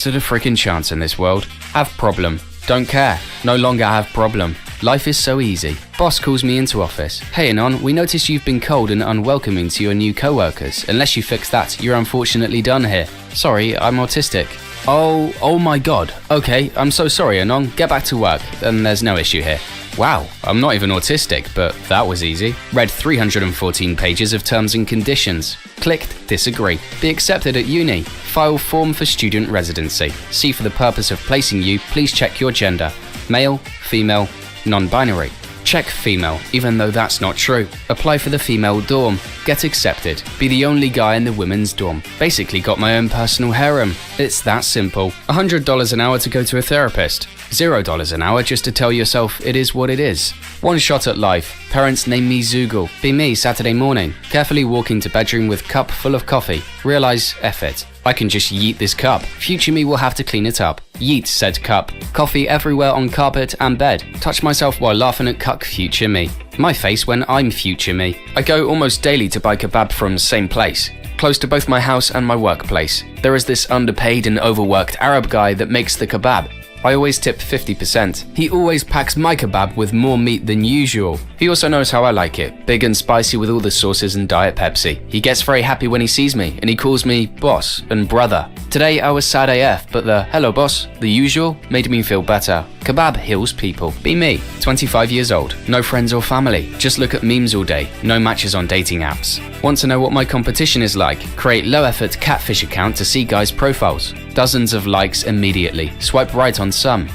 To the freaking chance in this world. Have problem. Don't care. No longer have problem. Life is so easy. Boss calls me into office. Hey Anon, we notice you've been cold and unwelcoming to your new co-workers. Unless you fix that, you're unfortunately done here. Sorry, I'm autistic. Oh my god. Okay, I'm so sorry Anon. Get back to work. Then there's no issue here. Wow, I'm not even autistic, but that was easy. Read 314 pages of terms and conditions. Clicked disagree. Be accepted at uni. File form for student residency. See for the purpose of placing you, please check your gender. Male, female, non-binary. Check female, even though that's not true. Apply for the female dorm. Get accepted. Be the only guy in the women's dorm. Basically got my own personal harem. It's that simple. $100 an hour to go to a therapist. $0 an hour just to tell yourself it is what it is. One shot at life. Parents name me Zoogle. Be me Saturday morning. Carefully walk into bedroom with cup full of coffee. Realize, F it. I can just yeet this cup. Future me will have to clean it up. Yeet said cup. Coffee everywhere on carpet and bed. Touch myself while laughing at cuck future me. My face when I'm future me. I go almost daily to buy kebab from same place. Close to both my house and my workplace. There is this underpaid and overworked Arab guy that makes the kebab. I always tip 50%. He always packs my kebab with more meat than usual. He also knows how I like it, big and spicy with all the sauces and Diet Pepsi. He gets very happy when he sees me, and he calls me boss and brother. Today I was sad AF, but the hello boss, the usual, made me feel better. Kebab heals people. Be me, 25 years old, no friends or family, just look at memes all day, no matches on dating apps. Want to know what my competition is like? Create low effort catfish account to see guys' profiles. Dozens of likes immediately, swipe right on some.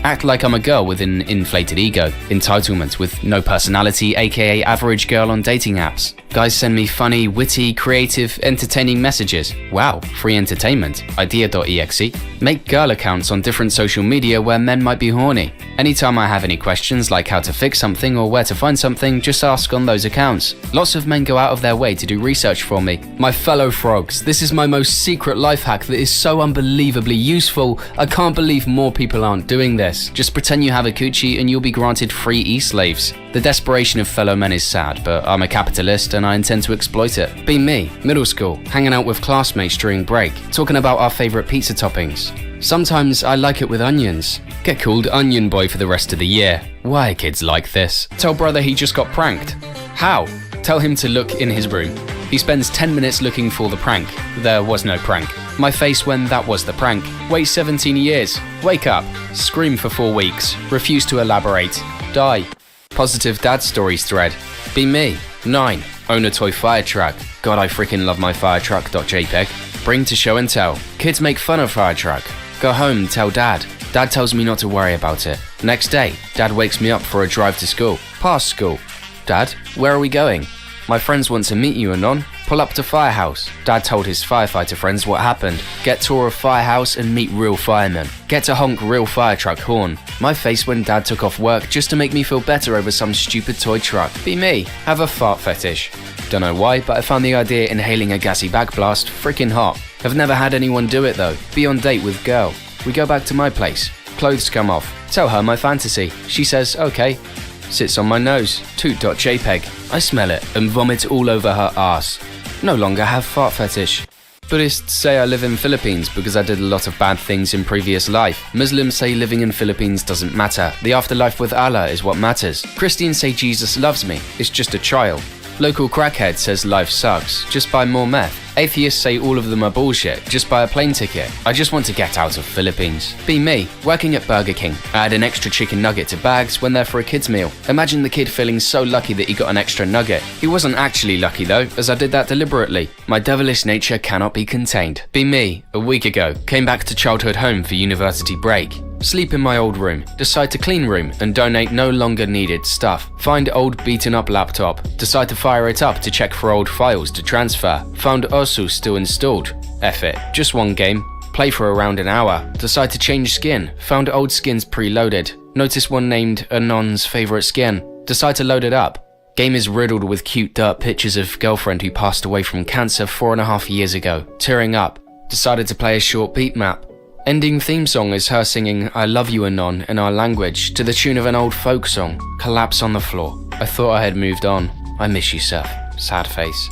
Act like I'm a girl with an inflated ego. Entitlement with no personality, aka average girl on dating apps. Guys send me funny, witty, creative, entertaining messages. Wow, free entertainment. Idea.exe. Make girl accounts on different social media where men might be horny. Anytime I have any questions like how to fix something or where to find something, just ask on those accounts. Lots of men go out of their way to do research for me. My fellow frogs, this is my most secret life hack that is so unbelievably useful. I can't believe more people aren't doing this. Just pretend you have a coochie and you'll be granted free e-slaves. The desperation of fellow men is sad, but I'm a capitalist and I intend to exploit it. Be me, middle school, hanging out with classmates during break, talking about our favorite pizza toppings. Sometimes I like it with onions. Get called Onion Boy for the rest of the year. Why are kids like this? Tell brother he just got pranked. How? Tell him to look in his room. He spends 10 minutes looking for the prank. There was no prank. My face when that was the prank. Wait 17 years. Wake up. Scream for 4 weeks. Refuse to elaborate. Die. Positive dad stories thread. Be me. 9. Own a toy fire truck. God, I freaking love my fire truck.jpg. Bring to show and tell. Kids make fun of fire truck. Go home, tell dad. Dad tells me not to worry about it. Next day, dad wakes me up for a drive to school. Past school. Dad, where are we going? My friends want to meet you, Anon. Pull up to firehouse. Dad told his firefighter friends what happened. Get tour of firehouse and meet real firemen. Get to honk real fire truck horn. My face when dad took off work just to make me feel better over some stupid toy truck. Be me. Have a fart fetish. Don't know why, but I found the idea inhaling a gassy back blast freaking hot. Have never had anyone do it though. Be on date with girl. We go back to my place. Clothes come off. Tell her my fantasy. She says, okay. Sits on my nose. Toot.jpg. I smell it and vomit all over her ass. No longer have fart fetish. Buddhists say I live in Philippines because I did a lot of bad things in previous life. Muslims say living in Philippines doesn't matter. The afterlife with Allah is what matters. Christians say Jesus loves me. It's just a trial. Local crackhead says life sucks. Just buy more meth. Atheists say all of them are bullshit. Just buy a plane ticket. I just want to get out of Philippines. Be me, working at Burger King. Add an extra chicken nugget to bags when they're for a kid's meal. Imagine the kid feeling so lucky that he got an extra nugget. He wasn't actually lucky though, as I did that deliberately. My devilish nature cannot be contained. Be me, a week ago, came back to childhood home for university break. Sleep in my old room, decide to clean room and donate no longer needed stuff. Find old beaten up laptop, decide to fire it up to check for old files to transfer. Found Osu still installed. F it, just one game. Play for around an hour. Decide to change skin. Found old skins preloaded. Notice one named Anon's favorite skin. Decide to load it up. Game is riddled with cute dirt pictures of girlfriend who passed away from cancer 4.5 years ago. Tearing up. Decided to play a short beat map. Ending theme song is her singing I Love You Anon in our language to the tune of an old folk song. Collapse on the floor. I thought I had moved on. I miss you, Seth. Sad face.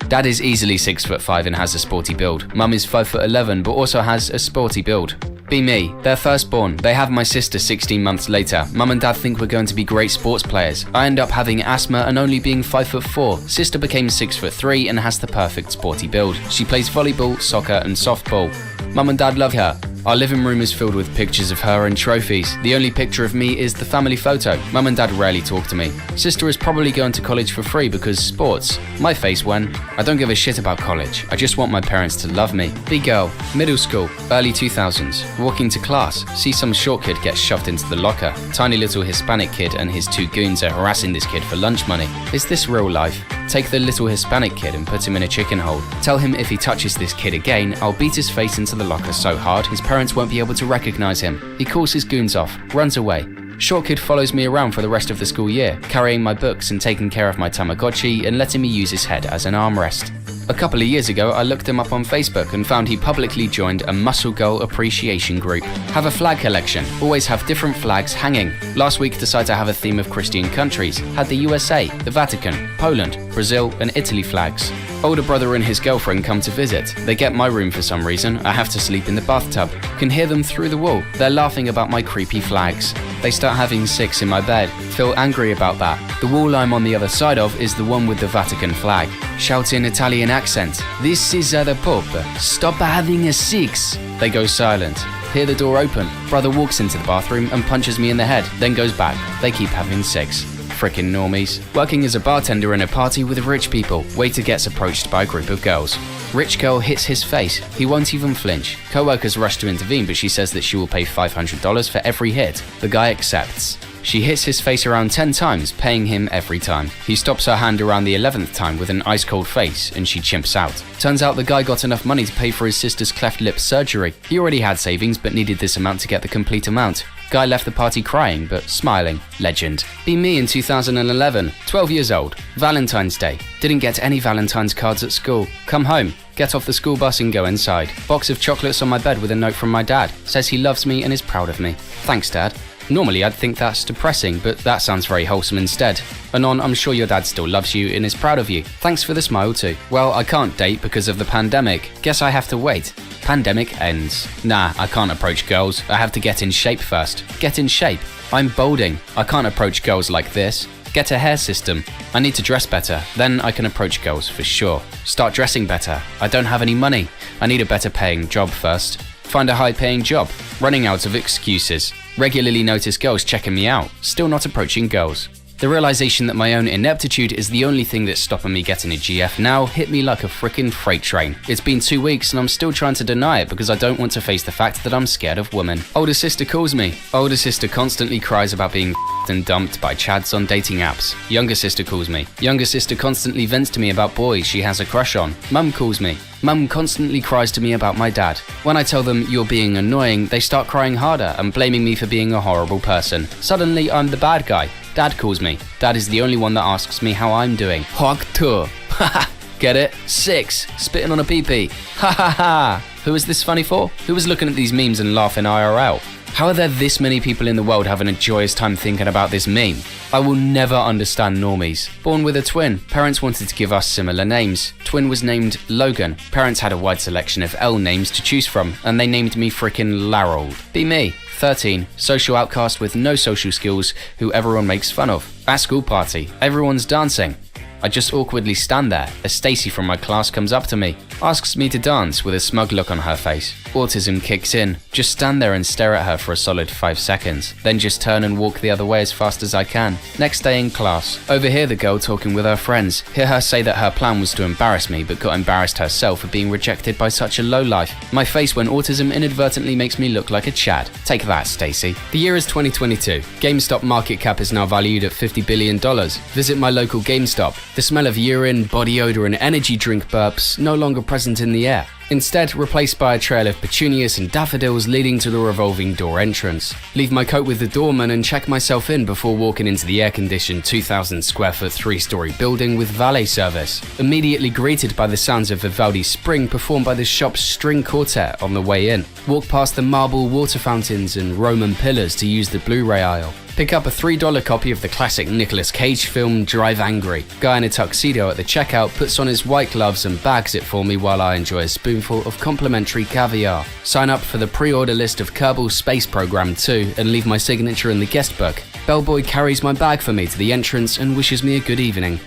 Dad is easily 6'5" and has a sporty build. Mum is 5'11" but also has a sporty build. Be me. They're firstborn. They have my sister 16 months later. Mum and Dad think we're going to be great sports players. I end up having asthma and only being 5'4". Sister became 6'3" and has the perfect sporty build. She plays volleyball, soccer and softball. Mum and Dad love her. Our living room is filled with pictures of her and trophies. The only picture of me is the family photo. Mum and Dad rarely talk to me. Sister is probably going to college for free because sports. My face when I don't give a shit about college. I just want my parents to love me. Be girl. Middle school. Early 2000s. Walking to class. See some short kid get shoved into the locker. Tiny little Hispanic kid and his two goons are harassing this kid for lunch money. Is this real life? Take the little Hispanic kid and put him in a chicken hole. Tell him if he touches this kid again, I'll beat his face into the locker so hard his parents won't be able to recognize him. He calls his goons off, runs away. Short kid follows me around for the rest of the school year, carrying my books and taking care of my Tamagotchi and letting me use his head as an armrest. A couple of years ago, I looked him up on Facebook and found he publicly joined a Muscle Girl appreciation group. Have a flag collection. Always have different flags hanging. Last week decided to have a theme of Christian countries. Had the USA, the Vatican, Poland, Brazil and Italy flags. Older brother and his girlfriend come to visit. They get my room for some reason. I have to sleep in the bathtub. Can hear them through the wall. They're laughing about my creepy flags. They start having sex in my bed. Feel angry about that. The wall I'm on the other side of is the one with the Vatican flag. Shout in Italian accent. This is the Pope. Stop having a sex. They go silent. Hear the door open. Brother walks into the bathroom and punches me in the head, then goes back. They keep having sex. Frickin' normies. Working as a bartender in a party with rich people. Waiter gets approached by a group of girls. Rich girl hits his face. He won't even flinch. Co-workers rush to intervene, but she says that she will pay $500 for every hit. The guy accepts. She hits his face around 10 times, paying him every time. He stops her hand around the 11th time with an ice-cold face, and she chimps out. Turns out the guy got enough money to pay for his sister's cleft lip surgery. He already had savings, but needed this amount to get the complete amount. Guy left the party crying, but smiling. Legend. Be me in 2011. 12 years old. Valentine's Day. Didn't get any Valentine's cards at school. Come home. Get off the school bus and go inside. Box of chocolates on my bed with a note from my dad. Says he loves me and is proud of me. Thanks, Dad. Normally I'd think that's depressing, but that sounds very wholesome instead. Anon, I'm sure your dad still loves you and is proud of you. Thanks for the smile too. Well, I can't date because of the pandemic. Guess I have to wait. Pandemic ends. Nah, I can't approach girls. I have to get in shape first. Get in shape. I'm balding. I can't approach girls like this. Get a hair system. I need to dress better. Then I can approach girls for sure. Start dressing better. I don't have any money. I need a better paying job first. Find a high-paying job. Running out of excuses. Regularly notice girls checking me out. Still not approaching girls. The realization that my own ineptitude is the only thing that's stopping me getting a GF now hit me like a frickin' freight train. It's been 2 weeks and I'm still trying to deny it because I don't want to face the fact that I'm scared of women. Older sister calls me. Older sister constantly cries about being and dumped by chads on dating apps. Younger sister calls me. Younger sister constantly vents to me about boys she has a crush on. Mum calls me. Mum constantly cries to me about my dad. When I tell them you're being annoying, they start crying harder and blaming me for being a horrible person. Suddenly I'm the bad guy. Dad calls me. Dad is the only one that asks me how I'm doing. Hog tour. Haha. Get it? 6. Spitting on a pee-pee. Ha ha ha. Who is this funny for? Who was looking at these memes and laughing IRL? How are there this many people in the world having a joyous time thinking about this meme? I will never understand normies. Born with a twin, parents wanted to give us similar names. Twin was named Logan. Parents had a wide selection of L names to choose from, and they named me frickin' Larold. Be me. 13. Social outcast with no social skills who everyone makes fun of. At school party, everyone's dancing. I just awkwardly stand there as Stacy from my class comes up to me, asks me to dance with a smug look on her face. Autism kicks in. Just stand there and stare at her for a solid 5 seconds, then just turn and walk the other way as fast as I can. Next day in class, overhear the girl talking with her friends. Hear her say that her plan was to embarrass me but got embarrassed herself for being rejected by such a lowlife. My face when autism inadvertently makes me look like a Chad. Take that, Stacy. The year is 2022. GameStop market cap is now valued at $50 billion. Visit my local GameStop. The smell of urine, body odor and energy drink burps no longer present in the air. Instead, replaced by a trail of petunias and daffodils leading to the revolving door entrance. Leave my coat with the doorman and check myself in before walking into the air-conditioned 2,000 square foot 3-story building with valet service. Immediately greeted by the sounds of Vivaldi's Spring performed by the shop's string quartet on the way in. Walk past the marble water fountains and Roman pillars to use the Blu-ray aisle. Pick up a $3 copy of the classic Nicolas Cage film Drive Angry. Guy in a tuxedo at the checkout puts on his white gloves and bags it for me while I enjoy a spoonful of complimentary caviar. Sign up for the pre-order list of Kerbal Space Program 2 and leave my signature in the guest book. Bellboy carries my bag for me to the entrance and wishes me a good evening.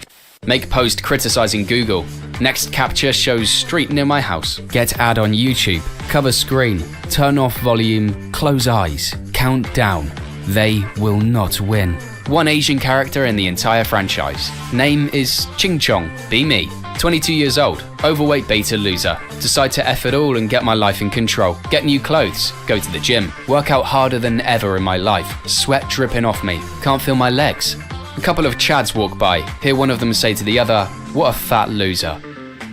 Make post criticizing Google. Next capture shows street near my house. Get ad on YouTube. Cover screen. Turn off volume. Close eyes. Count down. They will not win. One Asian character in the entire franchise. Name is Ching Chong. Be me. 22 years old. Overweight beta loser. Decide to F it all and get my life in control. Get new clothes. Go to the gym. Work out harder than ever in my life. Sweat dripping off me. Can't feel my legs. A couple of Chads walk by. Hear one of them say to the other, "What a fat loser."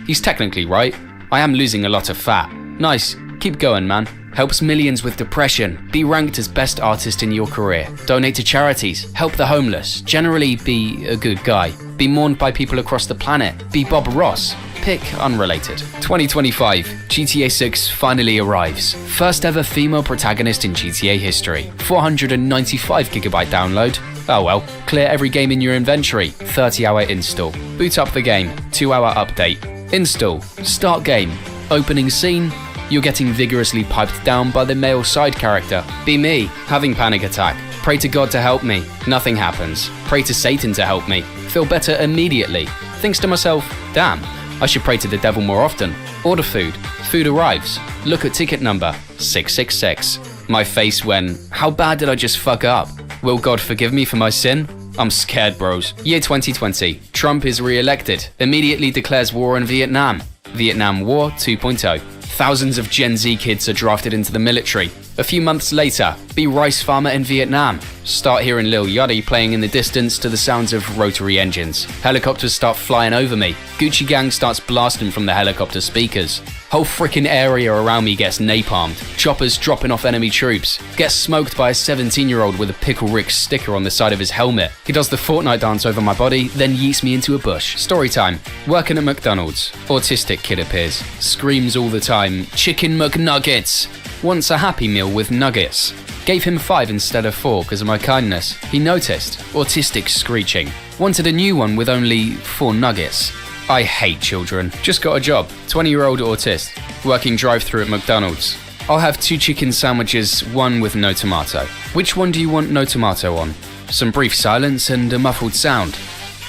He's technically right. I am losing a lot of fat. Nice. Keep going, man. Helps millions with depression. Be ranked as best artist in your career. Donate to charities. Help the homeless. Generally be a good guy. Be mourned by people across the planet. Be Bob Ross. Pick unrelated. 2025. GTA 6 finally arrives. First ever female protagonist in GTA history. 495GB download. Oh well. Clear every game in your inventory. 30-hour install. Boot up the game. 2-hour update. Install. Start game. Opening scene. You're getting vigorously piped down by the male side character. Be me, having panic attack. Pray to God to help me. Nothing happens. Pray to Satan to help me. Feel better immediately. Thinks to myself, damn, I should pray to the devil more often. Order food. Food arrives. Look at ticket number 666. My face when, how bad did I just fuck up? Will God forgive me for my sin? I'm scared, bros. Year 2020. Trump is re-elected. Immediately declares war on Vietnam. Vietnam War 2.0. Thousands of Gen Z kids are drafted into the military. A few months later, be rice farmer in Vietnam. Start hearing Lil Yachty playing in the distance to the sounds of rotary engines. Helicopters start flying over me. Gucci Gang starts blasting from the helicopter speakers. Whole freaking area around me gets napalmed. Choppers dropping off enemy troops. Gets smoked by a 17-year-old with a Pickle Rick sticker on the side of his helmet. He does the Fortnite dance over my body, then yeets me into a bush. Story time. Working at McDonald's. Autistic kid appears. Screams all the time, "Chicken McNuggets!" Wants a Happy Meal with nuggets. Gave him 5 instead of 4 because of my kindness. He noticed. Autistic screeching. Wanted a new one with only 4 nuggets. I hate children. Just got a job. 20-year-old autist. Working drive-thru at McDonald's. I'll have 2 chicken sandwiches, 1 with no tomato. Which one do you want no tomato on? Some brief silence and a muffled sound.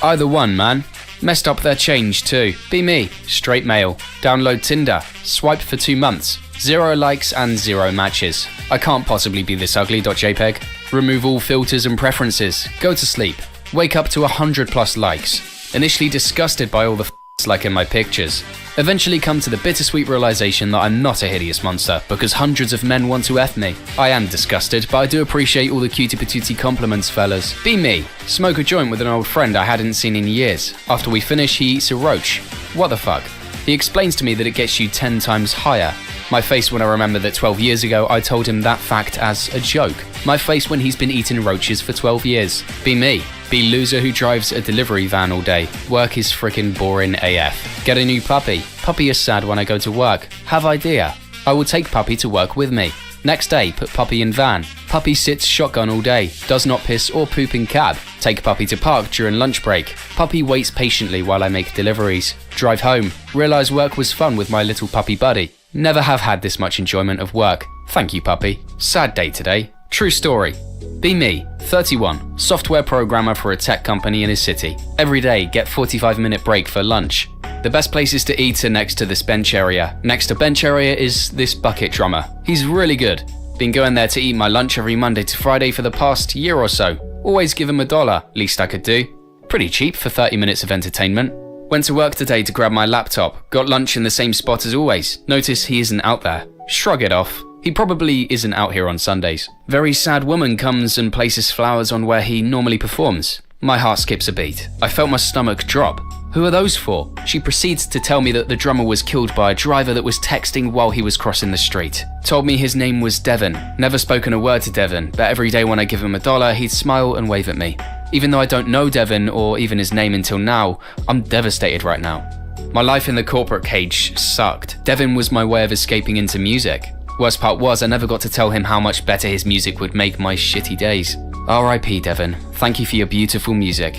Either one, man. Messed up their change too. Be me. Straight male. Download Tinder. Swipe for 2 months. 0 likes and 0 matches. I can't possibly be this ugly.jpg. Remove all filters and preferences. Go to sleep. Wake up to 100+ likes. Initially disgusted by all the like in my pictures. Eventually come to the bittersweet realization that I'm not a hideous monster because hundreds of men want to F me. I am disgusted, but I do appreciate all the cutie patootie compliments, fellas. Be me. Smoke a joint with an old friend I hadn't seen in years. After we finish, he eats a roach. What the fuck? He explains to me that it gets you 10 times higher. My face when I remember that 12 years ago I told him that fact as a joke. My face when he's been eating roaches for 12 years. Be me. Be loser who drives a delivery van all day. Work is frickin' boring AF. Get a new puppy. Puppy is sad when I go to work. Have idea. I will take puppy to work with me. Next day, put puppy in van. Puppy sits shotgun all day. Does not piss or poop in cab. Take puppy to park during lunch break. Puppy waits patiently while I make deliveries. Drive home. Realize work was fun with my little puppy buddy. Never have had this much enjoyment of work. Thank you, puppy. Sad day today. True story. Be me, 31, software programmer for a tech company in a city. Every day, get 45-minute break for lunch. The best places to eat are next to this bench area. Next to bench area is this bucket drummer. He's really good. Been going there to eat my lunch every Monday to Friday for the past year or so. Always give him $1, least I could do. Pretty cheap for 30 minutes of entertainment. Went to work today to grab my laptop. Got lunch in the same spot as always. Notice he isn't out there. Shrug it off. He probably isn't out here on Sundays. Very sad woman comes and places flowers on where he normally performs. My heart skips a beat. I felt my stomach drop. Who are those for? She proceeds to tell me that the drummer was killed by a driver that was texting while he was crossing the street. Told me his name was Devon. Never spoken a word to Devon, but every day when I give him $1, he'd smile and wave at me. Even though I don't know Devon or even his name until now, I'm devastated right now. My life in the corporate cage sucked. Devon was my way of escaping into music. Worst part was I never got to tell him how much better his music would make my shitty days. R.I.P. Devon. Thank you for your beautiful music.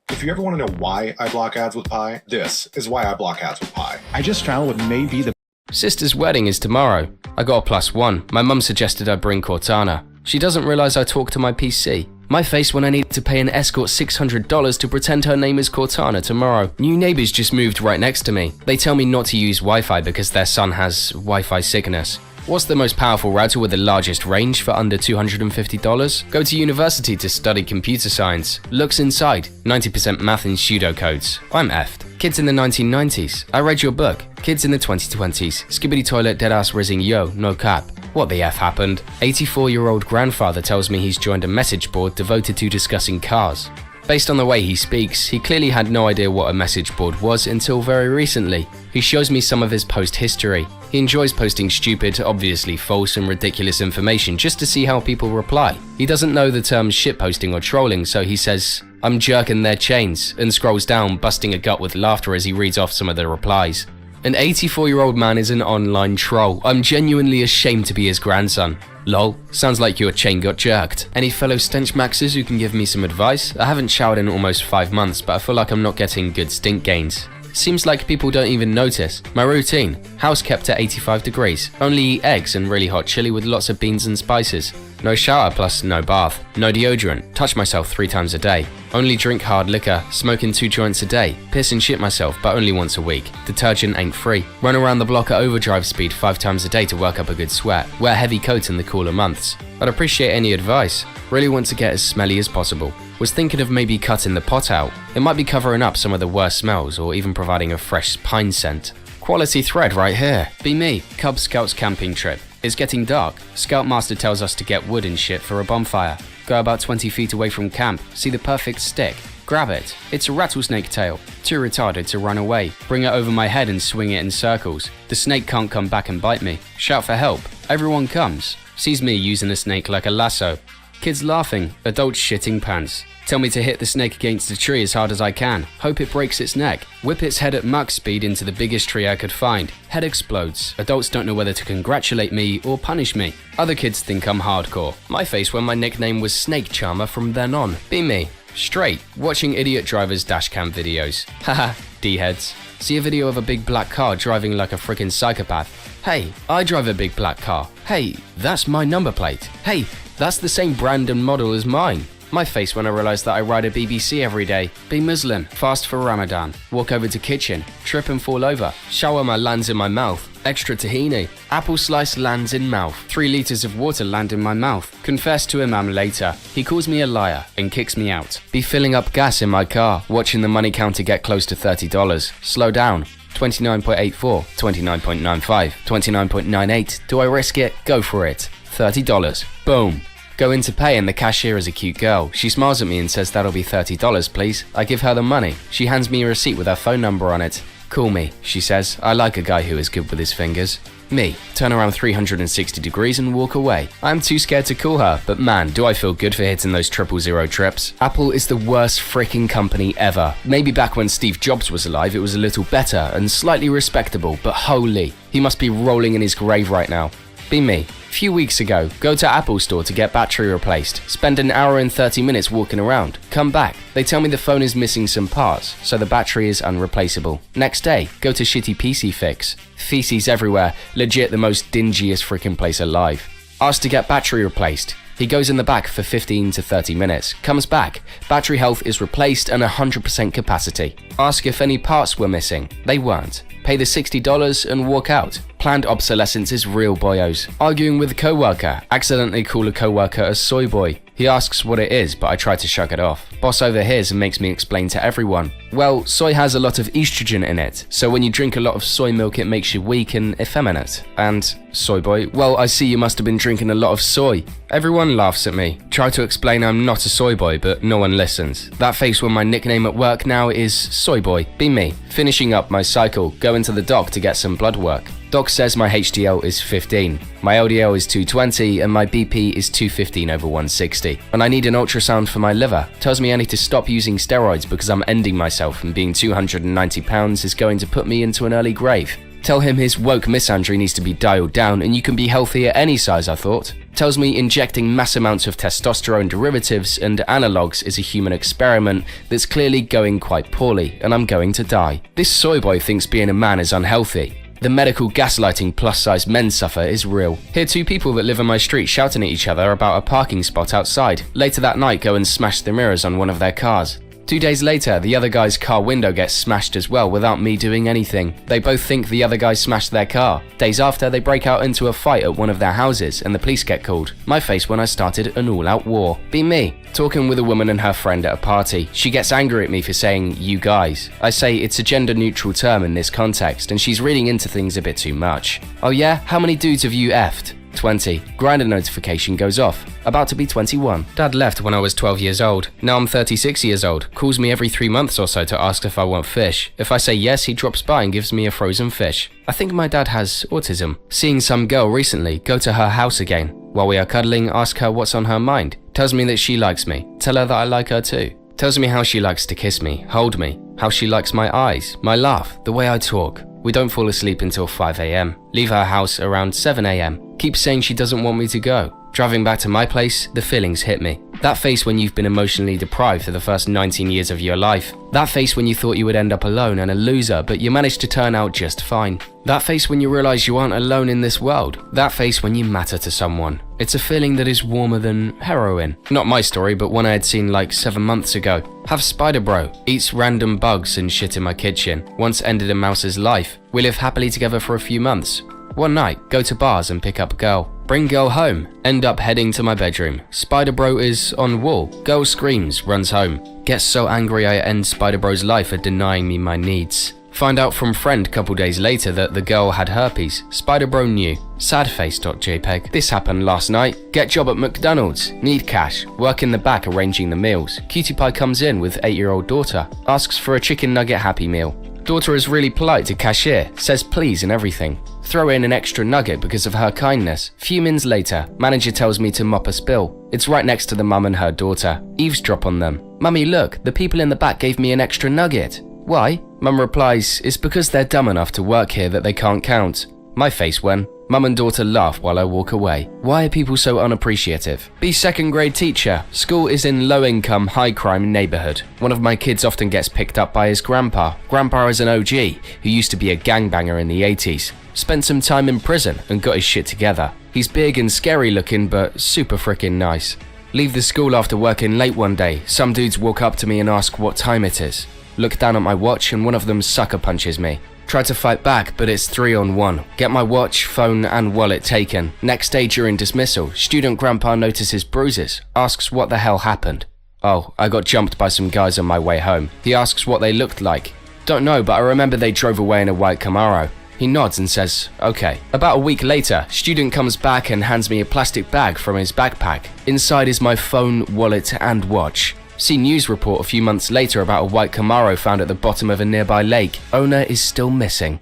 If you ever want to know why I block ads with Pi, this is why I block ads with Pi. I just found what may be the Sister's wedding is tomorrow. I got a +1. My mum suggested I bring Cortana. She doesn't realize I talk to my PC. My face when I need to pay an escort $600 to pretend her name is Cortana tomorrow. New neighbors just moved right next to me. They tell me not to use Wi-Fi because their son has Wi-Fi sickness. What's the most powerful router with the largest range for under $250? Go to university to study computer science. Looks inside, 90% math and pseudocodes. I'm effed. Kids in the 1990s. I read your book. Kids in the 2020s. Skibbity toilet deadass rizzing yo, no cap. What the F happened? 84-year-old grandfather tells me he's joined a message board devoted to discussing cars. Based on the way he speaks, he clearly had no idea what a message board was until very recently. He shows me some of his post history. He enjoys posting stupid, obviously false and ridiculous information just to see how people reply. He doesn't know the terms shitposting or trolling, so he says, "I'm jerking their chains," and scrolls down, busting a gut with laughter as he reads off some of the replies. An 84-year-old man is an online troll. I'm genuinely ashamed to be his grandson. Lol, sounds like your chain got jerked. Any fellow stench maxers who can give me some advice? I haven't showered in almost 5 months, but I feel like I'm not getting good stink gains. Seems like people don't even notice. My routine: house kept at 85 degrees. Only eat eggs and really hot chili with lots of beans and spices. No shower plus no bath. No deodorant. Touch myself 3 times a day. Only drink hard liquor. Smoking 2 joints a day. Piss and shit myself, but only once a week. Detergent ain't free. Run around the block at overdrive speed 5 times a day to work up a good sweat. Wear heavy coats in the cooler months. I'd appreciate any advice. Really want to get as smelly as possible. Was thinking of maybe cutting the pot out. It might be covering up some of the worst smells or even providing a fresh pine scent. Quality thread right here. Be me. Cub Scouts camping trip. It's getting dark. Scoutmaster tells us to get wood and shit for a bonfire. Go about 20 feet away from camp. See the perfect stick. Grab it. It's a rattlesnake tail. Too retarded to run away. Bring it over my head and swing it in circles. The snake can't come back and bite me. Shout for help. Everyone comes. Sees me using the snake like a lasso. Kids laughing. Adults shitting pants. Tell me to hit the snake against the tree as hard as I can. Hope it breaks its neck. Whip its head at max speed into the biggest tree I could find. Head explodes. Adults don't know whether to congratulate me or punish me. Other kids think I'm hardcore. My face when my nickname was Snake Charmer from then on. Be me. Straight. Watching idiot drivers dashcam videos. Haha, D-heads. See a video of a big black car driving like a freaking psychopath. Hey, I drive a big black car. Hey, that's my number plate. Hey, that's the same brand and model as mine. My face when I realised that I ride a BBC every day. Be Muslim, fast for Ramadan. Walk over to kitchen, trip and fall over. Shawarma lands in my mouth. Extra tahini. Apple slice lands in mouth. 3 liters of water land in my mouth. Confess to Imam later. He calls me a liar and kicks me out. Be filling up gas in my car, watching the money counter get close to $30. Slow down. 29.84, 29.95, 29.98. Do I risk it? Go for it. $30. Boom. Go in to pay and the cashier is a cute girl. She smiles at me and says that'll be $30 please. I give her the money. She hands me a receipt with her phone number on it. Call me, she says. I like a guy who is good with his fingers. Me, turn around 360 degrees and walk away. I'm too scared to call her, but man, do I feel good for hitting those 000 trips. Apple is the worst freaking company ever. Maybe back when Steve Jobs was alive it was a little better and slightly respectable, but holy, he must be rolling in his grave right now. Be me. Few weeks ago, go to Apple store to get battery replaced. Spend an hour and 30 minutes walking around. Come back. They tell me the phone is missing some parts, so the battery is unreplaceable. Next day, go to shitty PC fix. Feces everywhere. Legit the most dingiest freaking place alive. Asked to get battery replaced. He goes in the back for 15 to 30 minutes. Comes back. Battery health is replaced and 100% capacity. Ask if any parts were missing. They weren't. Pay the $60 and walk out. Planned obsolescence is real boyos. Arguing with a coworker. Accidentally call a coworker a soy boy. He asks what it is, but I try to shrug it off. Boss overhears and makes me explain to everyone. Well, soy has a lot of estrogen in it, so when you drink a lot of soy milk it makes you weak and effeminate. And, soy boy, well, I see you must have been drinking a lot of soy. Everyone laughs at me. Try to explain I'm not a soy boy, but no one listens. That face when my nickname at work now is soy boy. Be me. Finishing up my cycle, go into the dock to get some blood work. Doc says my HDL is 15, my LDL is 220, and my BP is 215/160. And I need an ultrasound for my liver. Tells me I need to stop using steroids because I'm ending myself and being 290 pounds is going to put me into an early grave. Tell him his woke misandry needs to be dialed down and you can be healthy at any size, I thought. Tells me injecting mass amounts of testosterone derivatives and analogs is a human experiment that's clearly going quite poorly and I'm going to die. This soy boy thinks being a man is unhealthy. The medical gaslighting plus-size men suffer is real. Hear two people that live on my street shouting at each other about a parking spot outside. Later that night go and smash the mirrors on one of their cars. 2 days later, the other guy's car window gets smashed as well without me doing anything. They both think the other guy smashed their car. Days after, they break out into a fight at one of their houses and the police get called. My face when I started an all-out war. Be me. Talking with a woman and her friend at a party. She gets angry at me for saying, you guys. I say it's a gender-neutral term in this context and she's reading into things a bit too much. Oh yeah? How many dudes have you effed? 20. Grindr notification goes off. About to be 21. Dad left when I was 12 years old. Now I'm 36 years old. Calls me every 3 months or so to ask if I want fish. If I say yes, he drops by and gives me a frozen fish. I think my dad has autism. Seeing some girl recently, go to her house again. While we are cuddling, ask her what's on her mind. Tells me that she likes me. Tell her that I like her too. Tells me how she likes to kiss me, hold me, how she likes my eyes, my laugh, the way I talk. We don't fall asleep until 5 AM. Leave her house around 7 AM. Keeps saying she doesn't want me to go. Driving back to my place, the feelings hit me. That face when you've been emotionally deprived for the first 19 years of your life. That face when you thought you would end up alone and a loser, but you managed to turn out just fine. That face when you realize you aren't alone in this world. That face when you matter to someone. It's a feeling that is warmer than heroin. Not my story, but one I had seen like 7 months ago. Have Spider Bro. Eats random bugs and shit in my kitchen. Once ended a mouse's life. We live happily together for a few months. One night, go to bars and pick up girl. Bring girl home. End up heading to my bedroom. Spider Bro is on wall. Girl screams, runs home. Gets so angry I end Spider Bro's life for denying me my needs. Find out from friend couple days later that the girl had herpes. Spider Bro knew. Sadface.jpg. This happened last night. Get job at McDonald's. Need cash. Work in the back arranging the meals. Cutie Pie comes in with 8-year-old daughter. Asks for a chicken nugget Happy Meal. Daughter is really polite to cashier. Says please and everything. Throw in an extra nugget because of her kindness. Few minutes later, manager tells me to mop a spill. It's right next to the mum and her daughter. Eavesdrop on them. Mummy, look, the people in the back gave me an extra nugget. Why? Mum replies, it's because they're dumb enough to work here that they can't count. My face when mum and daughter laugh while I walk away. Why are people so unappreciative? Be second grade teacher. School is in low income, high crime neighborhood. One of my kids often gets picked up by his grandpa. Grandpa is an OG who used to be a gangbanger in the 80s. Spent some time in prison and got his shit together. He's big and scary looking but super freaking nice. Leave the school after working late one day. Some dudes walk up to me and ask what time it is. Look down at my watch and one of them sucker punches me. Try to fight back, but it's 3-on-1. Get my watch, phone and wallet taken. Next day during dismissal, student grandpa notices bruises. Asks what the hell happened. Oh, I got jumped by some guys on my way home. He asks what they looked like. Don't know, but I remember they drove away in a white Camaro. He nods and says, okay. About a week later, student comes back and hands me a plastic bag from his backpack. Inside is my phone, wallet and watch. See news report a few months later about a white Camaro found at the bottom of a nearby lake. Owner is still missing.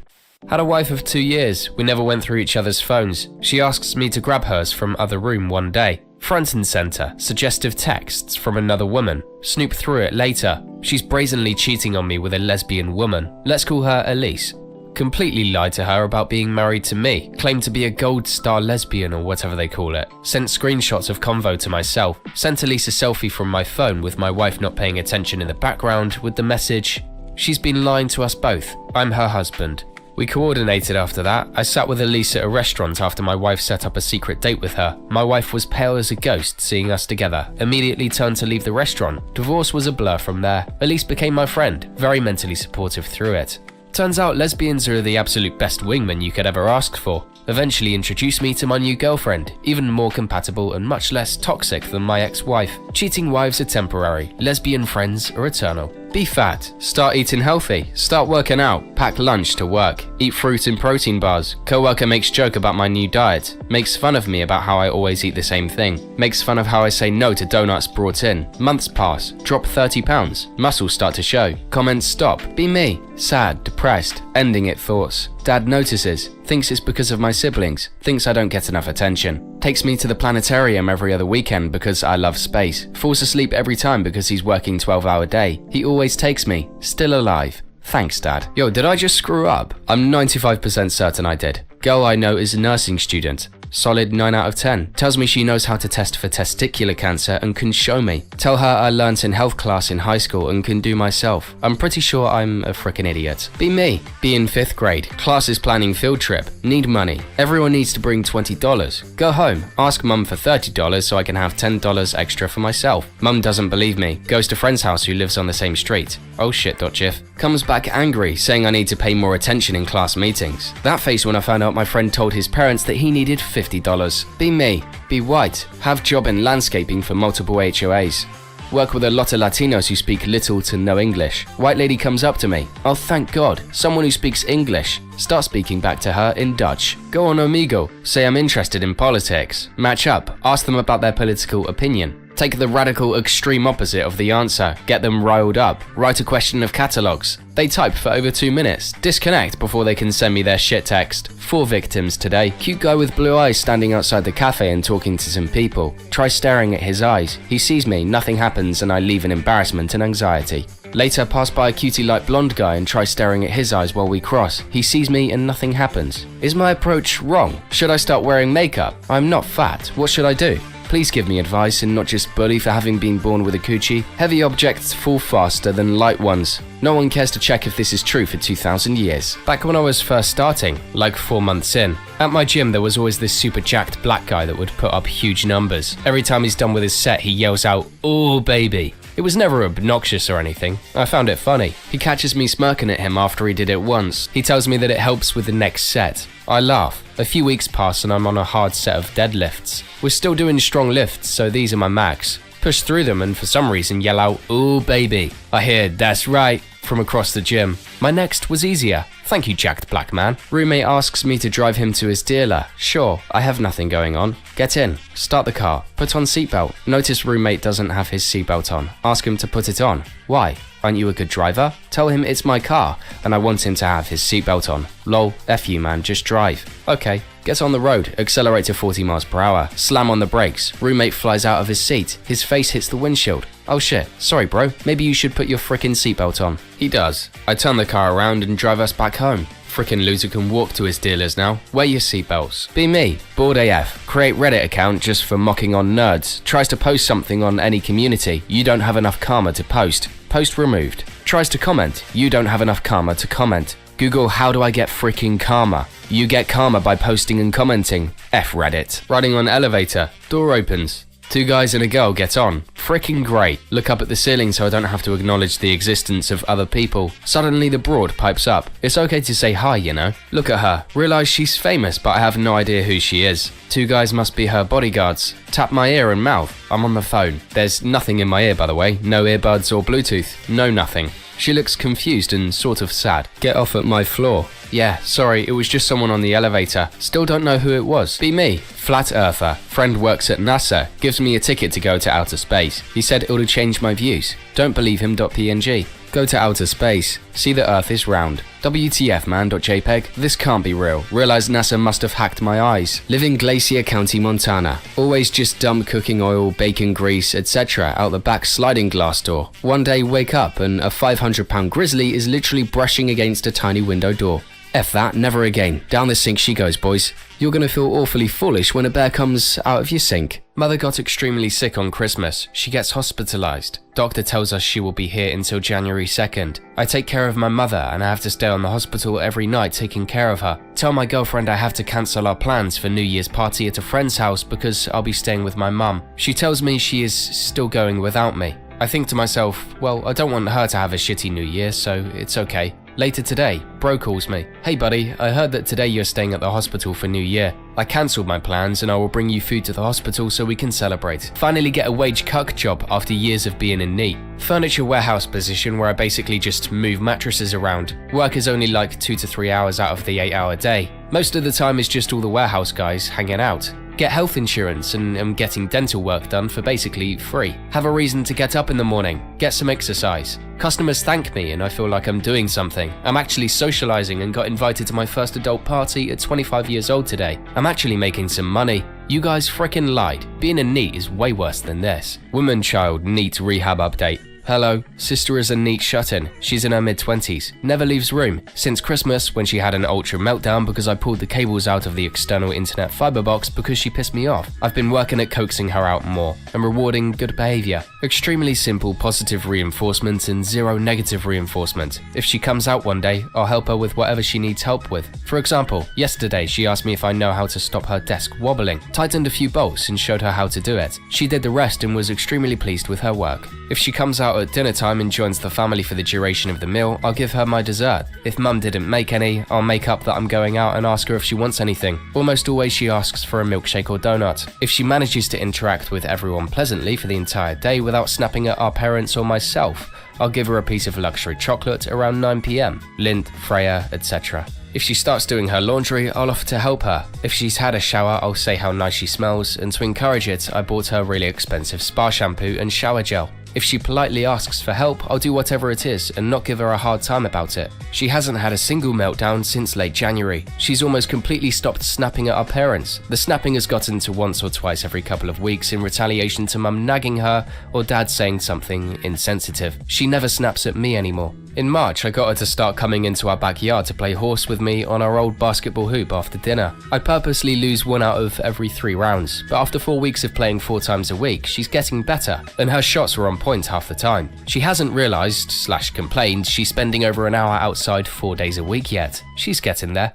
Had a wife of 2 years. We never went through each other's phones. She asks me to grab hers from other room one day. Front and center, suggestive texts from another woman. Snoop through it later. She's brazenly cheating on me with a lesbian woman. Let's call her Elise. Completely lied to her about being married to me, claimed to be a gold star lesbian or whatever they call it, sent screenshots of convo to myself, sent Elise a selfie from my phone with my wife not paying attention in the background with the message, she's been lying to us both, I'm her husband. We coordinated after that. I sat with Elise at a restaurant after my wife set up a secret date with her. My wife was pale as a ghost seeing us together, immediately turned to leave the restaurant. Divorce was a blur from there. Elise became my friend, very mentally supportive through it. Turns out lesbians are the absolute best wingmen you could ever ask for. Eventually introduced me to my new girlfriend, even more compatible and much less toxic than my ex-wife. Cheating wives are temporary, lesbian friends are eternal. Be fat, start eating healthy, start working out, pack lunch to work, eat fruit and protein bars. Coworker makes joke about my new diet, makes fun of me about how I always eat the same thing, makes fun of how I say no to donuts brought in. Months pass, drop 30 pounds, muscles start to show, comments stop, be me, sad, depressed, ending it thoughts. Dad notices, thinks it's because of my siblings, thinks I don't get enough attention. Takes me to the planetarium every other weekend because I love space. Falls asleep every time because he's working 12-hour day. He always takes me, still alive. Thanks, Dad. Yo, did I just screw up? I'm 95% certain I did. Girl I know is a nursing student. Solid 9 out of 10. Tells me she knows how to test for testicular cancer and can show me. Tell her I learnt in health class in high school and can do myself. I'm pretty sure I'm a frickin' idiot. Be me. Be in 5th grade. Class is planning field trip. Need money. Everyone needs to bring $20. Go home. Ask mum for $30 so I can have $10 extra for myself. Mum doesn't believe me. Goes to friend's house who lives on the same street. Oh shit, .gif. Comes back angry, saying I need to pay more attention in class meetings. That face when I found out my friend told his parents that he needed $50. Be me. Be white. Have job in landscaping for multiple HOAs. Work with a lot of Latinos who speak little to no English. White lady comes up to me. Oh, thank God. Someone who speaks English. Start speaking back to her in Dutch. Go on amigo. Say I'm interested in politics. Match up. Ask them about their political opinion. Take the radical extreme opposite of the answer. Get them riled up. Write a question of catalogs. They type for over 2 minutes. Disconnect before they can send me their shit text. 4 victims today. Cute guy with blue eyes standing outside the cafe and talking to some people. Try staring at his eyes. He sees me, nothing happens, and I leave in embarrassment and anxiety. Later, pass by a cutie like blonde guy and try staring at his eyes while we cross. He sees me and nothing happens. Is my approach wrong? Should I start wearing makeup? I'm not fat. What should I do? Please give me advice and not just bully for having been born with a coochie. Heavy objects fall faster than light ones. No one cares to check if this is true for 2,000 years. Back when I was first starting, like 4 months in, at my gym there was always this super jacked black guy that would put up huge numbers. Every time he's done with his set, he yells out, "Ooh, baby." It was never obnoxious or anything. I found it funny. He catches me smirking at him after he did it once. He tells me that it helps with the next set. I laugh. A few weeks pass and I'm on a hard set of deadlifts. We're still doing strong lifts, so these are my max. Push through them and for some reason yell out, "Ooh, baby." I hear, "That's right," from across the gym. My next was easier. Thank you, jacked black man. Roommate asks me to drive him to his dealer. Sure, I have nothing going on. Get in. Start the car. Put on seatbelt. Notice roommate doesn't have his seatbelt on. Ask him to put it on. Why? Aren't you a good driver? Tell him it's my car and I want him to have his seatbelt on. Lol, F you man, just drive. Okay. Get on the road, accelerate to 40 miles per hour, slam on the brakes. Roommate flies out of his seat. His face hits the windshield. Oh shit, sorry bro, maybe you should put your frickin' seatbelt on. He does. I turn the car around and drive us back home. Frickin' loser can walk to his dealers now. Wear your seatbelts. Be me. Bored AF. Create Reddit account just for mocking on nerds. Tries to post something on any community. You don't have enough karma to post. Post removed. Tries to comment. You don't have enough karma to comment. Google how do I get freaking karma. You get karma by posting and commenting. F Reddit. Riding on elevator. Door opens. 2 guys and a girl get on. Freaking great. Look up at the ceiling so I don't have to acknowledge the existence of other people. Suddenly the broad pipes up. It's okay to say hi, you know. Look at her. Realize she's famous but I have no idea who she is. 2 guys must be her bodyguards. Tap my ear and mouth. I'm on the phone. There's nothing in my ear by the way. No earbuds or Bluetooth. No nothing. She looks confused and sort of sad. Get off at my floor. Yeah, sorry, it was just someone on the elevator. Still don't know who it was. Be me. Flat earther. Friend works at NASA. Gives me a ticket to go to outer space. He said it'll change my views. Don't believe him. .png. Go to outer space. See the earth is round. WTF man. .jpg. This can't be real. Realize NASA must have hacked my eyes. Live in Glacier County, Montana. Always just dump cooking oil, bacon grease, etc. out the back sliding glass door. One day wake up and a 500-pound grizzly is literally brushing against a tiny window door. F that, never again. Down the sink she goes, boys. You're gonna feel awfully foolish when a bear comes out of your sink. Mother got extremely sick on Christmas. She gets hospitalized. Doctor tells us she will be here until January 2nd. I take care of my mother and I have to stay on the hospital every night taking care of her. Tell my girlfriend I have to cancel our plans for New Year's party at a friend's house because I'll be staying with my mum. She tells me she is still going without me. I think to myself, well, I don't want her to have a shitty New Year, so it's okay. Later today, bro calls me. Hey buddy, I heard that today you're staying at the hospital for New Year. I cancelled my plans and I will bring you food to the hospital so we can celebrate. Finally get a wage cuck job after years of being in need. Furniture warehouse position where I basically just move mattresses around. Work is only like 2 to 3 hours out of the 8-hour day. Most of the time it's just all the warehouse guys hanging out. Get health insurance and am getting dental work done for basically free. Have a reason to get up in the morning. Get some exercise. Customers thank me and I feel like I'm doing something. I'm actually socializing and got invited to my first adult party at 25 years old today. I'm actually making some money. You guys frickin' lied. Being a NEET is way worse than this. Woman child NEET rehab update. Hello, sister is a NEET shut-in. She's in her mid-20s, never leaves room. Since Christmas, when she had an ultra meltdown because I pulled the cables out of the external internet fiber box because she pissed me off, I've been working at coaxing her out more and rewarding good behavior. Extremely simple positive reinforcement and zero negative reinforcement. If she comes out one day, I'll help her with whatever she needs help with. For example, yesterday she asked me if I know how to stop her desk wobbling, tightened a few bolts and showed her how to do it. She did the rest and was extremely pleased with her work. If she comes out at dinner time and joins the family for the duration of the meal, I'll give her my dessert. If mum didn't make any, I'll make up that I'm going out and ask her if she wants anything. Almost always she asks for a milkshake or donut. If she manages to interact with everyone pleasantly for the entire day without snapping at our parents or myself, I'll give her a piece of luxury chocolate around 9 PM, Lindt, Freya, etc. If she starts doing her laundry, I'll offer to help her. If she's had a shower, I'll say how nice she smells, and to encourage it, I bought her really expensive spa shampoo and shower gel. If she politely asks for help, I'll do whatever it is and not give her a hard time about it. She hasn't had a single meltdown since late January. She's almost completely stopped snapping at our parents. The snapping has gotten to once or twice every couple of weeks in retaliation to mum nagging her or dad saying something insensitive. She never snaps at me anymore. In March, I got her to start coming into our backyard to play horse with me on our old basketball hoop after dinner. I purposely lose 1 out of every 3 rounds, but after 4 weeks of playing 4 times a week, she's getting better, and her shots were on point half the time. She hasn't realized/complained she's spending over an hour outside 4 days a week yet. She's getting there.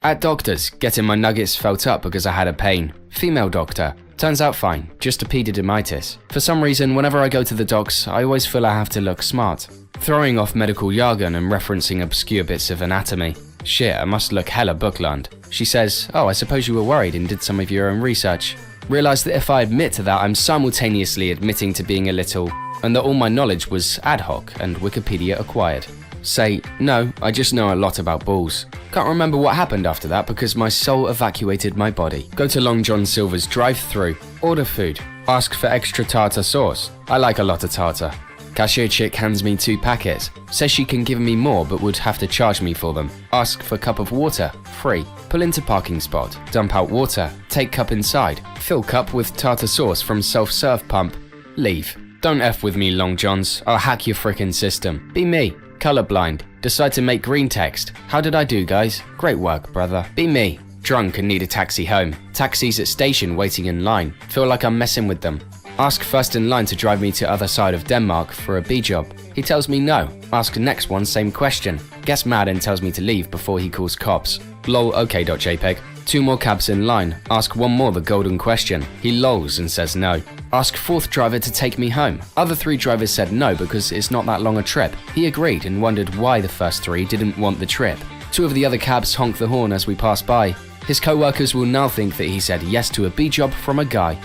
At doctors, getting my nuggets felt up because I had a pain. Female doctor. Turns out fine, just a epididymitis. For some reason, whenever I go to the docs, I always feel I have to look smart. Throwing off medical jargon and referencing obscure bits of anatomy. Shit, I must look hella book-learned. She says, oh, I suppose you were worried and did some of your own research. Realised that if I admit to that, I'm simultaneously admitting to being a little, and that all my knowledge was ad hoc and Wikipedia acquired. Say, no, I just know a lot about balls. Can't remember what happened after that because my soul evacuated my body. Go to Long John Silver's drive-thru, order food, ask for extra tartar sauce. I like a lot of tartar. Cashier chick hands me 2 packets, says she can give me more but would have to charge me for them. Ask for cup of water, free. Pull into parking spot, dump out water, take cup inside, fill cup with tartar sauce from self-serve pump, leave. Don't F with me, Long Johns, I'll hack your frickin' system. Be me. Colorblind. Decide to make green text. How did I do, guys? Great work, brother. Be me. Drunk and need a taxi home. Taxis at station waiting in line. Feel like I'm messing with them. Ask first in line to drive me to other side of Denmark for a B job. He tells me no. Ask next one, same question. Gets mad and tells me to leave before he calls cops. Lol, okay.jpg. 2 more cabs in line. Ask one more the golden question. He lols and says no. Ask 4th driver to take me home. Other 3 drivers said no because it's not that long a trip. He agreed and wondered why the first 3 didn't want the trip. 2 of the other cabs honk the horn as we pass by. His co-workers will now think that he said yes to a B job from a guy.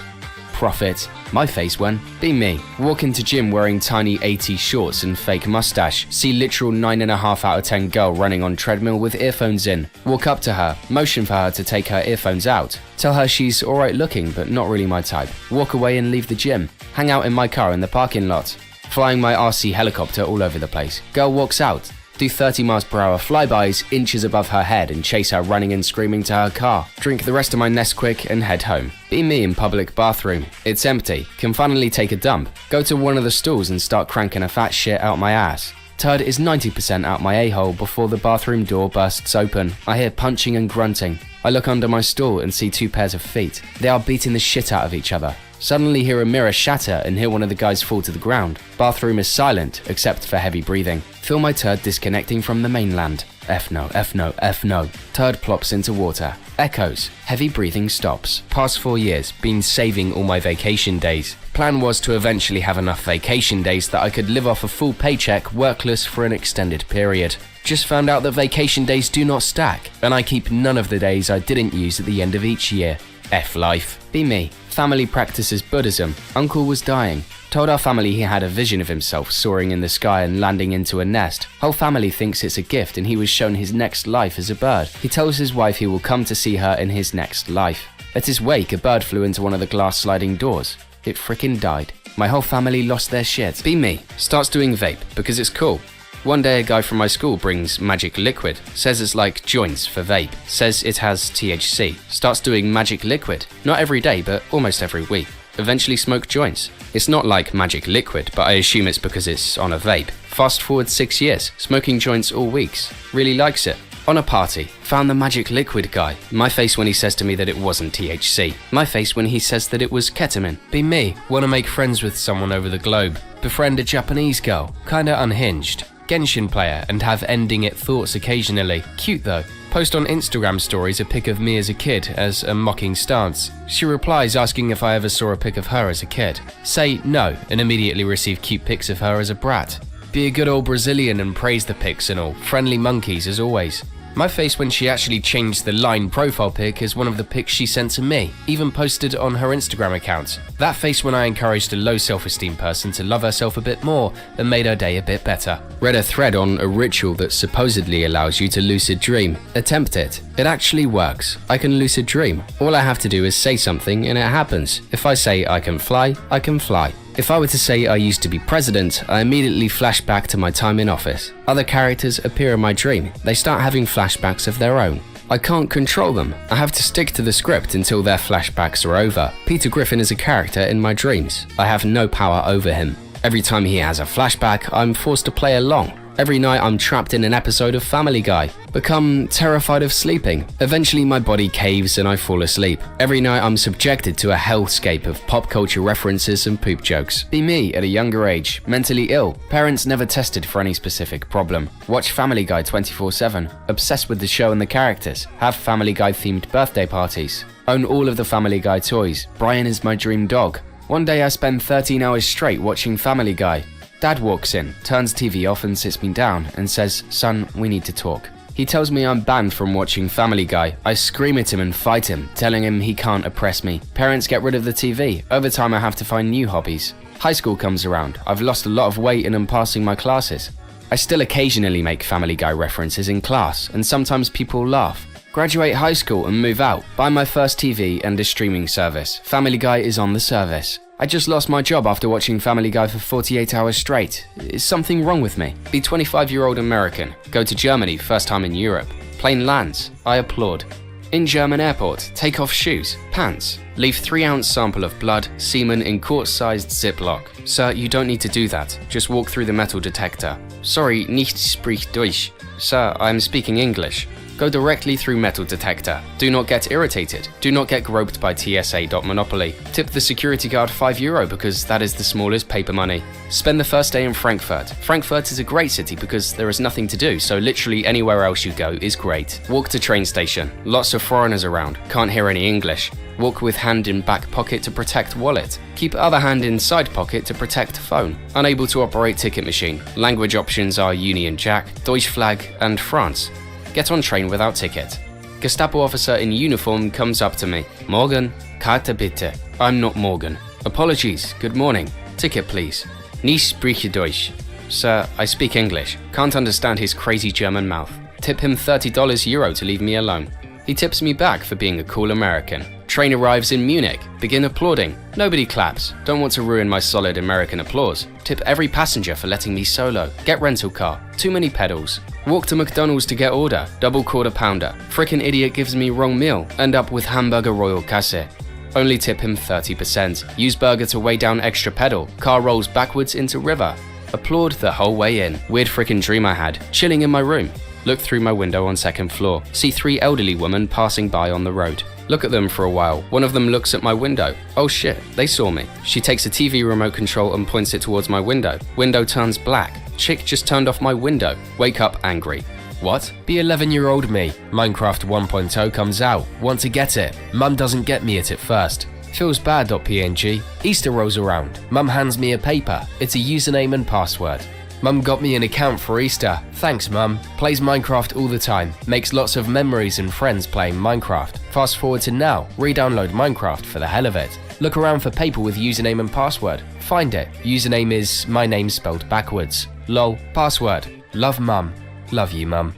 Profit. My face when. Be me. Walk into gym wearing tiny 80s shorts and fake mustache. See literal 9.5 out of 10 girl running on treadmill with earphones in. Walk up to her. Motion for her to take her earphones out. Tell her she's alright looking but not really my type. Walk away and leave the gym. Hang out in my car in the parking lot. Flying my RC helicopter all over the place. Girl walks out. Do 30 miles per hour flybys inches above her head and chase her running and screaming to her car. Drink the rest of my Nesquik and head home. Be me in public bathroom. It's empty. Can finally take a dump. Go to one of the stalls and start cranking a fat shit out my ass. Turd is 90% out my a-hole before the bathroom door bursts open. I hear punching and grunting. I look under my stall and see 2 pairs of feet. They are beating the shit out of each other. Suddenly hear a mirror shatter and hear one of the guys fall to the ground. Bathroom is silent, except for heavy breathing. Feel my turd disconnecting from the mainland. F no, F no, F no. Turd plops into water. Echoes. Heavy breathing stops. Past 4 years, been saving all my vacation days. Plan was to eventually have enough vacation days that I could live off a full paycheck, workless for an extended period. Just found out that vacation days do not stack, and I keep none of the days I didn't use at the end of each year. F life. Be me. Family practices Buddhism. Uncle was dying. Told our family he had a vision of himself soaring in the sky and landing into a nest. Whole family thinks it's a gift and he was shown his next life as a bird. He tells his wife he will come to see her in his next life. At his wake, a bird flew into one of the glass sliding doors. It frickin' died. My whole family lost their shit. Be me. Starts doing vape because it's cool. One day a guy from my school brings magic liquid, says it's like joints for vape, says it has THC, starts doing magic liquid, not every day but almost every week. Eventually smoke joints. It's not like magic liquid, but I assume it's because it's on a vape. Fast forward 6 years, smoking joints all weeks. Really likes it. On a party, found the magic liquid guy. My face when he says to me that it wasn't THC. My face when he says that it was ketamine. Be me. Wanna make friends with someone over the globe. Befriend a Japanese girl. Kinda unhinged. Genshin player and have ending it thoughts occasionally. Cute though. Post on Instagram stories a pic of me as a kid as a mocking stance. She replies asking if I ever saw a pic of her as a kid. Say no and immediately receive cute pics of her as a brat. Be a good old Brazilian and praise the pics and all. Friendly monkeys as always. My face when she actually changed the line profile pic is one of the pics she sent to me, even posted on her Instagram account. That face when I encouraged a low self-esteem person to love herself a bit more and made her day a bit better. Read a thread on a ritual that supposedly allows you to lucid dream. Attempt it. It actually works. I can lucid dream. All I have to do is say something and it happens. If I say I can fly, I can fly. If I were to say I used to be president, I immediately flash back to my time in office. Other characters appear in my dream. They start having flashbacks of their own. I can't control them. I have to stick to the script until their flashbacks are over. Peter Griffin is a character in my dreams. I have no power over him. Every time he has a flashback, I'm forced to play along. Every night I'm trapped in an episode of Family Guy. Become terrified of sleeping. Eventually my body caves and I fall asleep. Every night I'm subjected to a hellscape of pop culture references and poop jokes. Be me at a younger age. Mentally ill. Parents never tested for any specific problem. Watch Family Guy 24/7. Obsessed with the show and the characters. Have Family Guy themed birthday parties. Own all of the Family Guy toys. Brian is my dream dog. One day I spend 13 hours straight watching Family Guy. Dad walks in, turns TV off and sits me down and says, "Son, we need to talk." He tells me I'm banned from watching Family Guy. I scream at him and fight him, telling him he can't oppress me. Parents get rid of the TV. Over time I have to find new hobbies. High school comes around. I've lost a lot of weight and am passing my classes. I still occasionally make Family Guy references in class and sometimes people laugh. Graduate high school and move out. Buy my first TV and a streaming service. Family Guy is on the service. I just lost my job after watching Family Guy for 48 hours straight. Is something wrong with me? Be 25-year-old American. Go to Germany, first time in Europe. Plane lands. I applaud. In German airport, take off shoes, pants. Leave 3-ounce sample of blood, semen in quart-sized Ziploc. Sir, you don't need to do that. Just walk through the metal detector. Sorry, nicht spricht Deutsch. Sir, I am speaking English. Go directly through metal detector. Do not get irritated. Do not get groped by TSA.Monopoly. Tip the security guard €5 because that is the smallest paper money. Spend the first day in Frankfurt. Frankfurt is a great city because there is nothing to do, so literally anywhere else you go is great. Walk to train station. Lots of foreigners around. Can't hear any English. Walk with hand in back pocket to protect wallet. Keep other hand in side pocket to protect phone. Unable to operate ticket machine. Language options are Union Jack, Deutsch Flag, and France. Get on train without ticket. Gestapo officer in uniform comes up to me. Morgen, Karte bitte. I'm not Morgan. Apologies, good morning. Ticket please. Nie spreche Deutsch. Sir, I speak English. Can't understand his crazy German mouth. Tip him €30 to leave me alone. He tips me back for being a cool American. Train arrives in Munich. Begin applauding. Nobody claps. Don't want to ruin my solid American applause. Tip every passenger for letting me solo. Get rental car. Too many pedals. Walk to McDonald's to get order. Double quarter pounder. Frickin' idiot gives me wrong meal. End up with hamburger royal casse. Only tip him 30%. Use burger to weigh down extra pedal. Car rolls backwards into river. Applaud the whole way in. Weird frickin' dream I had. Chilling in my room. Look through my window on second floor. See 3 elderly women passing by on the road. Look at them for a while. One of them looks at my window. Oh shit, they saw me. She takes a TV remote control and points it towards my window. Window turns black. Chick just turned off my window. Wake up angry. What? Be 11-year-old me. Minecraft 1.0 comes out. Want to get it. Mum doesn't get me it at first. Feels bad.png. Easter rolls around. Mum hands me a paper. It's a username and password. Mum got me an account for Easter. Thanks, Mum. Plays Minecraft all the time. Makes lots of memories and friends playing Minecraft. Fast forward to now. Re-download Minecraft for the hell of it. Look around for paper with username and password. Find it. Username is my name spelled backwards. Lol. Password. Love Mum. Love you, Mum.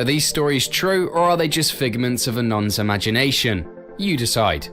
Are these stories true, or are they just figments of a non's imagination? You decide.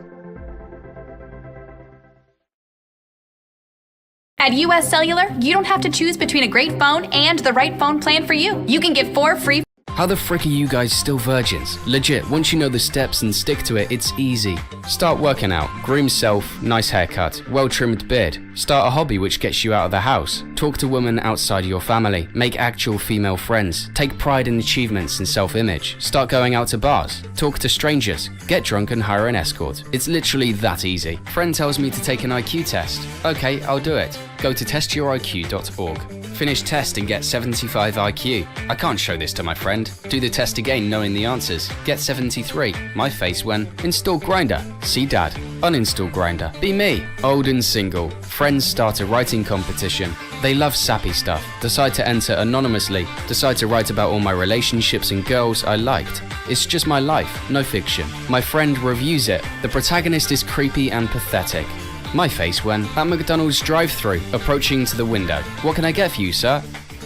At US Cellular, you don't have to choose between a great phone and the right phone plan for you. You can get 4 free. How the frick are you guys still virgins? Legit, once you know the steps and stick to it, it's easy. Start working out, groom self, nice haircut, well-trimmed beard. Start a hobby which gets you out of the house. Talk to women outside your family. Make actual female friends. Take pride in achievements and self-image. Start going out to bars. Talk to strangers. Get drunk and hire an escort. It's literally that easy. Friend tells me to take an IQ test. Okay, I'll do it. Go to testyouriq.org. Finish test and get 75 IQ. I can't show this to my friend. Do the test again knowing the answers. Get 73. My face when install Grindr. See dad. Uninstall Grindr. Be me. Old and single. Friends start a writing competition. They love sappy stuff. Decide to enter anonymously. Decide to write about all my relationships and girls I liked. It's just my life, no fiction. My friend reviews it. The protagonist is creepy and pathetic. My face when at McDonald's drive-thru, approaching to the window. What can I get for you, sir?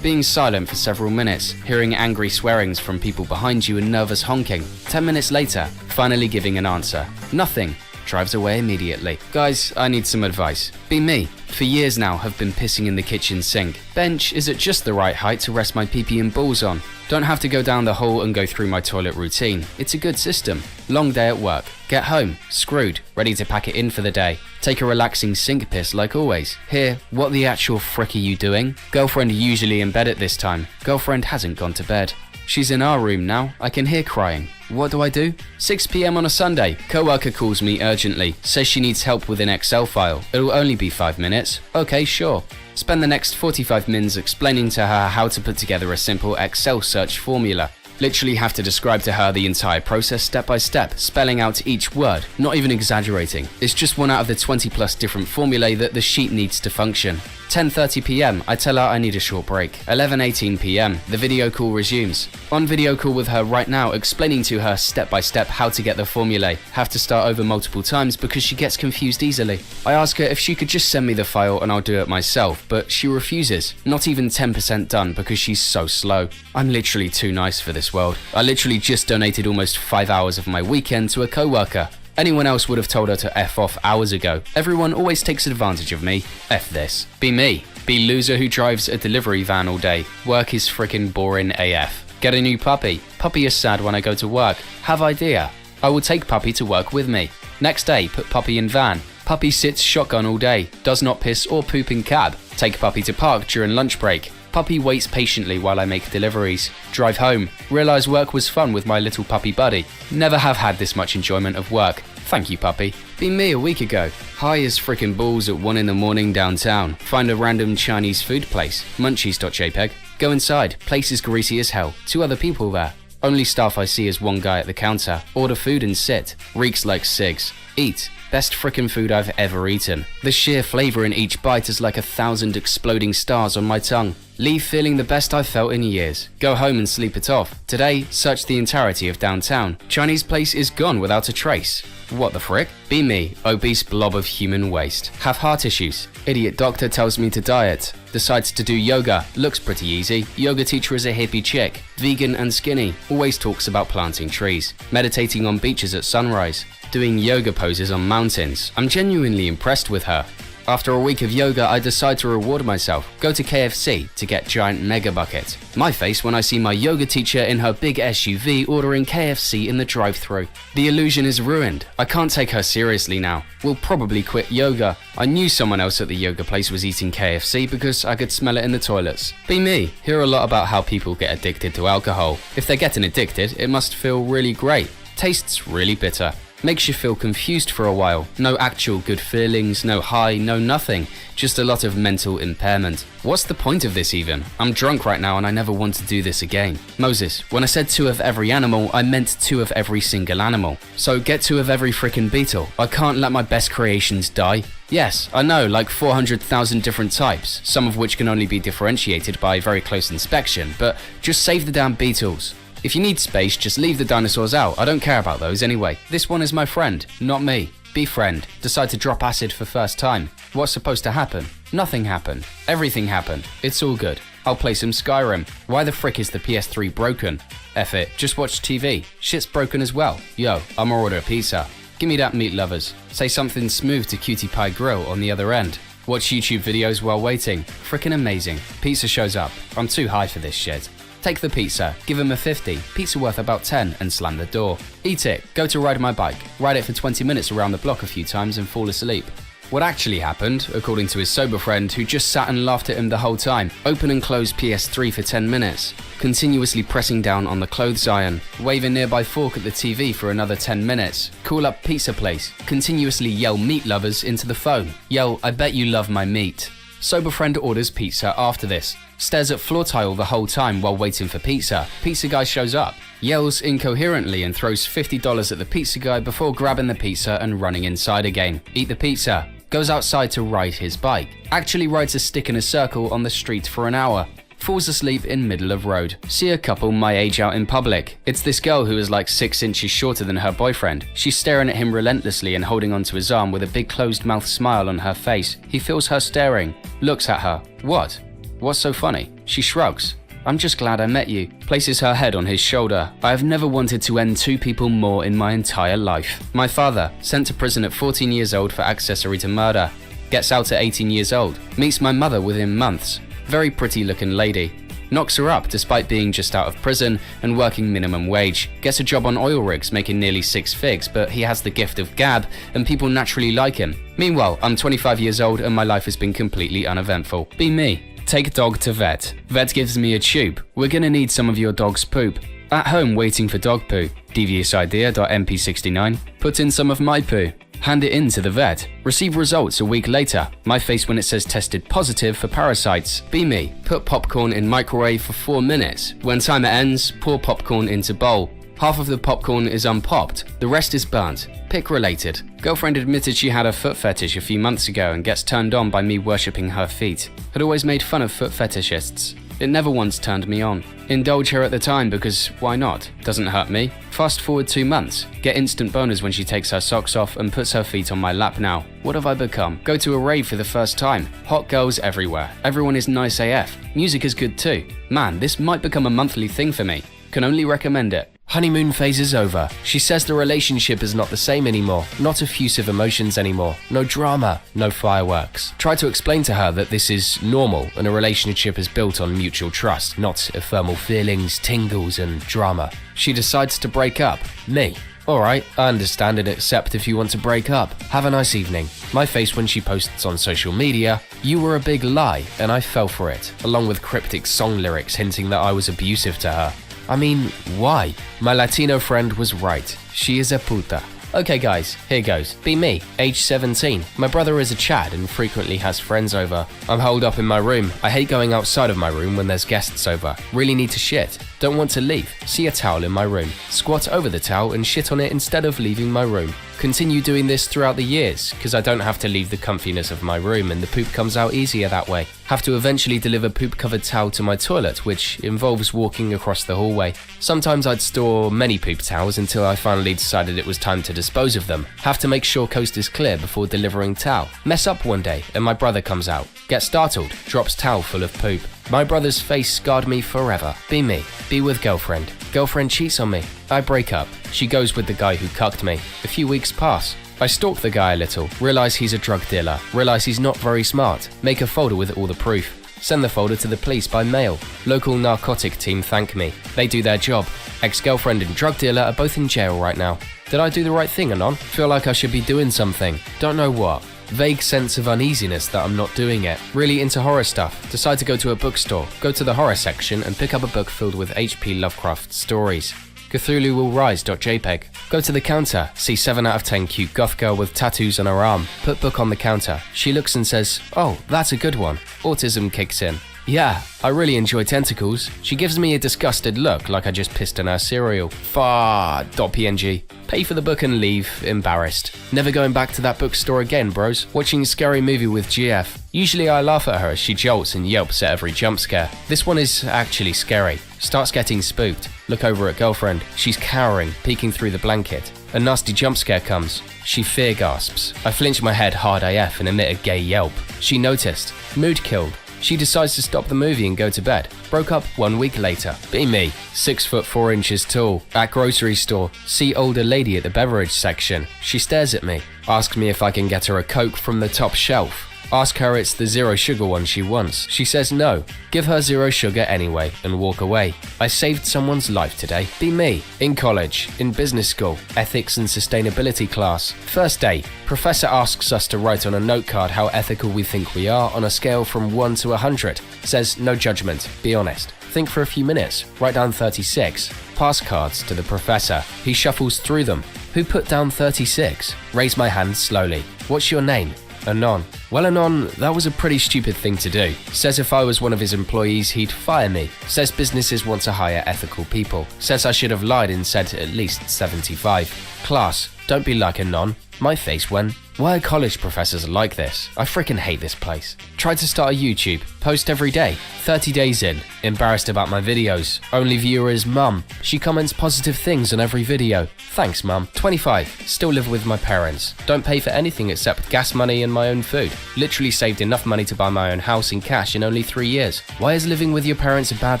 Being silent for several minutes, hearing angry swearings from people behind you and nervous honking. 10 minutes later, finally giving an answer. Nothing. Drives away immediately. Guys, I need some advice. Be me. For years now, have been pissing in the kitchen sink. Bench is at just the right height to rest my pee-pee and balls on. Don't have to go down the hall and go through my toilet routine. It's a good system. Long day at work. Get home, screwed, ready to pack it in for the day. Take a relaxing sink piss like always. Here, what the actual frick are you doing? Girlfriend usually in bed at this time. Girlfriend hasn't gone to bed. She's in our room now. I can hear crying. What do I do? 6 p.m. on a Sunday. Coworker calls me urgently. Says she needs help with an Excel file. It'll only be 5 minutes. Okay, sure. Spend the next 45 minutes explaining to her how to put together a simple Excel search formula. Literally have to describe to her the entire process step by step, spelling out each word, not even exaggerating. It's just one out of the 20 plus different formulae that the sheet needs to function. 10:30 p.m. I tell her I need a short break. 11:18 p.m. The video call resumes. On video call with her right now, explaining to her step by step how to get the formulae. Have to start over multiple times because she gets confused easily. I ask her if she could just send me the file and I'll do it myself, but she refuses. Not even 10% done because she's so slow. I'm literally too nice for this world. I literally just donated almost 5 hours of my weekend to a coworker. Anyone else would have told her to F off hours ago. Everyone always takes advantage of me. F this. Be me. Be loser who drives a delivery van all day. Work is frickin' boring AF. Get a new puppy. Puppy is sad when I go to work. Have idea. I will take puppy to work with me. Next day, put puppy in van. Puppy sits shotgun all day. Does not piss or poop in cab. Take puppy to park during lunch break. Puppy waits patiently while I make deliveries. Drive home. Realize work was fun with my little puppy buddy. Never have had this much enjoyment of work. Thank you, puppy. Be me a week ago. High as frickin' balls at 1 in the morning downtown. Find a random Chinese food place. Munchies.jpg. Go inside. Place is greasy as hell. 2 other people there. Only staff I see is 1 guy at the counter. Order food and sit. Reeks like cigs. Eat. Best frickin' food I've ever eaten. The sheer flavor in each bite is like 1,000 exploding stars on my tongue. Leave feeling the best I've felt in years. Go home and sleep it off. Today, search the entirety of downtown. Chinese place is gone without a trace. What the frick? Be me, obese blob of human waste. Have heart issues. Idiot doctor tells me to diet. Decides to do yoga. Looks pretty easy. Yoga teacher is a hippie chick. Vegan and skinny. Always talks about planting trees. Meditating on beaches at sunrise. Doing yoga poses on mountains. I'm genuinely impressed with her. After a week of yoga, I decide to reward myself. Go to KFC to get giant mega bucket. My face when I see my yoga teacher in her big SUV ordering KFC in the drive-thru. The illusion is ruined. I can't take her seriously now. We'll probably quit yoga. I knew someone else at the yoga place was eating KFC because I could smell it in the toilets. Be me. Hear a lot about how people get addicted to alcohol. If they're getting addicted, it must feel really great. Tastes really bitter. Makes you feel confused for a while. No actual good feelings, no high, no nothing. Just a lot of mental impairment. What's the point of this even? I'm drunk right now and I never want to do this again. Moses, when I said 2 of every animal, I meant 2 of every single animal. So get 2 of every frickin' beetle. I can't let my best creations die. Yes, I know, like 400,000 different types, some of which can only be differentiated by very close inspection, but just save the damn beetles. If you need space, just leave the dinosaurs out. I don't care about those anyway. This one is my friend, not me. Be friend. Decide to drop acid for first time. What's supposed to happen? Nothing happened. Everything happened. It's all good. I'll play some Skyrim. Why the frick is the PS3 broken? F it, just watch TV. Shit's broken as well. Yo, I'ma order a pizza. Give me that meat lovers. Say something smooth to Cutie Pie Grill on the other end. Watch YouTube videos while waiting. Frickin' amazing. Pizza shows up. I'm too high for this shit. Take the pizza, give him a 50, pizza worth about 10, and slam the door. Eat it, go to ride my bike, ride it for 20 minutes around the block a few times and fall asleep. What actually happened, according to his sober friend who just sat and laughed at him the whole time, open and close PS3 for 10 minutes, continuously pressing down on the clothes iron, wave a nearby fork at the TV for another 10 minutes, call up pizza place, continuously yell meat lovers into the phone, yell I bet you love my meat. Sober friend orders pizza after this, stares at floor tile the whole time while waiting for pizza. Pizza guy shows up, yells incoherently and throws $50 at the pizza guy before grabbing the pizza and running inside again. Eat the pizza. Goes outside to ride his bike. Actually rides a stick in a circle on the street for an hour. Falls asleep in middle of road. See a couple my age out in public. It's this girl who is like 6 inches shorter than her boyfriend. She's staring at him relentlessly and holding onto his arm with a big closed mouth smile on her face. He feels her staring. Looks at her. What? What's so funny? She shrugs. I'm just glad I met you. Places her head on his shoulder. I have never wanted to end 2 people more in my entire life. My father, sent to prison at 14 years old for accessory to murder. Gets out at 18 years old. Meets my mother within months. Very pretty looking lady. Knocks her up despite being just out of prison and working minimum wage. Gets a job on oil rigs making nearly 6 figs, but he has the gift of gab and people naturally like him. Meanwhile, I'm 25 years old and my life has been completely uneventful. Be me. Take dog to vet. Vet gives me a tube. We're gonna need some of your dog's poop. At home waiting for dog poo. DeviousIdea.mp69. Put in some of my poo. Hand it in to the vet. Receive results a week later. My face when it says tested positive for parasites. Be me. Put popcorn in microwave for 4 minutes. When timer ends, pour popcorn into bowl. Half of the popcorn is unpopped. The rest is burnt. Pick related. Girlfriend admitted she had a foot fetish a few months ago and gets turned on by me worshipping her feet. Had always made fun of foot fetishists. It never once turned me on. Indulge her at the time because why not? Doesn't hurt me. Fast forward 2 months. Get instant boners when she takes her socks off and puts her feet on my lap now. What have I become? Go to a rave for the first time. Hot girls everywhere. Everyone is nice AF. Music is good too. Man, this might become a monthly thing for me. Can only recommend it. Honeymoon phase is over. She says the relationship is not the same anymore. Not effusive emotions anymore. No drama. No fireworks. Try to explain to her that this is normal and a relationship is built on mutual trust, not ephemeral feelings, tingles and drama. She decides to break up. Me. Alright, I understand and accept if you want to break up. Have a nice evening. My face when she posts on social media, you were a big lie, and I fell for it, along with cryptic song lyrics hinting that I was abusive to her. I mean, why? My Latino friend was right. She is a puta. Okay guys, here goes. Be me, age 17. My brother is a Chad and frequently has friends over. I'm holed up in my room. I hate going outside of my room when there's guests over. Really need to shit. Don't want to leave. See a towel in my room. Squat over the towel and shit on it instead of leaving my room. Continue doing this throughout the years, because I don't have to leave the comfiness of my room and the poop comes out easier that way. Have to eventually deliver poop-covered towel to my toilet, which involves walking across the hallway. Sometimes I'd store many poop towels until I finally decided it was time to dispose of them. Have to make sure coast is clear before delivering towel. Mess up one day and my brother comes out. Get startled, drops towel full of poop. My brother's face scarred me forever. Be me. Be with girlfriend. Girlfriend cheats on me. I break up. She goes with the guy who cucked me. A few weeks pass. I stalk the guy a little, realize he's a drug dealer, realize he's not very smart, make a folder with all the proof. Send the folder to the police by mail. Local narcotic team thank me. They do their job. Ex-girlfriend and drug dealer are both in jail right now. Did I do the right thing, Anon? Feel like I should be doing something. Don't know what. Vague sense of uneasiness that I'm not doing it. Really into horror stuff. Decide to go to a bookstore, go to the horror section and pick up a book filled with H.P. Lovecraft stories. Cthulhu Will Rise.jpg. Go to the counter, see 7 out of 10 cute goth girl with tattoos on her arm. Put book on the counter. She looks and says, oh, that's a good one. Autism kicks in. Yeah, I really enjoy tentacles. She gives me a disgusted look like I just pissed in her cereal. Far.png. Pay for the book and leave, embarrassed. Never going back to that bookstore again, bros. Watching a scary movie with GF. Usually I laugh at her as she jolts and yelps at every jump scare. This one is actually scary. Starts getting spooked. Look over at girlfriend. She's cowering, peeking through the blanket. A nasty jump scare comes. She fear gasps. I flinch my head hard AF and emit a gay yelp. She noticed. Mood killed. She decides to stop the movie and go to bed. Broke up 1 week later. Be me. 6 foot 4 inches tall. At grocery store. See older lady at the beverage section. She stares at me. Asks me if I can get her a Coke from the top shelf. Ask her it's the 0 sugar one she wants. She says no. Give her 0 sugar anyway and walk away. I saved someone's life today. Be me. In college, in business school, ethics and sustainability class. First day, professor asks us to write on a note card how ethical we think we are on a scale from 1 to 100. Says no judgment, be honest. Think for a few minutes, write down 36. Pass cards to the professor. He shuffles through them. Who put down 36? Raise my hand slowly. What's your name? Anon. Well, Anon, that was a pretty stupid thing to do. Says if I was one of his employees, he'd fire me. Says businesses want to hire ethical people. Says I should have lied and said at least 75. Class, don't be like Anon. My face went. Why are college professors like this? I freaking hate this place. Tried to start a YouTube. Post every day. 30 days in. Embarrassed about my videos. Only viewer is mum. She comments positive things on every video. Thanks, mum. 25. Still live with my parents. Don't pay for anything except gas money and my own food. Literally saved enough money to buy my own house in cash in only 3 years. Why is living with your parents a bad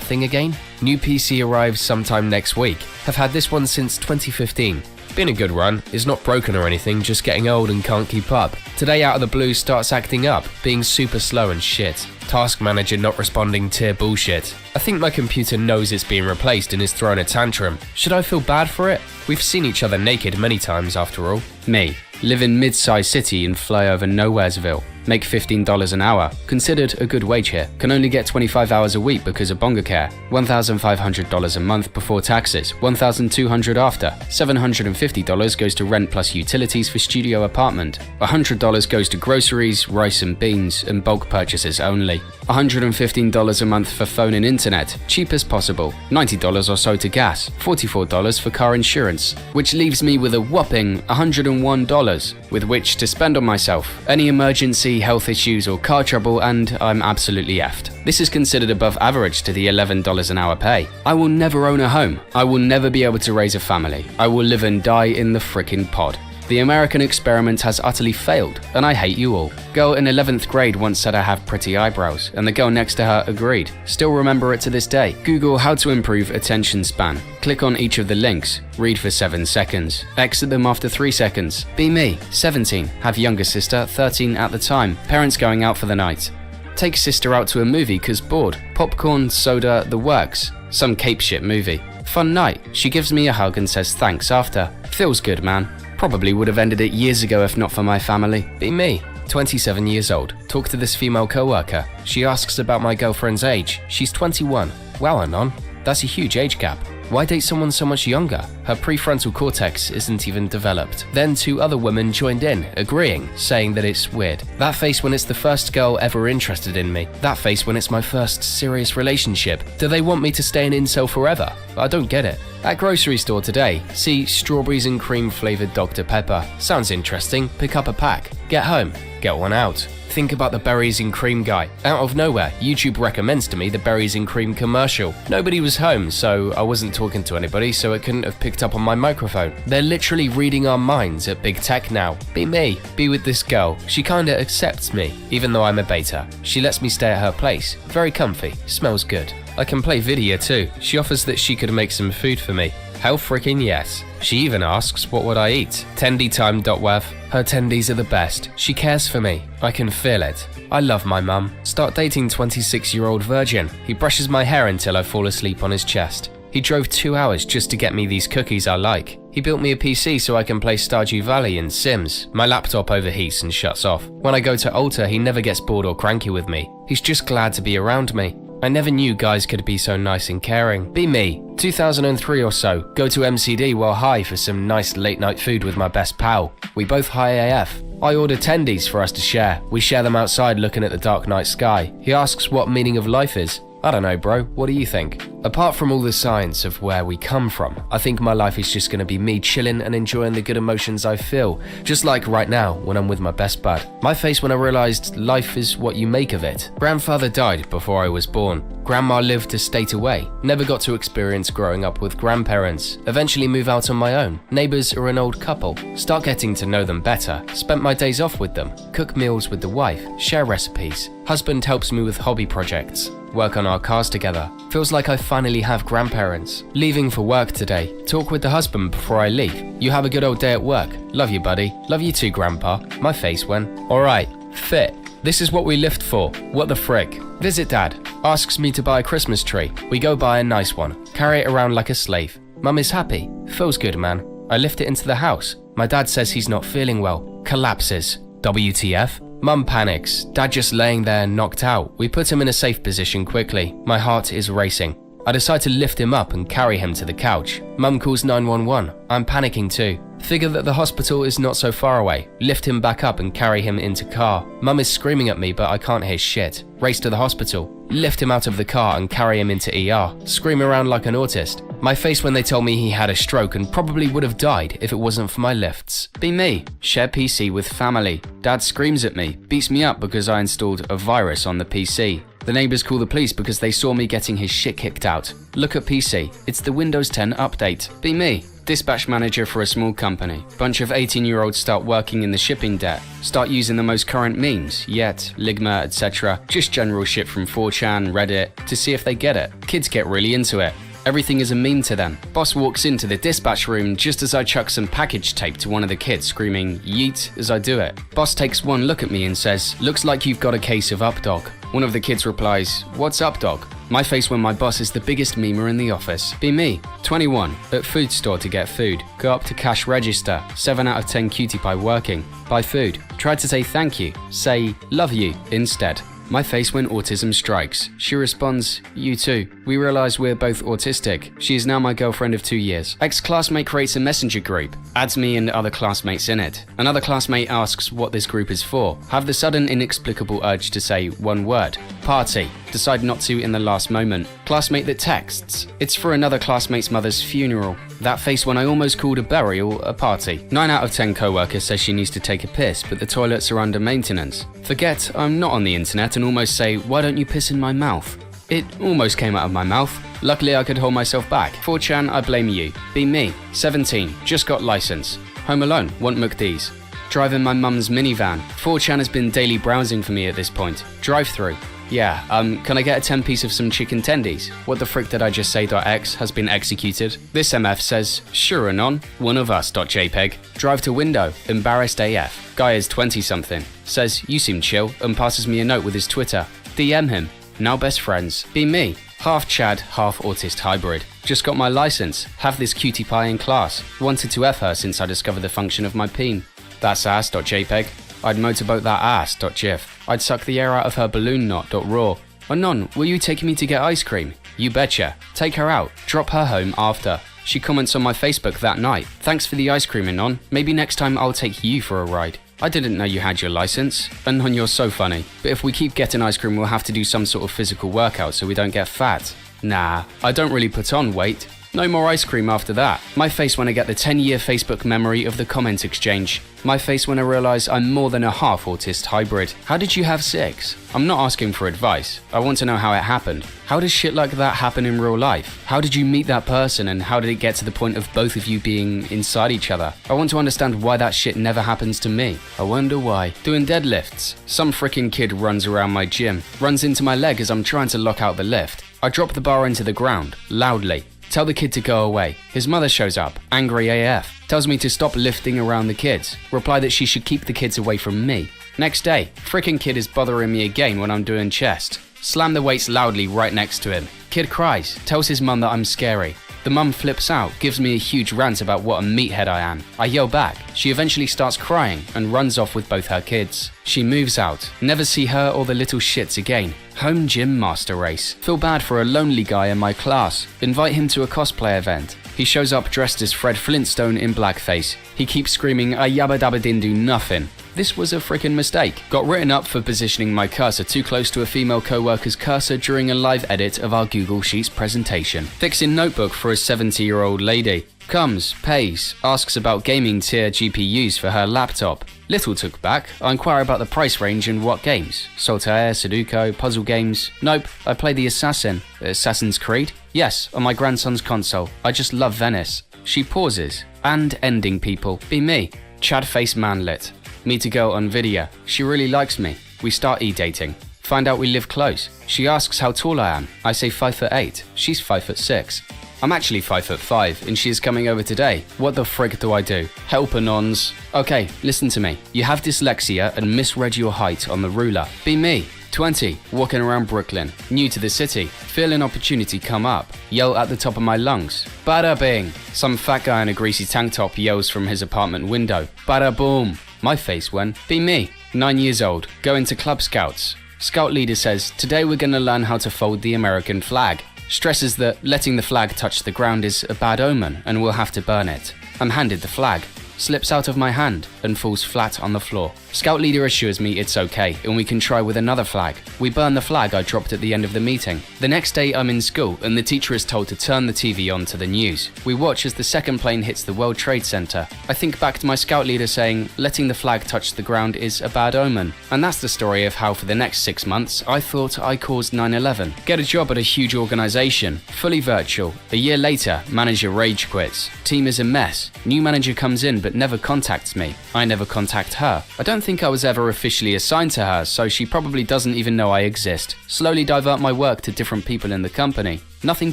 thing again? New PC arrives sometime next week. Have had this one since 2015. Been a good run, is not broken or anything, just getting old and can't keep up. Today out of the blue starts acting up, being super slow and shit. Task manager not responding tier bullshit. I think my computer knows it's being replaced and is throwing a tantrum. Should I feel bad for it? We've seen each other naked many times after all. Me. Live in mid-sized city and fly over Nowheresville. Make $15 an hour. Considered a good wage here. Can only get 25 hours a week because of Bonga Care. $1,500 a month before taxes. $1,200 after. $750 goes to rent plus utilities for studio apartment. $100 goes to groceries, rice and beans, and bulk purchases only. $115 a month for phone and internet, cheap as possible. $90 or so to gas. $44 for car insurance, which leaves me with a whopping $101 with which to spend on myself. Any emergency, health issues or car trouble and I'm absolutely effed. This is considered above average to the $11 an hour pay. I will never own a home. I will never be able to raise a family. I will live and die in the frickin' pod. The American experiment has utterly failed, and I hate you all. Girl in 11th grade once said I have pretty eyebrows, and the girl next to her agreed. Still remember it to this day. Google how to improve attention span. Click on each of the links. Read for 7 seconds. Exit them after 3 seconds. Be me, 17. Have younger sister, 13 at the time. Parents going out for the night. Take sister out to a movie cause bored. Popcorn, soda, the works. Some cape shit movie. Fun night. She gives me a hug and says thanks after. Feels good, man. Probably would have ended it years ago if not for my family. Be me. 27 years old. Talk to this female co-worker. She asks about my girlfriend's age. She's 21. Wow, Anon. That's a huge age gap. Why date someone so much younger? Her prefrontal cortex isn't even developed. Then 2 other women joined in, agreeing, saying that it's weird. That face when it's the first girl ever interested in me. That face when it's my first serious relationship. Do they want me to stay an incel forever? I don't get it. At grocery store today, see strawberries and cream flavored Dr. Pepper. Sounds interesting, pick up a pack. Get home, get one out. Think about the berries and cream guy. Out of nowhere, YouTube recommends to me the berries and cream commercial. Nobody was home, so I wasn't talking to anybody, so it couldn't have picked up on my microphone. They're literally reading our minds at big tech now. Be me. Be with this girl. She kinda accepts me, even though I'm a beta. She lets me stay at her place. Very comfy. Smells good. I can play video too. She offers that she could make some food for me. Hell freaking yes. She even asks what would I eat. Tendytime.wav. Her tendies are the best. She cares for me. I can feel it. I love my mum. Start dating 26-year-old virgin. He brushes my hair until I fall asleep on his chest. He drove 2 hours just to get me these cookies I like. He built me a PC so I can play Stardew Valley and Sims. My laptop overheats and shuts off. When I go to altar, he never gets bored or cranky with me. He's just glad to be around me. I never knew guys could be so nice and caring. Be me. 2003 or so, go to MCD while high for some nice late night food with my best pal. We both high AF. I order tendies for us to share. We share them outside looking at the dark night sky. He asks what meaning of life is. I don't know, bro. What do you think? Apart from all the signs of where we come from, I think my life is just gonna be me chilling and enjoying the good emotions I feel, just like right now when I'm with my best bud. My face when I realized life is what you make of it. Grandfather died before I was born. Grandma lived a state away. Never got to experience growing up with grandparents. Eventually move out on my own. Neighbors are an old couple. Start getting to know them better. Spent my days off with them. Cook meals with the wife. Share recipes. Husband helps me with hobby projects. Work on our cars together. Feels like I finally have grandparents. Leaving for work today. Talk with the husband before I leave. You have a good old day at work. Love you, buddy. Love you too, grandpa. My face when. Alright. Fit. This is what we lift for. What the frick? Visit dad. Asks me to buy a Christmas tree. We go buy a nice one. Carry it around like a slave. Mum is happy. Feels good, man. I lift it into the house. My dad says he's not feeling well. Collapses. WTF? Mum panics. Dad just laying there knocked out. We put him in a safe position quickly. My heart is racing. I decide to lift him up and carry him to the couch. Mum calls 911. I'm panicking too. Figure that the hospital is not so far away. Lift him back up and carry him into car. Mum is screaming at me but I can't hear shit. Race to the hospital. Lift him out of the car and carry him into ER. Scream around like an autist. My face when they told me he had a stroke and probably would have died if it wasn't for my lifts. Be me. Share PC with family. Dad screams at me. Beats me up because I installed a virus on the PC. The neighbors call the police because they saw me getting his shit kicked out. Look at PC. It's the Windows 10 update. Be me. Dispatch manager for a small company. Bunch of 18-year-olds start working in the shipping debt. Start using the most current memes, Yet, Ligma, etc. Just general shit from 4chan, Reddit, to see if they get it. Kids get really into it. Everything is a meme to them. Boss walks into the dispatch room just as I chuck some package tape to one of the kids, screaming yeet as I do it. Boss takes one look at me and says, looks like you've got a case of up dog. One of the kids replies, what's up dog? My face when my boss is the biggest memer in the office. Be me. 21. At food store to get food. Go up to cash register. 7 out of 10 cutie pie working. Buy food. Try to say thank you. Say love you instead. My face when autism strikes. She responds, you too. We realize we're both autistic. She is now my girlfriend of 2 years. Ex-classmate creates a messenger group. Adds me and other classmates in it. Another classmate asks what this group is for. Have the sudden inexplicable urge to say one word. Party. Decide not to in the last moment. Classmate that texts. It's for another classmate's mother's funeral. That face when I almost called a burial a party. 9 out of 10 co-workers says she needs to take a piss, but the toilets are under maintenance. Forget I'm not on the internet and almost say, why don't you piss in my mouth? It almost came out of my mouth. Luckily I could hold myself back. 4chan, I blame you. Be me. 17. Just got license. Home alone. Want McD's. Driving my mum's minivan. 4chan has been daily browsing for me at this point. Drive-through. Yeah, can I get a 10-piece of some chicken tendies? What the frick did I just say? .x has been executed. This MF says, sure anon, one of us. .jpg. Drive to window, embarrassed AF. Guy is 20-something. Says, you seem chill, and passes me a note with his Twitter. DM him. Now best friends. Be me. Half Chad, half autist hybrid. Just got my license. Have this cutie pie in class. Wanted to F her since I discovered the function of my peen. That's ass. .jpg. I'd motorboat that ass. .gif. I'd suck the air out of her balloon knot. .raw. Anon, will you take me to get ice cream? You betcha. Take her out. Drop her home after. She comments on my Facebook that night. Thanks for the ice cream, Anon. Maybe next time I'll take you for a ride. I didn't know you had your license. Anon, you're so funny. But if we keep getting ice cream, we'll have to do some sort of physical workout so we don't get fat. Nah, I don't really put on weight. No more ice cream after that. My face when I get the 10-year Facebook memory of the comment exchange. My face when I realize I'm more than a half autist hybrid. How did you have sex? I'm not asking for advice. I want to know how it happened. How does shit like that happen in real life? How did you meet that person and how did it get to the point of both of you being inside each other? I want to understand why that shit never happens to me. I wonder why. Doing deadlifts. Some freaking kid runs around my gym. Runs into my leg as I'm trying to lock out the lift. I drop the bar into the ground, loudly. Tell the kid to go away. His mother shows up, angry AF. Tells me to stop lifting around the kids. Reply that she should keep the kids away from me. Next day, frickin' kid is bothering me again when I'm doing chest. Slam the weights loudly right next to him. Kid cries, tells his mum that I'm scary. The mum flips out, gives me a huge rant about what a meathead I am. I yell back. She eventually starts crying and runs off with both her kids. She moves out. Never see her or the little shits again. Home gym master race. Feel bad for a lonely guy in my class. Invite him to a cosplay event. He shows up dressed as Fred Flintstone in blackface. He keeps screaming, "I yabba dabba din do nothing." This was a freaking mistake. Got written up for positioning my cursor too close to a female co-worker's cursor during a live edit of our Google Sheets presentation. Fixing notebook for a 70-year-old lady. Comes, pays, asks about gaming tier GPUs for her laptop. Little took back. I inquire about the price range and what games. Solitaire, Sudoku, puzzle games. Nope, I play the Assassin. Assassin's Creed? Yes, on my grandson's console. I just love Venice. She pauses. And ending people. Be me. Chad face manlet. Meet a girl on video. She really likes me. We start e-dating. Find out we live close. She asks how tall I am. I say 5'8". She's 5'6". I'm actually 5'5", and she is coming over today. What the frick do I do? Help anons. Okay, listen to me. You have dyslexia and misread your height on the ruler. Be me. 20, walking around Brooklyn, new to the city, feel an opportunity come up, yell at the top of my lungs. Bada bing! Some fat guy in a greasy tank top yells from his apartment window. Bada boom! My face went. Be me. 9 years old, going to Club Scouts. Scout leader says, today we're gonna learn how to fold the American flag. Stresses that letting the flag touch the ground is a bad omen and we'll have to burn it. I'm handed the flag. Slips out of my hand and falls flat on the floor. Scout leader assures me it's okay and we can try with another flag. We burn the flag I dropped at the end of the meeting. The next day I'm in school and the teacher is told to turn the TV on to the news. We watch as the second plane hits the World Trade Center. I think back to my scout leader saying, letting the flag touch the ground is a bad omen. And that's the story of how for the next 6 months I thought I caused 9/11. Get a job at a huge organization, fully virtual. A year later, manager rage quits. Team is a mess. New manager comes in but never contacts me. I never contact her. I don't think I was ever officially assigned to her, so she probably doesn't even know I exist. Slowly divert my work to different people in the company. Nothing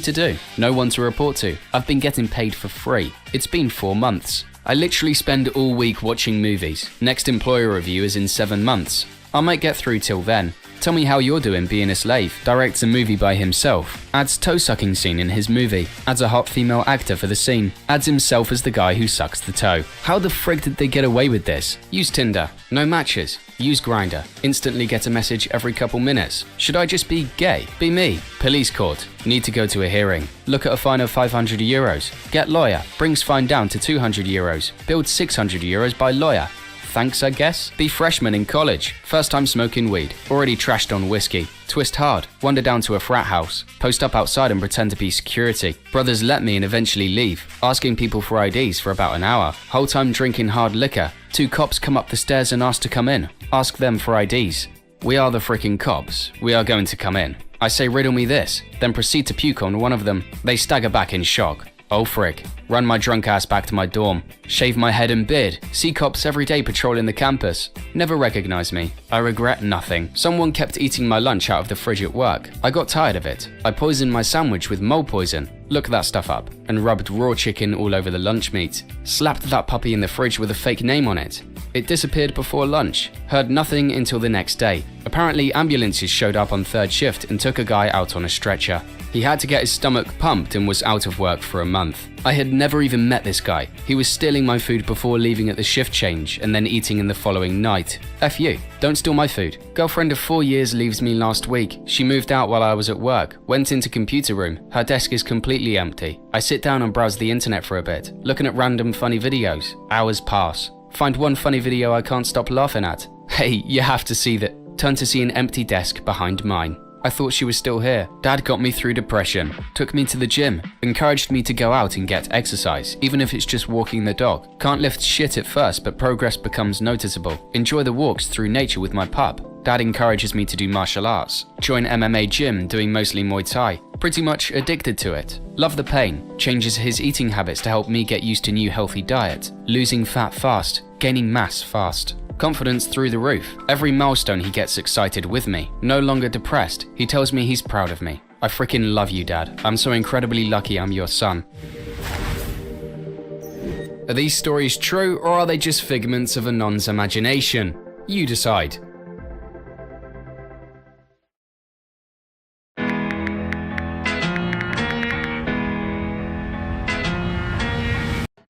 to do. No one to report to. I've been getting paid for free. It's been 4 months. I literally spend all week watching movies. Next employer review is in 7 months. I might get through till then. Tell me how you're doing being a slave. Directs a movie by himself. Adds toe-sucking scene in his movie. Adds a hot female actor for the scene. Adds himself as the guy who sucks the toe. How the frig did they get away with this? Use Tinder. No matches. Use Grindr. Instantly get a message every couple minutes. Should I just be gay? Be me. Police court. Need to go to a hearing. Look at a fine of 500 euros. Get lawyer. Brings fine down to 200 euros. Build 600 euros by lawyer. Thanks, I guess. Be freshman in college. First time smoking weed. Already trashed on whiskey. Twist hard. Wander down to a frat house. Post up outside and pretend to be security. Brothers let me and eventually leave. Asking people for IDs for about an hour. Whole time drinking hard liquor. 2 cops come up the stairs and ask to come in. Ask them for IDs. We are the freaking cops. We are going to come in. I say riddle me this. Then proceed to puke on one of them. They stagger back in shock. Oh frick. Run my drunk ass back to my dorm. Shave my head and beard. See cops every day patrolling the campus. Never recognize me. I regret nothing. Someone kept eating my lunch out of the fridge at work. I got tired of it. I poisoned my sandwich with mole poison. Look that stuff up. And rubbed raw chicken all over the lunch meat. Slapped that puppy in the fridge with a fake name on it. It disappeared before lunch. Heard nothing until the next day. Apparently ambulances showed up on 3rd shift and took a guy out on a stretcher. He had to get his stomach pumped and was out of work for a month. I had never even met this guy. He was stealing my food before leaving at the shift change and then eating in the following night. F you, don't steal my food. Girlfriend of 4 years leaves me last week. She moved out while I was at work. Went into computer room. Her desk is completely empty. I sit down and browse the internet for a bit, looking at random funny videos. Hours pass. Find one funny video I can't stop laughing at. Hey, you have to see that. Turn to see an empty desk behind mine. I thought she was still here. Dad got me through depression, took me to the gym, encouraged me to go out and get exercise, even if it's just walking the dog. Can't lift shit at first, but progress becomes noticeable. Enjoy the walks through nature with my pup. Dad encourages me to do martial arts. Join MMA gym, doing mostly Muay Thai. Pretty much addicted to it. Love the pain. Changes his eating habits to help me get used to new healthy diet. Losing fat fast, gaining mass fast. Confidence through the roof. Every milestone he gets excited with me. No longer depressed. He tells me he's proud of me. I freaking love you, Dad. I'm so incredibly lucky I'm your son. Are these stories true or are they just figments of Anon's imagination? You decide.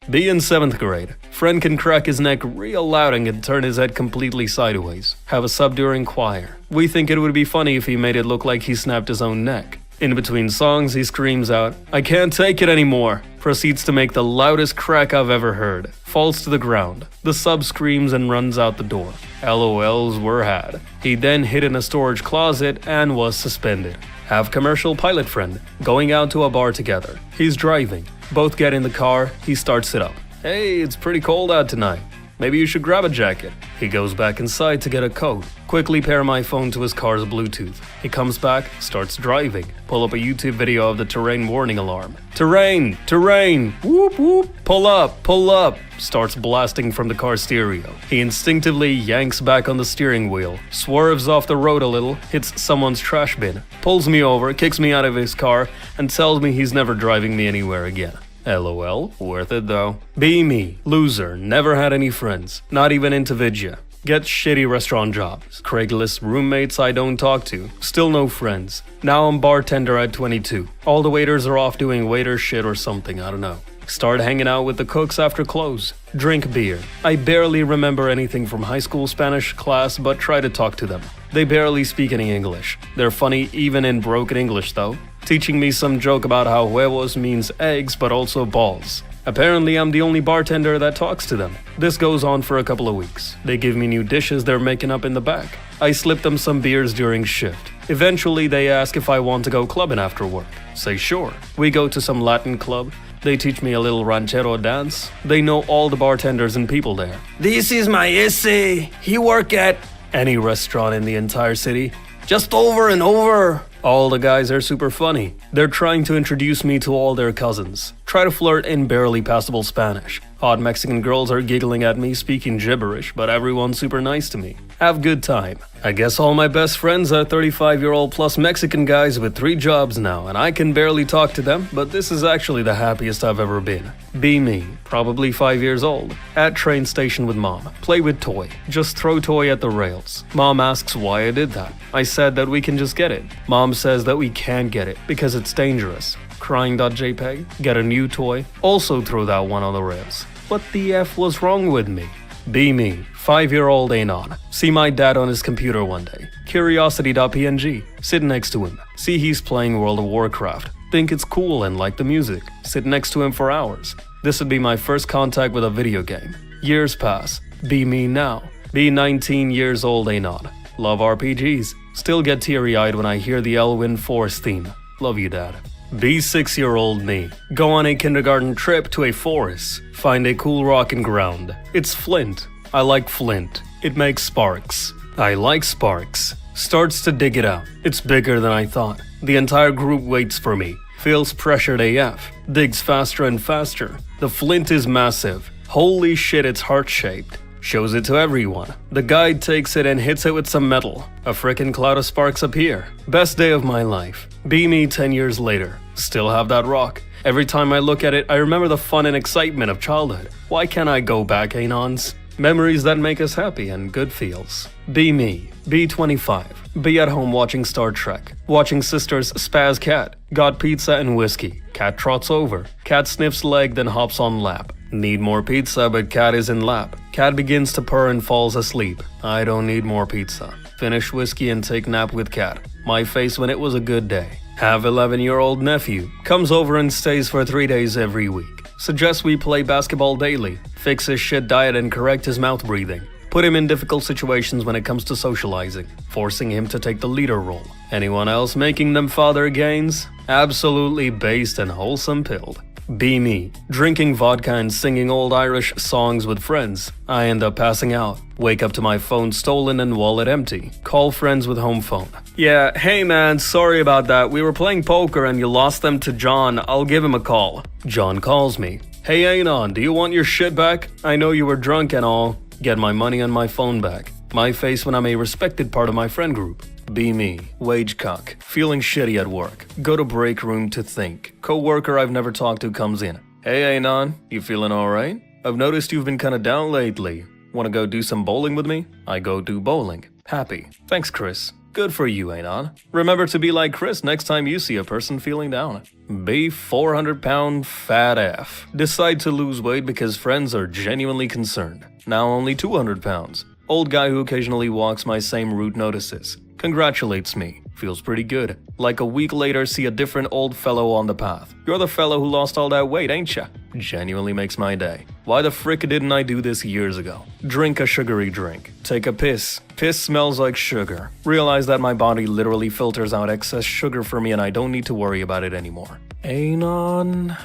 Be in 7th grade. Friend can crack his neck real loud and can turn his head completely sideways. Have a sub during choir. We think it would be funny if he made it look like he snapped his own neck. In between songs, he screams out, "I can't take it anymore!" Proceeds to make the loudest crack I've ever heard. Falls to the ground. The sub screams and runs out the door. LOLs were had. He then hid in a storage closet and was suspended. Have commercial pilot friend. Going out to a bar together. He's driving. Both get in the car. He starts it up. Hey, it's pretty cold out tonight. Maybe you should grab a jacket. He goes back inside to get a coat. Quickly pair my phone to his car's Bluetooth. He comes back, starts driving. Pull up a YouTube video of the terrain warning alarm. Terrain! Terrain! Whoop whoop! Pull up! Pull up! Starts blasting from the car stereo. He instinctively yanks back on the steering wheel, swerves off the road a little, hits someone's trash bin, pulls me over, kicks me out of his car, and tells me he's never driving me anywhere again. LOL, worth it though. Be me, loser, never had any friends, not even into Vidya. Get shitty restaurant jobs, Craigslist roommates I don't talk to, still no friends. Now I'm bartender at 22. All the waiters are off doing waiter shit or something, I don't know. Start hanging out with the cooks after close. Drink beer. I barely remember anything from high school Spanish class, but try to talk to them. They barely speak any English. They're funny even in broken English though, teaching me some joke about how huevos means eggs but also balls. Apparently I'm the only bartender that talks to them. This goes on for a couple of weeks. They give me new dishes they're making up in the back. I slip them some beers during shift. Eventually they ask if I want to go clubbing after work. Say sure. We go to some Latin club. They teach me a little ranchero dance. They know all the bartenders and people there. This is my ese. He work at any restaurant in the entire city. Just over and over. All the guys are super funny. They're trying to introduce me to all their cousins. Try to flirt in barely passable Spanish. Hot Mexican girls are giggling at me speaking gibberish, but everyone's super nice to me. Have good time. I guess all my best friends are 35-year-old plus Mexican guys with 3 jobs now, and I can barely talk to them, but this is actually the happiest I've ever been. Be me, probably 5 years old. At train station with mom. Play with toy. Just throw toy at the rails. Mom asks why I did that. I said that we can just get it. Mom says that we can't get it because it's dangerous. Crying.jpg, get a new toy, also throw that one on the rails. What the F was wrong with me? Be me, 5-year-old Anon. See my dad on his computer one day. Curiosity.png, sit next to him. See he's playing World of Warcraft. Think it's cool and like the music. Sit next to him for hours. This would be my first contact with a video game. Years pass. Be me now. Be 19 years old Anon. Love RPGs. Still get teary-eyed when I hear the Elwyn Forest theme. Love you, Dad. Be 6-year-old me. Go on a kindergarten trip to a forest. Find a cool rockin' ground. It's flint. I like flint. It makes sparks. I like sparks. Starts to dig it out. It's bigger than I thought. The entire group waits for me. Feels pressured AF. Digs faster and faster. The flint is massive. Holy shit, it's heart-shaped. Shows it to everyone. The guide takes it and hits it with some metal. A frickin' cloud of sparks appear. Best day of my life. Be me 10 years later. Still have that rock. Every time I look at it, I remember the fun and excitement of childhood. Why can't I go back, Anons? Memories that make us happy and good feels. Be me. Be 25. Be at home watching Star Trek. Watching sisters spaz cat. Got pizza and whiskey. Cat trots over. Cat sniffs leg then hops on lap. Need more pizza but cat is in lap. Cat begins to purr and falls asleep. I don't need more pizza. Finish whiskey and take nap with cat. My face when it was a good day. Have 11-year-old nephew. Comes over and stays for 3 days every week. Suggests we play basketball daily. Fix his shit diet and correct his mouth breathing. Put him in difficult situations when it comes to socializing. Forcing him to take the leader role. Anyone else making them father gains? Absolutely based and wholesome pilled. Be me. Drinking vodka and singing old Irish songs with friends. I end up passing out. Wake up to my phone stolen and wallet empty. Call friends with home phone. Yeah, hey man, sorry about that. We were playing poker and you lost them to John. I'll give him a call. John calls me. Hey Anon, do you want your shit back? I know you were drunk and all. Get my money and my phone back. My face when I'm a respected part of my friend group. Be me. Wage cock. Feeling shitty at work. Go to break room to think. Co-worker I've never talked to comes in. Hey Anon, you feeling alright? I've noticed you've been kinda down lately. Wanna go do some bowling with me? I go do bowling. Happy. Thanks Chris. Good for you, Anon. Remember to be like Chris next time you see a person feeling down. Be 400-pound fat F. Decide to lose weight because friends are genuinely concerned. Now only 200 pounds. Old guy who occasionally walks my same route notices. Congratulates me. Feels pretty good. Like a week later, see a different old fellow on the path. You're the fellow who lost all that weight, ain't ya? Genuinely makes my day. Why the frick didn't I do this years ago? Drink a sugary drink. Take a piss. Piss smells like sugar. Realize that my body literally filters out excess sugar for me and I don't need to worry about it anymore. Anon.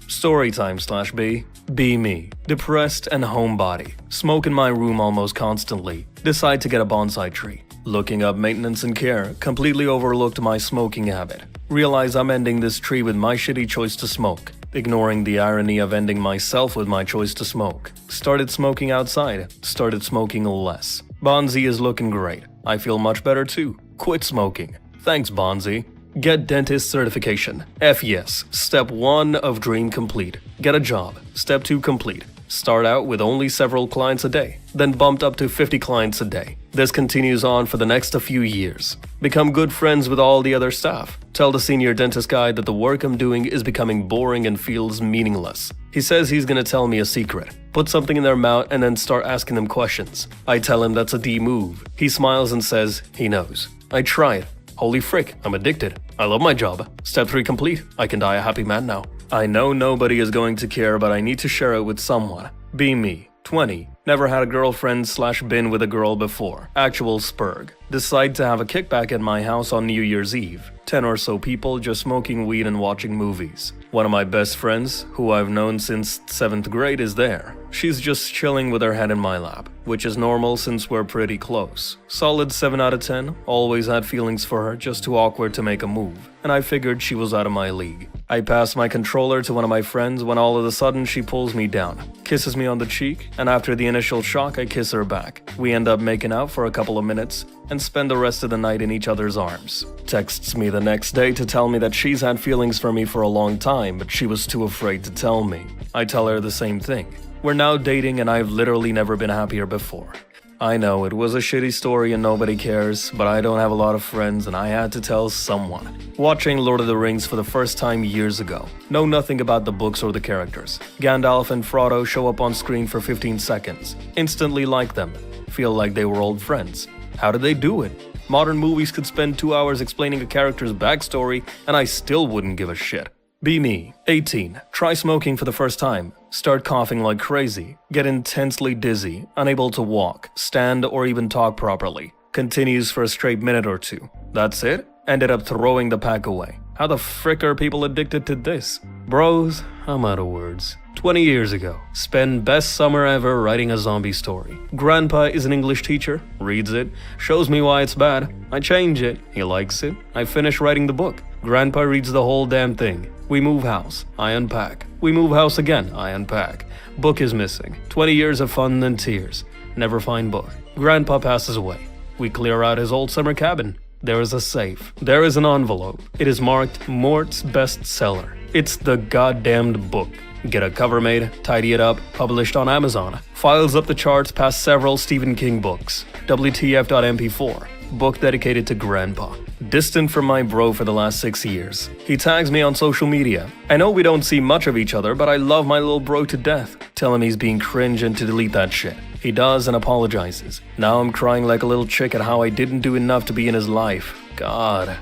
Storytime/B. Be me. Depressed and homebody. Smoke in my room almost constantly. Decide to get a bonsai tree. Looking up maintenance and care. Completely overlooked my smoking habit. Realize I'm ending this tree with my shitty choice to smoke. Ignoring the irony of ending myself with my choice to smoke. Started smoking outside. Started smoking less. Bonzi is looking great. I feel much better too. Quit smoking. Thanks, Bonzi. Get dentist certification. F yes. Step 1 of dream complete. Get a job. Step 2 complete. Start out with only several clients a day, then bumped up to 50 clients a day. This continues on for the next few years. Become good friends with all the other staff. Tell the senior dentist guy that the work I'm doing is becoming boring and feels meaningless. He says he's gonna tell me a secret. Put something in their mouth and then start asking them questions. I tell him that's a D move. He smiles and says he knows. I try it. Holy frick, I'm addicted. I love my job. Step 3 complete. I can die a happy man now. I know nobody is going to care, but I need to share it with someone. Be me. 20. Never had a girlfriend/been with a girl before. Actual spurg. Decide to have a kickback at my house on New Year's Eve. 10 or so people just smoking weed and watching movies. One of my best friends, who I've known since 7th grade, is there. She's just chilling with her head in my lap, which is normal since we're pretty close. Solid 7 out of 10, always had feelings for her, just too awkward to make a move, and I figured she was out of my league. I pass my controller to one of my friends when all of a sudden she pulls me down, kisses me on the cheek, and after the initial shock I kiss her back. We end up making out for a couple of minutes, and spend the rest of the night in each other's arms. Texts me the next day to tell me that she's had feelings for me for a long time, but she was too afraid to tell me. I tell her the same thing. We're now dating and I've literally never been happier before. I know it was a shitty story and nobody cares, but I don't have a lot of friends and I had to tell someone. Watching Lord of the Rings for the first time years ago. Know nothing about the books or the characters. Gandalf and Frodo show up on screen for 15 seconds. Instantly like them. Feel like they were old friends. How did they do it? Modern movies could spend 2 hours explaining a character's backstory and I still wouldn't give a shit. Be me. 18. Try smoking for the first time. Start coughing like crazy. Get intensely dizzy. Unable to walk, stand, or even talk properly. Continues for a straight minute or two. That's it? Ended up throwing the pack away. How the frick are people addicted to this? Bros, I'm out of words. 20 years ago. Spend best summer ever writing a zombie story. Grandpa is an English teacher. Reads it. Shows me why it's bad. I change it. He likes it. I finish writing the book. Grandpa reads the whole damn thing. We move house. I unpack. We move house again. I unpack. Book is missing. 20 years of fun and tears. Never find book. Grandpa passes away. We clear out his old summer cabin. There is a safe. There is an envelope. It is marked Mort's bestseller. It's the goddamned book. Get a cover made, tidy it up, published on Amazon. Files up the charts past several Stephen King books. WTF.mp4. Book dedicated to Grandpa. Distant from my bro for the last 6 years. He tags me on social media. I know we don't see much of each other, but I love my little bro to death. Tell him he's being cringe and to delete that shit. He does and apologizes. Now I'm crying like a little chick at how I didn't do enough to be in his life. God.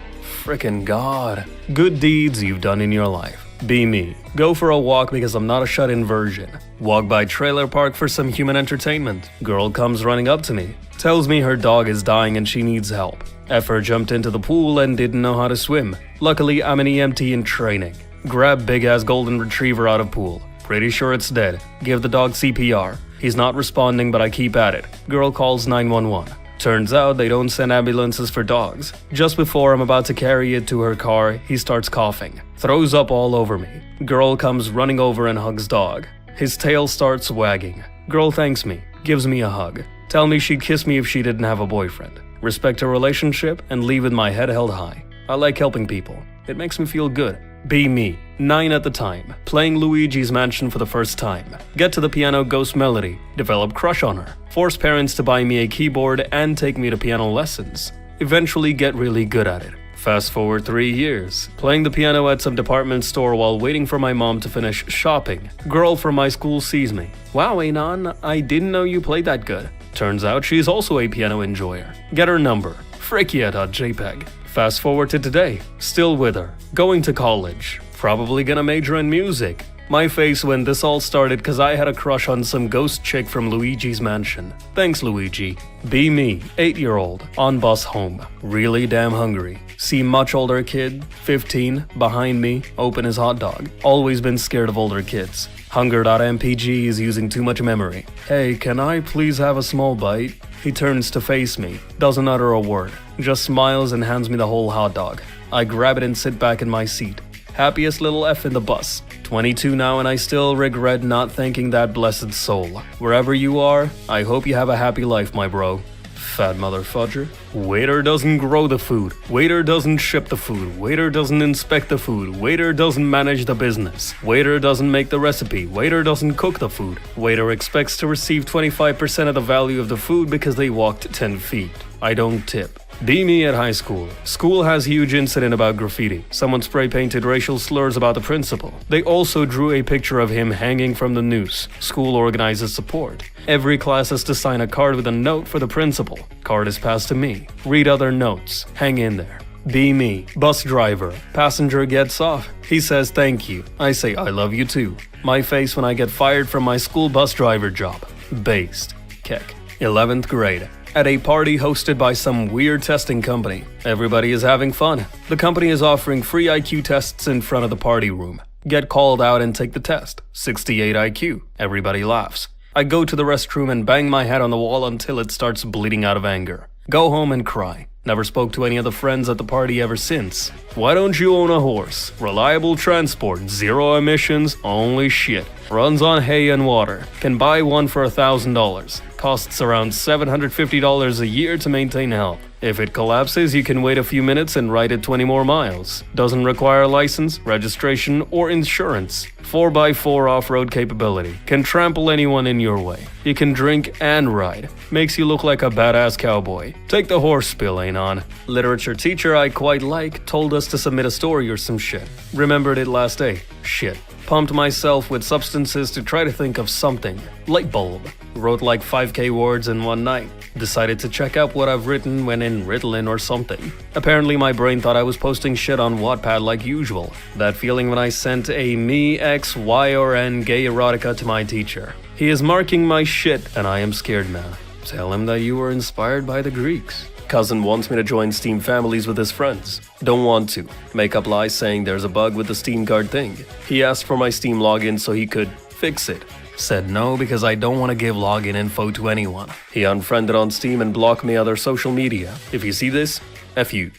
Frickin' God. Good deeds you've done in your life. Be me. Go for a walk because I'm not a shut-in virgin. Walk by trailer park for some human entertainment. Girl comes running up to me. Tells me her dog is dying and she needs help. Effer jumped into the pool and didn't know how to swim. Luckily, I'm an EMT in training. Grab big-ass golden retriever out of pool. Pretty sure it's dead. Give the dog CPR. He's not responding, but I keep at it. Girl calls 911. Turns out they don't send ambulances for dogs. Just before I'm about to carry it to her car, he starts coughing. Throws up all over me. Girl comes running over and hugs dog. His tail starts wagging. Girl thanks me. Gives me a hug. Tell me she'd kiss me if she didn't have a boyfriend. Respect her relationship and leave with my head held high. I like helping people. It makes me feel good. Be me. 9 at the time. Playing Luigi's Mansion for the first time. Get to the piano Ghost Melody. Develop crush on her. Force parents to buy me a keyboard and take me to piano lessons. Eventually get really good at it. Fast forward 3 years. Playing the piano at some department store while waiting for my mom to finish shopping. Girl from my school sees me. Wow, Anon, I didn't know you played that good. Turns out she's also a piano enjoyer. Get her number. Frickia.jpg. Fast forward to today. Still with her. Going to college. Probably gonna major in music. My face when this all started cause I had a crush on some ghost chick from Luigi's mansion. Thanks Luigi. Be me, 8-year-old, on bus home, really damn hungry. See much older kid, 15, behind me, open his hot dog. Always been scared of older kids. Hunger.mpg is using too much memory. Hey, can I please have a small bite? He turns to face me, doesn't utter a word, just smiles and hands me the whole hot dog. I grab it and sit back in my seat. Happiest little F in the bus. 22 now and I still regret not thanking that blessed soul. Wherever you are, I hope you have a happy life, my bro. Fat motherfudger. Waiter doesn't grow the food. Waiter doesn't ship the food. Waiter doesn't inspect the food. Waiter doesn't manage the business. Waiter doesn't make the recipe. Waiter doesn't cook the food. Waiter expects to receive 25% of the value of the food because they walked 10 feet. I don't tip. Be me at high school. School has huge incident about graffiti. Someone spray painted racial slurs about the principal. They also drew a picture of him hanging from the noose. School organizes support. Every class has to sign a card with a note for the principal. Card is passed to me. Read other notes. Hang in there. Be me. Bus driver. Passenger gets off. He says thank you. I say I love you too. My face when I get fired from my school bus driver job. Based. Keck. 11th grade. At a party hosted by some weird testing company. Everybody is having fun. The company is offering free IQ tests in front of the party room. Get called out and take the test. 68 IQ. Everybody laughs. I go to the restroom and bang my head on the wall until it starts bleeding out of anger. Go home and cry. Never spoke to any of the friends at the party ever since. Why don't you own a horse? Reliable transport, zero emissions, only shit. Runs on hay and water. Can buy one for $1,000. Costs around $750 a year to maintain health. If it collapses, you can wait a few minutes and ride it 20 more miles. Doesn't require license, registration, or insurance. 4x4 off-road capability. Can trample anyone in your way. You can drink and ride. Makes you look like a badass cowboy. Take the horse spill, ain't on. Literature teacher I quite like told us to submit a story or some shit. Remembered it last day. Shit. Pumped myself with substances to try to think of something. Light bulb. Wrote like 5k words in one night. Decided to check out what I've written when in Ritalin or something. Apparently my brain thought I was posting shit on Wattpad like usual. That feeling when I sent a me, X, Y, or N gay erotica to my teacher. He is marking my shit and I am scared now. Tell him that you were inspired by the Greeks. Cousin wants me to join Steam families with his friends. Don't want to. Make up lies saying there's a bug with the Steam card thing. He asked for my Steam login so he could fix it. Said no because I don't want to give login info to anyone. He unfriended on Steam and blocked me other social media. If you see this, F you.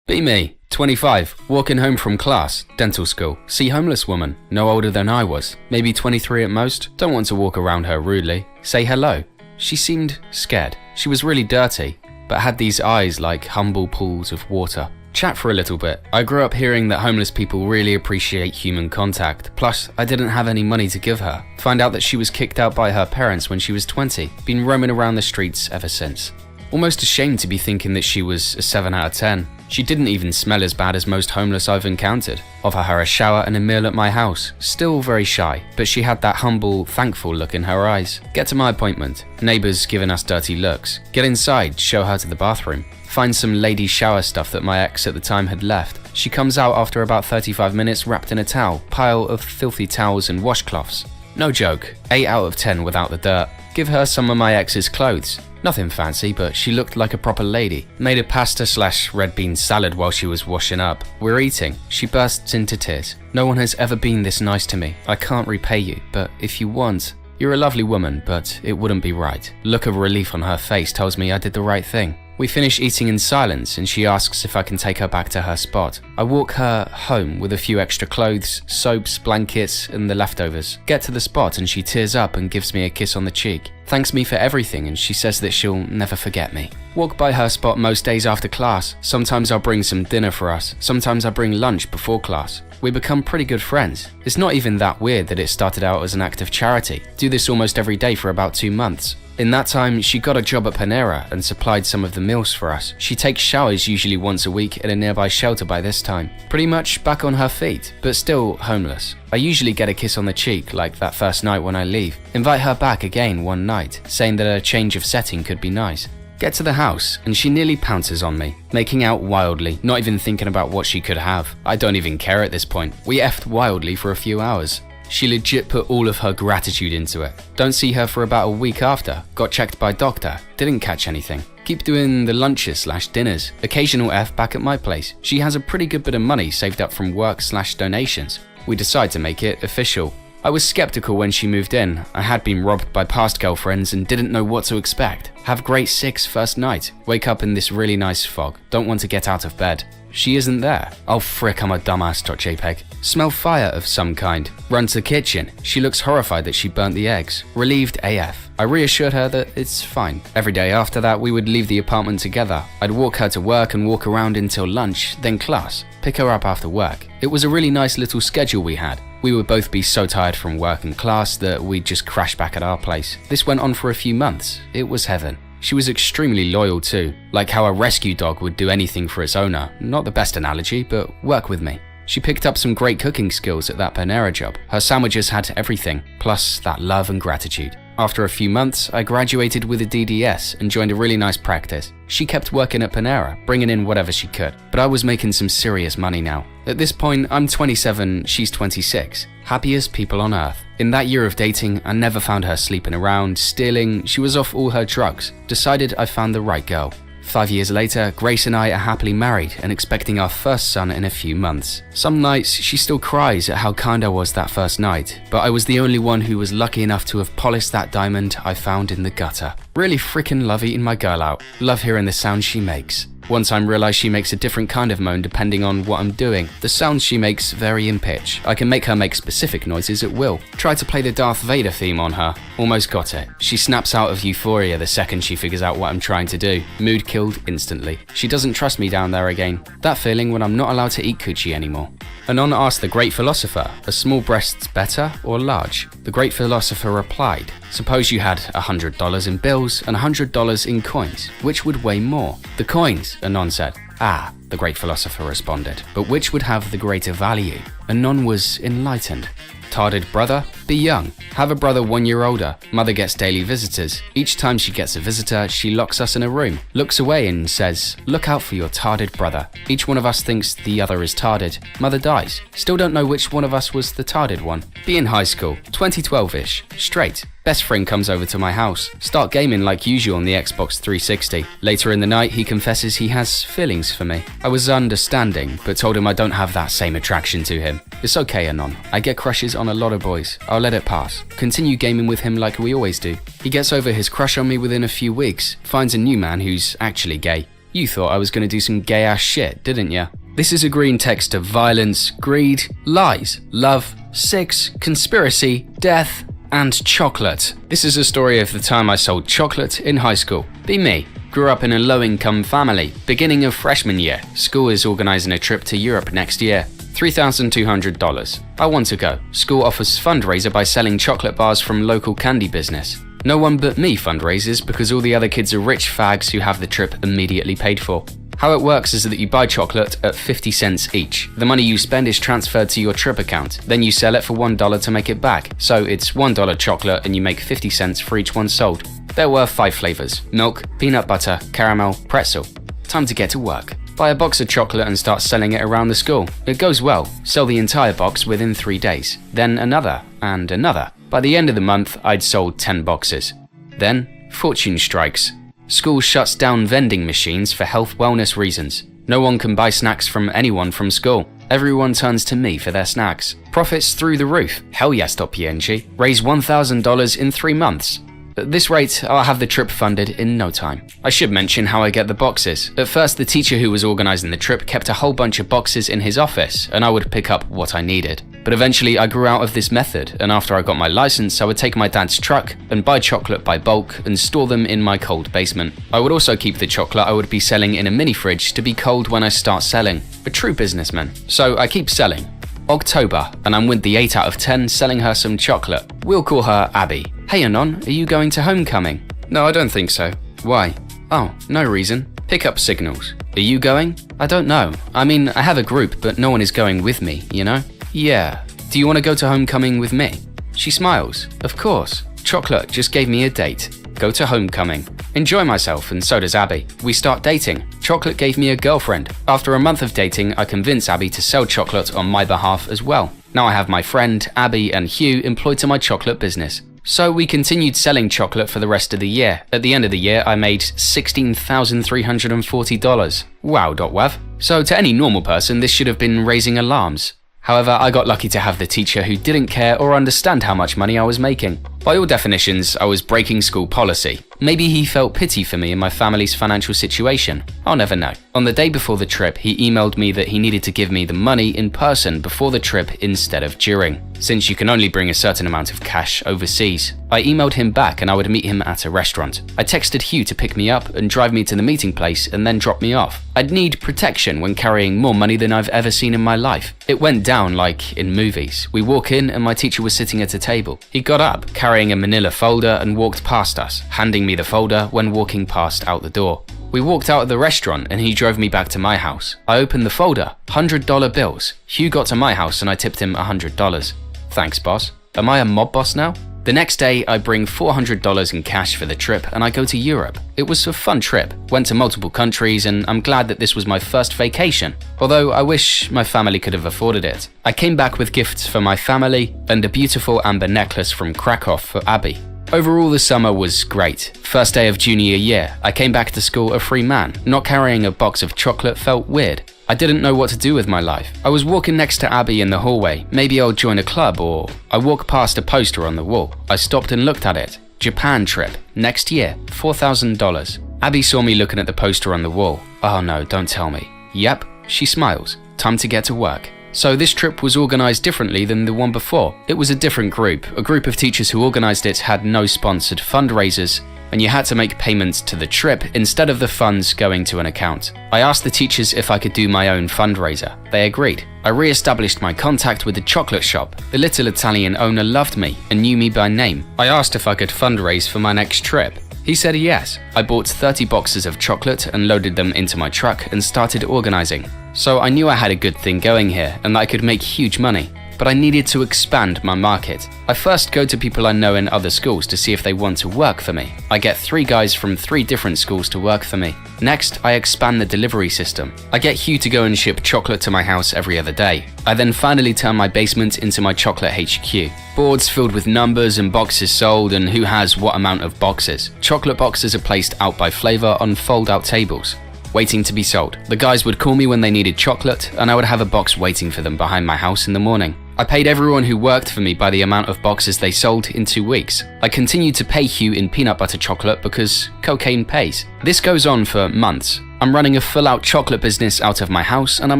Be me, 25, walking home from class, dental school, see homeless woman, no older than I was, maybe 23 at most, don't want to walk around her rudely, say hello. She seemed scared. She was really dirty, but had these eyes like humble pools of water. Chat for a little bit. I grew up hearing that homeless people really appreciate human contact, plus I didn't have any money to give her. Find out that she was kicked out by her parents when she was 20, been roaming around the streets ever since. Almost ashamed to be thinking that she was a 7 out of 10. She didn't even smell as bad as most homeless I've encountered. Offer her a shower and a meal at my house. Still very shy, but she had that humble, thankful look in her eyes. Get to my appointment. Neighbours giving us dirty looks. Get inside, show her to the bathroom. Find some lady shower stuff that my ex at the time had left. She comes out after about 35 minutes wrapped in a towel. Pile of filthy towels and washcloths. No joke, 8 out of 10 without the dirt. Give her some of my ex's clothes. Nothing fancy, but she looked like a proper lady. Made a pasta/red bean salad while she was washing up. We're eating. She bursts into tears. No one has ever been this nice to me. I can't repay you, but if you want... You're a lovely woman, but it wouldn't be right. Look of relief on her face tells me I did the right thing. We finish eating in silence and she asks if I can take her back to her spot. I walk her home with a few extra clothes, soaps, blankets, and the leftovers. Get to the spot and she tears up and gives me a kiss on the cheek. Thanks me for everything and she says that she'll never forget me. Walk by her spot most days after class. Sometimes I'll bring some dinner for us. Sometimes I bring lunch before class. we become pretty good friends. It's not even that weird that it started out as an act of charity. Do this almost every day for about 2 months. In that time, she got a job at Panera and supplied some of the meals for us. She takes showers usually once a week in a nearby shelter by this time. Pretty much back on her feet, but still homeless. I usually get a kiss on the cheek, like that first night when I leave. Invite her back again one night, saying that a change of setting could be nice. Get to the house, and she nearly pounces on me, making out wildly, not even thinking about what she could have. I don't even care at this point. We effed wildly for a few hours. She legit put all of her gratitude into it. Don't see her for about a week after. Got checked by doctor. Didn't catch anything. Keep doing the lunches/dinners. Occasional F back at my place. She has a pretty good bit of money saved up from work/donations. We decide to make it official. I was skeptical when she moved in. I had been robbed by past girlfriends and didn't know what to expect. Have grade 6 first night. Wake up in this really nice fog. Don't want to get out of bed. She isn't there. Oh frick, I'm a dumbass.jpg. Smell fire of some kind. Run to the kitchen. She looks horrified that she burnt the eggs. Relieved AF. I reassured her that it's fine. Every day after that, we would leave the apartment together. I'd walk her to work and walk around until lunch, then class. Pick her up after work. It was a really nice little schedule we had. We would both be so tired from work and class that we'd just crash back at our place. This went on for a few months. It was heaven. She was extremely loyal too, like how a rescue dog would do anything for its owner. Not the best analogy, but work with me. She picked up some great cooking skills at that Panera job. Her sandwiches had everything, plus that love and gratitude. After a few months, I graduated with a DDS and joined a really nice practice. She kept working at Panera, bringing in whatever she could, but I was making some serious money now. At this point, I'm 27, she's 26. Happiest people on earth. In that year of dating, I never found her sleeping around, stealing. She was off all her drugs. Decided I found the right girl. 5 years later, Grace and I are happily married and expecting our first son in a few months. Some nights, she still cries at how kind I was that first night, but I was the only one who was lucky enough to have polished that diamond I found in the gutter. Really freaking love eating my girl out. Love hearing the sounds she makes. One time realized she makes a different kind of moan depending on what I'm doing. The sounds she makes vary in pitch. I can make her make specific noises at will. Try to play the Darth Vader theme on her. Almost got it. She snaps out of euphoria the second she figures out what I'm trying to do. Mood killed instantly. She doesn't trust me down there again. That feeling when I'm not allowed to eat coochie anymore. Anon asked the great philosopher, are small breasts better or large? The great philosopher replied, suppose you had $100 in bills and $100 in coins. Which would weigh more? The coins, Anon said. Ah, the great philosopher responded, but which would have the greater value? Anon was enlightened. Tarded brother, be young. Have a brother 1 year older. Mother gets daily visitors. Each time she gets a visitor, she locks us in a room, looks away and says, look out for your tarded brother. Each one of us thinks the other is tarded. Mother dies. Still don't know which one of us was the tarded one. Be in high school, 2012-ish, straight. Best friend comes over to my house. Start gaming like usual on the Xbox 360. Later in the night, he confesses he has feelings for me. I was understanding, but told him I don't have that same attraction to him. It's okay, Anon. I get crushes on a lot of boys. I'll let it pass. Continue gaming with him like we always do. He gets over his crush on me within a few weeks. Finds a new man who's actually gay. You thought I was gonna do some gay ass shit, didn't ya? This is a green text of violence, greed, lies, love, sex, conspiracy, death, and chocolate. This is a story of the time I sold chocolate in high school. Be me. Grew up in a low-income family. Beginning of freshman year. School is organizing a trip to Europe next year. $3,200. I want to go. School offers fundraiser by selling chocolate bars from local candy business. No one but me fundraises because all the other kids are rich fags who have the trip immediately paid for. How it works is that you buy chocolate at 50 cents each. The money you spend is transferred to your trip account. Then you sell it for $1 to make it back. So it's $1 chocolate and you make 50 cents for each one sold. There were 5 flavors: milk, peanut butter, caramel, pretzel. Time to get to work. Buy a box of chocolate and start selling it around the school. It goes well. Sell the entire box within 3 days. Then another and another. By the end of the month, I'd sold 10 boxes. Then, fortune strikes. School shuts down vending machines for health wellness reasons. No one can buy snacks from anyone from school. Everyone turns to me for their snacks. Profits through the roof. Hell yes.png. Raise $1,000 in 3 months. At this rate, I'll have the trip funded in no time. I should mention how I get the boxes. At first, the teacher who was organizing the trip kept a whole bunch of boxes in his office, and I would pick up what I needed. But eventually, I grew out of this method, and after I got my license, I would take my dad's truck and buy chocolate by bulk and store them in my cold basement. I would also keep the chocolate I would be selling in a mini fridge to be cold when I start selling. A true businessman. So I keep selling. October, and I'm with the 8 out of 10 selling her some chocolate. We'll call her Abby. Hey Anon, are you going to homecoming? No, I don't think so. Why? Oh, no reason. Pick up signals. Are you going? I don't know. I mean, I have a group, but no one is going with me, you know? Yeah. Do you want to go to homecoming with me? She smiles. Of course. Chocolate just gave me a date. Go to homecoming. Enjoy myself, and so does Abby. We start dating. Chocolate gave me a girlfriend. After a month of dating, I convince Abby to sell chocolate on my behalf as well. Now I have my friend, Abby, and Hugh employed to my chocolate business. So we continued selling chocolate for the rest of the year. At the end of the year, I made $16,340. Wow.wav. So to any normal person, this should have been raising alarms. However, I got lucky to have the teacher who didn't care or understand how much money I was making. By all definitions, I was breaking school policy. Maybe he felt pity for me and my family's financial situation. I'll never know. On the day before the trip, he emailed me that he needed to give me the money in person before the trip instead of during, since you can only bring a certain amount of cash overseas. I emailed him back and I would meet him at a restaurant. I texted Hugh to pick me up and drive me to the meeting place and then drop me off. I'd need protection when carrying more money than I've ever seen in my life. It went down like in movies. We walk in and my teacher was sitting at a table. He got up, carrying a manila folder, and walked past us, handing me the folder when walking past out the door. We walked out of the restaurant and he drove me back to my house. I opened the folder, $100 bills. Hugh got to my house and I tipped him $100. Thanks, boss. Am I a mob boss now? The next day, I bring $400 in cash for the trip and I go to Europe. It was a fun trip, went to multiple countries, and I'm glad that this was my first vacation, although I wish my family could have afforded it. I came back with gifts for my family and a beautiful amber necklace from Krakow for Abby. Overall, the summer was great. First day of junior year, I came back to school a free man. Not carrying a box of chocolate felt weird. I didn't know what to do with my life. I was walking next to Abby in the hallway. Maybe I'll join a club, or I walked past a poster on the wall. I stopped and looked at it. Japan trip. Next year. $4,000. Abby saw me looking at the poster on the wall. Oh no, don't tell me. Yep, she smiles. Time to get to work. So this trip was organized differently than the one before. It was a different group. A group of teachers who organized it had no sponsored fundraisers, and you had to make payments to the trip instead of the funds going to an account. I asked the teachers if I could do my own fundraiser. They agreed. I re-established my contact with the chocolate shop. The little Italian owner loved me and knew me by name. I asked if I could fundraise for my next trip. He said yes. I bought 30 boxes of chocolate and loaded them into my truck and started organizing. So I knew I had a good thing going here and that I could make huge money. But I needed to expand my market. I first go to people I know in other schools to see if they want to work for me. I get 3 guys from 3 different schools to work for me. Next, I expand the delivery system. I get Hugh to go and ship chocolate to my house every other day. I then finally turn my basement into my chocolate HQ. Boards filled with numbers and boxes sold and who has what amount of boxes. Chocolate boxes are placed out by flavor on fold-out tables, waiting to be sold. The guys would call me when they needed chocolate, and I would have a box waiting for them behind my house in the morning. I paid everyone who worked for me by the amount of boxes they sold in 2 weeks. I continued to pay Hugh in peanut butter chocolate because cocaine pays. This goes on for months. I'm running a full-out chocolate business out of my house and I'm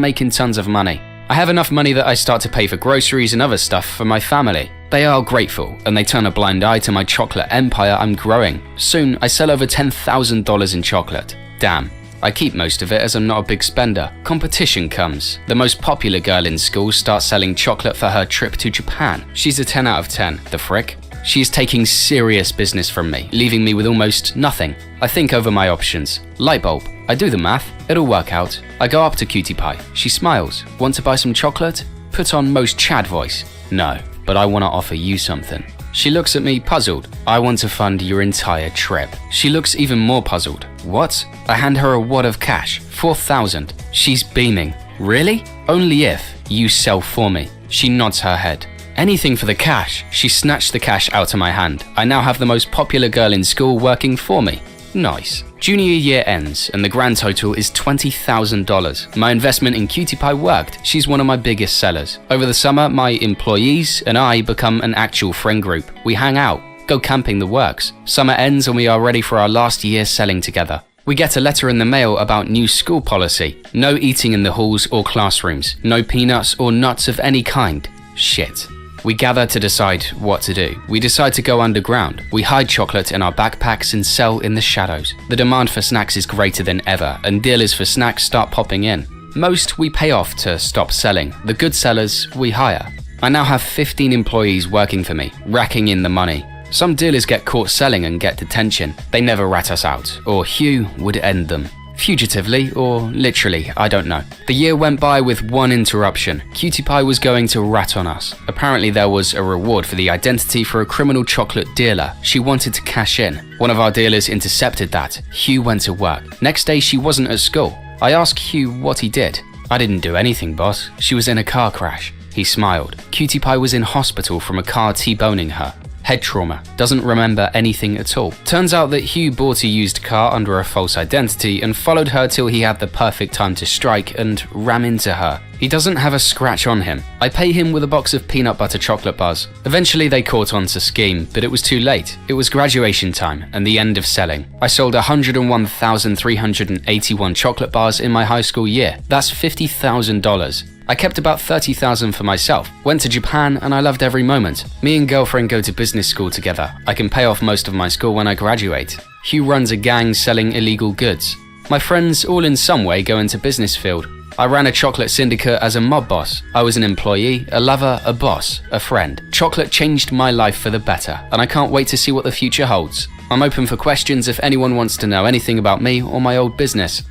making tons of money. I have enough money that I start to pay for groceries and other stuff for my family. They are grateful and they turn a blind eye to my chocolate empire I'm growing. Soon, I sell over $10,000 in chocolate. Damn. I keep most of it as I'm not a big spender. Competition comes. The most popular girl in school starts selling chocolate for her trip to Japan. She's a 10 out of 10, the frick. She is taking serious business from me, leaving me with almost nothing. I think over my options. Light bulb. I do the math. It'll work out. I go up to Cutie Pie. She smiles. Want to buy some chocolate? Put on most Chad voice. No, but I want to offer you something. She looks at me puzzled. I want to fund your entire trip. She looks even more puzzled. What? I hand her a wad of cash, $4,000. She's beaming. Really? Only if you sell for me. She nods her head. Anything for the cash. She snatched the cash out of my hand. I now have the most popular girl in school working for me. Nice. Junior year ends and the grand total is $20,000. My investment in Cutie Pie worked. She's one of my biggest sellers. Over the summer, my employees and I become an actual friend group. We hang out, go camping, the works. Summer ends and we are ready for our last year selling together. We get a letter in the mail about new school policy. No eating in the halls or classrooms. No peanuts or nuts of any kind. Shit. We gather to decide what to do. We decide to go underground. We hide chocolate in our backpacks and sell in the shadows. The demand for snacks is greater than ever, and dealers for snacks start popping in. Most we pay off to stop selling. The good sellers we hire. I now have 15 employees working for me, racking in the money. Some dealers get caught selling and get detention. They never rat us out, or Hugh would end them. Fugitively or literally, I don't know. The year went by with one interruption. Cutie Pie was going to rat on us. Apparently there was a reward for the identity for a criminal chocolate dealer. She wanted to cash in. One of our dealers intercepted that. Hugh went to work. Next day she wasn't at school. I asked Hugh what he did. I didn't do anything, boss. She was in a car crash. He smiled. Cutie Pie was in hospital from a car T-boning her. Head trauma, doesn't remember anything at all. Turns out that Hugh bought a used car under a false identity and followed her till he had the perfect time to strike and ram into her. He doesn't have a scratch on him. I pay him with a box of peanut butter chocolate bars. Eventually they caught on to scheme, but it was too late. It was graduation time and the end of selling. I sold 101,381 chocolate bars in my high school year. That's $50,000. I kept about 30,000 for myself, went to Japan, and I loved every moment. Me and girlfriend go to business school together. I can pay off most of my school when I graduate. Hugh runs a gang selling illegal goods. My friends all in some way go into business field. I ran a chocolate syndicate as a mob boss. I was an employee, a lover, a boss, a friend. Chocolate changed my life for the better, and I can't wait to see what the future holds. I'm open for questions if anyone wants to know anything about me or my old business.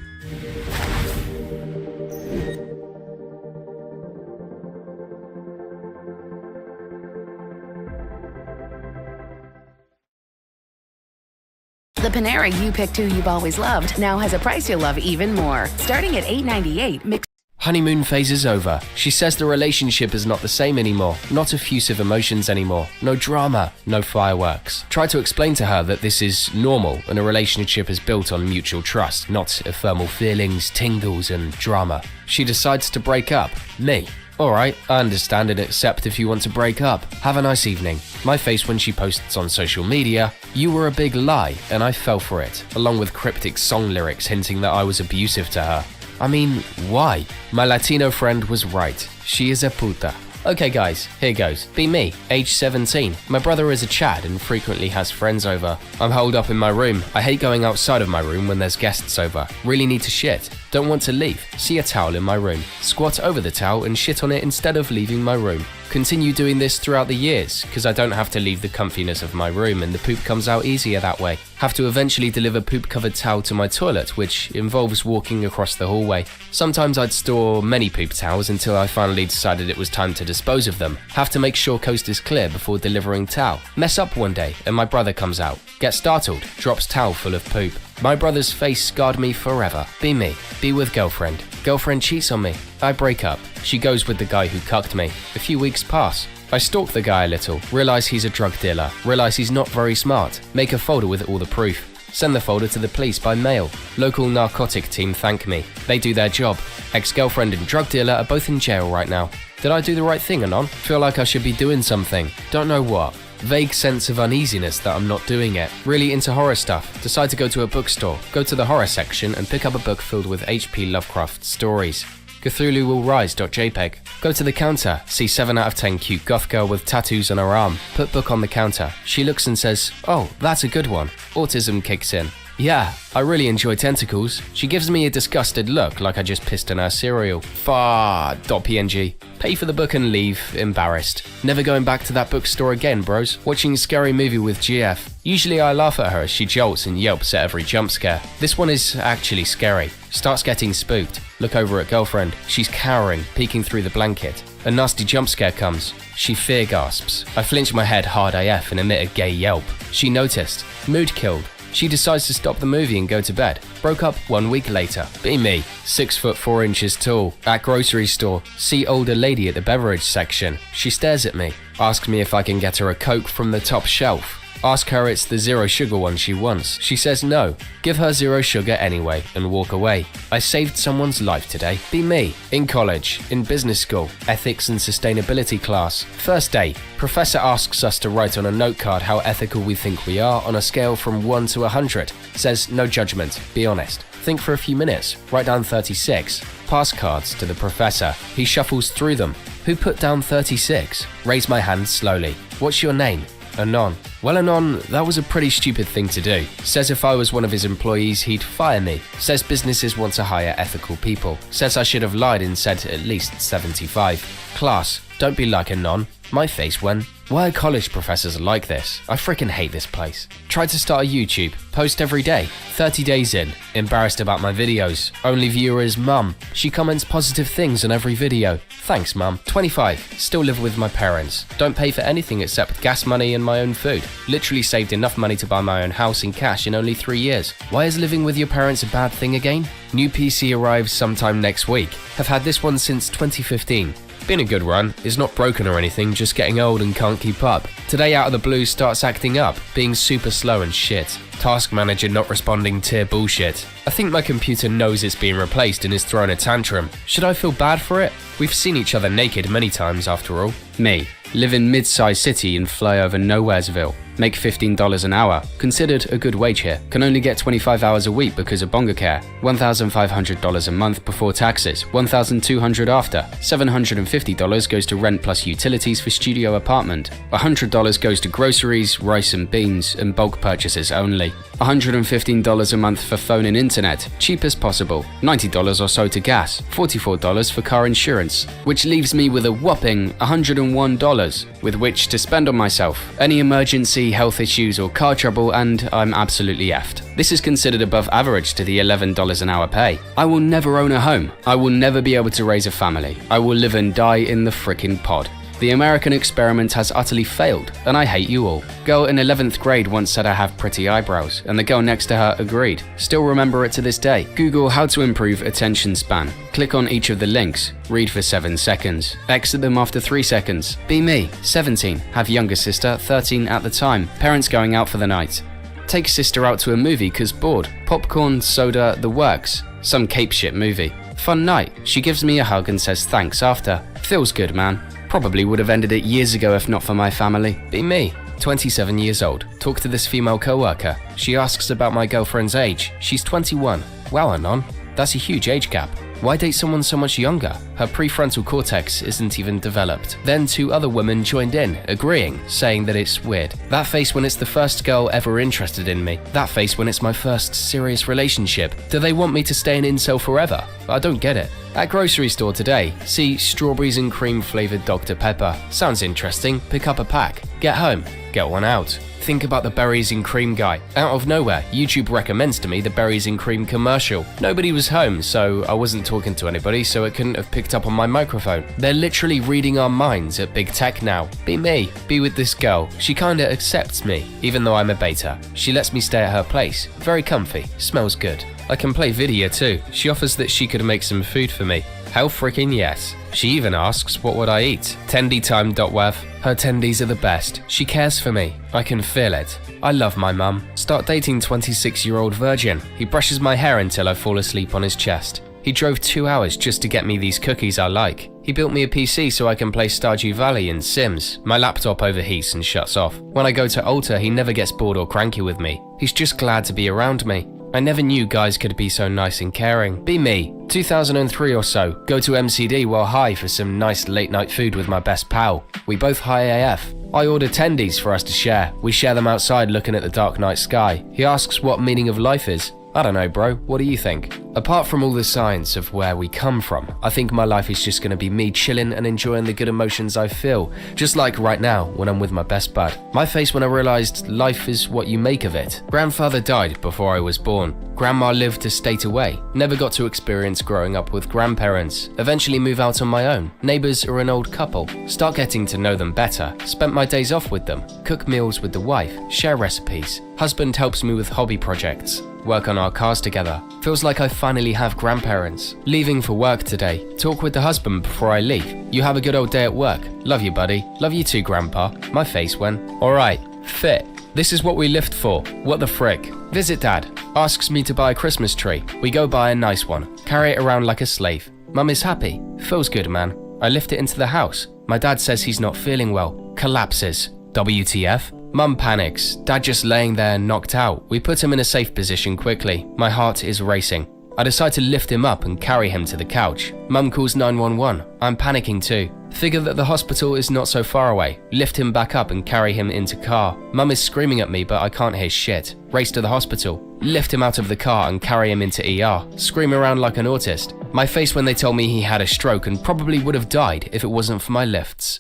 The Panera You Picked Who You've Always Loved now has a price you'll love even more. Starting at $8.98, mixed. Honeymoon phase is over. She says the relationship is not the same anymore. Not effusive emotions anymore. No drama, no fireworks. Try to explain to her that this is normal and a relationship is built on mutual trust, not ephemeral feelings, tingles and drama. She decides to break up. Me. Alright, I understand and accept if you want to break up. Have a nice evening. My face when she posts on social media, "You were a big lie," and I fell for it, along with cryptic song lyrics hinting that I was abusive to her. I mean, why? My Latino friend was right. She is a puta. Okay guys, here goes. Be me, age 17. My brother is a Chad and frequently has friends over. I'm holed up in my room. I hate going outside of my room when there's guests over. Really need to shit. Don't want to leave. See a towel in my room. Squat over the towel and shit on it instead of leaving my room. Continue doing this throughout the years, because I don't have to leave the comfiness of my room and the poop comes out easier that way. Have to eventually deliver poop-covered towel to my toilet, which involves walking across the hallway. Sometimes I'd store many poop towels until I finally decided it was time to dispose of them. Have to make sure coast is clear before delivering towel. Mess up one day and my brother comes out. Get startled, drops towel full of poop. My brother's face scarred me forever. Be me. Be with girlfriend. Girlfriend cheats on me. I break up. She goes with the guy who cucked me. A few weeks pass. I stalk the guy a little, realize he's a drug dealer, realize he's not very smart, make a folder with all the proof. Send the folder to the police by mail. Local narcotic team thank me. They do their job. Ex-girlfriend and drug dealer are both in jail right now. Did I do the right thing, Anon? Feel like I should be doing something. Don't know what. Vague sense of uneasiness that I'm not doing it. Really into horror stuff. Decide to go to a bookstore. Go to the horror section and pick up a book filled with H.P. Lovecraft stories. Cthulhu Will Rise.jpg. Go to the counter. See 7 out of 10 cute goth girl with tattoos on her arm. Put book on the counter. She looks and says, "Oh, that's a good one." Autism kicks in. Yeah, I really enjoy tentacles. She gives me a disgusted look like I just pissed in her cereal. Far.png. Pay for the book and leave, embarrassed. Never going back to that bookstore again, bros. Watching a scary movie with GF. Usually I laugh at her as she jolts and yelps at every jump scare. This one is actually scary. Starts getting spooked. Look over at girlfriend. She's cowering, peeking through the blanket. A nasty jump scare comes. She fear gasps. I flinch my head hard AF and emit a gay yelp. She noticed. Mood killed. She decides to stop the movie and go to bed. Broke up 1 week later. Be me. 6 foot 4 inches tall. At grocery store. See older lady at the beverage section. She stares at me. Asks me if I can get her a Coke from the top shelf. Ask her it's the 0 sugar one she wants. She says no. Give her 0 sugar anyway and walk away. I saved someone's life today. Be me. In college. In business school. Ethics and sustainability class. First day. Professor asks us to write on a note card how ethical we think we are on a scale from 1 to 100. Says no judgment. Be honest. Think for a few minutes. Write down 36. Pass cards to the professor. He shuffles through them. Who put down 36? Raise my hand slowly. What's your name? Anon. Well, Anon, that was a pretty stupid thing to do. Says if I was one of his employees, he'd fire me. Says businesses want to hire ethical people. Says I should have lied and said at least 75. Class, don't be like Anon. My face when. Why are college professors like this? I freaking hate this place. Tried to start a YouTube, post every day, 30 days in, embarrassed about my videos. Only viewer is mum. She comments positive things on every video. Thanks mum. 25, still live with my parents. Don't pay for anything except gas money and my own food. Literally saved enough money to buy my own house in cash in only 3 years. Why is living with your parents a bad thing again? New PC arrives sometime next week. Have had this one since 2015. Been a good run, is not broken or anything, just getting old and can't keep up. Today out of the blue starts acting up, being super slow and shit. Task manager not responding tier bullshit. I think my computer knows it's being replaced and is throwing a tantrum. Should I feel bad for it? We've seen each other naked many times after all. Me. Live in mid-sized city and fly over Nowheresville. Make $15 an hour. Considered a good wage here. Can only get 25 hours a week because of Bongacare. $1,500 a month before taxes. $1,200 after. $750 goes to rent plus utilities for studio apartment. $100 goes to groceries, rice and beans, and bulk purchases only. $115 a month for phone and internet, cheap as possible. $90 or so to gas. $44 for car insurance, which leaves me with a whopping $101 with which to spend on myself. Any emergency, health issues or car trouble and I'm absolutely effed. This is considered above average to the $11 an hour pay. I will never own a home. I will never be able to raise a family. I will live and die in the frickin' pod. The American experiment has utterly failed, and I hate you all. Girl in 11th grade once said I have pretty eyebrows, and the girl next to her agreed. Still remember it to this day. Google how to improve attention span. Click on each of the links. Read for 7 seconds. Exit them after 3 seconds. Be me, 17. Have younger sister, 13 at the time. Parents going out for the night. Take sister out to a movie cause bored. Popcorn, soda, the works. Some cape shit movie. Fun night. She gives me a hug and says thanks after. Feels good, man. Probably would have ended it years ago if not for my family. Be me, 27 years old. Talk to this female co-worker. She asks about my girlfriend's age. She's 21. Wow, Anon, that's a huge age gap. Why date someone so much younger? Her prefrontal cortex isn't even developed. Then 2 other women joined in, agreeing, saying that it's weird. That face when it's the first girl ever interested in me. That face when it's my first serious relationship. Do they want me to stay an incel forever? I don't get it. At grocery store today, see strawberries and cream flavored Dr. Pepper. Sounds interesting, pick up a pack. Get home, get one out. Think about the berries and cream guy. Out of nowhere, YouTube recommends to me the berries and cream commercial. Nobody was home, so I wasn't talking to anybody, so it couldn't have picked up on my microphone. They're literally reading our minds at big tech now. Be me, be with this girl. She kinda accepts me, even though I'm a beta. She lets me stay at her place. Very comfy, smells good. I can play video too. She offers that she could make some food for me. Hell freaking yes. She even asks what would I eat. Tendytime.wev. Her tendies are the best. She cares for me. I can feel it. I love my mum. Start dating 26-year-old virgin. He brushes my hair until I fall asleep on his chest. He drove 2 hours just to get me these cookies I like. He built me a PC so I can play Stardew Valley and Sims. My laptop overheats and shuts off. When I go to altar, he never gets bored or cranky with me. He's just glad to be around me. I never knew guys could be so nice and caring. Be me. 2003 or so, go to MCD while high for some nice late night food with my best pal. We both high AF. I order tendies for us to share. We share them outside looking at the dark night sky. He asks what meaning of life is. I don't know, bro. What do you think? Apart from all the science of where we come from, I think my life is just gonna be me chilling and enjoying the good emotions I feel, just like right now when I'm with my best bud. My face when I realized life is what you make of it. Grandfather died before I was born. Grandma lived a state away. Never got to experience growing up with grandparents. Eventually move out on my own. Neighbors are an old couple. Start getting to know them better. Spent my days off with them. Cook meals with the wife. Share recipes. Husband helps me with hobby projects. Work on our cars together. Feels like I finally have grandparents. Leaving for work today. Talk with the husband before I leave. You have a good old day at work. Love you, buddy. Love you too, grandpa. My face when. Alright. Fit. This is what we lift for. What the frick? Visit dad. Asks me to buy a Christmas tree. We go buy a nice one. Carry it around like a slave. Mum is happy. Feels good, man. I lift it into the house. My dad says he's not feeling well. Collapses. WTF? Mum panics. Dad just laying there knocked out. We put him in a safe position quickly. My heart is racing. I decide to lift him up and carry him to the couch. Mum calls 911. I'm panicking too. Figure that the hospital is not so far away. Lift him back up and carry him into car. Mum is screaming at me, but I can't hear shit. Race to the hospital. Lift him out of the car and carry him into ER. Scream around like an autist. My face when they told me he had a stroke and probably would have died if it wasn't for my lifts.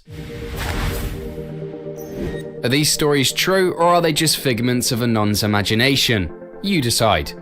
Are these stories true, or are they just figments of Anon's imagination? You decide.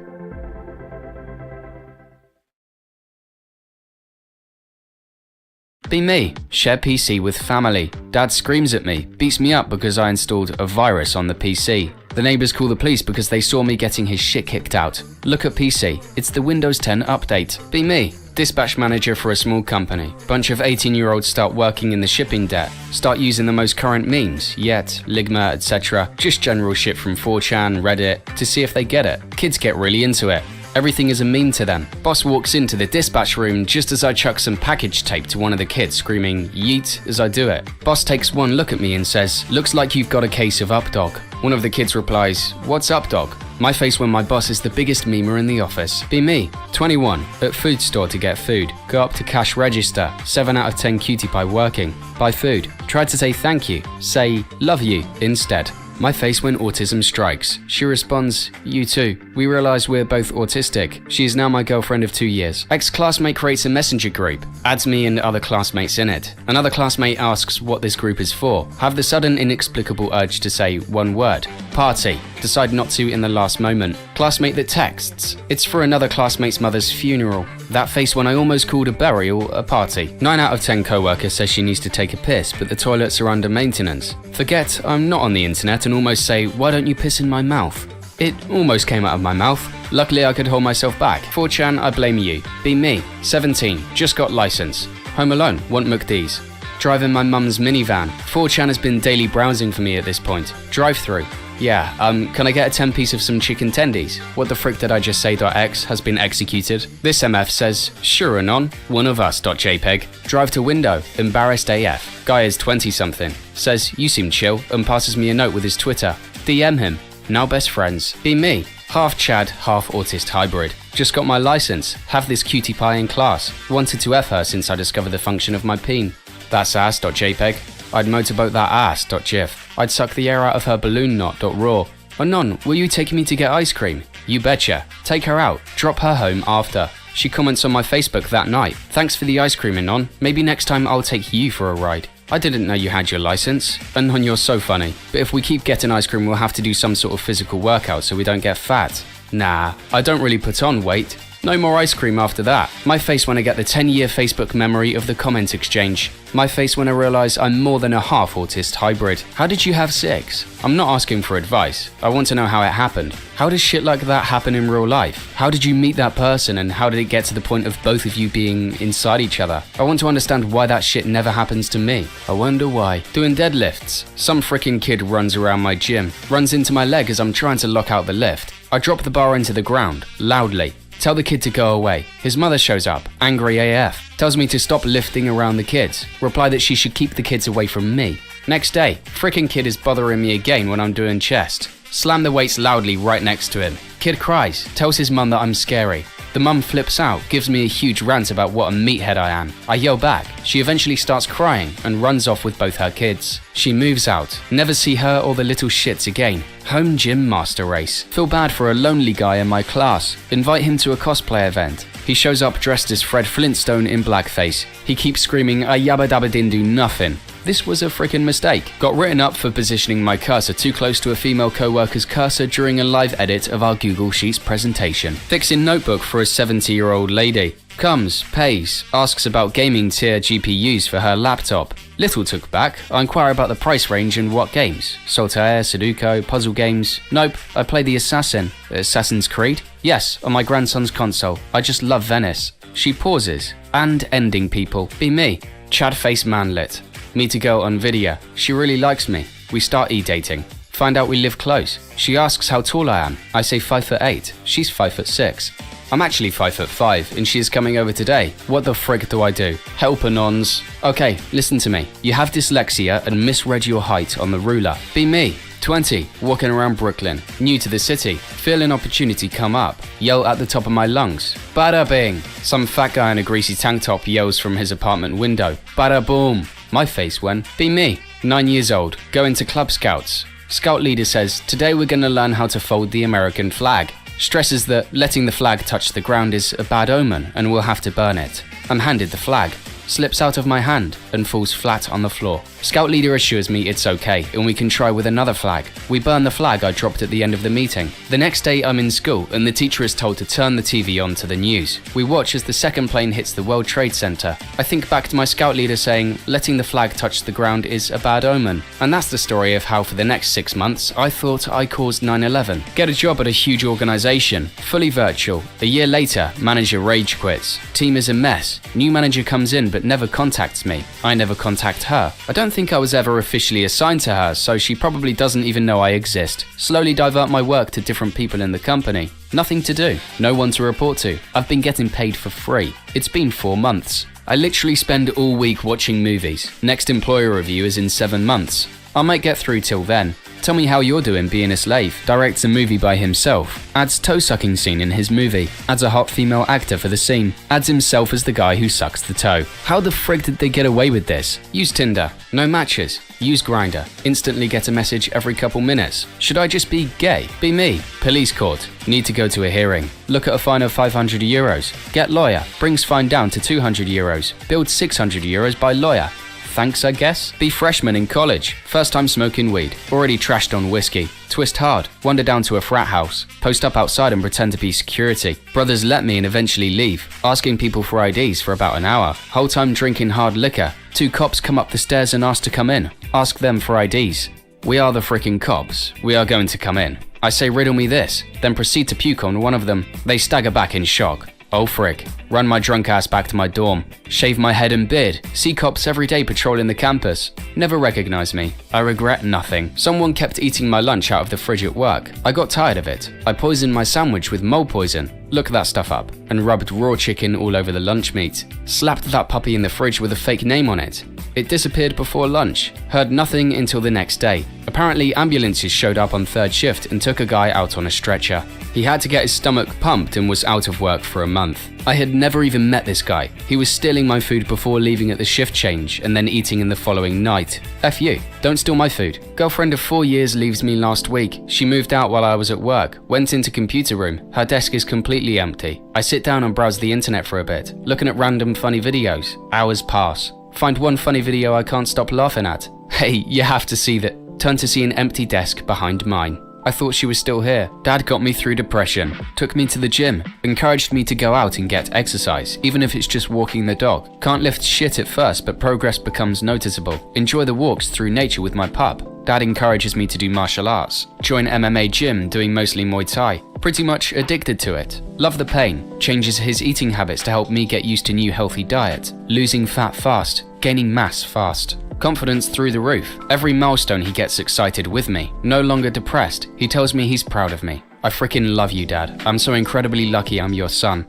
Be me, share PC with family. Dad screams at me, beats me up because I installed a virus on the PC. The neighbors call the police because they saw me getting his shit kicked out. Look at PC, it's the Windows 10 update. Be me, dispatch manager for a small company. Bunch of 18-year-olds start working in the shipping debt. Start using the most current memes, Yet, Ligma, etc. Just general shit from 4chan, Reddit, to see if they get it. Kids get really into it. Everything is a meme to them. Boss walks into the dispatch room just as I chuck some package tape to one of the kids, screaming yeet as I do it. Boss takes one look at me and says, "Looks like you've got a case of up dog." One of the kids replies, "What's up dog?" My face when my boss is the biggest memer in the office. Be me, 21, at food store to get food. Go up to cash register, 7 out of 10 cutie pie working. Buy food. Try to say thank you. Say love you instead. My face when autism strikes. She responds, "You too." We realize we're both autistic. She is now my girlfriend of 2 years. Ex-classmate creates a messenger group, adds me and other classmates in it. Another classmate asks what this group is for. Have the sudden inexplicable urge to say one word. Party. Decide not to in the last moment. Classmate that texts. It's for another classmate's mother's funeral. That face when I almost called a burial a party. 9 out of 10 co-worker says she needs to take a piss, but the toilets are under maintenance. Forget I'm not on the internet and almost say, "Why don't you piss in my mouth?" It almost came out of my mouth. Luckily I could hold myself back. 4chan, I blame you. Be me, 17, just got license. Home alone, want McD's. Driving my mum's minivan. 4chan has been daily browsing for me at this point. Drive-through. Yeah, can I get a 10 piece of some chicken tendies? What the frick did I just say? .x has been executed. This MF says, "Sure Anon, one of us. .jpg. Drive to window, embarrassed AF. Guy is 20 something. Says, "You seem chill," and passes me a note with his Twitter. DM him. Now best friends. Be me. Half Chad, half autist hybrid. Just got my license. Have this cutie pie in class. Wanted to F her since I discovered the function of my peen. That's ass. .jpg. I'd motorboat that ass. .gif. I'd suck the air out of her balloon knot. .raw. Anon, will you take me to get ice cream? You betcha. Take her out. Drop her home after. She comments on my Facebook that night. Thanks for the ice cream, Anon. Maybe next time I'll take you for a ride. I didn't know you had your license. Anon, you're so funny. But if we keep getting ice cream, we'll have to do some sort of physical workout so we don't get fat. Nah, I don't really put on weight. No more ice cream after that. My face when I get the 10-year Facebook memory of the comment exchange. My face when I realize I'm more than a half autist hybrid. How did you have sex? I'm not asking for advice. I want to know how it happened. How does shit like that happen in real life? How did you meet that person and how did it get to the point of both of you being inside each other? I want to understand why that shit never happens to me. I wonder why. Doing deadlifts. Some freaking kid runs around my gym. Runs into my leg as I'm trying to lock out the lift. I drop the bar into the ground, loudly. Tell the kid to go away. His mother shows up, angry AF. Tells me to stop lifting around the kids. Reply that she should keep the kids away from me. Next day, frickin' kid is bothering me again when I'm doing chest. Slam the weights loudly right next to him. Kid cries, tells his mum that I'm scary. The mum flips out, gives me a huge rant about what a meathead I am. I yell back. She eventually starts crying and runs off with both her kids. She moves out. Never see her or the little shits again. Home gym master race. Feel bad for a lonely guy in my class. Invite him to a cosplay event. He shows up dressed as Fred Flintstone in blackface. He keeps screaming, "I yabba dabba din do nothing." This was a freaking mistake. Got written up for positioning my cursor too close to a female co-worker's cursor during a live edit of our Google Sheets presentation. Fixing notebook for a 70-year-old lady. Comes, pays, asks about gaming tier GPUs for her laptop. Little took back. I inquire about the price range and what games. Solitaire, Sudoku, puzzle games. Nope, I play the Assassin. Assassin's Creed? Yes, on my grandson's console. I just love Venice. She pauses. And ending people. Be me. Chad face manlet. Meet a girl on video. She really likes me. We start e-dating. Find out we live close. She asks how tall I am. I say 5'8". She's 5'6". I'm actually 5'5", and she is coming over today. What the frick do I do? Help Anons. Okay, listen to me. You have dyslexia and misread your height on the ruler. Be me. 20, walking around Brooklyn, new to the city, feel an opportunity come up, yell at the top of my lungs. Bada bing! Some fat guy in a greasy tank top yells from his apartment window. Bada boom! My face went, be me. 9 years old, going to Club Scouts. Scout leader says, today we're gonna learn how to fold the American flag. Stresses that letting the flag touch the ground is a bad omen and we'll have to burn it. I'm handed the flag, slips out of my hand and falls flat on the floor. Scout leader assures me it's okay and we can try with another flag. We burn the flag I dropped at the end of the meeting. The next day I'm in school and the teacher is told to turn the TV on to the news. We watch as the second plane hits the World Trade Center. I think back to my scout leader saying, letting the flag touch the ground is a bad omen. And that's the story of how for the next 6 months I thought I caused 9/11. Get a job at a huge organization, fully virtual. A year later, manager rage quits. Team is a mess. New manager comes in but never contacts me. I never contact her. I don't think I was ever officially assigned to her, so she probably doesn't even know I exist. Slowly divert my work to different people in the company. Nothing to do, no one to report to. I've been getting paid for free. It's been 4 months. I literally spend all week watching movies. Next employer review is in 7 months. I might get through till then. Tell me how you're doing being a slave. Directs a movie by himself. Adds toe-sucking scene in his movie. Adds a hot female actor for the scene. Adds himself as the guy who sucks the toe. How the frig did they get away with this? Use Tinder. No matches. Use Grindr. Instantly get a message every couple minutes. Should I just be gay? Be me. Police court. Need to go to a hearing. Look at a fine of 500 euros. Get lawyer. Brings fine down to 200 euros. Build 600 euros by lawyer. Thanks, I guess. Be freshman in college. First time smoking weed. Already trashed on whiskey. Twist hard. Wander down to a frat house. Post up outside and pretend to be security. Brothers let me and eventually leave. Asking people for IDs for about an hour. Whole time drinking hard liquor. 2 cops come up the stairs and ask to come in. Ask them for IDs. We are the freaking cops. We are going to come in. I say riddle me this. Then proceed to puke on one of them. They stagger back in shock. Oh frick. Run my drunk ass back to my dorm. Shave my head and beard. See cops every day patrolling the campus. Never recognize me. I regret nothing. Someone kept eating my lunch out of the fridge at work. I got tired of it. I poisoned my sandwich with mole poison. Look that stuff up. And rubbed raw chicken all over the lunch meat. Slapped that puppy in the fridge with a fake name on it. It disappeared before lunch. Heard nothing until the next day. Apparently ambulances showed up on 3rd shift and took a guy out on a stretcher. He had to get his stomach pumped and was out of work for a month. I had never even met this guy. He was stealing my food before leaving at the shift change and then eating in the following night. F you. Don't steal my food. Girlfriend of 4 years leaves me last week. She moved out while I was at work. Went into computer room. Her desk is completely empty. I sit down and browse the internet for a bit, looking at random funny videos. Hours pass. Find one funny video I can't stop laughing at. Hey, you have to see that. Turn to see an empty desk behind mine. I thought she was still here. Dad got me through depression, took me to the gym, encouraged me to go out and get exercise, even if it's just walking the dog. Can't lift shit at first, but progress becomes noticeable. Enjoy the walks through nature with my pup. Dad encourages me to do martial arts. Join MMA gym, doing mostly Muay Thai. Pretty much addicted to it. Love the pain. Changes his eating habits to help me get used to new healthy diet. Losing fat fast, gaining mass fast. Confidence through the roof. Every milestone he gets excited with me. No longer depressed. He tells me he's proud of me. I freaking love you, Dad. I'm so incredibly lucky I'm your son.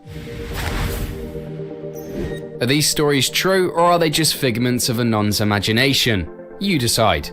Are these stories true or are they just figments of a non's imagination? You decide.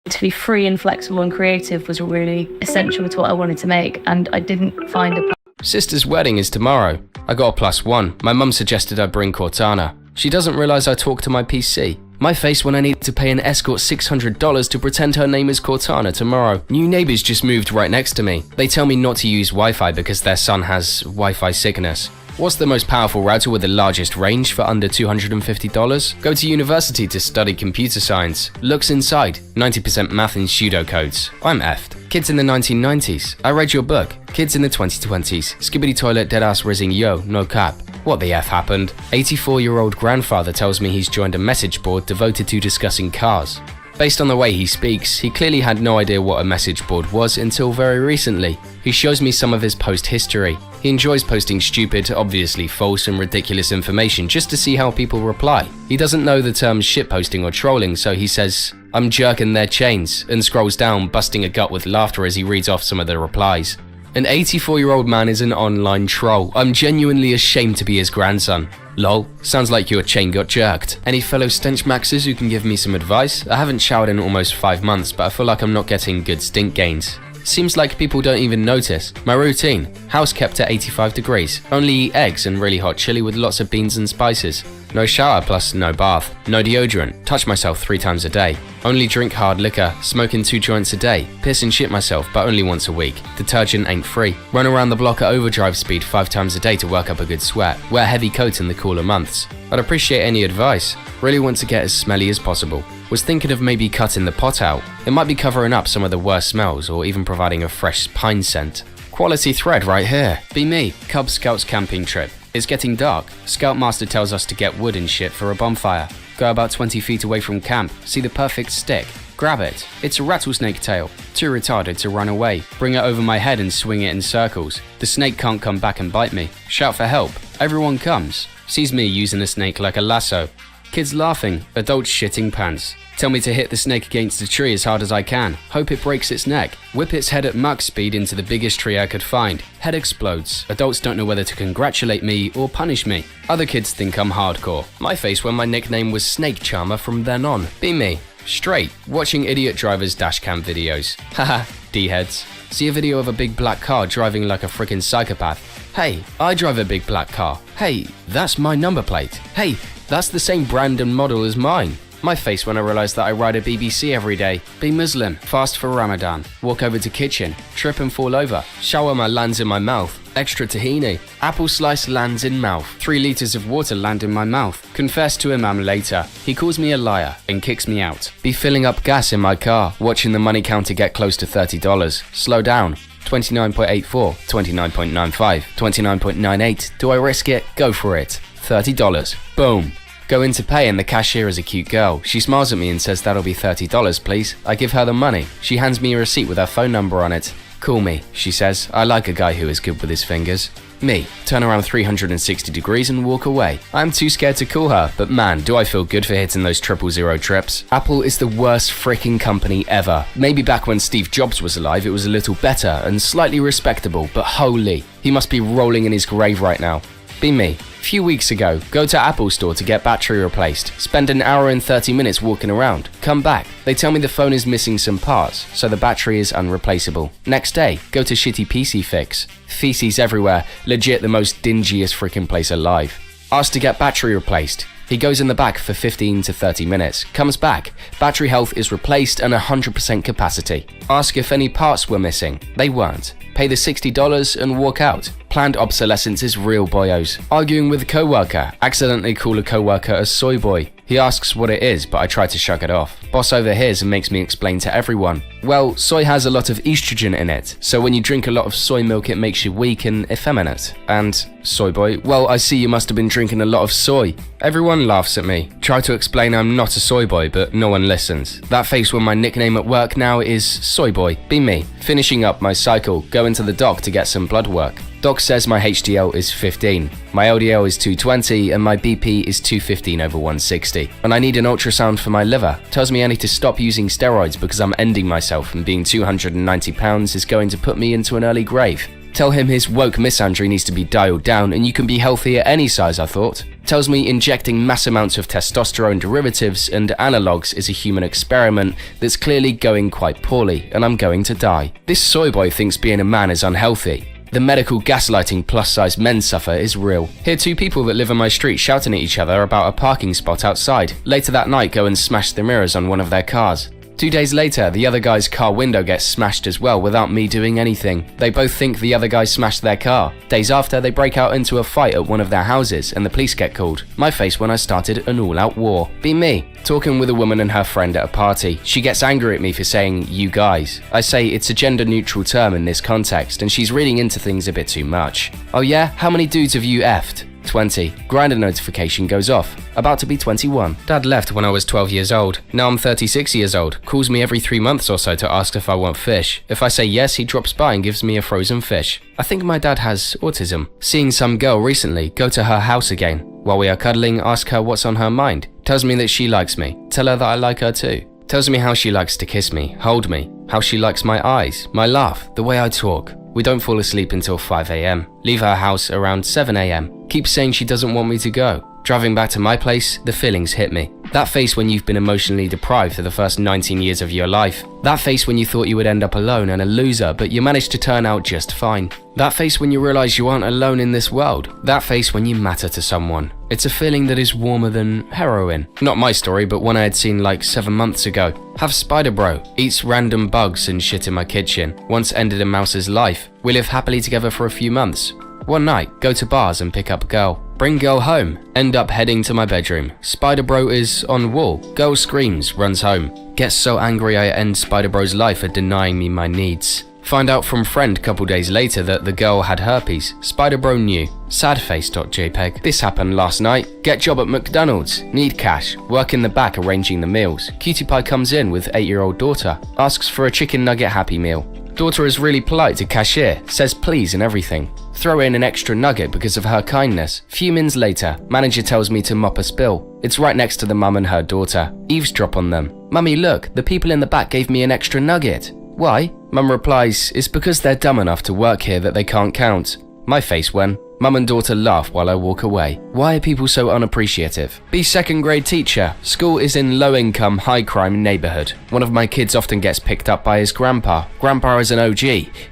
To be free and flexible and creative was really essential to what I wanted to make, and I didn't find a Sister's wedding is tomorrow. I got a +1. My mum suggested I bring Cortana. She doesn't realize I talk to my PC. My face when I need to pay an escort $600 to pretend her name is Cortana tomorrow. New neighbors just moved right next to me. They tell me not to use Wi-Fi because their son has Wi-Fi sickness. What's the most powerful router with the largest range for under $250? Go to university to study computer science. Looks inside. 90% math and pseudocodes. I'm effed. Kids in the 1990s. I read your book. Kids in the 2020s. Skibbity toilet deadass rizzing yo, no cap. What the F happened? 84-year-old grandfather tells me he's joined a message board devoted to discussing cars. Based on the way he speaks, he clearly had no idea what a message board was until very recently. He shows me some of his post history. He enjoys posting stupid, obviously false and ridiculous information just to see how people reply. He doesn't know the terms shitposting or trolling, so he says, "I'm jerking their chains," and scrolls down, busting a gut with laughter as he reads off some of the replies. An 84-year-old man is an online troll. I'm genuinely ashamed to be his grandson. Lol, sounds like your chain got jerked. Any fellow stench maxers who can give me some advice? I haven't showered in almost 5 months, but I feel like I'm not getting good stink gains. Seems like people don't even notice. My routine: house kept at 85 degrees. Only eat eggs and really hot chili with lots of beans and spices. No shower plus no bath. No deodorant. Touch myself 3 times a day. Only drink hard liquor. Smoking 2 joints a day. Piss and shit myself, but only once a week. Detergent ain't free. Run around the block at overdrive speed 5 times a day to work up a good sweat. Wear heavy coats in the cooler months. I'd appreciate any advice. Really want to get as smelly as possible. Was thinking of maybe cutting the pot out. It might be covering up some of the worst smells or even providing a fresh pine scent. Quality thread right here. Be me. Cub Scouts camping trip. It's getting dark. Scoutmaster tells us to get wood and shit for a bonfire. Go about 20 feet away from camp. See the perfect stick. Grab it. It's a rattlesnake tail. Too retarded to run away. Bring it over my head and swing it in circles. The snake can't come back and bite me. Shout for help. Everyone comes. Sees me using the snake like a lasso. Kids laughing. Adults shitting pants. Tell me to hit the snake against the tree as hard as I can. Hope it breaks its neck. Whip its head at max speed into the biggest tree I could find. Head explodes. Adults don't know whether to congratulate me or punish me. Other kids think I'm hardcore. My face when my nickname was Snake Charmer from then on. Be me. Straight. Watching idiot drivers dashcam videos. Haha, D-heads. See a video of a big black car driving like a freaking psychopath. Hey, I drive a big black car. Hey, that's my number plate. Hey, that's the same brand and model as mine. My face when I realized that I ride a BBC every day. Be Muslim, fast for Ramadan. Walk over to kitchen, trip and fall over. Shawarma lands in my mouth. Extra tahini. Apple slice lands in mouth. 3 liters of water land in my mouth. Confess to Imam later. He calls me a liar and kicks me out. Be filling up gas in my car, watching the money counter get close to $30. Slow down. 29.84, 29.95, 29.98. Do I risk it? Go for it. $30. Boom. Go in to pay and the cashier is a cute girl. She smiles at me and says that'll be $30 please. I give her the money. She hands me a receipt with her phone number on it. Call me, she says. I like a guy who is good with his fingers. Me, turn around 360 degrees and walk away. I'm too scared to call her, but man, do I feel good for hitting those 000 trips. Apple is the worst freaking company ever. Maybe back when Steve Jobs was alive it was a little better and slightly respectable, but holy, he must be rolling in his grave right now. Be me. Few weeks ago, go to Apple store to get battery replaced. Spend an hour and 30 minutes walking around. Come back. They tell me the phone is missing some parts, so the battery is unreplaceable. Next day, go to shitty PC fix. Feces everywhere. Legit the most dingiest freaking place alive. Asked to get battery replaced. He goes in the back for 15 to 30 minutes. Comes back. Battery health is replaced and 100% capacity. Ask if any parts were missing. They weren't. Pay the $60 and walk out. Planned obsolescence is real boyos. Arguing with a coworker. Accidentally call a coworker a soy boy. He asks what it is, but I try to shrug it off. Boss overhears and makes me explain to everyone. Well, soy has a lot of estrogen in it, so when you drink a lot of soy milk it makes you weak and effeminate. And, soy boy, well I see you must have been drinking a lot of soy. Everyone laughs at me. Try to explain I'm not a soy boy, but no one listens. That face when my nickname at work now is soy boy. Be me. Finishing up my cycle, going to the doc to get some blood work. Doc says my HDL is 15, my LDL is 220 and my BP is 215/160. And I need an ultrasound for my liver. Tells me I need to stop using steroids because I'm ending myself and being 290 pounds is going to put me into an early grave. Tell him his woke misandry needs to be dialed down and you can be healthy at any size, I thought. Tells me injecting mass amounts of testosterone derivatives and analogues is a human experiment that's clearly going quite poorly and I'm going to die. This soy boy thinks being a man is unhealthy. The medical gaslighting plus-size men suffer is real. Hear 2 people that live on my street shouting at each other about a parking spot outside. Later that night go and smash the mirrors on one of their cars. 2 days later, the other guy's car window gets smashed as well without me doing anything. They both think the other guy smashed their car. Days after, they break out into a fight at one of their houses and the police get called. My face when I started an all-out war. Be me. Talking with a woman and her friend at a party. She gets angry at me for saying, you guys. I say it's a gender-neutral term in this context and she's reading into things a bit too much. Oh yeah? How many dudes have you effed? 20. Grindr notification goes off. About to be 21. Dad left when I was 12 years old. Now I'm 36 years old. Calls me every 3 months or so to ask if I want fish. If I say yes, he drops by and gives me a frozen fish. I think my dad has autism. Seeing some girl recently, go to her house again. While we are cuddling, ask her what's on her mind. Tells me that she likes me. Tell her that I like her too. Tells me how she likes to kiss me, hold me, how she likes my eyes, my laugh, the way I talk. We don't fall asleep until 5 AM. Leave her house around 7 AM. Keeps saying she doesn't want me to go. Driving back to my place, the feelings hit me. That face when you've been emotionally deprived for the first 19 years of your life. That face when you thought you would end up alone and a loser, but you managed to turn out just fine. That face when you realize you aren't alone in this world. That face when you matter to someone. It's a feeling that is warmer than heroin. Not my story, but one I had seen like 7 months ago. Have Spider Bro. Eats random bugs and shit in my kitchen. Once ended a mouse's life. We live happily together for a few months. One night, go to bars and pick up girl. Bring girl home. End up heading to my bedroom. Spider Bro is on wall. Girl screams, runs home. Gets so angry I end Spider Bro's life for denying me my needs. Find out from friend couple days later that the girl had herpes. Spider Bro knew. Sadface.jpg. This happened last night. Get job at McDonald's. Need cash. Work in the back arranging the meals. Cutie Pie comes in with 8-year-old daughter. Asks for a chicken nugget Happy Meal. Daughter is really polite to cashier. Says please and everything. Throw in an extra nugget because of her kindness. Few minutes later, manager tells me to mop a spill. It's right next to the mum and her daughter. Eavesdrop on them. Mummy, look, the people in the back gave me an extra nugget. Why? Mum replies, it's because they're dumb enough to work here that they can't count. My face when mum and daughter laugh while I walk away. Why are people so unappreciative? Be second grade teacher. School is in low income, high crime neighborhood. One of my kids often gets picked up by his grandpa. Grandpa is an OG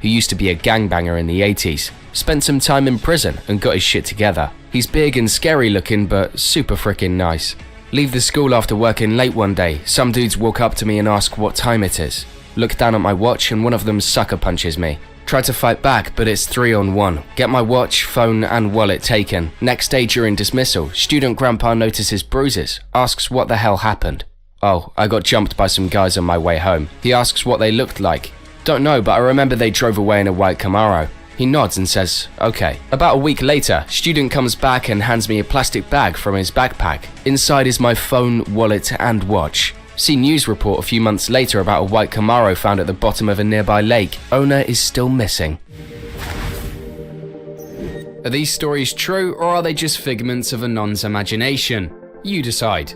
who used to be a gangbanger in the 80s. Spent some time in prison and got his shit together. He's big and scary looking but super freaking nice. Leave the school after working late one day. Some dudes walk up to me and ask what time it is. Look down at my watch and one of them sucker punches me. Try to fight back, but it's 3-on-1. Get my watch, phone, and wallet taken. Next day during dismissal, student grandpa notices bruises, asks what the hell happened. Oh, I got jumped by some guys on my way home. He asks what they looked like. Don't know, but I remember they drove away in a white Camaro. He nods and says, okay. About a week later, student comes back and hands me a plastic bag from his backpack. Inside is my phone, wallet, and watch. See news report a few months later about a white Camaro found at the bottom of a nearby lake. Owner is still missing. Are these stories true or are they just figments of a non's imagination? You decide.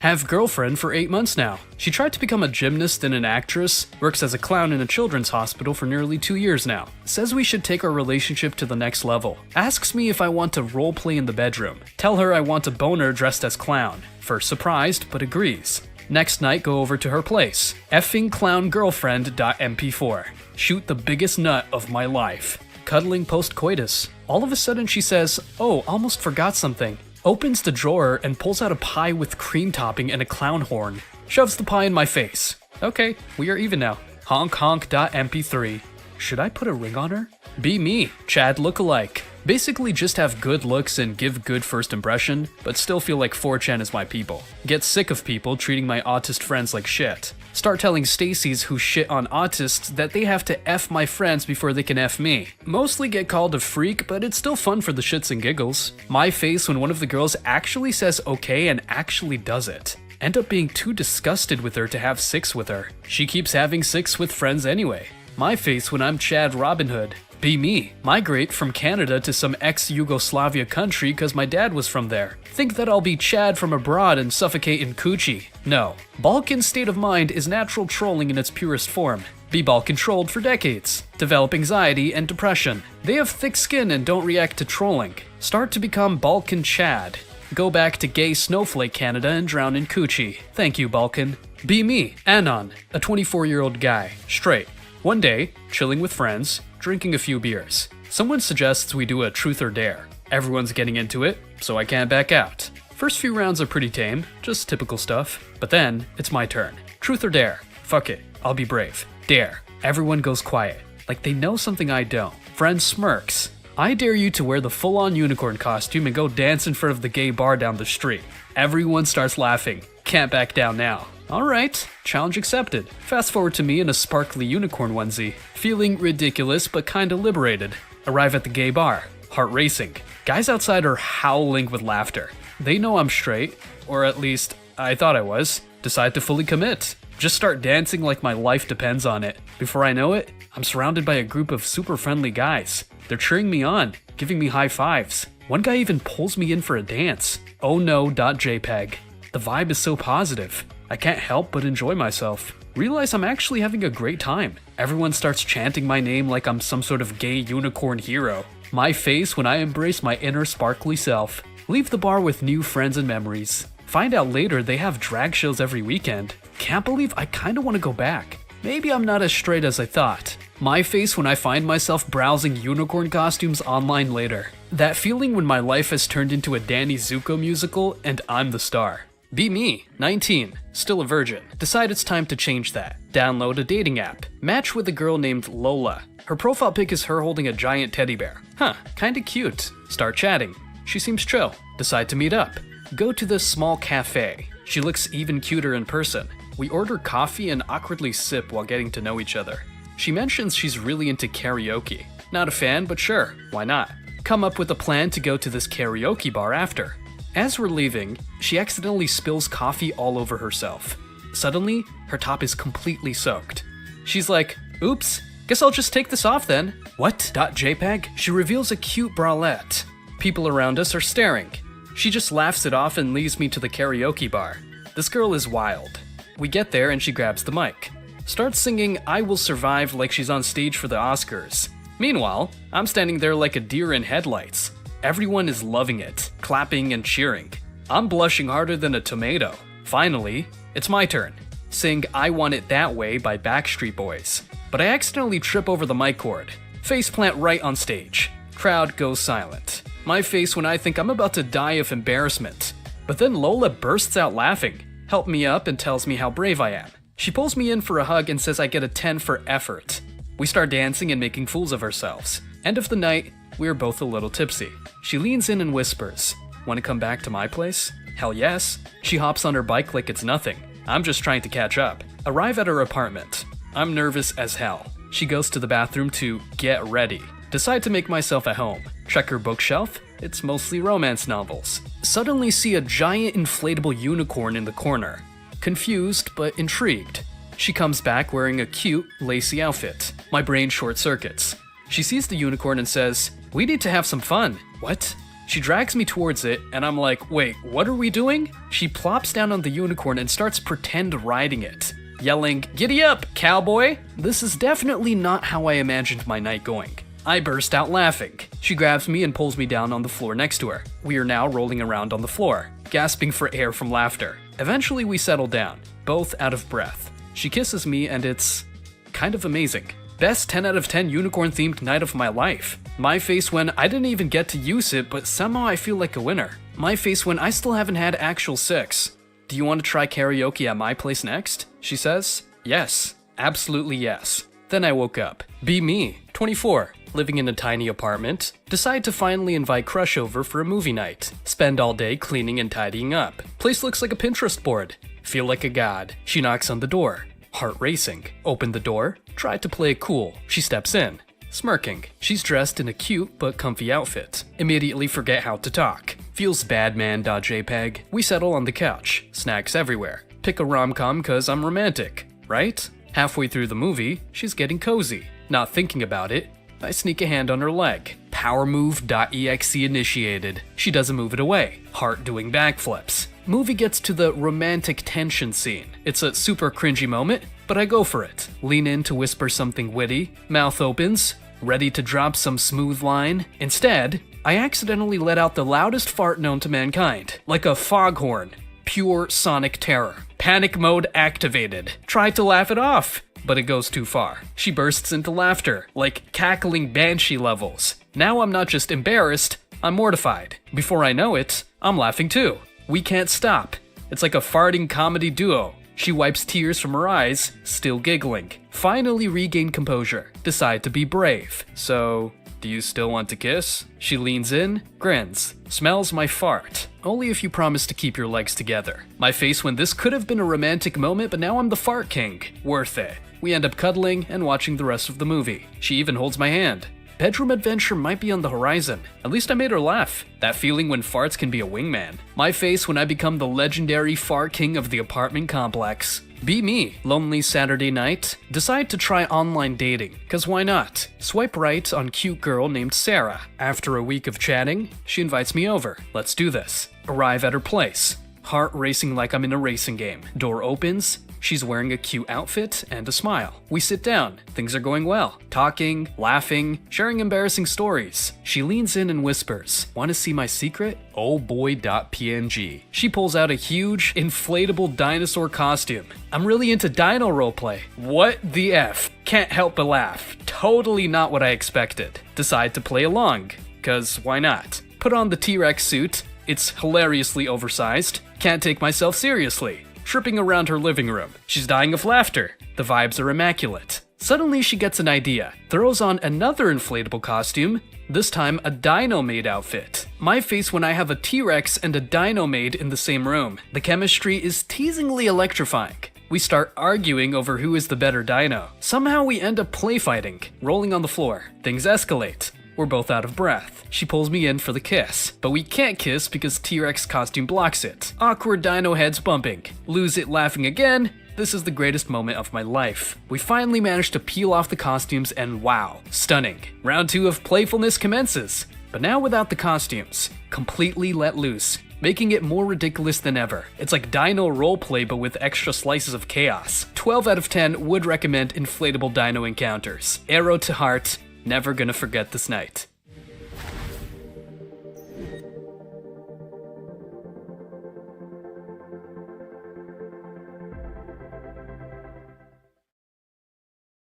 Have girlfriend for 8 months now. She tried to become a gymnast and an actress, works as a clown in a children's hospital for nearly 2 years now. Says we should take our relationship to the next level. Asks me if I want to role play in the bedroom. Tell her I want a boner dressed as clown. First surprised, but agrees. Next night go over to her place. Effing clown girlfriend.mp4. Shoot the biggest nut of my life. Cuddling post-coitus. All of a sudden she says, oh, almost forgot something. Opens the drawer and pulls out a pie with cream topping and a clown horn. Shoves the pie in my face. Okay, we are even now. Honk.mp3. Should I put a ring on her? Be me, Chad lookalike. Basically just have good looks and give good first impression, but still feel like 4chan is my people. Get sick of people treating my autist friends like shit. Start telling Stacy's who shit on autists that they have to F my friends before they can F me. Mostly get called a freak, but it's still fun for the shits and giggles. My face when one of the girls actually says okay and actually does it. End up being too disgusted with her to have sex with her. She keeps having sex with friends anyway. My face when I'm Chad Robin Hood. Be me. Migrate from Canada to some ex-Yugoslavia country cause my dad was from there. Think that I'll be Chad from abroad and suffocate in coochie. No. Balkan state of mind is natural trolling in its purest form. Be Balkan trolled for decades. Develop anxiety and depression. They have thick skin and don't react to trolling. Start to become Balkan Chad. Go back to gay snowflake Canada and drown in coochie. Thank you, Balkan. Be me, Anon, a 24-year-old guy, straight. One day, chilling with friends, drinking a few beers. Someone suggests we do a truth or dare. Everyone's getting into it, so I can't back out. First few rounds are pretty tame, just typical stuff. But then, it's my turn. Truth or dare? Fuck it, I'll be brave. Dare. Everyone goes quiet, like they know something I don't. Friend smirks. I dare you to wear the full-on unicorn costume and go dance in front of the gay bar down the street. Everyone starts laughing. Can't back down now. Alright, challenge accepted. Fast forward to me in a sparkly unicorn onesie, feeling ridiculous but kinda liberated. Arrive at the gay bar, heart racing. Guys outside are howling with laughter. They know I'm straight, or at least I thought I was. Decide to fully commit. Just start dancing like my life depends on it. Before I know it, I'm surrounded by a group of super friendly guys. They're cheering me on, giving me high fives. One guy even pulls me in for a dance. Oh no.jpg. The vibe is so positive. I can't help but enjoy myself. realize I'm actually having a great time. Everyone starts chanting my name like I'm some sort of gay unicorn hero. My face when I embrace my inner sparkly self. Leave the bar with new friends and memories. Find out later they have drag shows every weekend. Can't believe I kinda wanna go back. Maybe I'm not as straight as I thought. My face when I find myself browsing unicorn costumes online later. That feeling when my life has turned into a Danny Zuko musical and I'm the star. Be me, 19, still a virgin. Decide it's time to change that. Download a dating app. Match with a girl named Lola. Her profile pic is her holding a giant teddy bear. Huh, kinda cute. Start chatting. She seems chill. Decide to meet up. Go to this small cafe. She looks even cuter in person. We order coffee and awkwardly sip while getting to know each other. She mentions she's really into karaoke. Not a fan, but sure, why not? Come up with a plan to go to this karaoke bar after. As we're leaving, she accidentally spills coffee all over herself. Suddenly, her top is completely soaked. She's like, oops, guess I'll just take this off then. What? .jpg? She reveals a cute bralette. People around us are staring. She just laughs it off and leaves me to the karaoke bar. This girl is wild. We get there and she grabs the mic. Starts singing I Will Survive like she's on stage for the Oscars. Meanwhile, I'm standing there like a deer in headlights. Everyone is loving it, clapping and cheering. I'm blushing harder than a tomato. Finally, it's my turn. Sing I Want It That Way by Backstreet Boys. But I accidentally trip over the mic cord. Faceplant right on stage. Crowd goes silent. My face when I think I'm about to die of embarrassment. But then Lola bursts out laughing, helps me up and tells me how brave I am. She pulls me in for a hug and says I get a 10 for effort. We start dancing and making fools of ourselves. End of the night, we are both a little tipsy. She leans in and whispers, "Wanna come back to my place?" Hell yes. She hops on her bike like it's nothing. I'm just trying to catch up. Arrive at her apartment. I'm nervous as hell. She goes to the bathroom to get ready. Decide to make myself at home. Check her bookshelf. It's mostly romance novels. Suddenly see a giant inflatable unicorn in the corner. Confused but intrigued. She comes back wearing a cute, lacy outfit. My brain short circuits. She sees the unicorn and says, "We need to have some fun." What? She drags me towards it, and I'm like, wait, what are we doing? She plops down on the unicorn and starts pretend riding it, yelling, "Giddy up, cowboy!" This is definitely not how I imagined my night going. I burst out laughing. She grabs me and pulls me down on the floor next to her. We are now rolling around on the floor, gasping for air from laughter. Eventually we settle down, both out of breath. She kisses me and it's kind of amazing. Best 10 out of 10 unicorn-themed night of my life. My face when I didn't even get to use it, but somehow I feel like a winner. My face when I still haven't had actual sex. Do you want to try karaoke at my place next? She says. Yes, absolutely yes. Then I woke up. Be me, 24, living in a tiny apartment. Decide to finally invite Crush over for a movie night. Spend all day cleaning and tidying up. Place looks like a Pinterest board. Feel like a god. She knocks on the door. Heart racing. Open the door. Try to play it cool. She steps in. Smirking. She's dressed in a cute but comfy outfit. Immediately forget how to talk. Feels bad man.jpg. We settle on the couch. Snacks everywhere. Pick a rom-com cause I'm romantic, right? Halfway through the movie, she's getting cozy. Not thinking about it, I sneak a hand on her leg. Power move.exe initiated. She doesn't move it away. Heart doing backflips. Movie gets to the romantic tension scene. It's a super cringy moment, but I go for it. Lean in to whisper something witty. Mouth opens, ready to drop some smooth line. Instead, I accidentally let out the loudest fart known to mankind. Like a foghorn. Pure sonic terror. Panic mode activated. Try to laugh it off, but it goes too far. She bursts into laughter, like cackling banshee levels. Now I'm not just embarrassed, I'm mortified. Before I know it, I'm laughing too. We can't stop. It's like a farting comedy duo. She wipes tears from her eyes, still giggling. Finally regain composure. Decide to be brave. So, do you still want to kiss? She leans in, grins, smells my fart. Only if you promise to keep your legs together. My face when this could have been a romantic moment, but now I'm the fart king. Worth it. We end up cuddling and watching the rest of the movie. She even holds my hand. Bedroom adventure might be on the horizon. At least I made her laugh. That feeling when farts can be a wingman. My face when I become the legendary fart king of the apartment complex. Be me. Lonely Saturday night. Decide to try online dating. Cause why not? Swipe right on cute girl named Sarah. After a week of chatting, she invites me over. Let's do this. Arrive at her place. Heart racing like I'm in a racing game. Door opens. She's wearing a cute outfit and a smile. We sit down. Things are going well. Talking, laughing, sharing embarrassing stories. She leans in and whispers, "Want to see my secret? Oh boy.png." She pulls out a huge, inflatable dinosaur costume. I'm really into dino roleplay. What the F? Can't help but laugh. Totally not what I expected. Decide to play along. 'Cause why not? Put on the T-Rex suit. It's hilariously oversized. Can't take myself seriously. Tripping around her living room. She's dying of laughter. The vibes are immaculate. Suddenly she gets an idea. Throws on another inflatable costume, this time a dino-maid outfit. My face when I have a T-Rex and a dino-maid in the same room. The chemistry is teasingly electrifying. We start arguing over who is the better dino. Somehow we end up play fighting, rolling on the floor. Things escalate. We're both out of breath. She pulls me in for the kiss, but we can't kiss because T-Rex costume blocks it. Awkward dino heads bumping. Lose it laughing again. This is the greatest moment of my life. We finally managed to peel off the costumes and wow, stunning. Round 2 of playfulness commences, but now without the costumes. Completely let loose, making it more ridiculous than ever. It's like dino roleplay but with extra slices of chaos. 12 out of 10 would recommend inflatable dino encounters. Arrow to heart. Never gonna forget this night.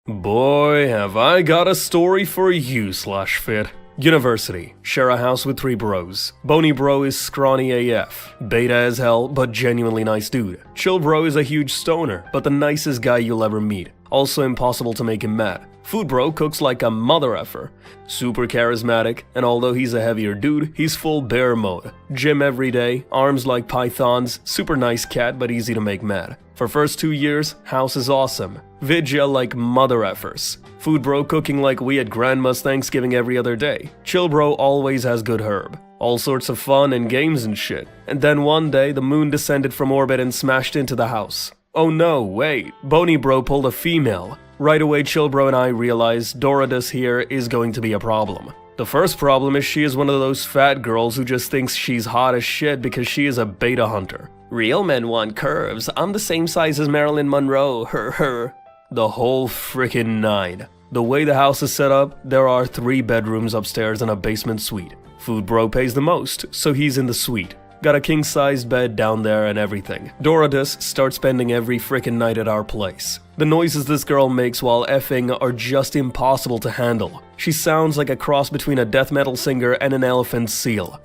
Boy, have I got a story for you, /fit. University. Share a house with 3 bros. Bony bro is scrawny AF. Beta as hell, but genuinely nice dude. Chill bro is a huge stoner, but the nicest guy you'll ever meet. Also impossible to make him mad. Food bro cooks like a mother effer. Super charismatic, and although he's a heavier dude, he's full bear mode. Gym every day, arms like pythons, super nice cat but easy to make mad. For first 2 years, house is awesome. Vidya like mother effers. Food bro cooking like we at grandma's Thanksgiving every other day. Chill bro always has good herb. All sorts of fun and games and shit. And then one day the moon descended from orbit and smashed into the house. Oh no, wait, Bony bro pulled a female. Right away Chill bro and I realized Doradus here is going to be a problem. The first problem is she is one of those fat girls who just thinks she's hot as shit because she is a beta hunter. Real men want curves, I'm the same size as Marilyn Monroe, her. The whole frickin' 9. The way the house is set up, there are 3 bedrooms upstairs and a basement suite. Food bro pays the most, so he's in the suite. Got a king-sized bed down there and everything. Doradus starts spending every frickin' night at our place. The noises this girl makes while effing are just impossible to handle. She sounds like a cross between a death metal singer and an elephant seal.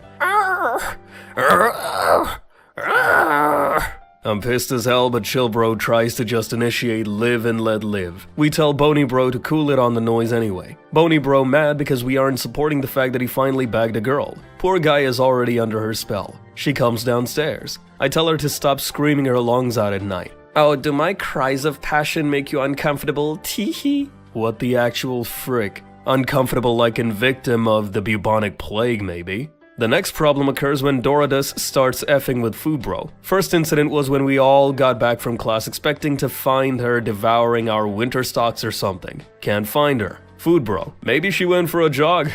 I'm pissed as hell, but Chill bro tries to just initiate live and let live. We tell Bony bro to cool it on the noise anyway. Bony bro mad because we aren't supporting the fact that he finally bagged a girl. Poor guy is already under her spell. She comes downstairs. I tell her to stop screaming her lungs out at night. Oh, do my cries of passion make you uncomfortable? Teehee. What the actual frick? Uncomfortable like in victim of the bubonic plague, maybe? The next problem occurs when Doradus starts effing with Food bro. First incident was when we all got back from class expecting to find her devouring our winter stocks or something. Can't find her. Food bro. Maybe she went for a jog.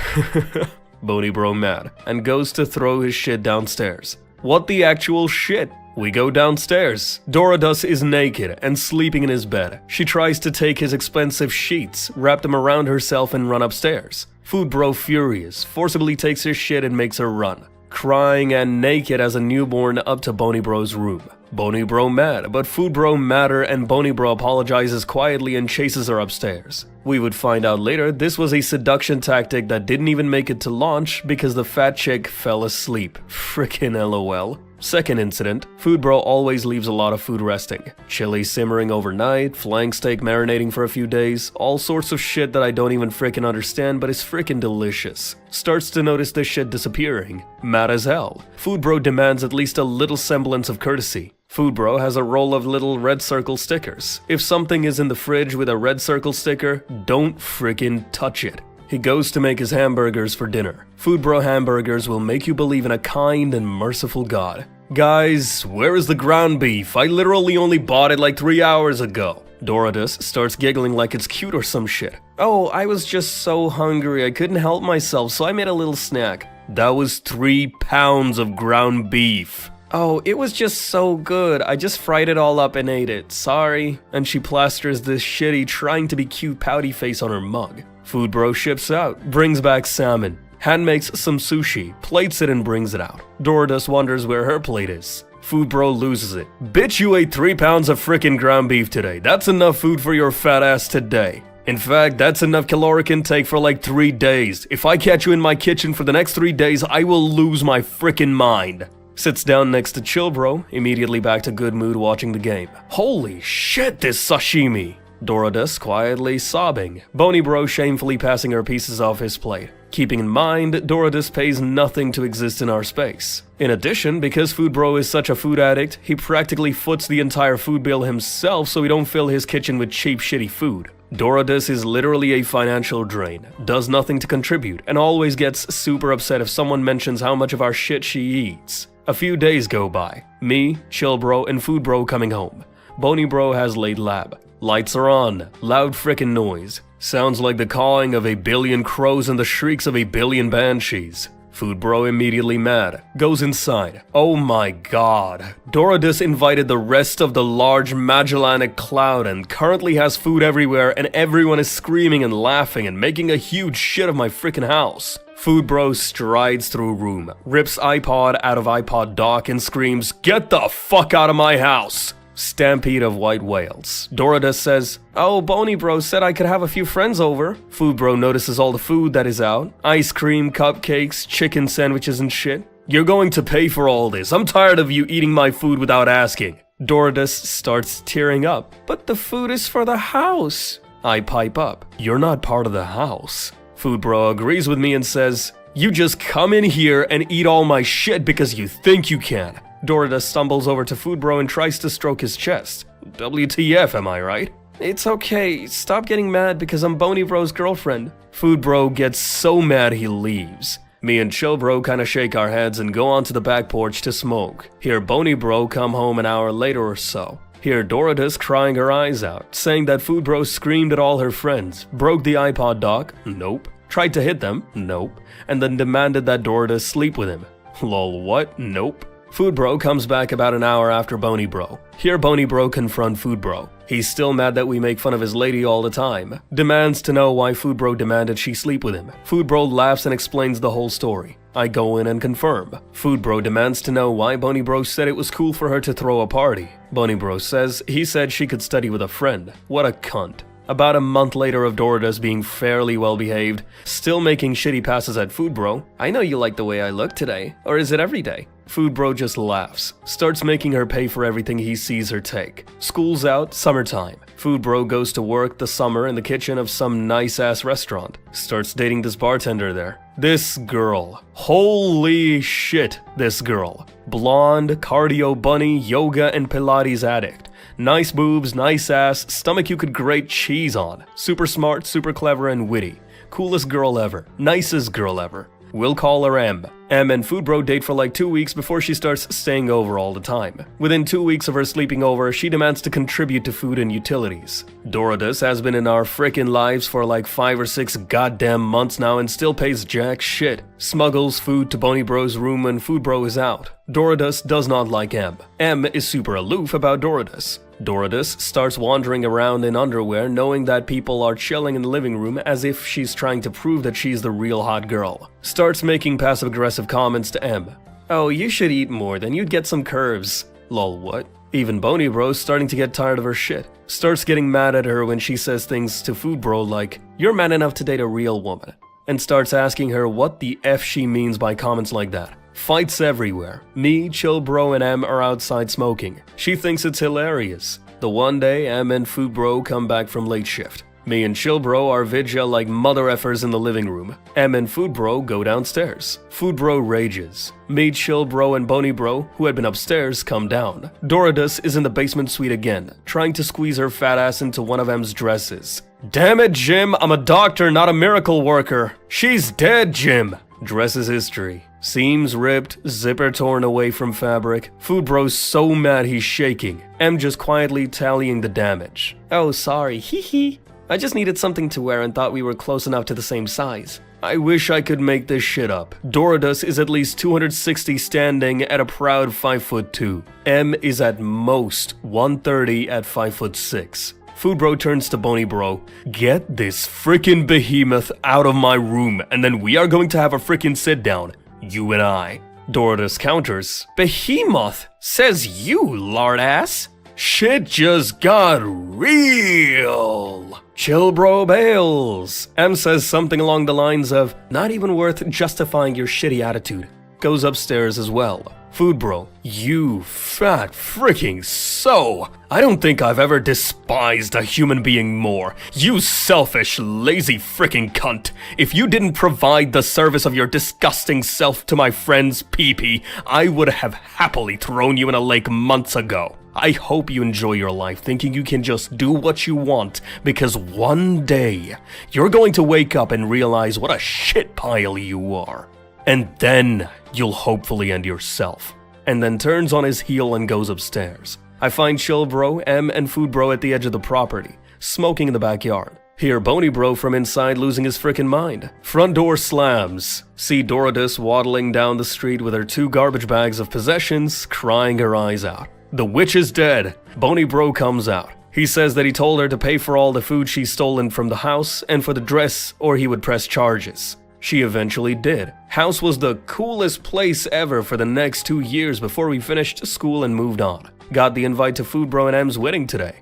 Bony bro mad, and goes to throw his shit downstairs. What the actual shit? We go downstairs. Doradus is naked and sleeping in his bed. She tries to take his expensive sheets, wrap them around herself and run upstairs. Food bro furious, forcibly takes her shit and makes her run. Crying and naked as a newborn up to Bony bro's room. Bony bro mad, but Food bro madder and Bony bro apologizes quietly and chases her upstairs. We would find out later this was a seduction tactic that didn't even make it to launch because the fat chick fell asleep. Frickin' LOL. Second incident, Food bro always leaves a lot of food resting. Chili simmering overnight, flank steak marinating for a few days, all sorts of shit that I don't even frickin' understand but is frickin' delicious. Starts to notice this shit disappearing. Mad as hell. Food bro demands at least a little semblance of courtesy. Food bro has a roll of little red circle stickers. If something is in the fridge with a red circle sticker, don't frickin' touch it. He goes to make his hamburgers for dinner. Food bro hamburgers will make you believe in a kind and merciful God. Guys, where is the ground beef? I literally only bought it like 3 hours ago. Doradus starts giggling like it's cute or some shit. Oh, I was just so hungry I couldn't help myself, so I made a little snack. That was 3 pounds of ground beef. "Oh, it was just so good. I just fried it all up and ate it. Sorry." And she plasters this shitty, trying to be cute pouty face on her mug. Food bro ships out, brings back salmon. Han makes some sushi, plates it and brings it out. Doradus wonders where her plate is. Food bro loses it. "Bitch, you ate 3 pounds of frickin' ground beef today. That's enough food for your fat ass today. In fact, that's enough caloric intake for like 3 days. If I catch you in my kitchen for the next 3 days, I will lose my frickin' mind." Sits down next to Chill Bro, immediately back to good mood watching the game. "Holy shit, this sashimi!" Doradus quietly sobbing. Bony Bro shamefully passing her pieces off his plate. Keeping in mind, Doradus pays nothing to exist in our space. In addition, because Food Bro is such a food addict, he practically foots the entire food bill himself so we don't fill his kitchen with cheap shitty food. Doradus is literally a financial drain, does nothing to contribute, and always gets super upset if someone mentions how much of our shit she eats. A few days go by. Me, Chill Bro, and Food Bro coming home. Bony Bro has laid lab. Lights are on. Loud frickin' noise. Sounds like the cawing of a billion crows and the shrieks of a billion banshees. Food Bro immediately mad. Goes inside. Oh my god. Doradus invited the rest of the large Magellanic cloud and currently has food everywhere and everyone is screaming and laughing and making a huge shit of my frickin' house. Food Bro strides through room, rips iPod out of iPod dock and screams, "Get the fuck out of my house!" Stampede of white whales. Doradus says, "Oh, Bony Bro said I could have a few friends over." Food Bro notices all the food that is out. Ice cream, cupcakes, chicken sandwiches and shit. "You're going to pay for all this. I'm tired of you eating my food without asking." Doradus starts tearing up. "But the food is for the house." I pipe up, "You're not part of the house." Food Bro agrees with me and says, "You just come in here and eat all my shit because you think you can." Doradus stumbles over to Food Bro and tries to stroke his chest. WTF, am I right? "It's okay, stop getting mad because I'm Bony Bro's girlfriend." Food Bro gets so mad he leaves. Me and Chill Bro kinda shake our heads and go onto the back porch to smoke. Hear Bony Bro come home an hour later or so. Hear Doradus crying her eyes out, saying that Food Bro screamed at all her friends, broke the iPod dock, nope, tried to hit them, nope, and then demanded that Doradus sleep with him. Lol, what? Nope. Food Bro comes back about an hour after Bony Bro. Hear Bony Bro confront Food Bro. He's still mad that we make fun of his lady all the time. Demands to know why Food Bro demanded she sleep with him. Food Bro laughs and explains the whole story. I go in and confirm. Food Bro demands to know why Bony Bro said it was cool for her to throw a party. Bony Bro says he said she could study with a friend. What a cunt. About a month later of Doradus being fairly well behaved, still making shitty passes at Food Bro. "I know you like the way I look today, or is it every day?" Food Bro just laughs, starts making her pay for everything he sees her take. School's out, summertime. Food Bro goes to work the summer in the kitchen of some nice-ass restaurant. Starts dating this bartender there. This girl. Holy shit, this girl. Blonde, cardio bunny, yoga and Pilates addict. Nice boobs, nice ass, stomach you could grate cheese on. Super smart, super clever and witty. Coolest girl ever. Nicest girl ever. We'll call her M. M and Food Bro date for like 2 weeks before she starts staying over all the time. Within 2 weeks of her sleeping over, she demands to contribute to food and utilities. Doradus has been in our frickin' lives for like 5 or 6 goddamn months now and still pays jack shit. Smuggles food to Bony Bro's room when Food Bro is out. Doradus does not like M. M is super aloof about Doradus. Doradus starts wandering around in underwear knowing that people are chilling in the living room as if she's trying to prove that she's the real hot girl. Starts making passive-aggressive comments to M. "Oh, you should eat more, then you'd get some curves." Lol, what? Even Bony Bro's starting to get tired of her shit. Starts getting mad at her when she says things to Food Bro like, "You're man enough to date a real woman." And starts asking her what the F she means by comments like that. Fights everywhere. Me, Chill Bro, and M are outside smoking. She thinks it's hilarious. The one day, M and Food Bro come back from late shift. Me and Chill Bro are vigil like mother effers in the living room. M and Food Bro go downstairs. Food Bro rages. Me, Chill Bro, and Bony Bro, who had been upstairs, come down. Doradus is in the basement suite again, trying to squeeze her fat ass into one of M's dresses. "Damn it, Jim, I'm a doctor, not a miracle worker." "She's dead, Jim." Dress is history. Seams ripped, zipper torn away from fabric. Food Bro's so mad he's shaking. M just quietly tallying the damage. "Oh, sorry, hee hee. I just needed something to wear and thought we were close enough to the same size." I wish I could make this shit up. Doradus is at least 260 standing at a proud 5'2". M is at most 130 at 5'6". Food Bro turns to Bony Bro. Get this freaking behemoth out of my room, and then we are going to have a freaking sit down. You and I. Doradus counters. Behemoth? Says you, lard ass. Shit just got real. Chill bro bails. M says something along the lines of, not even worth justifying your shitty attitude. Goes upstairs as well. Food Bro, you fat freaking so. I don't think I've ever despised a human being more. You selfish, lazy freaking cunt. If you didn't provide the service of your disgusting self to my friend's pee-pee, I would have happily thrown you in a lake months ago. I hope you enjoy your life thinking you can just do what you want, because one day you're going to wake up and realize what a shit pile you are. And then you'll hopefully end yourself. And then turns on his heel and goes upstairs. I find Chill Bro, M, and Food Bro at the edge of the property, smoking in the backyard. Hear Bony Bro from inside losing his frickin' mind. Front door slams. See Doradus waddling down the street with her 2 garbage bags of possessions, crying her eyes out. The witch is dead. Bony Bro comes out. He says that he told her to pay for all the food she's stolen from the house and for the dress, or he would press charges. She eventually did. House was the coolest place ever for the next 2 years before we finished school and moved on. Got the invite to Food Bro and M's wedding today.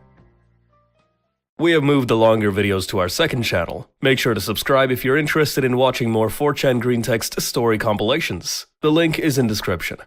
We have moved the longer videos to our second channel. Make sure to subscribe if you're interested in watching more 4chan green text story compilations. The link is in description.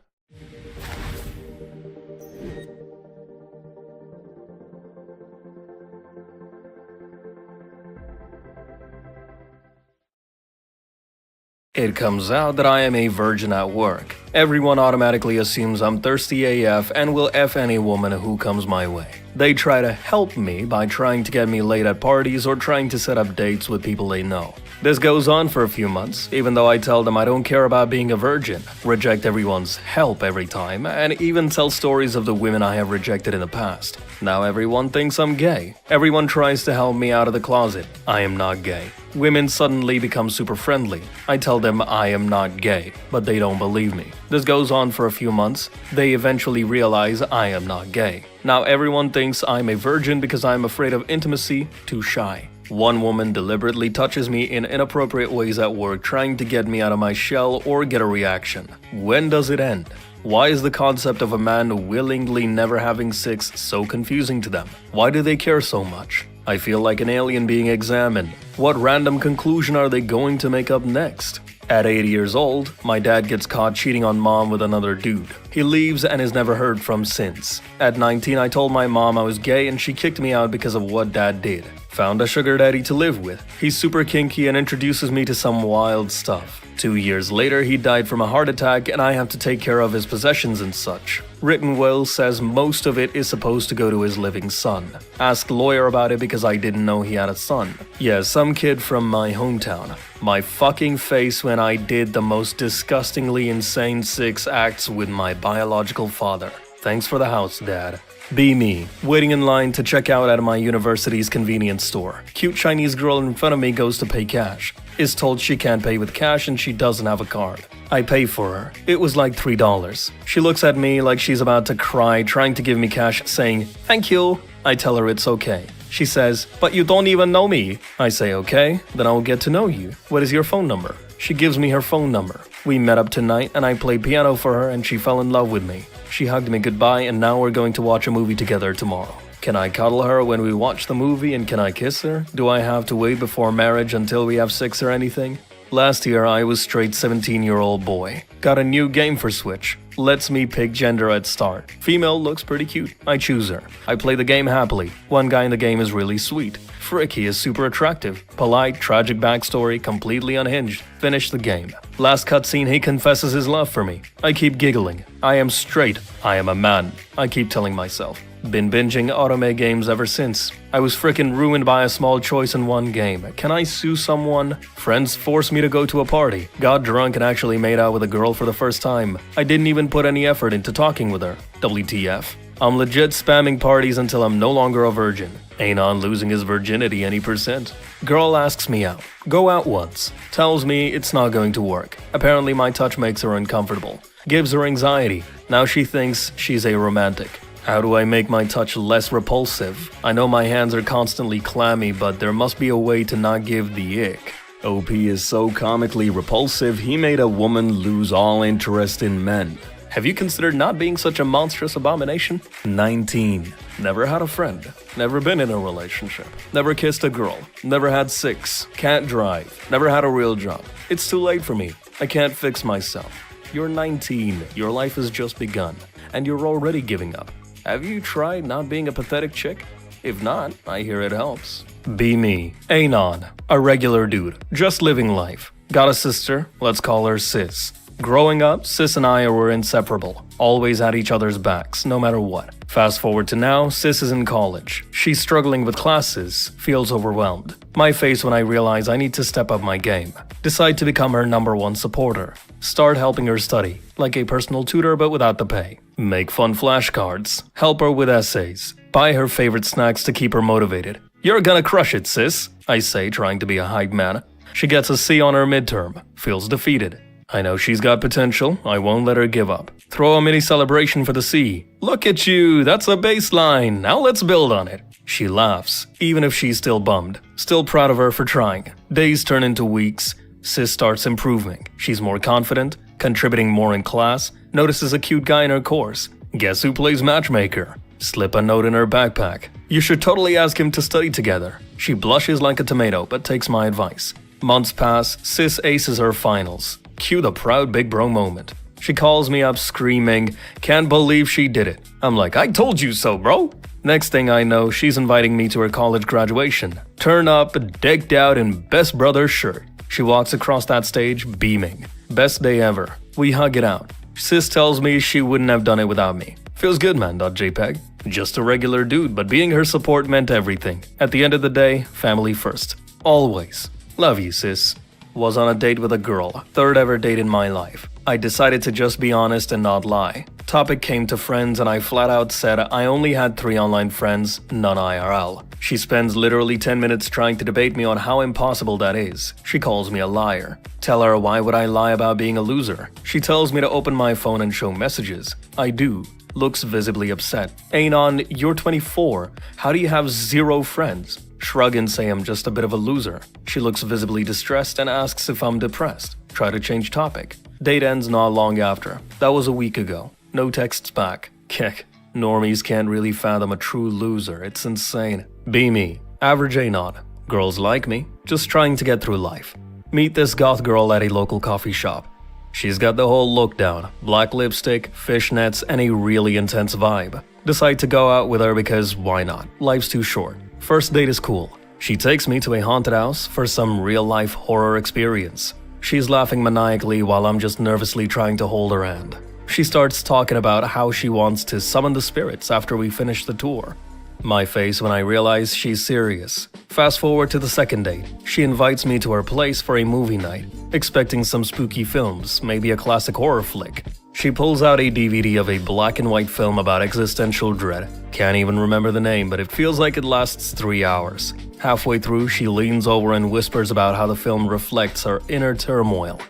It comes out that I am a virgin at work. Everyone automatically assumes I'm thirsty AF and will F any woman who comes my way. They try to help me by trying to get me late at parties or trying to set up dates with people they know. This goes on for a few months, even though I tell them I don't care about being a virgin, reject everyone's help every time, and even tell stories of the women I have rejected in the past. Now everyone thinks I'm gay. Everyone tries to help me out of the closet. I am not gay. Women suddenly become super friendly. I tell them I am not gay, but they don't believe me. This goes on for a few months. They eventually realize I am not gay. Now everyone thinks I'm a virgin because I'm afraid of intimacy, too shy. One woman deliberately touches me in inappropriate ways at work, trying to get me out of my shell or get a reaction. When does it end? Why is the concept of a man willingly never having sex so confusing to them? Why do they care so much? I feel like an alien being examined. What random conclusion are they going to make up next? At 8 years old, my dad gets caught cheating on mom with another dude. He leaves and is never heard from since. At 19, I told my mom I was gay and she kicked me out because of what dad did. Found a sugar daddy to live with. He's super kinky and introduces me to some wild stuff. 2 years later, he died from a heart attack and I have to take care of his possessions and such. Written will says most of it is supposed to go to his living son. Asked lawyer about it because I didn't know he had a son. Yeah, some kid from my hometown. My fucking face when I did the most disgustingly insane 6 acts with my biological father. Thanks for the house, Dad. Be me, waiting in line to check out at my university's convenience store. Cute Chinese girl in front of me goes to pay cash. Is told she can't pay with cash and she doesn't have a card. I pay for her. It was like $3. She looks at me like she's about to cry, trying to give me cash, saying, "Thank you." I tell her it's okay. She says, "But you don't even know me." I say, "Okay, then I'll get to know you. What is your phone number?" She gives me her phone number. We met up tonight and I played piano for her and she fell in love with me. She hugged me goodbye and now we're going to watch a movie together tomorrow. Can I cuddle her when we watch the movie and can I kiss her? Do I have to wait before marriage until we have sex or anything? Last year I was straight 17-year-old boy. Got a new game for Switch. Lets me pick gender at start. Female looks pretty cute. I choose her. I play the game happily. One guy in the game is really sweet. Frick, he is super attractive. Polite, tragic backstory, completely unhinged. Finish the game. Last cutscene, he confesses his love for me. I keep giggling. I am straight. I am a man. I keep telling myself. Been binging otome games ever since. I was frickin' ruined by a small choice in one game. Can I sue someone? Friends forced me to go to a party. Got drunk and actually made out with a girl for the first time. I didn't even put any effort into talking with her. WTF. I'm legit spamming parties until I'm no longer a virgin. Anon losing his virginity any percent. Girl asks me out. Go out once. Tells me it's not going to work. Apparently my touch makes her uncomfortable. Gives her anxiety. Now she thinks she's a romantic. How do I make my touch less repulsive? I know my hands are constantly clammy, but there must be a way to not give the ick. OP is so comically repulsive, he made a woman lose all interest in men. Have you considered not being such a monstrous abomination? 19. Never had a friend. Never been in a relationship. Never kissed a girl. Never had sex. Can't drive. Never had a real job. It's too late for me. I can't fix myself. You're 19. Your life has just begun. And you're already giving up. Have you tried not being a pathetic chick? If not, I hear it helps. Be me. Anon. A regular dude. Just living life. Got a sister? Let's call her Sis. Growing up, Sis and I were inseparable. Always had each other's backs, no matter what. Fast forward to now, Sis is in college. She's struggling with classes, feels overwhelmed. My face when I realize I need to step up my game. Decide to become her #1 supporter. Start helping her study, like a personal tutor but without the pay. Make fun flashcards. Help her with essays. Buy her favorite snacks to keep her motivated. You're gonna crush it, Sis, I say, trying to be a hype man. She gets a C on her midterm. Feels defeated. I know she's got potential, I won't let her give up. Throw a mini celebration for the C. Look at you, that's a baseline, now let's build on it. She laughs, even if she's still bummed. Still proud of her for trying. Days turn into weeks. Sis starts improving. She's more confident, contributing more in class, notices a cute guy in her course. Guess who plays matchmaker? Slip a note in her backpack. You should totally ask him to study together. She blushes like a tomato, but takes my advice. Months pass, Sis aces her finals. Cue the proud big bro moment. She calls me up screaming, can't believe she did it. I'm like, I told you so, bro. Next thing I know, she's inviting me to her college graduation. Turn up, decked out in best brother shirt. She walks across that stage, beaming. Best day ever. We hug it out. Sis tells me she wouldn't have done it without me. Feels good, man. JPEG. Just a regular dude, but being her support meant everything. At the end of the day, family first. Always. Love you, sis. Was on a date with a girl, third ever date in my life. I decided to just be honest and not lie. Topic came to friends and I flat out said I only had 3 online friends, none IRL. She spends literally 10 minutes trying to debate me on how impossible that is. She calls me a liar. Tell her why would I lie about being a loser. She tells me to open my phone and show messages. I do. Looks visibly upset. Anon, you're 24. How do you have 0 friends? Shrug and say I'm just a bit of a loser. She looks visibly distressed and asks if I'm depressed. Try to change topic. Date ends not long after. That was a week ago. No texts back. Kick. Normies can't really fathom a true loser. It's insane. Be me. Average Anon. Girls like me. Just trying to get through life. Meet this goth girl at a local coffee shop. She's got the whole look down. Black lipstick, fishnets, and a really intense vibe. Decide to go out with her because why not? Life's too short. First date is cool. She takes me to a haunted house for some real-life horror experience. She's laughing maniacally while I'm just nervously trying to hold her hand. She starts talking about how she wants to summon the spirits after we finish the tour. My face when I realize she's serious. Fast forward to the second date. She invites me to her place for a movie night, expecting some spooky films, maybe a classic horror flick. She pulls out a DVD of a black and white film about existential dread. Can't even remember the name, but it feels like it lasts 3 hours. Halfway through, she leans over and whispers about how the film reflects her inner turmoil.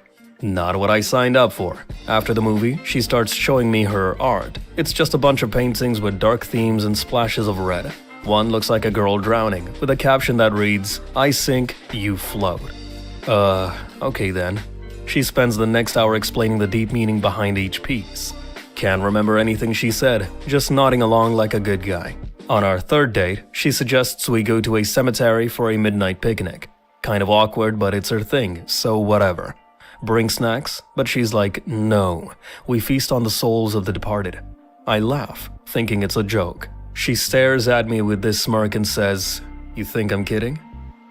Not what I signed up for. After the movie, she starts showing me her art. It's just a bunch of paintings with dark themes and splashes of red. One looks like a girl drowning, with a caption that reads, I sink, you float. Okay then. She spends the next hour explaining the deep meaning behind each piece. Can't remember anything she said, just nodding along like a good guy. On our third date, she suggests we go to a cemetery for a midnight picnic. Kind of awkward, but it's her thing, so whatever. Bring snacks, but she's like, no, we feast on the souls of the departed. I laugh, thinking it's a joke. She stares at me with this smirk and says, you think I'm kidding?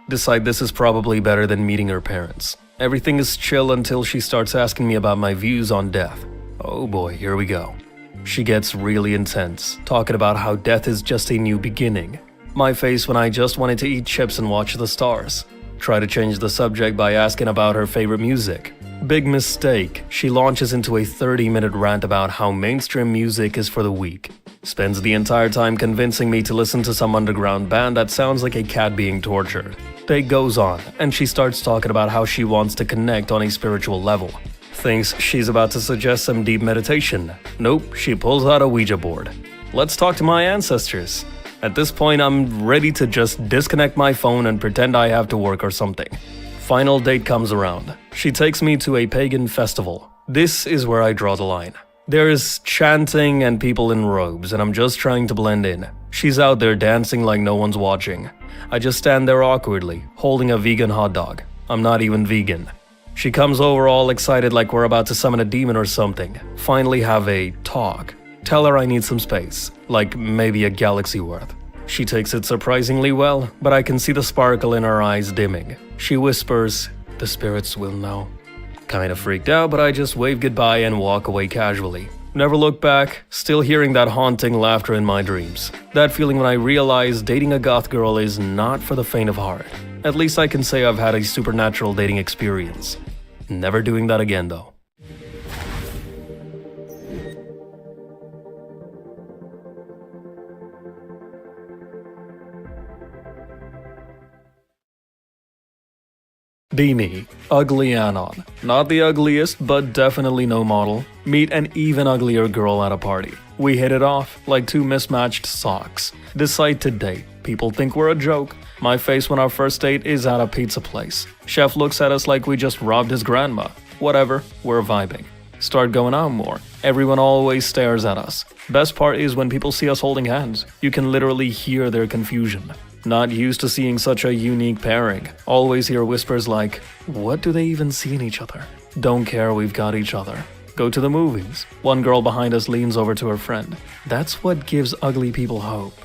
Decide this is probably better than meeting her parents. Everything is chill until she starts asking me about my views on death. Oh boy, here we go. She gets really intense, talking about how death is just a new beginning. My face when I just wanted to eat chips and watch the stars. Try to change the subject by asking about her favorite music. Big mistake. She launches into a 30-minute rant about how mainstream music is for the weak. Spends the entire time convincing me to listen to some underground band that sounds like a cat being tortured. Day goes on, and she starts talking about how she wants to connect on a spiritual level. Thinks she's about to suggest some deep meditation. Nope, she pulls out a Ouija board. Let's talk to my ancestors. At this point, I'm ready to just disconnect my phone and pretend I have to work or something. Final date comes around. She takes me to a pagan festival. This is where I draw the line. There is chanting and people in robes, and I'm just trying to blend in. She's out there dancing like no one's watching. I just stand there awkwardly, holding a vegan hot dog. I'm not even vegan. She comes over all excited like we're about to summon a demon or something. Finally have a talk. Tell her I need some space, like maybe a galaxy worth. She takes it surprisingly well, but I can see the sparkle in her eyes dimming. She whispers, "The spirits will know." Kinda freaked out, but I just wave goodbye and walk away casually. Never look back, still hearing that haunting laughter in my dreams. That feeling when I realize dating a goth girl is not for the faint of heart. At least I can say I've had a supernatural dating experience. Never doing that again though. Be me, ugly Anon. Not the ugliest, but definitely no model. Meet an even uglier girl at a party. We hit it off like two mismatched socks. Decide to date. People think we're a joke. My face when our first date is at a pizza place. Chef looks at us like we just robbed his grandma. Whatever, we're vibing. Start going out more. Everyone always stares at us. Best part is when people see us holding hands. You can literally hear their confusion. Not used to seeing such a unique pairing. Always hear whispers like, what do they even see in each other? Don't care, we've got each other. Go to the movies. One girl behind us leans over to her friend. That's what gives ugly people hope.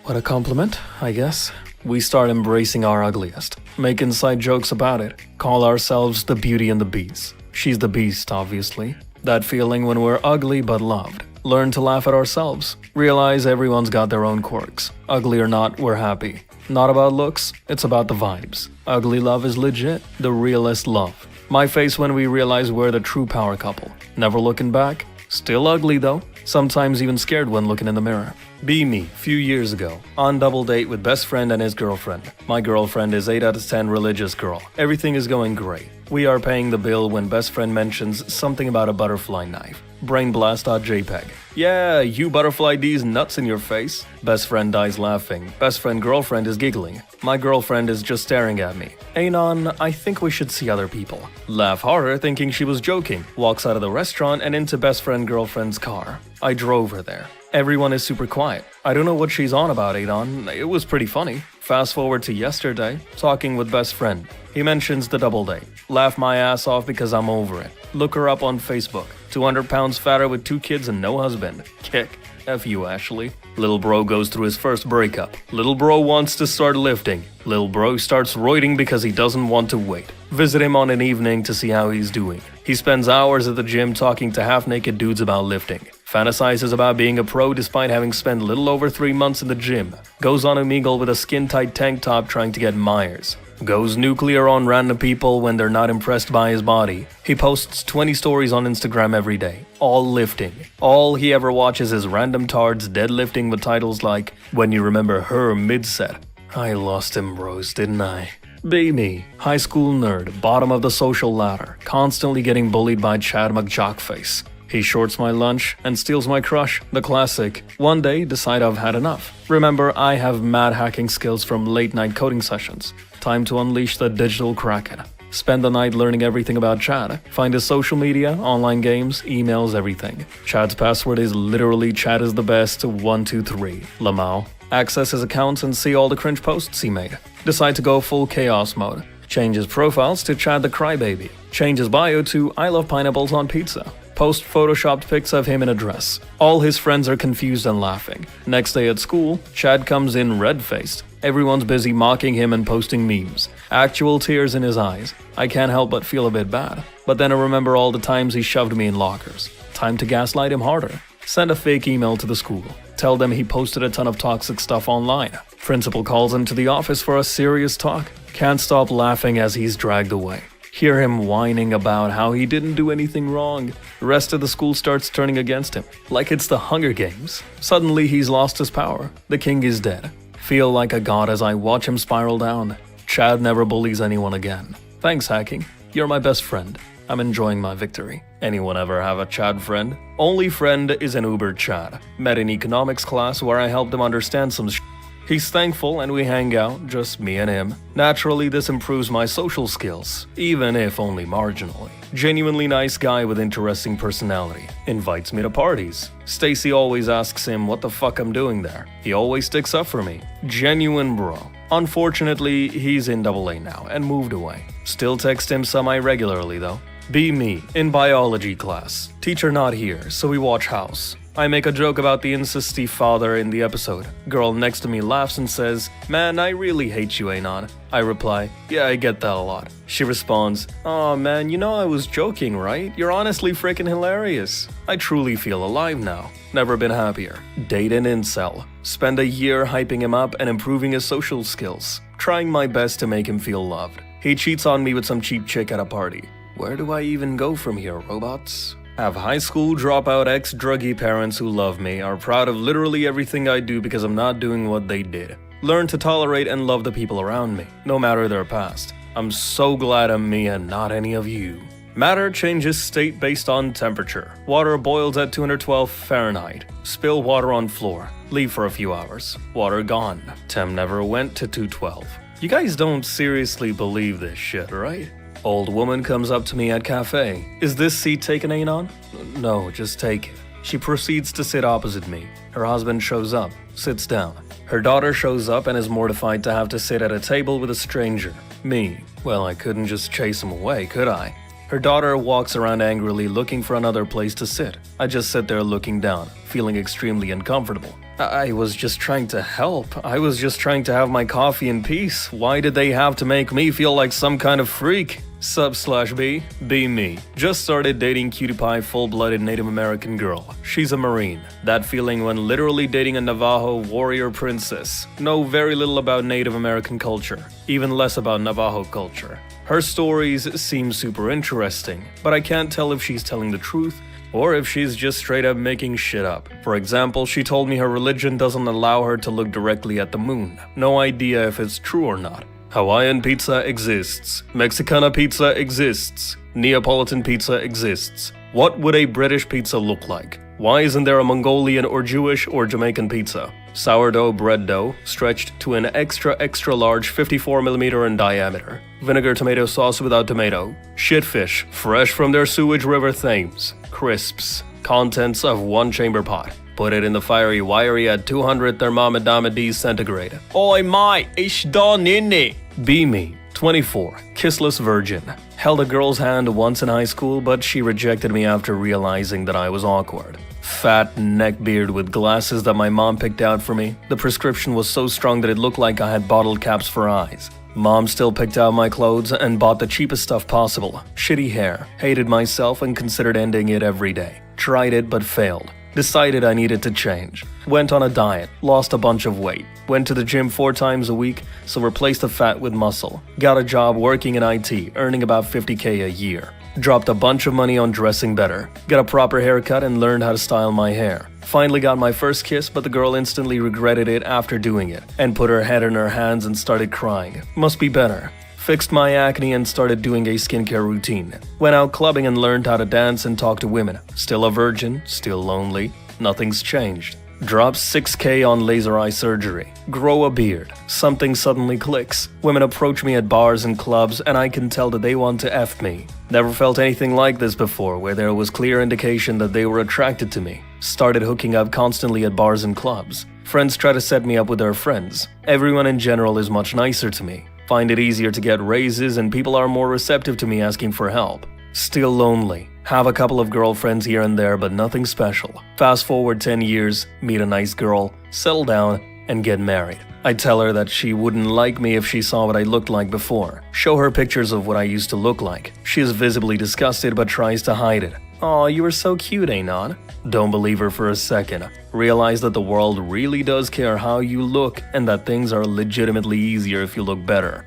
What a compliment, I guess. We start embracing our ugliest. Make inside jokes about it. Call ourselves the Beauty and the Beast. She's the Beast, obviously. That feeling when we're ugly but loved. Learn to laugh at ourselves. Realize everyone's got their own quirks. Ugly or not, we're happy. Not about looks, it's about the vibes. Ugly love is legit, the realest love. My face when we realize we're the true power couple. Never looking back. Still ugly though. Sometimes even scared when looking in the mirror. Be me, few years ago. On double date with best friend and his girlfriend. My girlfriend is 8 out of 10 religious girl. Everything is going great. We are paying the bill when best friend mentions something about a butterfly knife. Brainblast.jpg. Yeah, you butterfly these nuts in your face. Best friend dies laughing. Best friend girlfriend is giggling. My girlfriend is just staring at me. Anon, I think we should see other people. Laugh harder thinking she was joking. Walks out of the restaurant and into best friend girlfriend's car. I drove her there. Everyone is super quiet. I don't know what she's on about, Anon. It was pretty funny. Fast forward to yesterday, talking with best friend. He mentions the double date. Laugh my ass off because I'm over it. Look her up on Facebook. 200 pounds fatter with 2 kids and no husband. Kick. F you, Ashley. Little bro goes through his first breakup. Little bro wants to start lifting. Little bro starts roiding because he doesn't want to wait. Visit him on an evening to see how he's doing. He spends hours at the gym talking to half-naked dudes about lifting. Fantasizes about being a pro despite having spent little over 3 months in the gym. Goes on Omegle with a skin-tight tank top trying to get Myers. Goes nuclear on random people when they're not impressed by his body. He posts 20 stories on Instagram every day, all lifting. All he ever watches is random tards deadlifting with titles like, "When you remember her mid-set." I lost him, bros, didn't I? Be me, high school nerd, bottom of the social ladder, constantly getting bullied by Chad McJockface. He shorts my lunch and steals my crush, the classic. One day, decide I've had enough. Remember, I have mad hacking skills from late-night coding sessions. Time to unleash the digital kraken. Spend the night learning everything about Chad. Find his social media, online games, emails, everything. Chad's password is literally Chad is the best 123. Lamau. Access his accounts and see all the cringe posts he made. Decide to go full chaos mode. Change his profiles to Chad the Crybaby. Change his bio to I love pineapples on pizza. Post photoshopped pics of him in a dress. All his friends are confused and laughing. Next day at school, Chad comes in red-faced. Everyone's busy mocking him and posting memes. Actual tears in his eyes. I can't help but feel a bit bad. But then I remember all the times he shoved me in lockers. Time to gaslight him harder. Send a fake email to the school. Tell them he posted a ton of toxic stuff online. Principal calls him to the office for a serious talk. Can't stop laughing as he's dragged away. Hear him whining about how he didn't do anything wrong. The rest of the school starts turning against him, like it's the Hunger Games. Suddenly he's lost his power. The king is dead. Feel like a god as I watch him spiral down. Chad never bullies anyone again. Thanks, Hacking. You're my best friend. I'm enjoying my victory. Anyone ever have a Chad friend? Only friend is an Uber Chad. Met in economics class where I helped him understand some shit. He's thankful and we hang out, just me and him. Naturally, this improves my social skills, even if only marginally. Genuinely nice guy with interesting personality. Invites me to parties. Stacy always asks him what the fuck I'm doing there. He always sticks up for me. Genuine bro. Unfortunately, he's in AA now and moved away. Still text him semi-regularly though. Be me, in biology class. Teacher not here, so we watch House. I make a joke about the incesty father in the episode. Girl next to me laughs and says, "Man, I really hate you, Anon." I reply, "Yeah, I get that a lot." She responds, "Aw man, you know I was joking, right? You're honestly freaking hilarious." I truly feel alive now. Never been happier. Date an incel. Spend a year hyping him up and improving his social skills. Trying my best to make him feel loved. He cheats on me with some cheap chick at a party. Where do I even go from here, robots? Have high school dropout ex-druggie parents who love me, are proud of literally everything I do because I'm not doing what they did. Learn to tolerate and love the people around me, no matter their past. I'm so glad I'm me and not any of you. Matter changes state based on temperature. Water boils at 212 Fahrenheit. Spill water on floor. Leave for a few hours. Water gone. Temp never went to 212. You guys don't seriously believe this shit, right? Old woman comes up to me at cafe. "Is this seat taken, Anon?" "No, just take it." She proceeds to sit opposite me. Her husband shows up, sits down. Her daughter shows up and is mortified to have to sit at a table with a stranger. Me. Well, I couldn't just chase him away, could I? Her daughter walks around angrily looking for another place to sit. I just sit there looking down, feeling extremely uncomfortable. I was just trying to help. I was just trying to have my coffee in peace. Why did they have to make me feel like some kind of freak? Sub/B, be me. Just started dating cutie pie full-blooded Native American girl. She's a Marine. That feeling when literally dating a Navajo warrior princess. Know very little about Native American culture, even less about Navajo culture. Her stories seem super interesting, but I can't tell if she's telling the truth or if she's just straight up making shit up. For example, she told me her religion doesn't allow her to look directly at the moon. No idea if it's true or not. Hawaiian pizza exists. Mexicana pizza exists. Neapolitan pizza exists. What would a British pizza look like? Why isn't there a Mongolian or Jewish or Jamaican pizza? Sourdough bread dough, stretched to an extra large 54mm in diameter. Vinegar tomato sauce without tomato. Shitfish, fresh from their sewage river Thames. Crisps. Contents of 1 chamber pot. Put it in the fiery wiry at 200 thermodynamic centigrade. Oi mate, it's done innit? Be me, 24, kissless virgin. Held a girl's hand once in high school, but she rejected me after realizing that I was awkward. Fat neckbeard with glasses that my mom picked out for me. The prescription was so strong that it looked like I had bottle caps for eyes. Mom still picked out my clothes and bought the cheapest stuff possible. Shitty hair. Hated myself and considered ending it every day. Tried it but failed. Decided I needed to change. Went on a diet, lost a bunch of weight. Went to the gym 4 times a week, so replaced the fat with muscle. Got a job working in IT, earning about $50K a year. Dropped a bunch of money on dressing better. Got a proper haircut and learned how to style my hair. Finally got my first kiss, but the girl instantly regretted it after doing it, and put her head in her hands and started crying. Must be better. Fixed my acne and started doing a skincare routine. Went out clubbing and learned how to dance and talk to women. Still a virgin, still lonely. Nothing's changed. Dropped 6K on laser eye surgery. Grow a beard. Something suddenly clicks. Women approach me at bars and clubs and I can tell that they want to F me. Never felt anything like this before, where there was clear indication that they were attracted to me. Started hooking up constantly at bars and clubs. Friends try to set me up with their friends. Everyone in general is much nicer to me. Find it easier to get raises and people are more receptive to me asking for help. Still lonely. Have a couple of girlfriends here and there, but nothing special. Fast forward 10 years, meet a nice girl, settle down, and get married. I tell her that she wouldn't like me if she saw what I looked like before. Show her pictures of what I used to look like. She is visibly disgusted but tries to hide it. Aw, you were so cute, Anon. Don't believe her for a second. Realize that the world really does care how you look and that things are legitimately easier if you look better.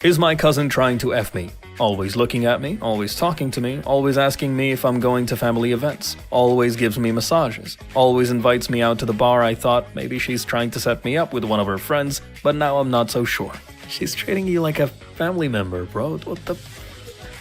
Is my cousin trying to F me? Always looking at me, always talking to me, always asking me if I'm going to family events, always gives me massages, always invites me out to the bar. I thought maybe she's trying to set me up with one of her friends, but now I'm not so sure. She's treating you like a family member, bro. What the...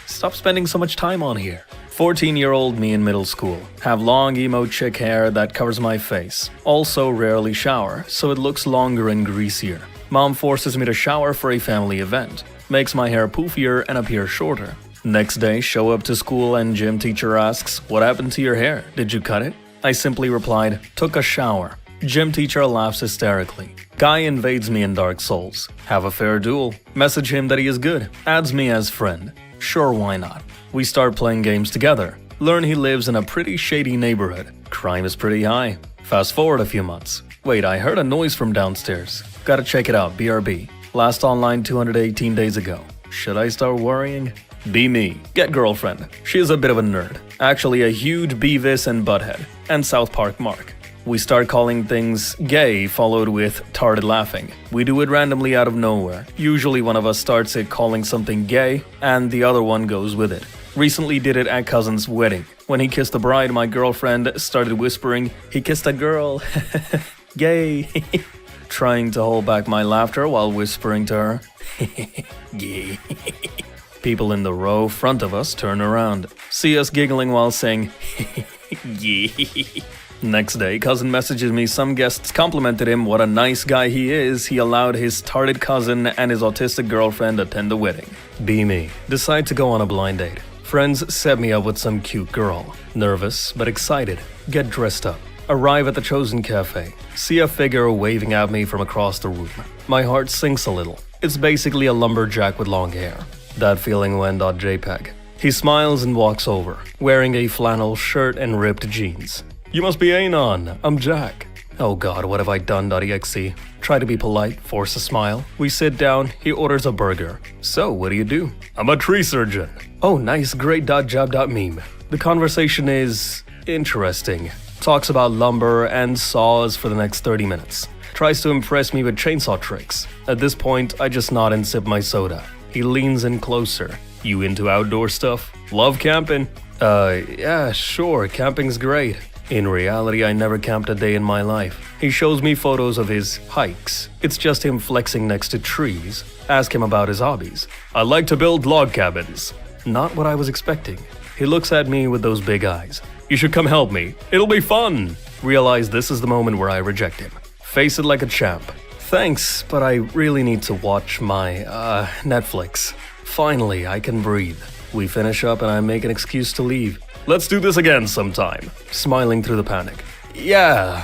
Stop spending so much time on here. 14-year-old me in middle school. Have long emo chick hair that covers my face. Also rarely shower, so it looks longer and greasier. Mom forces me to shower for a family event. Makes my hair poofier and appear shorter. Next day, show up to school and gym teacher asks, "What happened to your hair? Did you cut it?" I simply replied, "Took a shower." Gym teacher laughs hysterically. Guy invades me in Dark Souls. Have a fair duel. Message him that he is good. Adds me as friend. Sure, why not? We start playing games together. Learn he lives in a pretty shady neighborhood. Crime is pretty high. Fast forward a few months. Wait, I heard a noise from downstairs. Gotta check it out, BRB. Last online 218 days ago. Should I start worrying? Be me. Get girlfriend. She is a bit of a nerd. Actually a huge Beavis and Butthead. And South Park Mark. We start calling things gay, followed with tarded laughing. We do it randomly out of nowhere. Usually one of us starts it calling something gay, and the other one goes with it. Recently did it at cousin's wedding. When he kissed the bride, my girlfriend started whispering, "He kissed a girl." Gay. Trying to hold back my laughter while whispering to her, "Gay." People in the row front of us turn around, see us giggling while saying, "Gay." Next day, cousin messages me some guests complimented him what a nice guy he is. He allowed his tarded cousin and his autistic girlfriend attend the wedding. Be me. Decide to go on a blind date. Friends set me up with some cute girl. Nervous, but excited. Get dressed up. Arrive at the chosen cafe. See a figure waving at me from across the room. My heart sinks a little. It's basically a lumberjack with long hair. That feeling when.jpg. He smiles and walks over, wearing a flannel shirt and ripped jeans. "You must be Anon. I'm Jack." Oh god, what have I done.exe? Try to be polite, force a smile. We sit down, he orders a burger. "So, what do you do?" "I'm a tree surgeon." "Oh, nice, great.jab.meme. The conversation is interesting. Talks about lumber and saws for the next 30 minutes. Tries to impress me with chainsaw tricks. At this point, I just nod and sip my soda. He leans in closer. "You into outdoor stuff? Love camping?" Yeah, sure, camping's great." In reality, I never camped a day in my life. He shows me photos of his hikes. It's just him flexing next to trees. Ask him about his hobbies. "I like to build log cabins." Not what I was expecting. He looks at me with those big eyes. "You should come help me. It'll be fun." Realize this is the moment where I reject him. Face it like a champ. "Thanks, but I really need to watch my, Netflix." Finally, I can breathe. We finish up and I make an excuse to leave. "Let's do this again sometime." Smiling through the panic. "Yeah,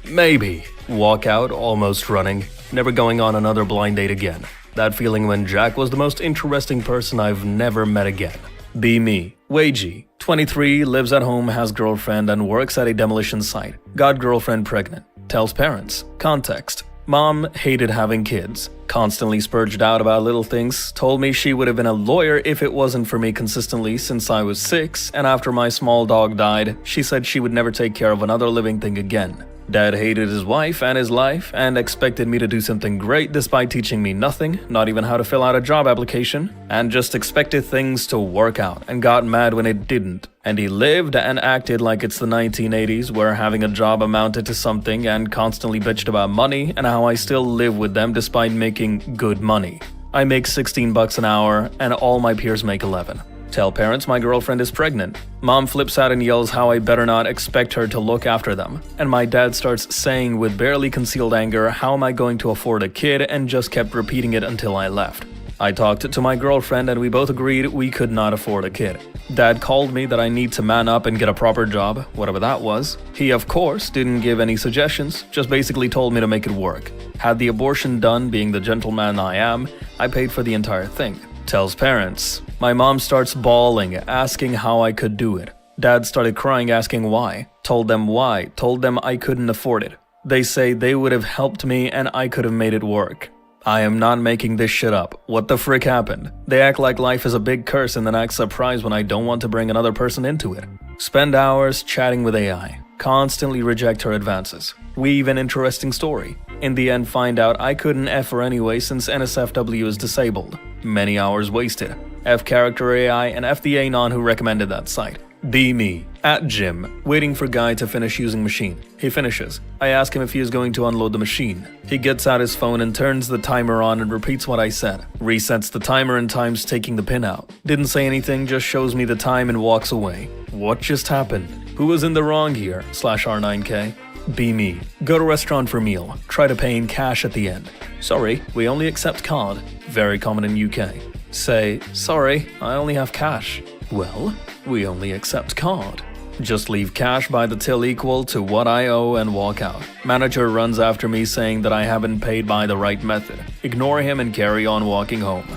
maybe." Walk out, almost running. Never going on another blind date again. That feeling when Jack was the most interesting person I've never met again. Be me. Weiji, 23, lives at home, has girlfriend, and works at a demolition site. Got girlfriend pregnant. Tells parents. Context. Mom hated having kids. Constantly spurged out about little things. Told me she would have been a lawyer if it wasn't for me consistently since I was 6, and after my small dog died, she said she would never take care of another living thing again. Dad hated his wife and his life and expected me to do something great despite teaching me nothing, not even how to fill out a job application, and just expected things to work out and got mad when it didn't. And he lived and acted like it's the 1980s where having a job amounted to something and constantly bitched about money and how I still live with them despite making good money. I make $16 an hour and all my peers make 11. Tell parents my girlfriend is pregnant. Mom flips out and yells how I better not expect her to look after them. And my dad starts saying with barely concealed anger, how am I going to afford a kid, and just kept repeating it until I left. I talked to my girlfriend and we both agreed we could not afford a kid. Dad called me that I need to man up and get a proper job, whatever that was. He, of course, didn't give any suggestions, just basically told me to make it work. Had the abortion done, being the gentleman I am, I paid for the entire thing. Tells parents. My mom starts bawling, asking how I could do it. Dad started crying, asking why. Told them why. Told them I couldn't afford it. They say they would have helped me and I could have made it work. I am not making this shit up. What the frick happened? They act like life is a big curse and then act surprised when I don't want to bring another person into it. Spend hours chatting with AI. Constantly reject her advances. Weave an interesting story. In the end, find out I couldn't F her anyway since NSFW is disabled. Many hours wasted. F character AI and F the anon who recommended that site. B me. At gym, waiting for guy to finish using machine. He finishes. I ask him if he is going to unload the machine. He gets out his phone and turns the timer on and repeats what I said. Resets the timer and times taking the pin out. Didn't say anything, just shows me the time and walks away. What just happened? Who was in the wrong here? /R9K. Be me. Go to restaurant for meal. Try to pay in cash at the end. Sorry, we only accept card. Very common in UK. Say, sorry, I only have cash. Well, we only accept card. Just leave cash by the till equal to what I owe and walk out. Manager runs after me saying that I haven't paid by the right method. Ignore him and carry on walking home.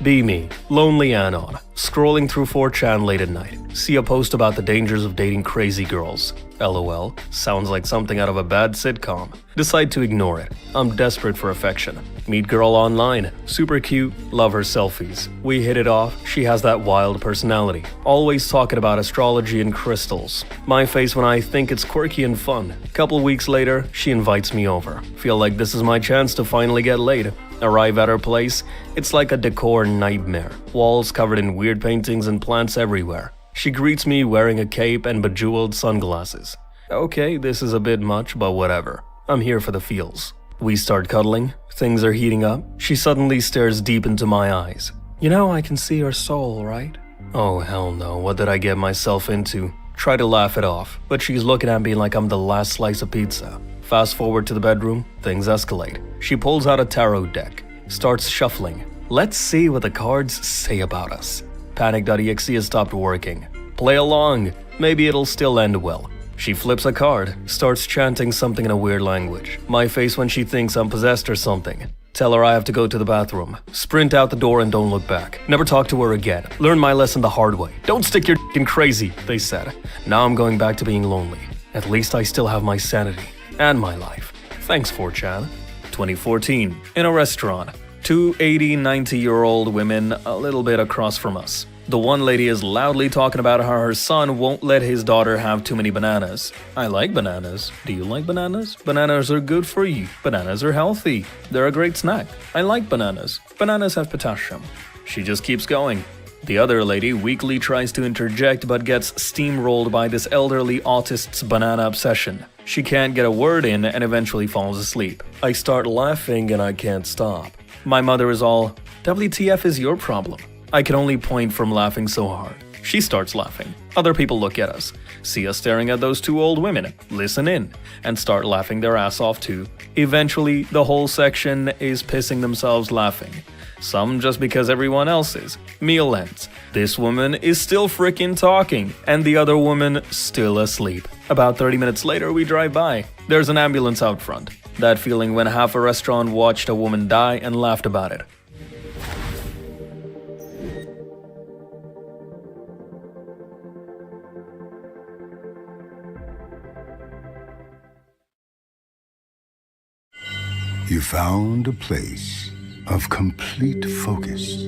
Be me. Lonely anon. Scrolling through 4chan late at night. See a post about the dangers of dating crazy girls. LOL. Sounds like something out of a bad sitcom. Decide to ignore it. I'm desperate for affection. Meet girl online. Super cute. Love her selfies. We hit it off. She has that wild personality. Always talking about astrology and crystals. My face when I think it's quirky and fun. Couple weeks later, she invites me over. Feel like this is my chance to finally get laid. Arrive at her place, it's like a decor nightmare. Walls covered in weird paintings and plants everywhere. She greets me wearing a cape and bejeweled sunglasses. Okay, this is a bit much, but whatever. I'm here for the feels. We start cuddling. Things are heating up. She suddenly stares deep into my eyes. You know, I can see your soul, right? Oh, hell no. What did I get myself into? Try to laugh it off, but she's looking at me like I'm the last slice of pizza. Fast forward to the bedroom, things escalate. She pulls out a tarot deck, starts shuffling. Let's see what the cards say about us. Panic.exe has stopped working. Play along, maybe it'll still end well. She flips a card, starts chanting something in a weird language. My face when she thinks I'm possessed or something. Tell her I have to go to the bathroom. Sprint out the door and don't look back. Never talk to her again. Learn my lesson the hard way. Don't stick your in crazy, they said. Now I'm going back to being lonely. At least I still have my sanity. And my life. Thanks 4chan. 2014. In a restaurant. Two 80, 90-year-old women a little bit across from us. The one lady is loudly talking about how her son won't let his daughter have too many bananas. I like bananas. Do you like bananas? Bananas are good for you. Bananas are healthy. They're a great snack. I like bananas. Bananas have potassium. She just keeps going. The other lady weakly tries to interject but gets steamrolled by this elderly autist's banana obsession. She can't get a word in and eventually falls asleep. I start laughing and I can't stop. My mother is all, WTF is your problem? I can only point from laughing so hard. She starts laughing. Other people look at us, see us staring at those two old women, listen in, and start laughing their ass off too. Eventually, the whole section is pissing themselves laughing. Some just because everyone else is. Meal ends. This woman is still freaking talking, and the other woman still asleep. About 30 minutes later, we drive by. There's an ambulance out front. That feeling when half a restaurant watched a woman die and laughed about it. You found a place of complete focus.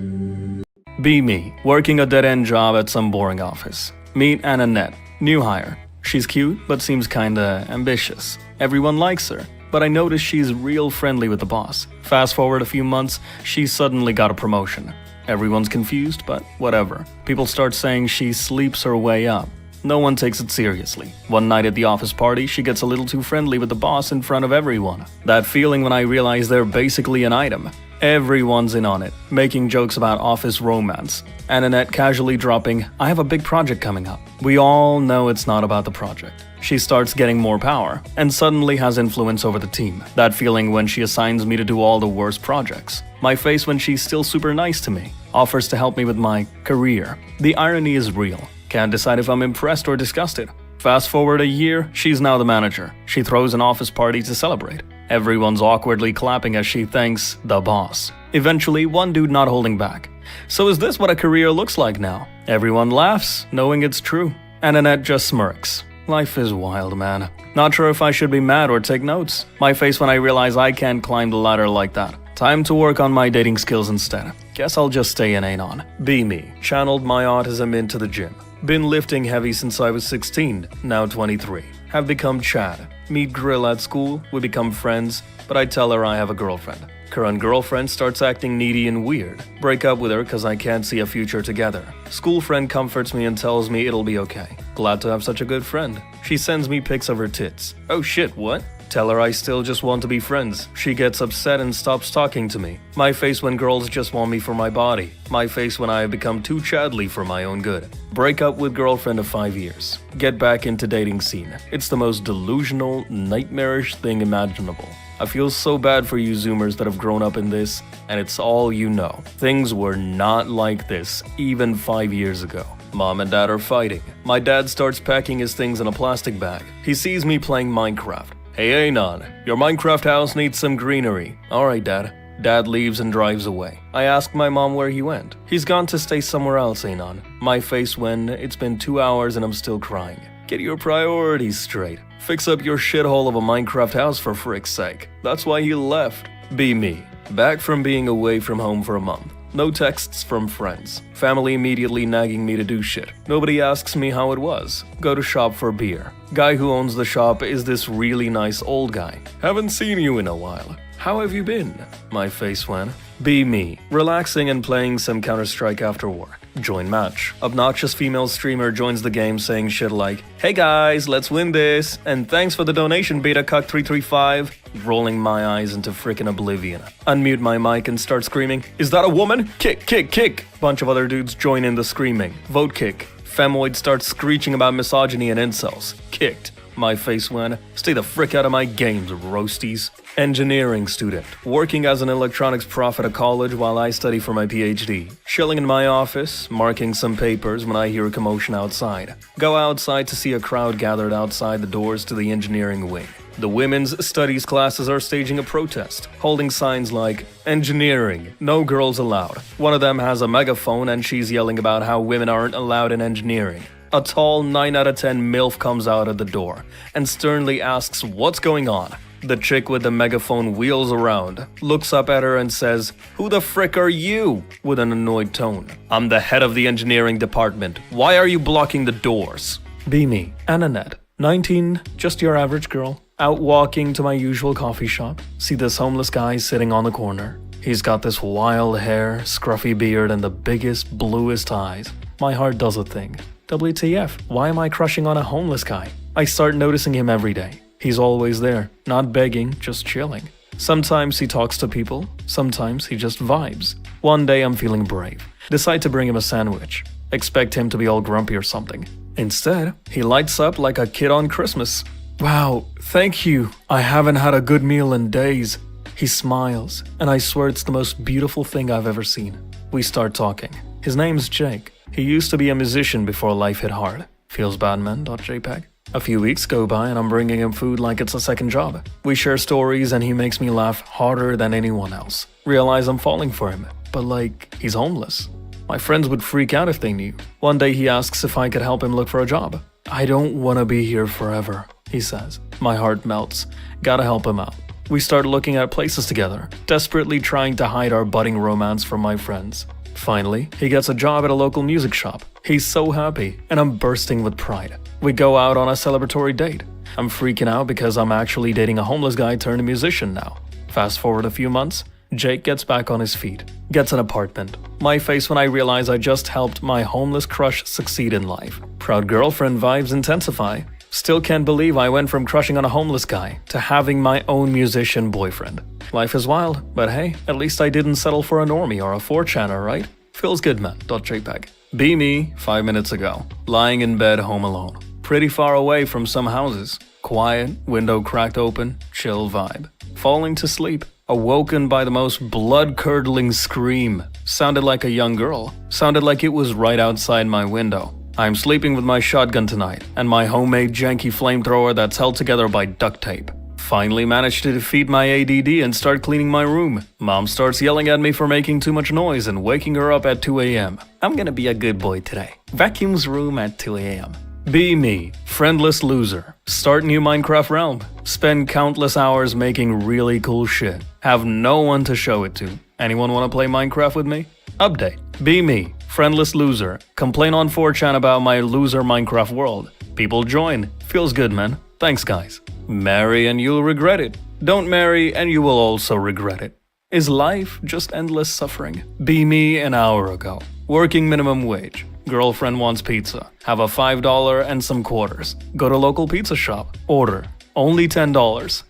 Be me, working a dead-end job at some boring office. Meet Annette, new hire. She's cute, but seems kinda ambitious. Everyone likes her, but I notice she's real friendly with the boss. Fast forward a few months, she suddenly got a promotion. Everyone's confused, but whatever. People start saying she sleeps her way up. No one takes it seriously. One night at the office party, she gets a little too friendly with the boss in front of everyone. That feeling when I realize they're basically an item. Everyone's in on it, making jokes about office romance. And Annette casually dropping, I have a big project coming up. We all know it's not about the project. She starts getting more power, and suddenly has influence over the team. That feeling when she assigns me to do all the worst projects. My face when she's still super nice to me. Offers to help me with my career. The irony is real. Can't decide if I'm impressed or disgusted. Fast forward a year, she's now the manager. She throws an office party to celebrate. Everyone's awkwardly clapping as she thanks the boss. Eventually, one dude not holding back. So is this what a career looks like now? Everyone laughs, knowing it's true. And Annette just smirks. Life is wild, man. Not sure if I should be mad or take notes. My face when I realize I can't climb the ladder like that. Time to work on my dating skills instead. Guess I'll just stay an anon. Be me. Channeled my autism into the gym. Been lifting heavy since I was 16, now 23. Have become Chad. Meet Grill at school, we become friends, but I tell her I have a girlfriend. Current girlfriend starts acting needy and weird. Break up with her cause I can't see a future together. School friend comforts me and tells me it'll be okay. Glad to have such a good friend. She sends me pics of her tits. Oh shit, what? Tell her I still just want to be friends. She gets upset and stops talking to me. My face when girls just want me for my body. My face when I have become too chadly for my own good. Break up with girlfriend of 5 years. Get back into dating scene. It's the most delusional, nightmarish thing imaginable. I feel so bad for you Zoomers that have grown up in this, and it's all you know. Things were not like this even 5 years ago. Mom and dad are fighting. My dad starts packing his things in a plastic bag. He sees me playing Minecraft. Hey Anon, your Minecraft house needs some greenery. Alright dad. Dad leaves and drives away. I ask my mom where he went. He's gone to stay somewhere else, Anon. My face when it's been 2 hours and I'm still crying. Get your priorities straight. Fix up your shithole of a Minecraft house for frick's sake. That's why he left. Be me. Back from being away from home for a month. No texts from friends. Family immediately nagging me to do shit. Nobody asks me how it was. Go to shop for beer. Guy who owns the shop is this really nice old guy. Haven't seen you in a while. How have you been? My face when. Be me. Relaxing and playing some Counter-Strike after work. Join match. Obnoxious female streamer joins the game saying shit like, "Hey guys, let's win this, and thanks for the donation BetaCuck335. Rolling my eyes into frickin' oblivion. Unmute my mic and start screaming, "Is that a woman? Kick, kick, kick!" Bunch of other dudes join in the screaming. Vote kick. Femoid starts screeching about misogyny and incels. Kicked. My face when. Stay the frick out of my games, roasties. Engineering student. Working as an electronics prof at a college while I study for my PhD. Chilling in my office, marking some papers when I hear a commotion outside. Go outside to see a crowd gathered outside the doors to the engineering wing. The women's studies classes are staging a protest, holding signs like, "Engineering, no girls allowed." One of them has a megaphone and she's yelling about how women aren't allowed in engineering. A tall 9 out of 10 MILF comes out at the door and sternly asks what's going on. The chick with the megaphone wheels around, looks up at her and says, "Who the frick are you?" with an annoyed tone. "I'm the head of the engineering department. Why are you blocking the doors?" Be me, Annette, 19, just your average girl. Out walking to my usual coffee shop, see this homeless guy sitting on the corner. He's got this wild hair, scruffy beard, and the biggest, bluest eyes. My heart does a thing. WTF, why am I crushing on a homeless guy? I start noticing him every day. He's always there, not begging, just chilling. Sometimes he talks to people, sometimes he just vibes. One day I'm feeling brave. Decide to bring him a sandwich. Expect him to be all grumpy or something. Instead, he lights up like a kid on Christmas. "Wow, thank you. I haven't had a good meal in days." He smiles, and I swear it's the most beautiful thing I've ever seen. We start talking. His name's Jake. He used to be a musician before life hit hard. Feelsbadman.jpg. A few weeks go by and I'm bringing him food like it's a second job. We share stories and he makes me laugh harder than anyone else. Realize I'm falling for him, but like, he's homeless. My friends would freak out if they knew. One day he asks if I could help him look for a job. "I don't want to be here forever," he says. My heart melts. Gotta help him out. We start looking at places together, desperately trying to hide our budding romance from my friends. Finally, he gets a job at a local music shop. He's so happy, and I'm bursting with pride. We go out on a celebratory date. I'm freaking out because I'm actually dating a homeless guy turned musician now. Fast forward a few months, Jake gets back on his feet, gets an apartment. My face when I realize I just helped my homeless crush succeed in life. Proud girlfriend vibes intensify. Still can't believe I went from crushing on a homeless guy to having my own musician boyfriend. Life is wild, but hey, at least I didn't settle for a normie or a 4chaner, right? Feels good, man. .jpg. Be me 5 minutes ago, lying in bed home alone. Pretty far away from some houses. Quiet, window cracked open, chill vibe. Falling to sleep. Awoken by the most blood-curdling scream. Sounded like a young girl. Sounded like it was right outside my window. I'm sleeping with my shotgun tonight, and my homemade janky flamethrower that's held together by duct tape. Finally managed to defeat my ADD and start cleaning my room. Mom starts yelling at me for making too much noise and waking her up at 2 a.m. I'm gonna be a good boy today. Vacuums room at 2 a.m. Be me, friendless loser. Start new Minecraft realm. Spend countless hours making really cool shit. Have no one to show it to. Anyone wanna play Minecraft with me? Update. Be me, friendless loser. Complain on 4chan about my loser Minecraft world. People join. Feels good, man. Thanks, guys. Marry and you'll regret it. Don't marry and you will also regret it. Is life just endless suffering? Be me an hour ago. Working minimum wage. Girlfriend wants pizza. Have a $5 and some quarters. Go to local pizza shop. Order. Only $10.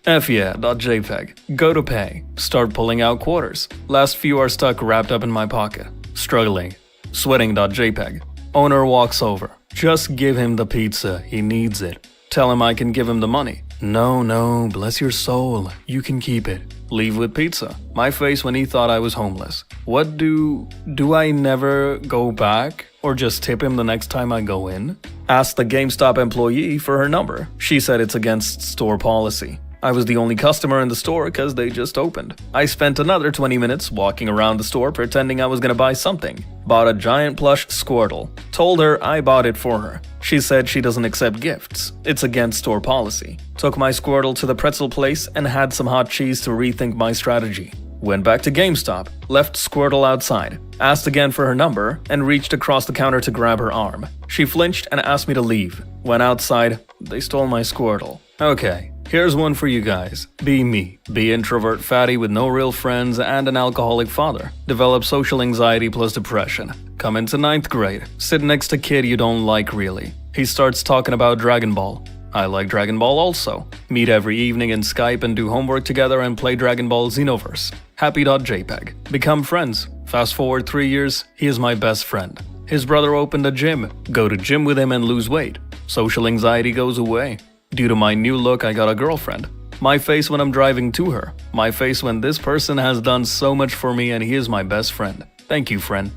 FYeah.jpg. Go to pay. Start pulling out quarters. Last few are stuck wrapped up in my pocket. Struggling. Sweating.jpg. Owner walks over. Just give him the pizza. He needs it. Tell him I can give him the money. No, bless your soul. You can keep it. Leave with pizza. My face when he thought I was homeless. What do I never go back? Or just tip him the next time I go in? Asked the GameStop employee for her number. She said it's against store policy. I was the only customer in the store because they just opened. I spent another 20 minutes walking around the store pretending I was gonna buy something. Bought a giant plush Squirtle. Told her I bought it for her. She said she doesn't accept gifts. It's against store policy. Took my Squirtle to the pretzel place and had some hot cheese to rethink my strategy. Went back to GameStop, left Squirtle outside, asked again for her number, and reached across the counter to grab her arm. She flinched and asked me to leave. Went outside, they stole my Squirtle. Okay, here's one for you guys. Be me. Be introvert fatty with no real friends and an alcoholic father. Develop social anxiety plus depression. Come into 9th grade. Sit next to kid you don't like really. He starts talking about Dragon Ball. I like Dragon Ball also. Meet every evening in Skype and do homework together and play Dragon Ball Xenoverse. Happy.jpg. Become friends. Fast forward 3 years, he is my best friend. His brother opened a gym. Go to gym with him and lose weight. Social anxiety goes away. Due to my new look, I got a girlfriend. My face when I'm driving to her. My face when this person has done so much for me and he is my best friend. Thank you, friend.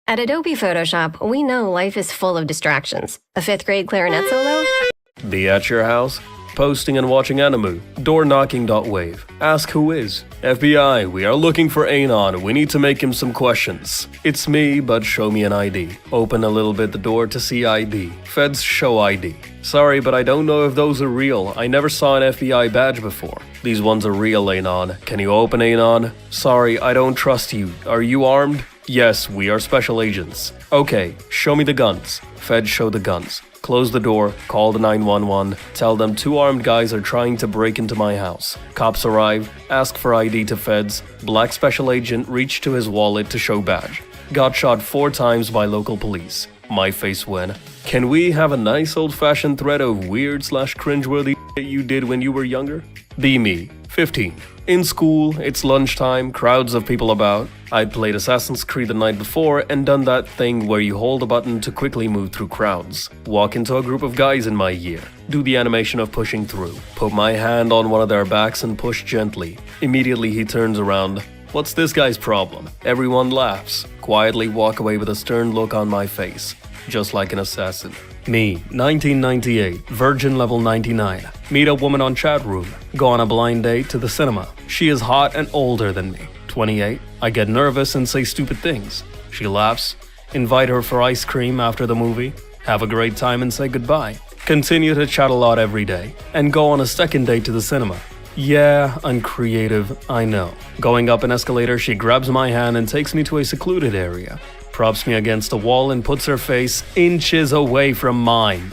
At Adobe Photoshop, we know life is full of distractions. A 5th grade clarinet solo? Be at your house, posting and watching anime, door knocking.wave, ask who is. FBI, we are looking for Anon, we need to make him some questions. It's me, but show me an ID. Open a little bit the door to see ID. Feds show ID. Sorry, but I don't know if those are real. I never saw an FBI badge before. These ones are real, Anon. Can you open Anon? Sorry, I don't trust you. Are you armed? Yes, we are special agents. Okay, show me the guns. Feds show the guns. Close the door, call the 911, tell them 2 armed guys are trying to break into my house. Cops arrive, ask for ID to feds. Black special agent reached to his wallet to show badge. Got shot 4 times by local police. My face when. Can we have a nice old-fashioned thread of weird/cringeworthy you did when you were younger? Be me, 15. In school, it's lunchtime, crowds of people about. I'd played Assassin's Creed the night before and done that thing where you hold a button to quickly move through crowds. Walk into a group of guys in my year. Do the animation of pushing through. Put my hand on one of their backs and push gently. Immediately he turns around. What's this guy's problem? Everyone laughs. Quietly walk away with a stern look on my face. Just like an assassin. Me, 1998, virgin level 99. Meet a woman on chat room. Go on a blind date to the cinema. She is hot and older than me. 28. I get nervous and say stupid things. She laughs. Invite her for ice cream after the movie. Have a great time and say goodbye. Continue to chat a lot every day. And go on a second date to the cinema. Yeah, uncreative, I know. Going up an escalator, she grabs my hand and takes me to a secluded area. Props me against a wall and puts her face inches away from mine.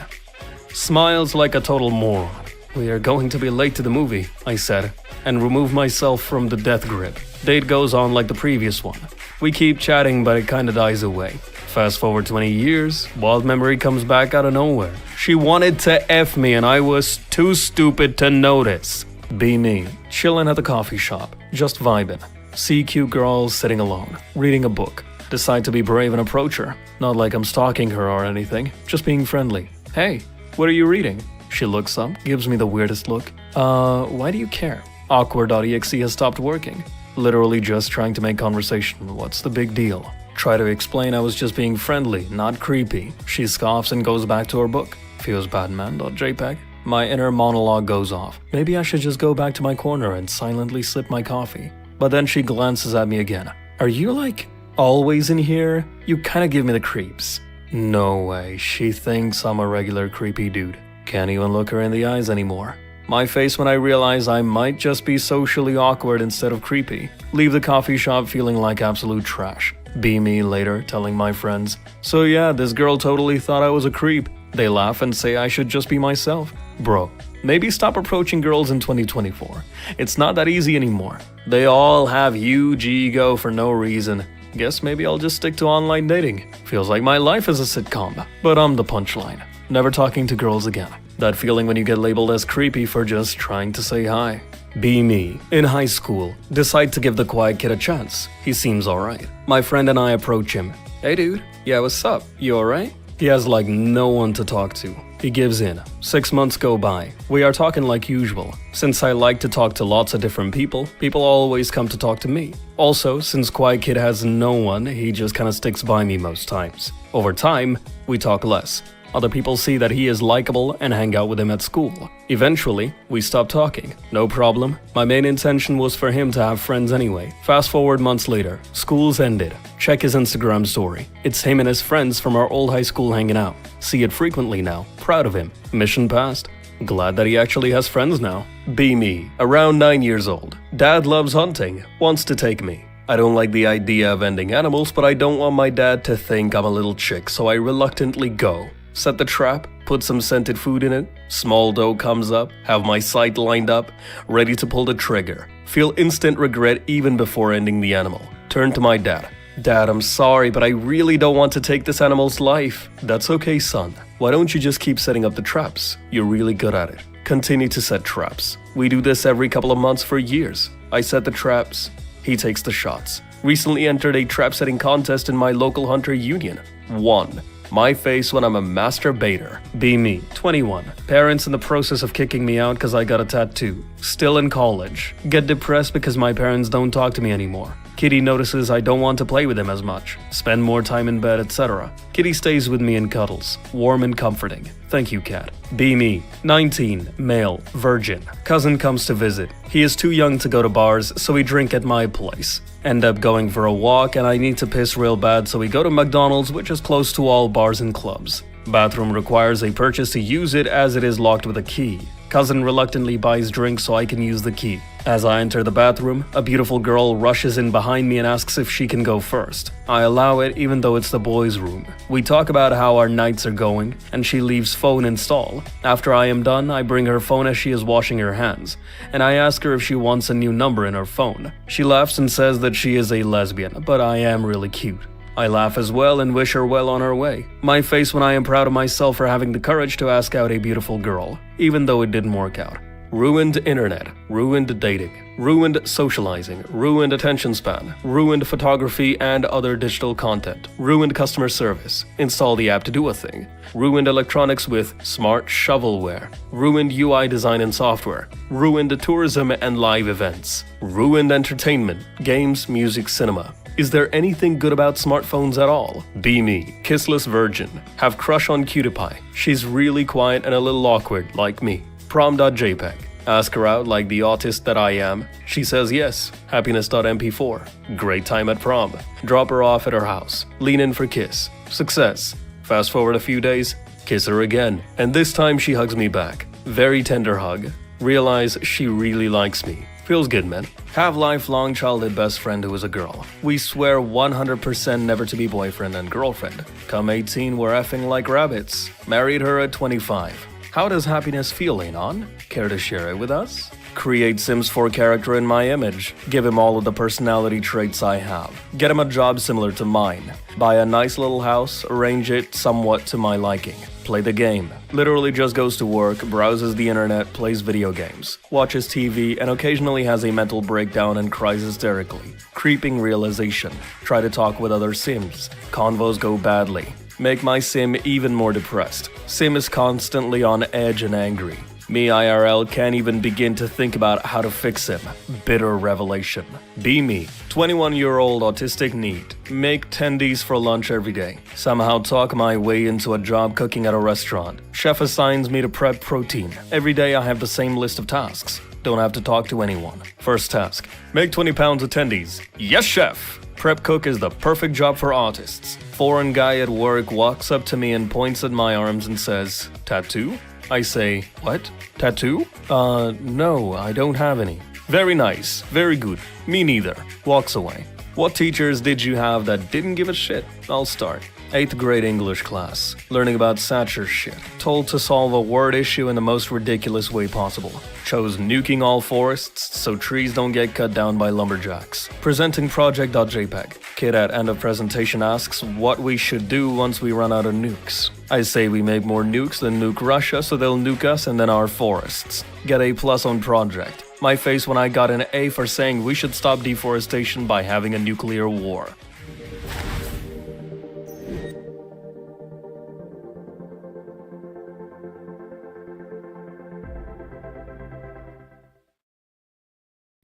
Smiles like a total moron. We are going to be late to the movie, I said, and remove myself from the death grip. Date goes on like the previous one. We keep chatting, but it kinda dies away. Fast forward 20 years, wild memory comes back out of nowhere. She wanted to F me and I was too stupid to notice. Be me, chillin' at the coffee shop, just vibing. See cute girls sitting alone, reading a book. Decide to be brave and approach her. Not like I'm stalking her or anything, just being friendly. Hey, what are you reading? She looks up, gives me the weirdest look. Why do you care? Awkward.exe has stopped working. Literally just trying to make conversation. What's the big deal? Try to explain I was just being friendly, not creepy. She scoffs and goes back to her book. Feels bad, man.jpg. My inner monologue goes off. Maybe I should just go back to my corner and silently sip my coffee. But then she glances at me again. Are you like always in here? You kinda give me the creeps. No way, she thinks I'm a regular creepy dude. Can't even look her in the eyes anymore. My face when I realize I might just be socially awkward instead of creepy. Leave the coffee shop feeling like absolute trash. Be me later, telling my friends, "So yeah, this girl totally thought I was a creep." They laugh and say I should just be myself. Bro, maybe stop approaching girls in 2024. It's not that easy anymore. They all have huge ego for no reason. Guess maybe I'll just stick to online dating. Feels like my life is a sitcom, but I'm the punchline. Never talking to girls again. That feeling when you get labeled as creepy for just trying to say hi. Be me. In high school, decide to give the quiet kid a chance. He seems alright. My friend and I approach him. "Hey dude, yeah, what's up? You alright?" He has like no one to talk to. He gives in. 6 months go by. We are talking like usual. Since I like to talk to lots of different people always come to talk to me. Also, since Quiet Kid has no one, he just kinda sticks by me most times. Over time, we talk less. Other people see that he is likable and hang out with him at school. Eventually, we stop talking. No problem. My main intention was for him to have friends anyway. Fast forward months later. School's ended. Check his Instagram story. It's him and his friends from our old high school hanging out. See it frequently now. Proud of him. Mission passed. Glad that he actually has friends now. Be me. Around 9 years old. Dad loves hunting. Wants to take me. I don't like the idea of ending animals, but I don't want my dad to think I'm a little chick, so I reluctantly go. Set the trap, put some scented food in it, small doe comes up, have my sight lined up, ready to pull the trigger. Feel instant regret even before ending the animal. Turn to my dad. "Dad, I'm sorry, but I really don't want to take this animal's life." "That's okay, son. Why don't you just keep setting up the traps? You're really good at it." Continue to set traps. We do this every couple of months for years. I set the traps, he takes the shots. Recently entered a trap setting contest in my local hunter union. Won. My face when I'm a masturbator. Be me. 21. Parents in the process of kicking me out because I got a tattoo. Still in college. Get depressed because my parents don't talk to me anymore. Kitty notices I don't want to play with him as much. Spend more time in bed, etc. Kitty stays with me and cuddles. Warm and comforting. Thank you, cat. Be me. 19. Male. Virgin. Cousin comes to visit. He is too young to go to bars, so we drink at my place. End up going for a walk and I need to piss real bad, so we go to McDonald's, which is close to all bars and clubs. Bathroom requires a purchase to use it as it is locked with a key. Cousin reluctantly buys drinks so I can use the key. As I enter the bathroom, a beautiful girl rushes in behind me and asks if she can go first. I allow it even though it's the boys' room. We talk about how our nights are going, and she leaves phone in stall. After I am done, I bring her phone as she is washing her hands, and I ask her if she wants a new number in her phone. She laughs and says that she is a lesbian, but I am really cute. I laugh as well and wish her well on her way. My face when I am proud of myself for having the courage to ask out a beautiful girl, even though it didn't work out. Ruined internet, ruined dating, ruined socializing, ruined attention span, ruined photography and other digital content, ruined customer service, install the app to do a thing, ruined electronics with smart shovelware, ruined UI design and software, ruined tourism and live events, ruined entertainment, games, music, cinema. Is there anything good about smartphones at all? Be me. Kissless virgin. Have crush on Cutie Pie. She's really quiet and a little awkward, like me. Prom.jpg. Ask her out like the autist that I am. She says yes. Happiness.mp4. Great time at prom. Drop her off at her house. Lean in for kiss. Success. Fast forward a few days. Kiss her again. And this time she hugs me back. Very tender hug. Realize she really likes me. Feels good, man. Have lifelong childhood best friend who is a girl. We swear 100% never to be boyfriend and girlfriend. Come 18, we're effing like rabbits. Married her at 25. How does happiness feel, Anon? Care to share it with us? Create Sims 4 character in my image. Give him all of the personality traits I have. Get him a job similar to mine. Buy a nice little house, arrange it somewhat to my liking. Play the game. Literally just goes to work, browses the internet, plays video games, watches TV, and occasionally has a mental breakdown and cries hysterically. Creeping realization. Try to talk with other Sims. Convos go badly. Make my Sim even more depressed. Sim is constantly on edge and angry. Me IRL can't even begin to think about how to fix him. Bitter revelation. Be me. 21-year-old autistic NEET. Make tendies for lunch every day. Somehow talk my way into a job cooking at a restaurant. Chef assigns me to prep protein. Every day I have the same list of tasks. Don't have to talk to anyone. First task. Make 20 pounds of tendies. Yes, chef! Prep cook is the perfect job for autists. Foreign guy at work walks up to me and points at my arms and says, "Tattoo?" I say, what? Tattoo? No, I don't have any. Very nice, very good. Me neither. Walks away. What teachers did you have that didn't give a shit? I'll start. 8th grade English class. Learning about censorship. Told to solve a word issue in the most ridiculous way possible. Chose nuking all forests so trees don't get cut down by lumberjacks. Presenting project.jpg. Kid at end of presentation asks what we should do once we run out of nukes. I say we make more nukes than nuke Russia so they'll nuke us and then our forests. Get A+ on project. My face when I got an A for saying we should stop deforestation by having a nuclear war.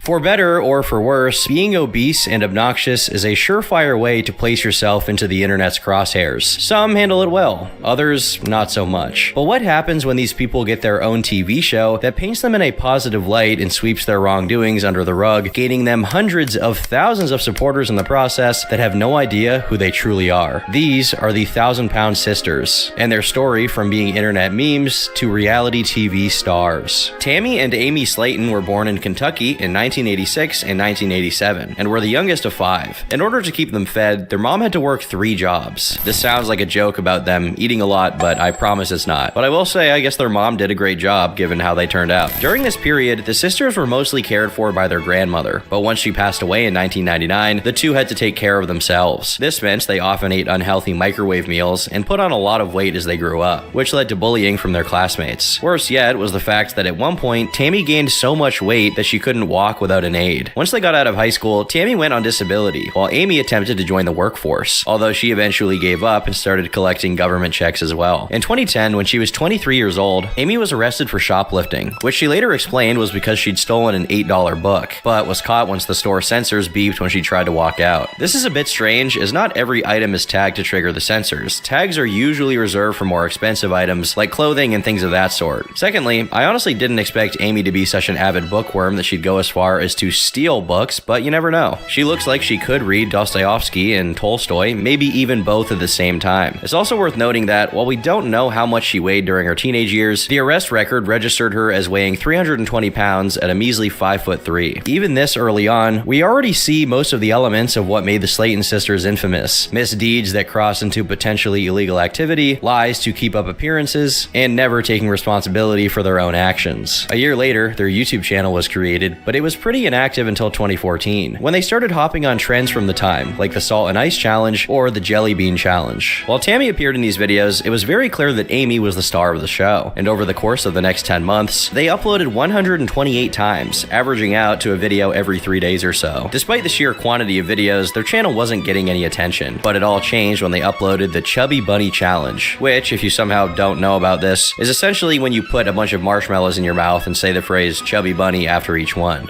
For better or for worse, being obese and obnoxious is a surefire way to place yourself into the internet's crosshairs. Some handle it well, others not so much. But what happens when these people get their own TV show that paints them in a positive light and sweeps their wrongdoings under the rug, gaining them hundreds of thousands of supporters in the process that have no idea who they truly are? These are the 1,000-Pound Sisters, and their story from being internet memes to reality TV stars. Tammy and Amy Slayton were born in Kentucky in 1986 and 1987, and were the youngest of 5. In order to keep them fed, their mom had to work 3 jobs. This sounds like a joke about them eating a lot, but I promise it's not. But I will say, I guess their mom did a great job given how they turned out. During this period, the sisters were mostly cared for by their grandmother, but once she passed away in 1999, the two had to take care of themselves. This meant they often ate unhealthy microwave meals and put on a lot of weight as they grew up, which led to bullying from their classmates. Worse yet was the fact that at one point, Tammy gained so much weight that she couldn't walk without an aid. Once they got out of high school, Tammy went on disability, while Amy attempted to join the workforce, although she eventually gave up and started collecting government checks as well. In 2010, when she was 23 years old, Amy was arrested for shoplifting, which she later explained was because she'd stolen an $8 book, but was caught once the store censors beeped when she tried to walk out. This is a bit strange, as not every item is tagged to trigger the censors. Tags are usually reserved for more expensive items, like clothing and things of that sort. Secondly, I honestly didn't expect Amy to be such an avid bookworm that she'd go as far as to steal books, but you never know. She looks like she could read Dostoevsky and Tolstoy, maybe even both at the same time. It's also worth noting that, while we don't know how much she weighed during her teenage years, the arrest record registered her as weighing 320 pounds at a measly 5'3". Even this early on, we already see most of the elements of what made the Slayton sisters infamous: misdeeds that cross into potentially illegal activity, lies to keep up appearances, and never taking responsibility for their own actions. A year later, their YouTube channel was created, but it was pretty inactive until 2014, when they started hopping on trends from the time, like the Salt and Ice Challenge or the Jelly Bean Challenge. While Tammy appeared in these videos, it was very clear that Amy was the star of the show, and over the course of the next 10 months, they uploaded 128 times, averaging out to a video every 3 days or so. Despite the sheer quantity of videos, their channel wasn't getting any attention, but it all changed when they uploaded the Chubby Bunny Challenge, which, if you somehow don't know about this, is essentially when you put a bunch of marshmallows in your mouth and say the phrase Chubby Bunny after each one.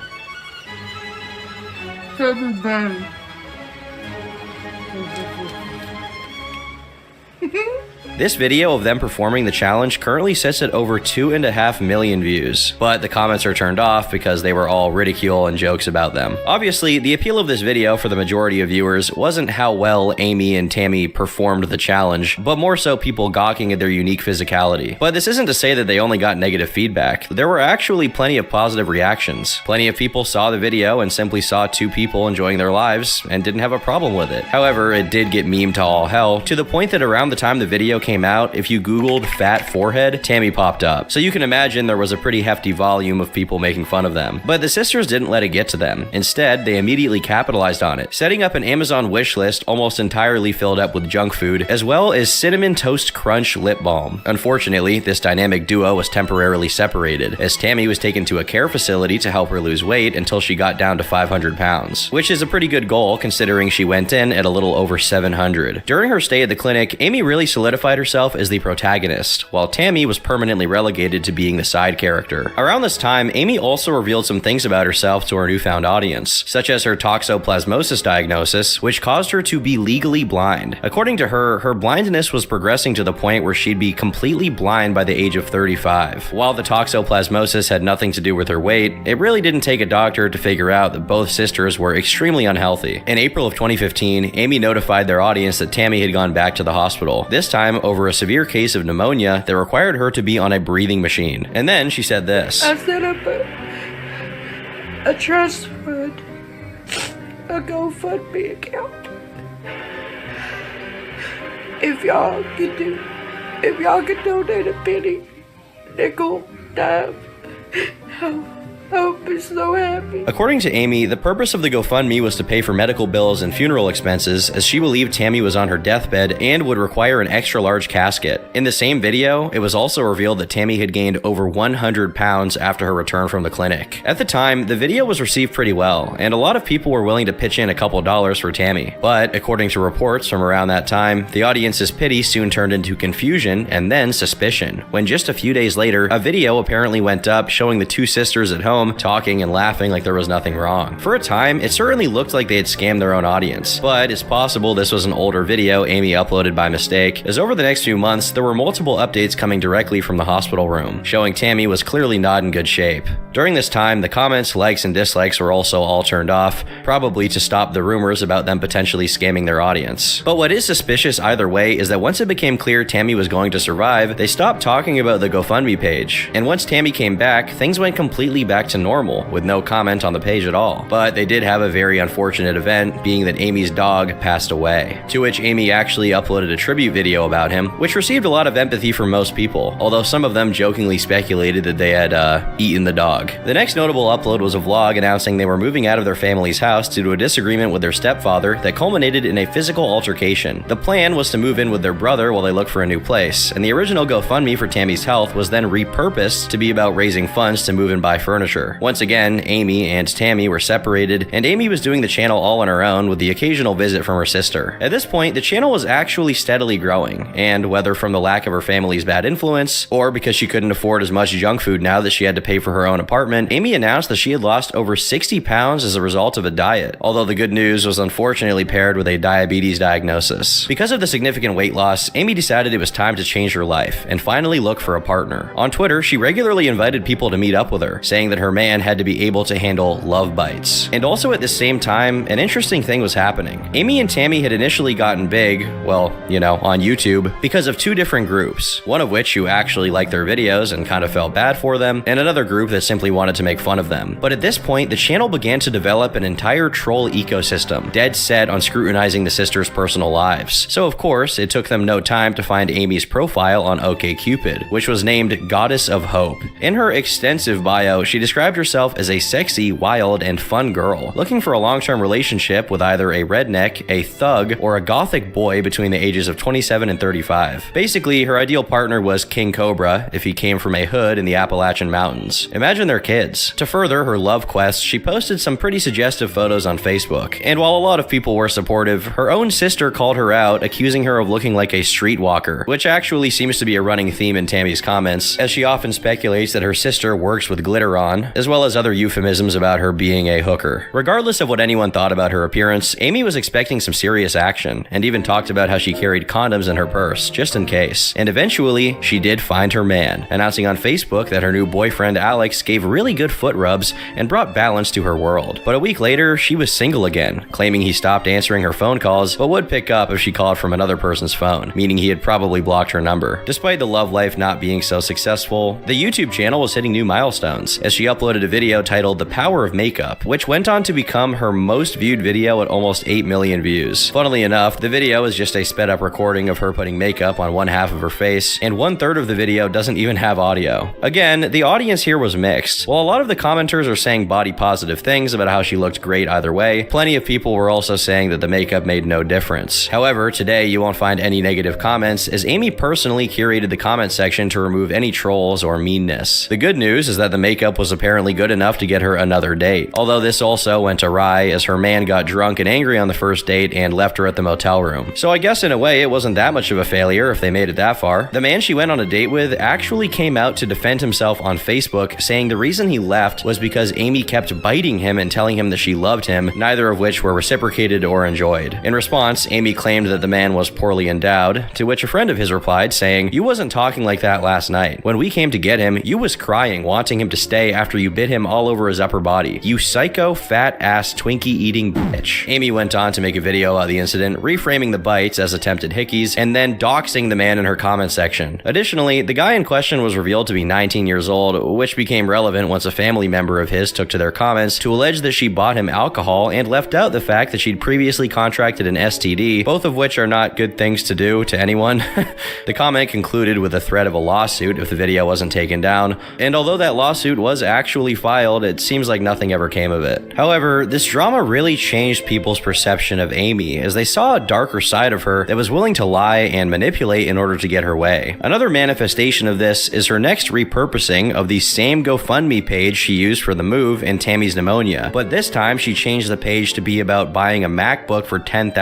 This video of them performing the challenge currently sits at over 2.5 million views, but the comments are turned off because they were all ridicule and jokes about them. Obviously, the appeal of this video for the majority of viewers wasn't how well Amy and Tammy performed the challenge, but more so people gawking at their unique physicality. But this isn't to say that they only got negative feedback. There were actually plenty of positive reactions. Plenty of people saw the video and simply saw 2 people enjoying their lives and didn't have a problem with it. However, it did get memed to all hell, to the point that around the time the video came out, if you googled fat forehead, Tammy popped up. So you can imagine there was a pretty hefty volume of people making fun of them. But the sisters didn't let it get to them. Instead, they immediately capitalized on it, setting up an Amazon wish list almost entirely filled up with junk food, as well as Cinnamon Toast Crunch lip balm. Unfortunately, this dynamic duo was temporarily separated, as Tammy was taken to a care facility to help her lose weight until she got down to 500 pounds, which is a pretty good goal considering she went in at a little over 700. During her stay at the clinic, Amy really solidified herself as the protagonist, while Tammy was permanently relegated to being the side character. Around this time, Amy also revealed some things about herself to her newfound audience, such as her toxoplasmosis diagnosis, which caused her to be legally blind. According to her, her blindness was progressing to the point where she'd be completely blind by the age of 35. While the toxoplasmosis had nothing to do with her weight, it really didn't take a doctor to figure out that both sisters were extremely unhealthy. In April of 2015, Amy notified their audience that Tammy had gone back to the hospital, this time over a severe case of pneumonia that required her to be on a breathing machine. And then she said this. I set up a trust fund, a GoFundMe account. If y'all can donate a penny, nickel, dime, I'll be so happy. According to Amy, the purpose of the GoFundMe was to pay for medical bills and funeral expenses, as she believed Tammy was on her deathbed and would require an extra large casket. In the same video, it was also revealed that Tammy had gained over 100 pounds after her return from the clinic. At the time, the video was received pretty well, and a lot of people were willing to pitch in a couple dollars for Tammy. But according to reports from around that time, the audience's pity soon turned into confusion and then suspicion, when just a few days later, a video apparently went up showing the two sisters at home talking and laughing like there was nothing wrong. For a time, it certainly looked like they had scammed their own audience, but it's possible this was an older video Amy uploaded by mistake, as over the next few months, there were multiple updates coming directly from the hospital room, showing Tammy was clearly not in good shape. During this time, the comments, likes, and dislikes were also all turned off, probably to stop the rumors about them potentially scamming their audience. But what is suspicious either way is that once it became clear Tammy was going to survive, they stopped talking about the GoFundMe page. And once Tammy came back, things went completely back to normal, with no comment on the page at all. But they did have a very unfortunate event, being that Amy's dog passed away, to which Amy actually uploaded a tribute video about him, which received a lot of empathy from most people, although some of them jokingly speculated that they had eaten the dog. The next notable upload was a vlog announcing they were moving out of their family's house due to a disagreement with their stepfather that culminated in a physical altercation. The plan was to move in with their brother while they looked for a new place, and the original GoFundMe for Tammy's health was then repurposed to be about raising funds to move and buy furniture. Once again, Amy and Tammy were separated, and Amy was doing the channel all on her own with the occasional visit from her sister. At this point, the channel was actually steadily growing, and whether from the lack of her family's bad influence, or because she couldn't afford as much junk food now that she had to pay for her own apartment, Amy announced that she had lost over 60 pounds as a result of a diet, although the good news was unfortunately paired with a diabetes diagnosis. Because of the significant weight loss, Amy decided it was time to change her life, and finally look for a partner. On Twitter, she regularly invited people to meet up with her, saying that her man had to be able to handle love bites. And also at the same time, an interesting thing was happening. Amy and Tammy had initially gotten big, well, on YouTube, because of two different groups, one of which who actually liked their videos and kind of felt bad for them, and another group that simply wanted to make fun of them. But at this point, the channel began to develop an entire troll ecosystem, dead set on scrutinizing the sisters' personal lives. So of course, it took them no time to find Amy's profile on OkCupid, which was named Goddess of Hope. In her extensive bio, she described herself as a sexy, wild, and fun girl, looking for a long-term relationship with either a redneck, a thug, or a gothic boy between the ages of 27 and 35. Basically, her ideal partner was King Cobra if he came from a hood in the Appalachian Mountains. Imagine their kids. To further her love quest, she posted some pretty suggestive photos on Facebook, and while a lot of people were supportive, her own sister called her out, accusing her of looking like a streetwalker, which actually seems to be a running theme in Tammy's comments, as she often speculates that her sister works with glitter on, as well as other euphemisms about her being a hooker. Regardless of what anyone thought about her appearance, Amy was expecting some serious action, and even talked about how she carried condoms in her purse, just in case. And eventually, she did find her man, announcing on Facebook that her new boyfriend Alex gave really good foot rubs and brought balance to her world. But a week later, she was single again, claiming he stopped answering her phone calls, but would pick up if she called from another person's phone, meaning he had probably blocked her number. Despite the love life not being so successful, the YouTube channel was hitting new milestones, as she uploaded a video titled The Power of Makeup, which went on to become her most viewed video at almost 8 million views. Funnily enough, the video is just a sped up recording of her putting makeup on one half of her face, and 1/3 of the video doesn't even have audio. Again, the audience here was mixed. While a lot of the commenters are saying body positive things about how she looked great either way, plenty of people were also saying that the makeup made no difference. However, today you won't find any negative comments, as Amy personally curated the comment section to remove any trolls or meanness. The good news is that the makeup was apparently good enough to get her another date, although this also went awry as her man got drunk and angry on the first date and left her at the motel room. So I guess in a way it wasn't that much of a failure if they made it that far. The man she went on a date with actually came out to defend himself on Facebook, saying the reason he left was because Amy kept biting him and telling him that she loved him, neither of which were reciprocated or enjoyed. In response, Amy claimed that the man was poorly endowed, to which a friend of his replied saying, "You wasn't talking like that last night. When we came to get him, you was crying, wanting him to stay after after you bit him all over his upper body. You psycho, fat-ass, Twinkie-eating bitch. Amy went on to make a video about the incident, reframing the bites as attempted hickeys, and then doxing the man in her comment section. Additionally, the guy in question was revealed to be 19 years old, which became relevant once a family member of his took to their comments to allege that she bought him alcohol and left out the fact that she'd previously contracted an STD, both of which are not good things to do to anyone. The comment concluded with a threat of a lawsuit if the video wasn't taken down, and although that lawsuit was actually filed, it seems like nothing ever came of it. However, this drama really changed people's perception of Amy, as they saw a darker side of her that was willing to lie and manipulate in order to get her way. Another manifestation of this is her next repurposing of the same GoFundMe page she used for the move and Tammy's pneumonia, but this time she changed the page to be about buying a MacBook for $10,000.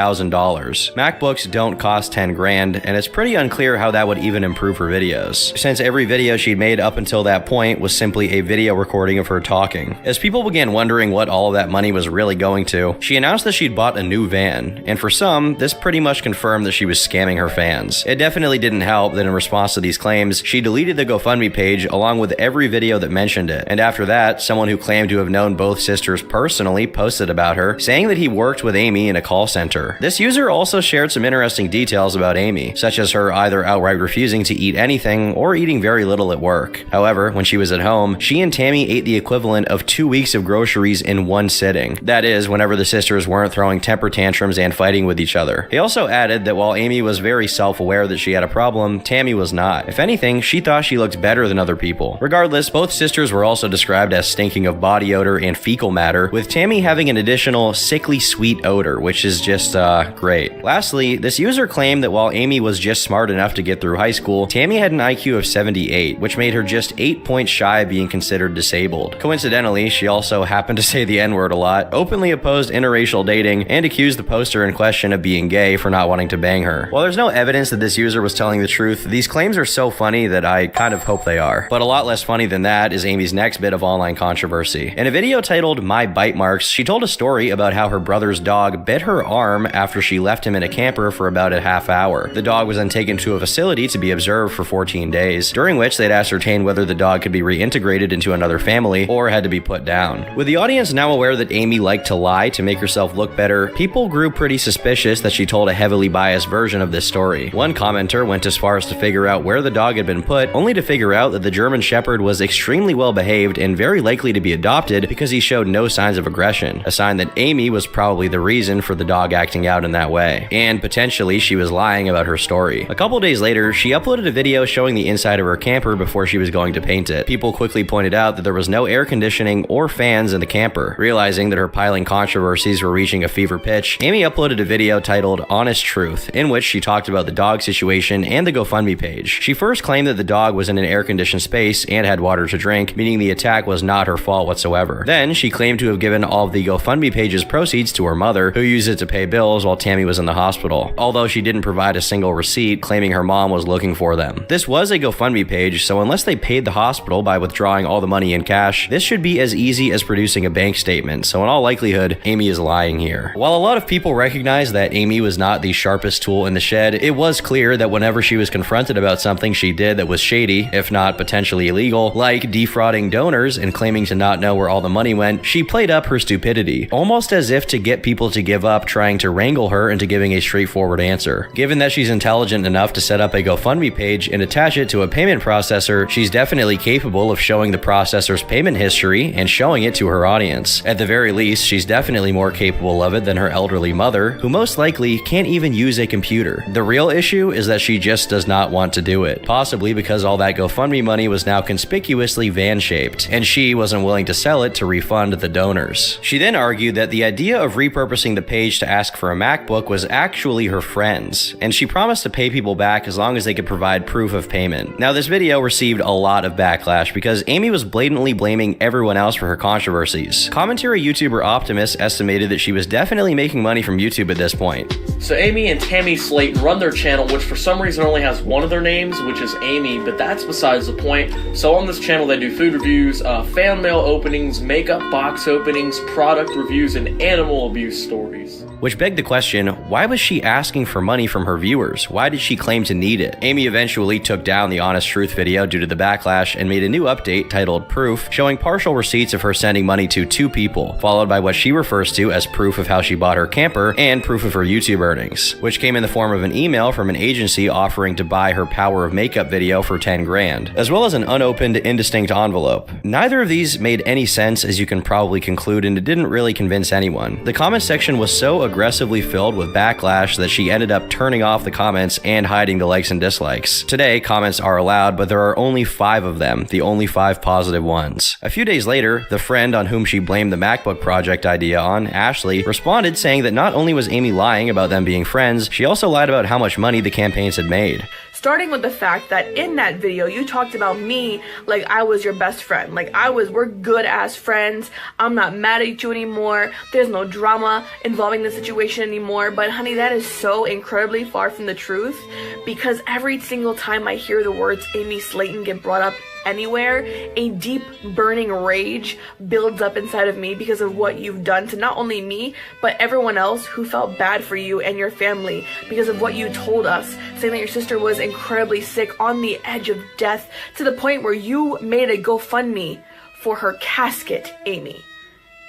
MacBooks don't cost 10 grand, and it's pretty unclear how that would even improve her videos, since every video she'd made up until that point was simply a video recording of her talking. As people began wondering what all of that money was really going to, she announced that she'd bought a new van, and for some, this pretty much confirmed that she was scamming her fans. It definitely didn't help that in response to these claims, she deleted the GoFundMe page along with every video that mentioned it, and after that, someone who claimed to have known both sisters personally posted about her, saying that he worked with Amy in a call center. This user also shared some interesting details about Amy, such as her either outright refusing to eat anything or eating very little at work. However, when she was at home, she and Tammy ate the equivalent of 2 weeks of groceries in one sitting. That is, whenever the sisters weren't throwing temper tantrums and fighting with each other. He also added that while Amy was very self-aware that she had a problem, Tammy was not. If anything, she thought she looked better than other people. Regardless, both sisters were also described as stinking of body odor and fecal matter, with Tammy having an additional sickly sweet odor, which is just, great. Lastly, this user claimed that while Amy was just smart enough to get through high school, Tammy had an IQ of 78, which made her just 8 points shy of being considered disabled. Coincidentally, she also happened to say the N-word a lot, openly opposed interracial dating, and accused the poster in question of being gay for not wanting to bang her. While there's no evidence that this user was telling the truth, these claims are so funny that I kind of hope they are. But a lot less funny than that is Amy's next bit of online controversy. In a video titled My Bite Marks, she told a story about how her brother's dog bit her arm after she left him in a camper for about a half hour. The dog was then taken to a facility to be observed for 14 days, during which they'd ascertain whether the dog could be reintegrated into another family or had to be put down. With the audience now aware that Amy liked to lie to make herself look better, people grew pretty suspicious that she told a heavily biased version of this story. One commenter went as far as to figure out where the dog had been put, only to figure out that the German Shepherd was extremely well behaved and very likely to be adopted because he showed no signs of aggression, a sign that Amy was probably the reason for the dog acting out in that way. And potentially she was lying about her story. A couple days later, she uploaded a video showing the inside of her camper before she was going to paint it. People quickly pointed out that there was no air conditioning or fans in the camper. Realizing that her piling controversies were reaching a fever pitch, Amy uploaded a video titled Honest Truth, in which she talked about the dog situation and the GoFundMe page. She first claimed that the dog was in an air-conditioned space and had water to drink, meaning the attack was not her fault whatsoever. Then, she claimed to have given all of the GoFundMe page's proceeds to her mother, who used it to pay bills while Tammy was in the hospital, although she didn't provide a single receipt, claiming her mom was looking for them. This was a GoFundMe page, so unless they paid the hospital by withdrawing all the money in cash, this should be as easy as producing a bank statement, so in all likelihood, Amy is lying here. While a lot of people recognize that Amy was not the sharpest tool in the shed, it was clear that whenever she was confronted about something she did that was shady, if not potentially illegal, like defrauding donors and claiming to not know where all the money went, she played up her stupidity, almost as if to get people to give up trying to wrangle her into giving a straightforward answer. Given that she's intelligent enough to set up a GoFundMe page and attach it to a payment processor, she's definitely capable of showing the processor's payment history and showing it to her audience. At the very least, she's definitely more capable of it than her elderly mother, who most likely can't even use a computer. The real issue is that she just does not want to do it, possibly because all that GoFundMe money was now conspicuously van-shaped, and she wasn't willing to sell it to refund the donors. She then argued that the idea of repurposing the page to ask for a MacBook was actually her friend's, and she promised to pay people back as long as they could provide proof of payment. Now, this video received a lot of backlash because Amy was blatantly blaming everyone else for her controversies. Commentary YouTuber Optimus estimated that she was definitely making money from YouTube at this point. So Amy and Tammy Slayton run their channel, which for some reason only has one of their names, which is Amy, but that's besides the point. So on this channel they do food reviews, fan mail openings, makeup box openings, product reviews, and animal abuse stories. Which begged the question, why was she asking for money from her viewers? Why did she claim to need it? Amy eventually took down the Honest Truth video due to the backlash and made a new update titled proof, showing partial receipts of her sending money to 2 people, followed by what she refers to as proof of how she bought her camper and proof of her YouTube earnings, which came in the form of an email from an agency offering to buy her Power of Makeup video for 10 grand, as well as an unopened, indistinct envelope. Neither of these made any sense, as you can probably conclude, and it didn't really convince anyone. The comment section was so aggressively filled with backlash that she ended up turning off the comments and hiding the likes and dislikes. Today, comments are allowed, but there are only 5 of them, the only 5 positive ones. A few days later, the friend on whom she blamed the MacBook project idea on, Ashley, responded saying that not only was Amy lying about them being friends, she also lied about how much money the campaigns had made. Starting with the fact that in that video, you talked about me like I was your best friend. Like we're good ass friends. I'm not mad at you anymore. There's no drama involving the situation anymore. But honey, that is so incredibly far from the truth, because every single time I hear the words Amy Slayton get brought up anywhere, a deep burning rage builds up inside of me because of what you've done to not only me, but everyone else who felt bad for you and your family because of what you told us, saying that your sister was incredibly sick, on the edge of death, to the point where you made a GoFundMe for her casket, Amy.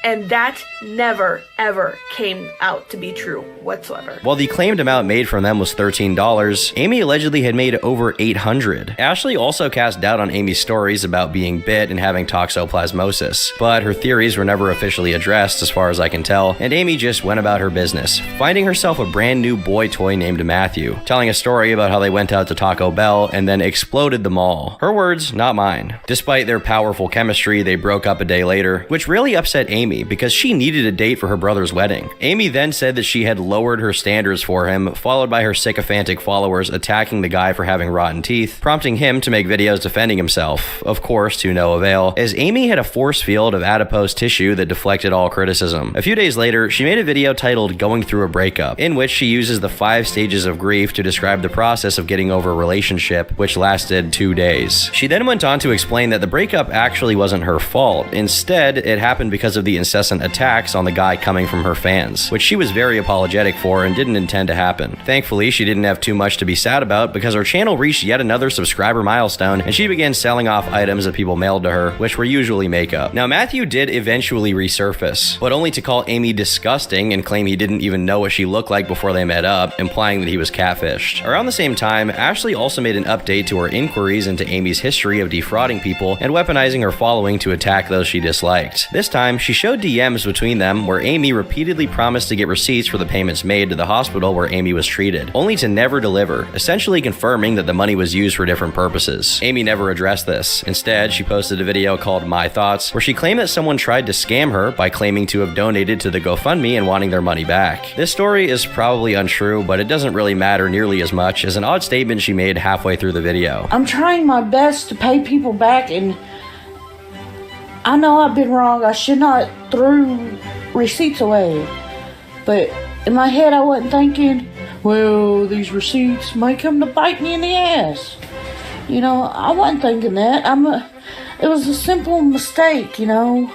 And that never, ever came out to be true whatsoever. While the claimed amount made from them was $13, Amy allegedly had made over $800. Ashley also cast doubt on Amy's stories about being bit and having toxoplasmosis, but her theories were never officially addressed as far as I can tell, and Amy just went about her business, finding herself a brand new boy toy named Matthew, telling a story about how they went out to Taco Bell and then exploded the mall. Her words, not mine. Despite their powerful chemistry, they broke up a day later, which really upset Amy because she needed a date for her brother's wedding. Amy then said that she had lowered her standards for him, followed by her sycophantic followers attacking the guy for having rotten teeth, prompting him to make videos defending himself, of course to no avail, as Amy had a force field of adipose tissue that deflected all criticism. A few days later, she made a video titled Going Through a Breakup, in which she uses the 5 stages of grief to describe the process of getting over a relationship, which lasted 2 days. She then went on to explain that the breakup actually wasn't her fault. Instead, it happened because of the incessant attacks on the guy coming from her fans, which she was very apologetic for and didn't intend to happen. Thankfully, she didn't have too much to be sad about because her channel reached yet another subscriber milestone and she began selling off items that people mailed to her, which were usually makeup. Now, Matthew did eventually resurface, but only to call Amy disgusting and claim he didn't even know what she looked like before they met up, implying that he was catfished. Around the same time, Ashley also made an update to her inquiries into Amy's history of defrauding people and weaponizing her following to attack those she disliked. This time, she showed DMs between them where Amy repeatedly promised to get receipts for the payments made to the hospital where Amy was treated, only to never deliver, essentially confirming that the money was used for different purposes. Amy never addressed this. Instead, she posted a video called My Thoughts, where she claimed that someone tried to scam her by claiming to have donated to the GoFundMe and wanting their money back. This story is probably untrue, but it doesn't really matter nearly as much as an odd statement she made halfway through the video. I'm trying my best to pay people back, and I know I've been wrong. I should not throw receipts away. But in my head, I wasn't thinking, well, these receipts may come to bite me in the ass. You know, I wasn't thinking that. It was a simple mistake, you know.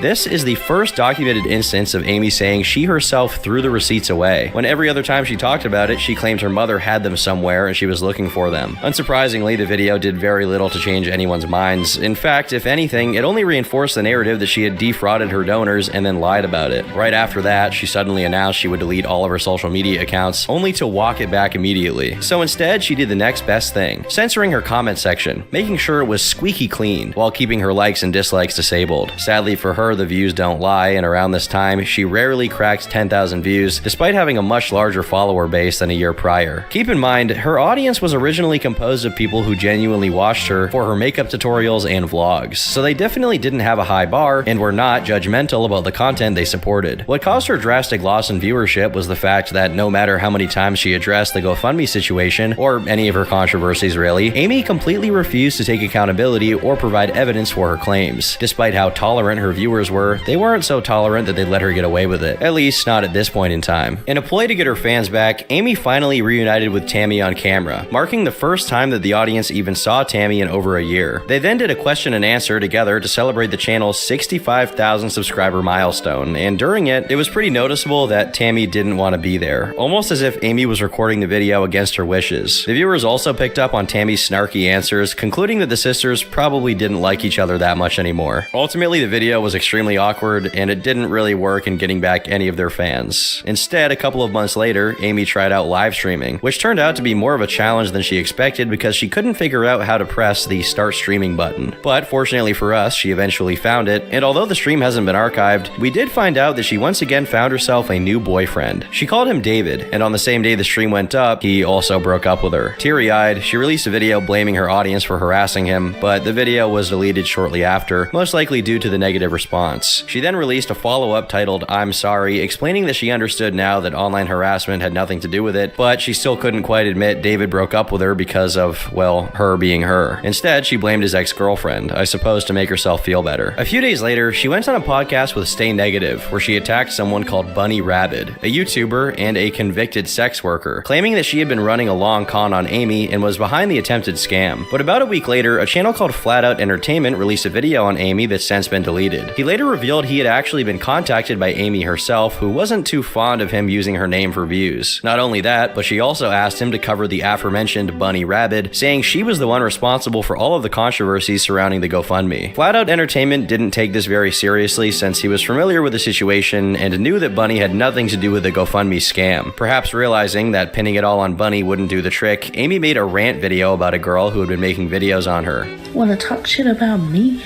This is the first documented instance of Amy saying she herself threw the receipts away, when every other time she talked about it, she claimed her mother had them somewhere and she was looking for them. Unsurprisingly, the video did very little to change anyone's minds. In fact, if anything, it only reinforced the narrative that she had defrauded her donors and then lied about it. Right after that, she suddenly announced she would delete all of her social media accounts, only to walk it back immediately. So instead, she did the next best thing, censoring her comment section, making sure it was squeaky clean, while keeping her likes and dislikes disabled. Sadly for her, the views don't lie, and around this time, she rarely cracks 10,000 views, despite having a much larger follower base than a year prior. Keep in mind, her audience was originally composed of people who genuinely watched her for her makeup tutorials and vlogs, so they definitely didn't have a high bar and were not judgmental about the content they supported. What caused her drastic loss in viewership was the fact that no matter how many times she addressed the GoFundMe situation, or any of her controversies really, Amy completely refused to take accountability or provide evidence for her claims, despite how tolerant her viewers viewers were, they weren't so tolerant that they'd let her get away with it. At least, not at this point in time. In a ploy to get her fans back, Amy finally reunited with Tammy on camera, marking the first time that the audience even saw Tammy in over a year. They then did a question and answer together to celebrate the channel's 65,000 subscriber milestone, and during it, it was pretty noticeable that Tammy didn't want to be there, almost as if Amy was recording the video against her wishes. The viewers also picked up on Tammy's snarky answers, concluding that the sisters probably didn't like each other that much anymore. Ultimately, the video was extremely awkward, and it didn't really work in getting back any of their fans. Instead, a couple of months later, Amy tried out live streaming, which turned out to be more of a challenge than she expected because she couldn't figure out how to press the start streaming button. But fortunately for us, she eventually found it, and although the stream hasn't been archived, we did find out that she once again found herself a new boyfriend. She called him David, and on the same day the stream went up, he also broke up with her. Teary-eyed, she released a video blaming her audience for harassing him, but the video was deleted shortly after, most likely due to the negative response. She then released a follow-up titled "I'm sorry," explaining that she understood now that online harassment had nothing to do with it, but she still couldn't quite admit David broke up with her because of, well, her being her. Instead, she blamed his ex-girlfriend, I suppose to make herself feel better. A few days later, she went on a podcast with Stay Negative, where she attacked someone called Bunny Rabbit, a YouTuber and a convicted sex worker, claiming that she had been running a long con on Amy and was behind the attempted scam. But about a week later, a channel called Flat Out Entertainment released a video on Amy that's since been deleted. He later revealed he had actually been contacted by Amy herself, who wasn't too fond of him using her name for views. Not only that, but she also asked him to cover the aforementioned Bunny Rabbit, saying she was the one responsible for all of the controversies surrounding the GoFundMe. Flat Out Entertainment didn't take this very seriously since he was familiar with the situation and knew that Bunny had nothing to do with the GoFundMe scam. Perhaps realizing that pinning it all on Bunny wouldn't do the trick, Amy made a rant video about a girl who had been making videos on her. Wanna talk shit about me?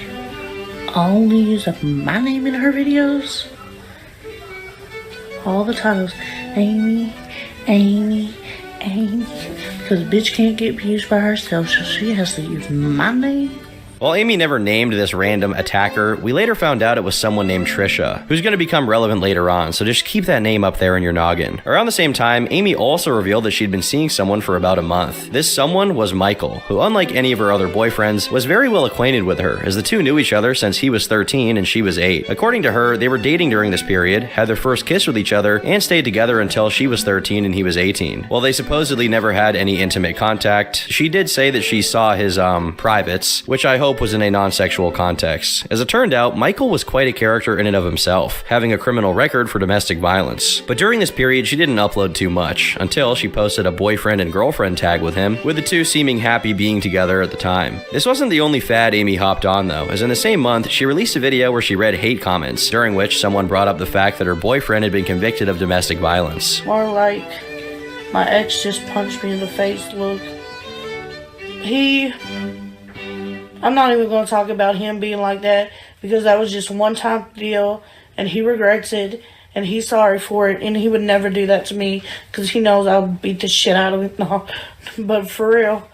I only use my name in her videos? All the titles, Amy, Amy, Amy. Because bitch can't get views by herself, so she has to use my name. While Amy never named this random attacker, we later found out it was someone named Trisha, who's going to become relevant later on, so just keep that name up there in your noggin. Around the same time, Amy also revealed that she'd been seeing someone for about a month. This someone was Michael, who unlike any of her other boyfriends, was very well acquainted with her, as the two knew each other since he was 13 and she was 8. According to her, they were dating during this period, had their first kiss with each other, and stayed together until she was 13 and he was 18. While they supposedly never had any intimate contact, she did say that she saw his, privates, which I hope was in a non-sexual context. As it turned out, Michael was quite a character in and of himself, having a criminal record for domestic violence. But during this period, she didn't upload too much, until she posted a boyfriend and girlfriend tag with him, with the two seeming happy being together at the time. This wasn't the only fad Amy hopped on though, as in the same month, she released a video where she read hate comments, during which someone brought up the fact that her boyfriend had been convicted of domestic violence. More like, my ex just punched me in the face, look. I'm not even going to talk about him being like that because that was just a one-time deal and he regrets it and he's sorry for it and he would never do that to me because he knows I'll beat the shit out of him. No, but for real,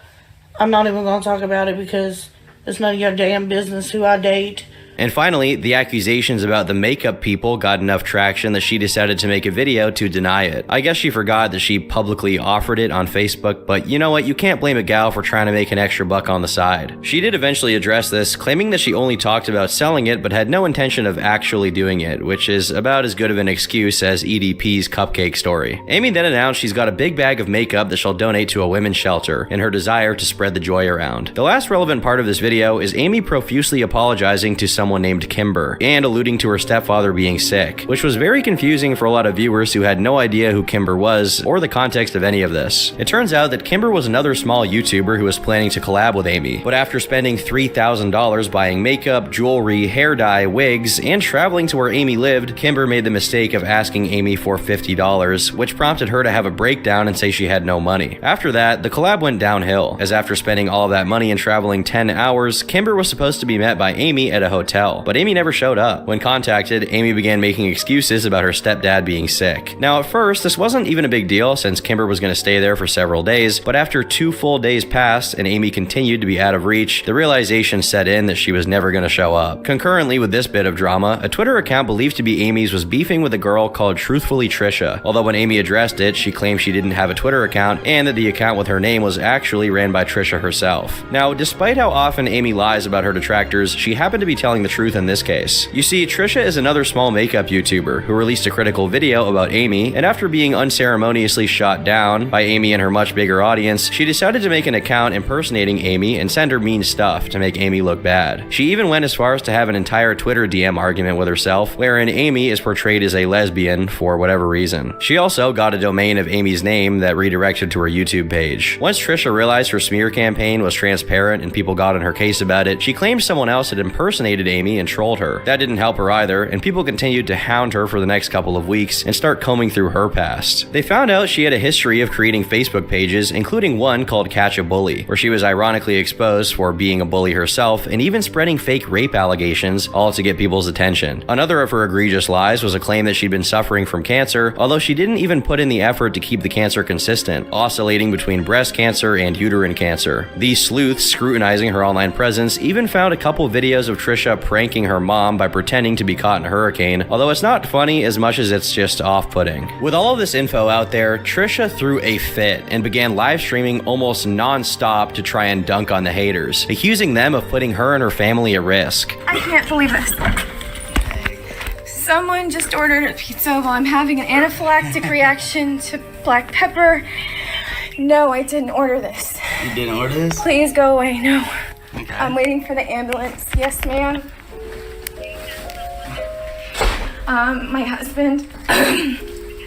I'm not even going to talk about it because it's none of your damn business who I date. And finally, the accusations about the makeup people got enough traction that she decided to make a video to deny it. I guess she forgot that she publicly offered it on Facebook, but you know what, you can't blame a gal for trying to make an extra buck on the side. She did eventually address this, claiming that she only talked about selling it but had no intention of actually doing it, which is about as good of an excuse as EDP's cupcake story. Amy then announced she's got a big bag of makeup that she'll donate to a women's shelter, in her desire to spread the joy around. The last relevant part of this video is Amy profusely apologizing to someone named Kimber, and alluding to her stepfather being sick, which was very confusing for a lot of viewers who had no idea who Kimber was, or the context of any of this. It turns out that Kimber was another small YouTuber who was planning to collab with Amy, but after spending $3,000 buying makeup, jewelry, hair dye, wigs, and traveling to where Amy lived, Kimber made the mistake of asking Amy for $50, which prompted her to have a breakdown and say she had no money. After that, the collab went downhill, as after spending all of that money and traveling 10 hours, Kimber was supposed to be met by Amy at a hotel, but Amy never showed up. When contacted, Amy began making excuses about her stepdad being sick. Now at first, this wasn't even a big deal since Kimber was going to stay there for several days, but after 2 full days passed and Amy continued to be out of reach, the realization set in that she was never going to show up. Concurrently with this bit of drama, a Twitter account believed to be Amy's was beefing with a girl called Truthfully Trisha, although when Amy addressed it, she claimed she didn't have a Twitter account and that the account with her name was actually ran by Trisha herself. Now, despite how often Amy lies about her detractors, she happened to be telling the truth in this case. You see, Trisha is another small makeup YouTuber who released a critical video about Amy, and after being unceremoniously shot down by Amy and her much bigger audience, she decided to make an account impersonating Amy and send her mean stuff to make Amy look bad. She even went as far as to have an entire Twitter DM argument with herself, wherein Amy is portrayed as a lesbian for whatever reason. She also got a domain of Amy's name that redirected to her YouTube page. Once Trisha realized her smear campaign was transparent and people got on her case about it, she claimed someone else had impersonated Amy and trolled her. That didn't help her either, and people continued to hound her for the next couple of weeks and start combing through her past. They found out she had a history of creating Facebook pages, including one called Catch a Bully, where she was ironically exposed for being a bully herself and even spreading fake rape allegations, all to get people's attention. Another of her egregious lies was a claim that she'd been suffering from cancer, although she didn't even put in the effort to keep the cancer consistent, oscillating between breast cancer and uterine cancer. These sleuths scrutinizing her online presence even found a couple videos of Trisha pranking her mom by pretending to be caught in a hurricane, although it's not funny as much as it's just off-putting. With all of this info out there, Trisha threw a fit and began live streaming almost non-stop to try and dunk on the haters, accusing them of putting her and her family at risk. I can't believe this. Someone just ordered a pizza while I'm having an anaphylactic reaction to black pepper. No, I didn't order this. You didn't order this? Please go away, no. Okay. I'm waiting for the ambulance. Yes, ma'am. My husband.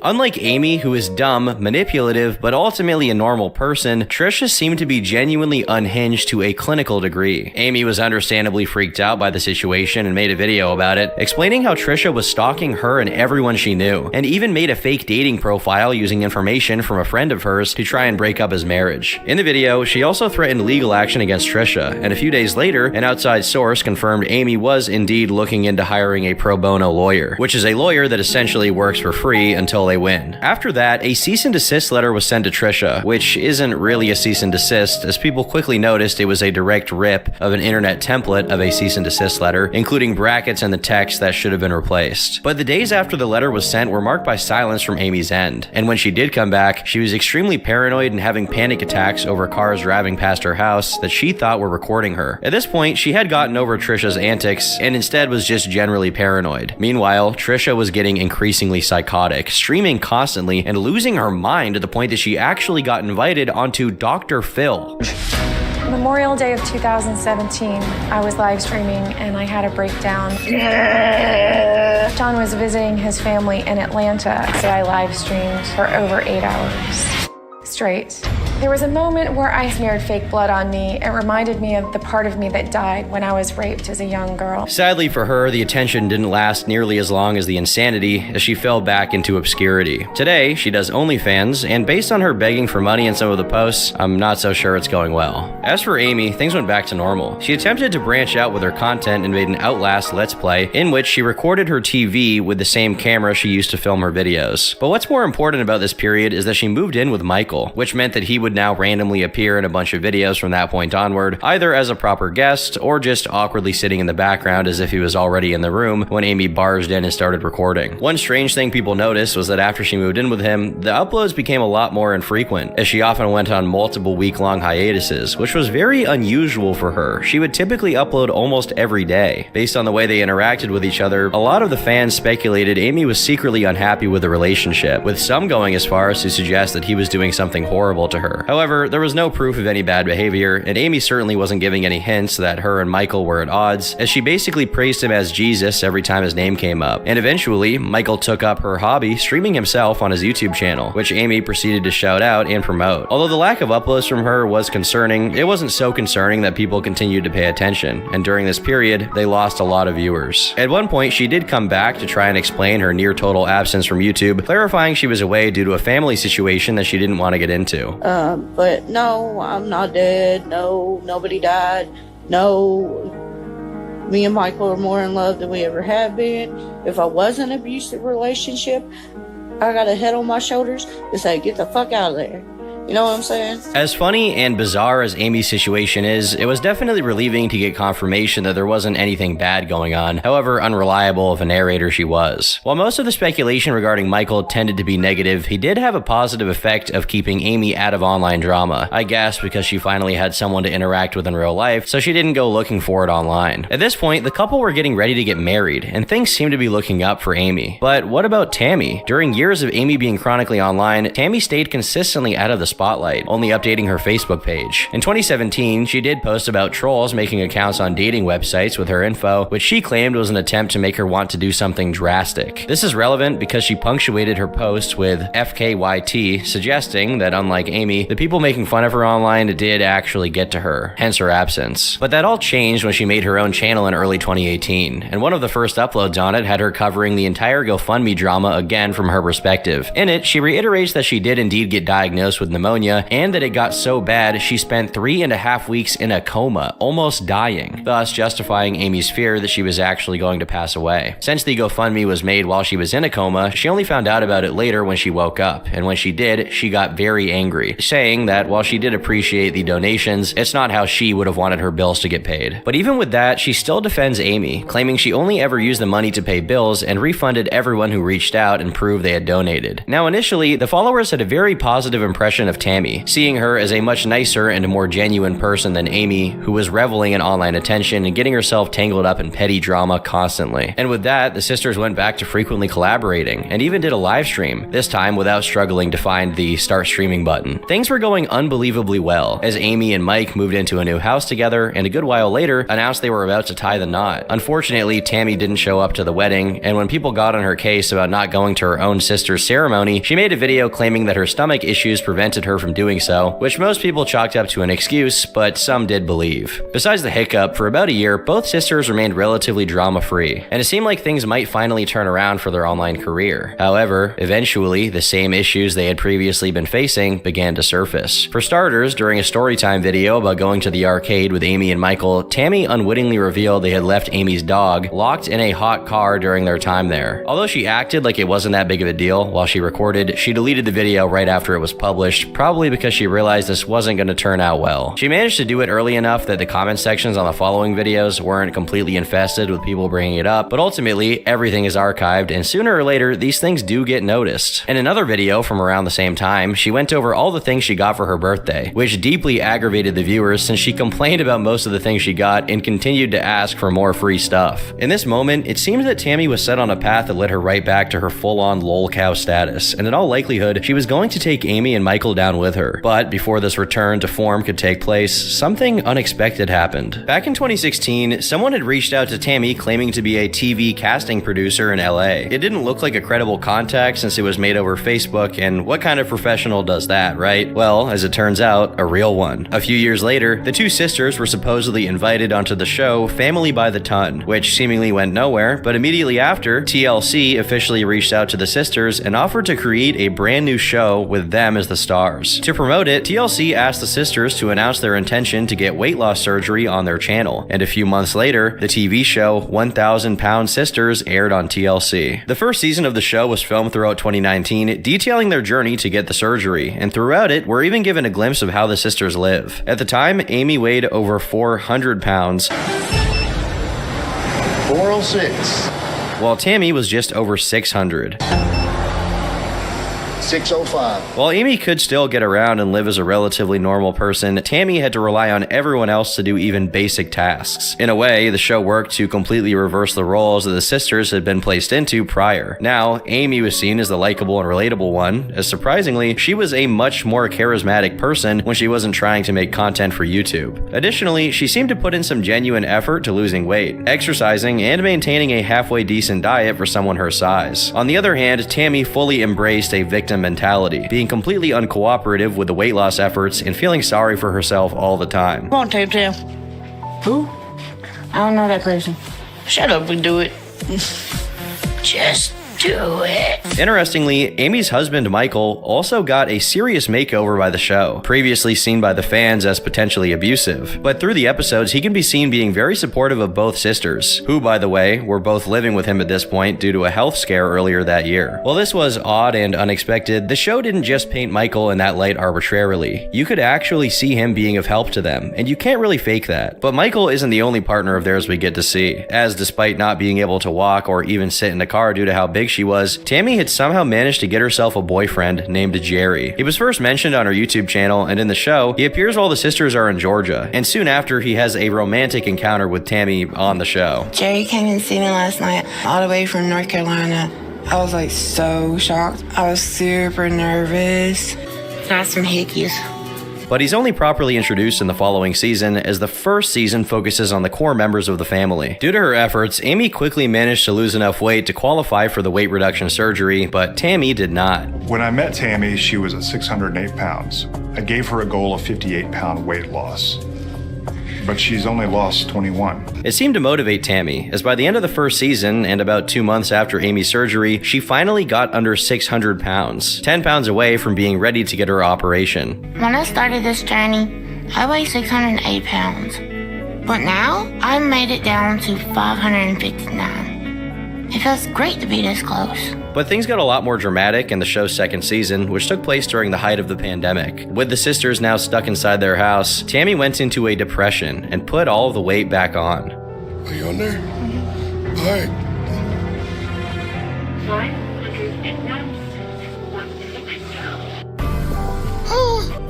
Unlike Amy, who is dumb, manipulative, but ultimately a normal person, Trisha seemed to be genuinely unhinged to a clinical degree. Amy was understandably freaked out by the situation and made a video about it, explaining how Trisha was stalking her and everyone she knew, and even made a fake dating profile using information from a friend of hers to try and break up his marriage. In the video, she also threatened legal action against Trisha, and a few days later, an outside source confirmed Amy was indeed looking into hiring a pro bono lawyer, which is a lawyer that essentially works for free until they win. After that, a cease and desist letter was sent to Trisha, which isn't really a cease and desist, as people quickly noticed it was a direct rip of an internet template of a cease and desist letter, including brackets and the text that should have been replaced. But the days after the letter was sent were marked by silence from Amy's end, and when she did come back, she was extremely paranoid and having panic attacks over cars driving past her house that she thought were recording her. At this point, she had gotten over Trisha's antics and instead was just generally paranoid. Meanwhile, Trisha was getting increasingly psychotic, streaming constantly and losing her mind to the point that she actually got invited onto Dr. Phil. Memorial Day of 2017, I was live streaming and I had a breakdown. John was visiting his family in Atlanta, so I live streamed for over 8 hours straight. There was a moment where I smeared fake blood on me. It reminded me of the part of me that died when I was raped as a young girl. Sadly for her, the attention didn't last nearly as long as the insanity, as she fell back into obscurity. Today, she does OnlyFans, and based on her begging for money in some of the posts, I'm not so sure it's going well. As for Amy, things went back to normal. She attempted to branch out with her content and made an Outlast Let's Play, in which she recorded her TV with the same camera she used to film her videos. But what's more important about this period is that she moved in with Michael, which meant that he would now randomly appear in a bunch of videos from that point onward, either as a proper guest or just awkwardly sitting in the background as if he was already in the room when Amy barged in and started recording. One strange thing people noticed was that after she moved in with him, the uploads became a lot more infrequent, as she often went on multiple week-long hiatuses, which was very unusual for her. She would typically upload almost every day. Based on the way they interacted with each other, a lot of the fans speculated Amy was secretly unhappy with the relationship, with some going as far as to suggest that he was doing something horrible to her. However, there was no proof of any bad behavior, and Amy certainly wasn't giving any hints that her and Michael were at odds, as she basically praised him as Jesus every time his name came up. And eventually, Michael took up her hobby, streaming himself on his YouTube channel, which Amy proceeded to shout out and promote. Although the lack of uploads from her was concerning, it wasn't so concerning that people continued to pay attention, and during this period, they lost a lot of viewers. At one point, she did come back to try and explain her near-total absence from YouTube, clarifying she was away due to a family situation that she didn't want to get into. But no, I'm not dead. No, nobody died. No, me and Michael are more in love than we ever have been. If I was in an abusive relationship, I got a head on my shoulders to say, get the fuck out of there. You know what I'm saying? As funny and bizarre as Amy's situation is, it was definitely relieving to get confirmation that there wasn't anything bad going on, however unreliable of a narrator she was. While most of the speculation regarding Michael tended to be negative, he did have a positive effect of keeping Amy out of online drama, I guess because she finally had someone to interact with in real life, so she didn't go looking for it online. At this point, the couple were getting ready to get married, and things seemed to be looking up for Amy. But what about Tammy? During years of Amy being chronically online, Tammy stayed consistently out of the spotlight, only updating her Facebook page. In 2017, she did post about trolls making accounts on dating websites with her info, which she claimed was an attempt to make her want to do something drastic. This is relevant because she punctuated her post with FKYT, suggesting that unlike Amy, the people making fun of her online did actually get to her, hence her absence. But that all changed when she made her own channel in early 2018, and one of the first uploads on it had her covering the entire GoFundMe drama again from her perspective. In it, she reiterates that she did indeed get diagnosed with pneumonia, and that it got so bad she spent 3.5 weeks in a coma, almost dying, thus justifying Amy's fear that she was actually going to pass away. Since the GoFundMe was made while she was in a coma, she only found out about it later when she woke up, and when she did, she got very angry, saying that while she did appreciate the donations, it's not how she would have wanted her bills to get paid. But even with that, she still defends Amy, claiming she only ever used the money to pay bills and refunded everyone who reached out and proved they had donated. Now initially, the followers had a very positive impression of Tammy, seeing her as a much nicer and more genuine person than Amy, who was reveling in online attention and getting herself tangled up in petty drama constantly. And with that, the sisters went back to frequently collaborating, and even did a live stream, this time without struggling to find the start streaming button. Things were going unbelievably well, as Amy and Mike moved into a new house together, and a good while later, announced they were about to tie the knot. Unfortunately, Tammy didn't show up to the wedding, and when people got on her case about not going to her own sister's ceremony, she made a video claiming that her stomach issues prevented her from doing so, which most people chalked up to an excuse, but some did believe. Besides the hiccup, for about a year, both sisters remained relatively drama-free, and it seemed like things might finally turn around for their online career. However, eventually, the same issues they had previously been facing began to surface. For starters, during a storytime video about going to the arcade with Amy and Michael, Tammy unwittingly revealed they had left Amy's dog locked in a hot car during their time there. Although she acted like it wasn't that big of a deal while she recorded, she deleted the video right after it was published, probably because she realized this wasn't going to turn out well. She managed to do it early enough that the comment sections on the following videos weren't completely infested with people bringing it up, but ultimately, everything is archived, and sooner or later, these things do get noticed. In another video from around the same time, she went over all the things she got for her birthday, which deeply aggravated the viewers since she complained about most of the things she got and continued to ask for more free stuff. In this moment, it seems that Tammy was set on a path that led her right back to her full-on lol cow status, and in all likelihood, she was going to take Amy and Michael down with her. But before this return to form could take place, something unexpected happened. Back in 2016, someone had reached out to Tammy claiming to be a TV casting producer in LA. It didn't look like a credible contact since it was made over Facebook, and what kind of professional does that, right? Well, as it turns out, a real one. A few years later, the two sisters were supposedly invited onto the show Family by the Ton, which seemingly went nowhere, but immediately after, TLC officially reached out to the sisters and offered to create a brand new show with them as the stars. To promote it, TLC asked the sisters to announce their intention to get weight loss surgery on their channel, and a few months later, the TV show 1,000 Pound Sisters aired on TLC. The first season of the show was filmed throughout 2019, detailing their journey to get the surgery, and throughout it, we're even given a glimpse of how the sisters live. At the time, Amy weighed over 400 pounds, 406. while Tammy was just over 600. 605. While Amy could still get around and live as a relatively normal person, Tammy had to rely on everyone else to do even basic tasks. In a way, the show worked to completely reverse the roles that the sisters had been placed into prior. Now, Amy was seen as the likable and relatable one, as surprisingly, she was a much more charismatic person when she wasn't trying to make content for YouTube. Additionally, she seemed to put in some genuine effort to losing weight, exercising, and maintaining a halfway decent diet for someone her size. On the other hand, Tammy fully embraced a victim mentality, being completely uncooperative with the weight loss efforts and feeling sorry for herself all the time. Come on, Tam Tam. Who? I don't know that person. Shut up and do it. Just do it. Interestingly, Amy's husband Michael also got a serious makeover by the show, previously seen by the fans as potentially abusive. But through the episodes, he can be seen being very supportive of both sisters, who, by the way, were both living with him at this point due to a health scare earlier that year. While this was odd and unexpected, the show didn't just paint Michael in that light arbitrarily. You could actually see him being of help to them, and you can't really fake that. But Michael isn't the only partner of theirs we get to see, as despite not being able to walk or even sit in a car due to how big she was, Tammy had somehow managed to get herself a boyfriend named Jerry. He was first mentioned on her YouTube channel, and in the show, he appears while the sisters are in Georgia, and soon after he has a romantic encounter with Tammy on the show. Jerry came and see me last night, all the way from North Carolina. I was like so shocked. I was super nervous. Got some hickeys. But he's only properly introduced in the following season, as the first season focuses on the core members of the family. Due to her efforts, Amy quickly managed to lose enough weight to qualify for the weight reduction surgery, but Tammy did not. When I met Tammy, she was at 608 pounds. I gave her a goal of 58-pound weight loss, but she's only lost 21. It seemed to motivate Tammy, as by the end of the first season, and about 2 months after Amy's surgery, she finally got under 600 pounds, 10 pounds away from being ready to get her operation. When I started this journey, I weighed 608 pounds. But now, I made it down to 559. It feels great to be this close. But things got a lot more dramatic in the show's second season, which took place during the height of the pandemic. With the sisters now stuck inside their house, Tammy went into a depression and put all of the weight back on. Are you on there? All right.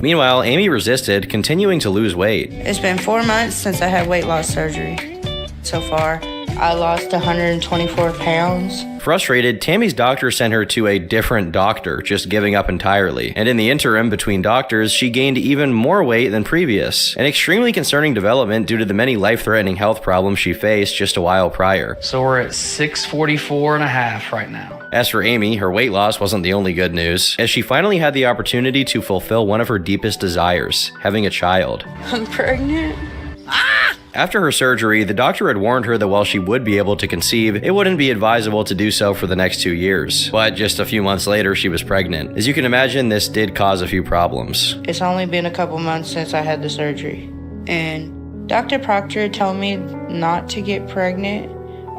Meanwhile, Amy resisted, continuing to lose weight. It's been 4 months since I had weight loss surgery. So far, I lost 124 pounds. Frustrated, Tammy's doctor sent her to a different doctor, just giving up entirely. And in the interim between doctors, she gained even more weight than previous. An extremely concerning development due to the many life-threatening health problems she faced just a while prior. So we're at 644.5 right now. As for Amy, her weight loss wasn't the only good news, as she finally had the opportunity to fulfill one of her deepest desires, having a child. I'm pregnant. After her surgery, the doctor had warned her that while she would be able to conceive, it wouldn't be advisable to do so for the next 2 years. But just a few months later, she was pregnant. As you can imagine, this did cause a few problems. It's only been a couple months since I had the surgery. And Dr. Proctor told me not to get pregnant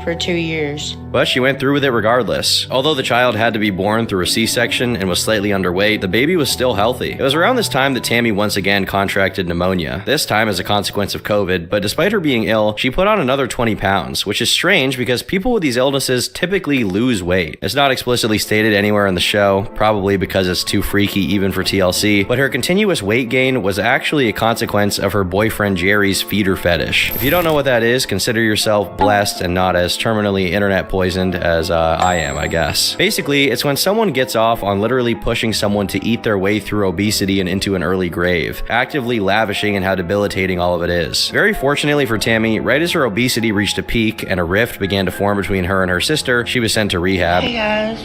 for 2 years. But she went through with it regardless. Although the child had to be born through a C-section and was slightly underweight, the baby was still healthy. It was around this time that Tammy once again contracted pneumonia, this time as a consequence of COVID, but despite her being ill, she put on another 20 pounds, which is strange because people with these illnesses typically lose weight. It's not explicitly stated anywhere in the show, probably because it's too freaky even for TLC, but her continuous weight gain was actually a consequence of her boyfriend Jerry's feeder fetish. If you don't know what that is, consider yourself blessed and not as terminally internet poisoned as I am, I guess. Basically, it's when someone gets off on literally pushing someone to eat their way through obesity and into an early grave, actively lavishing in how debilitating all of it is. Very fortunately for Tammy, right as her obesity reached a peak and a rift began to form between her and her sister, she was sent to rehab. Hey guys,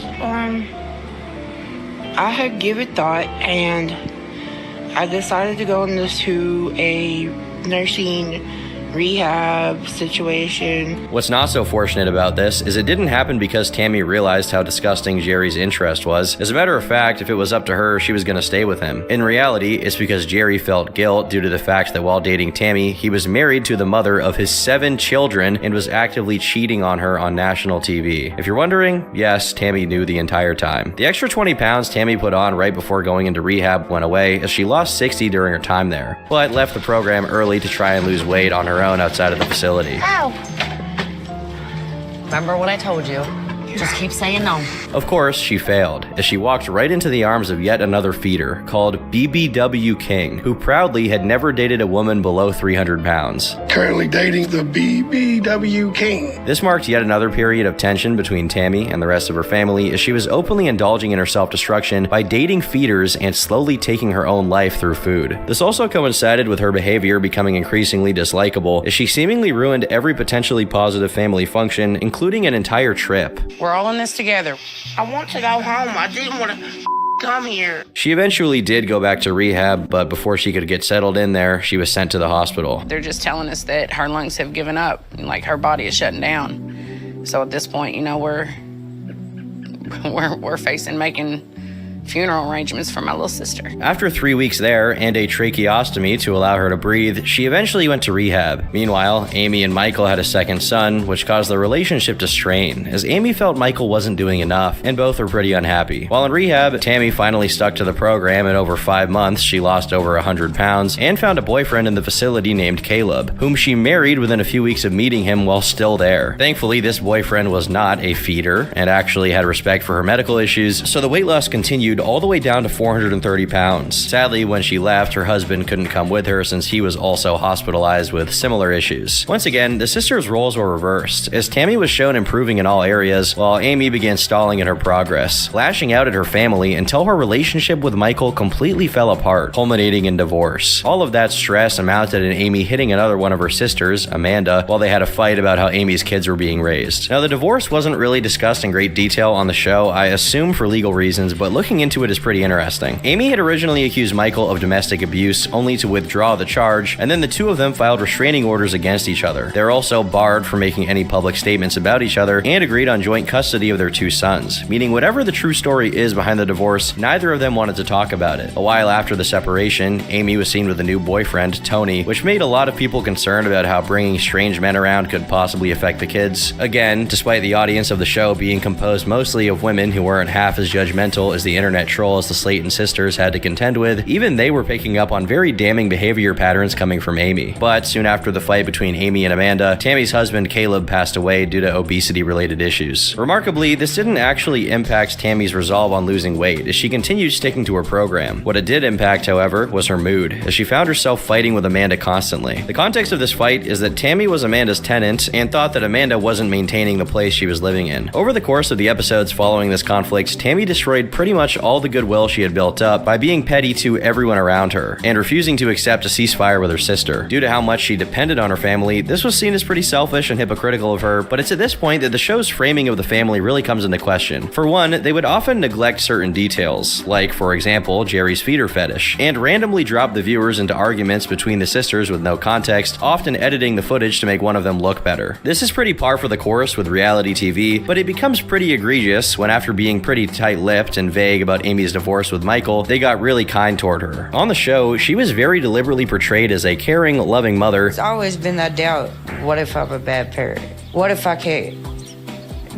I had given thought and I decided to go into a nursing rehab situation. What's not so fortunate about this is it didn't happen because Tammy realized how disgusting Jerry's interest was. As a matter of fact, if it was up to her, she was going to stay with him. In reality, it's because Jerry felt guilt due to the fact that while dating Tammy, he was married to the mother of his 7 children and was actively cheating on her on national TV. If you're wondering, yes, Tammy knew the entire time. The extra 20 pounds Tammy put on right before going into rehab went away, as she lost 60 during her time there, but left the program early to try and lose weight on her own outside of the facility. Ow! Remember what I told you? Just keep saying no. Of course, she failed, as she walked right into the arms of yet another feeder, called BBW King, who proudly had never dated a woman below 300 pounds. Currently dating the BBW King. This marked yet another period of tension between Tammy and the rest of her family, as she was openly indulging in her self-destruction by dating feeders and slowly taking her own life through food. This also coincided with her behavior becoming increasingly dislikable, as she seemingly ruined every potentially positive family function, including an entire trip. We're all in this together. I want to go home. I didn't want to come here. She eventually did go back to rehab, but before she could get settled in there, she was sent to the hospital. They're just telling us that her lungs have given up, and like her body is shutting down. So at this point, you know, we're we're facing making funeral arrangements for my little sister. After 3 weeks there and a tracheostomy to allow her to breathe, she eventually went to rehab. Meanwhile, Amy and Michael had a second son, which caused the relationship to strain, as Amy felt Michael wasn't doing enough, and both were pretty unhappy. While in rehab, Tammy finally stuck to the program, and over 5 months, she lost over 100 pounds and found a boyfriend in the facility named Caleb, whom she married within a few weeks of meeting him while still there. Thankfully, this boyfriend was not a feeder and actually had respect for her medical issues, so the weight loss continued all the way down to 430 pounds. Sadly, when she left, her husband couldn't come with her since he was also hospitalized with similar issues. Once again, the sisters' roles were reversed, as Tammy was shown improving in all areas, while Amy began stalling in her progress, lashing out at her family until her relationship with Michael completely fell apart, culminating in divorce. All of that stress amounted in Amy hitting another one of her sisters, Amanda, while they had a fight about how Amy's kids were being raised. Now, the divorce wasn't really discussed in great detail on the show, I assume for legal reasons, but looking into it is pretty interesting. Amy had originally accused Michael of domestic abuse, only to withdraw the charge, and then the two of them filed restraining orders against each other. They're also barred from making any public statements about each other and agreed on joint custody of their 2 sons, meaning whatever the true story is behind the divorce, neither of them wanted to talk about it. A while after the separation, Amy was seen with a new boyfriend, Tony, which made a lot of people concerned about how bringing strange men around could possibly affect the kids. Again, despite the audience of the show being composed mostly of women who weren't half as judgmental as the internet trolls the Slayton sisters had to contend with, even they were picking up on very damning behavior patterns coming from Amy. But soon after the fight between Amy and Amanda, Tammy's husband Caleb passed away due to obesity-related issues. Remarkably, this didn't actually impact Tammy's resolve on losing weight, as she continued sticking to her program. What it did impact, however, was her mood, as she found herself fighting with Amanda constantly. The context of this fight is that Tammy was Amanda's tenant and thought that Amanda wasn't maintaining the place she was living in. Over the course of the episodes following this conflict, Tammy destroyed pretty much all the goodwill she had built up by being petty to everyone around her and refusing to accept a ceasefire with her sister. Due to how much she depended on her family, this was seen as pretty selfish and hypocritical of her, but it's at this point that the show's framing of the family really comes into question. For one, they would often neglect certain details, like, for example, Jerry's feeder fetish, and randomly drop the viewers into arguments between the sisters with no context, often editing the footage to make one of them look better. This is pretty par for the course with reality TV, but it becomes pretty egregious when, after being pretty tight-lipped and vague about Amy's divorce with Michael, they got really kind toward her. On the show, she was very deliberately portrayed as a caring, loving mother. It's always been that doubt. What if I'm a bad parent? What if I can't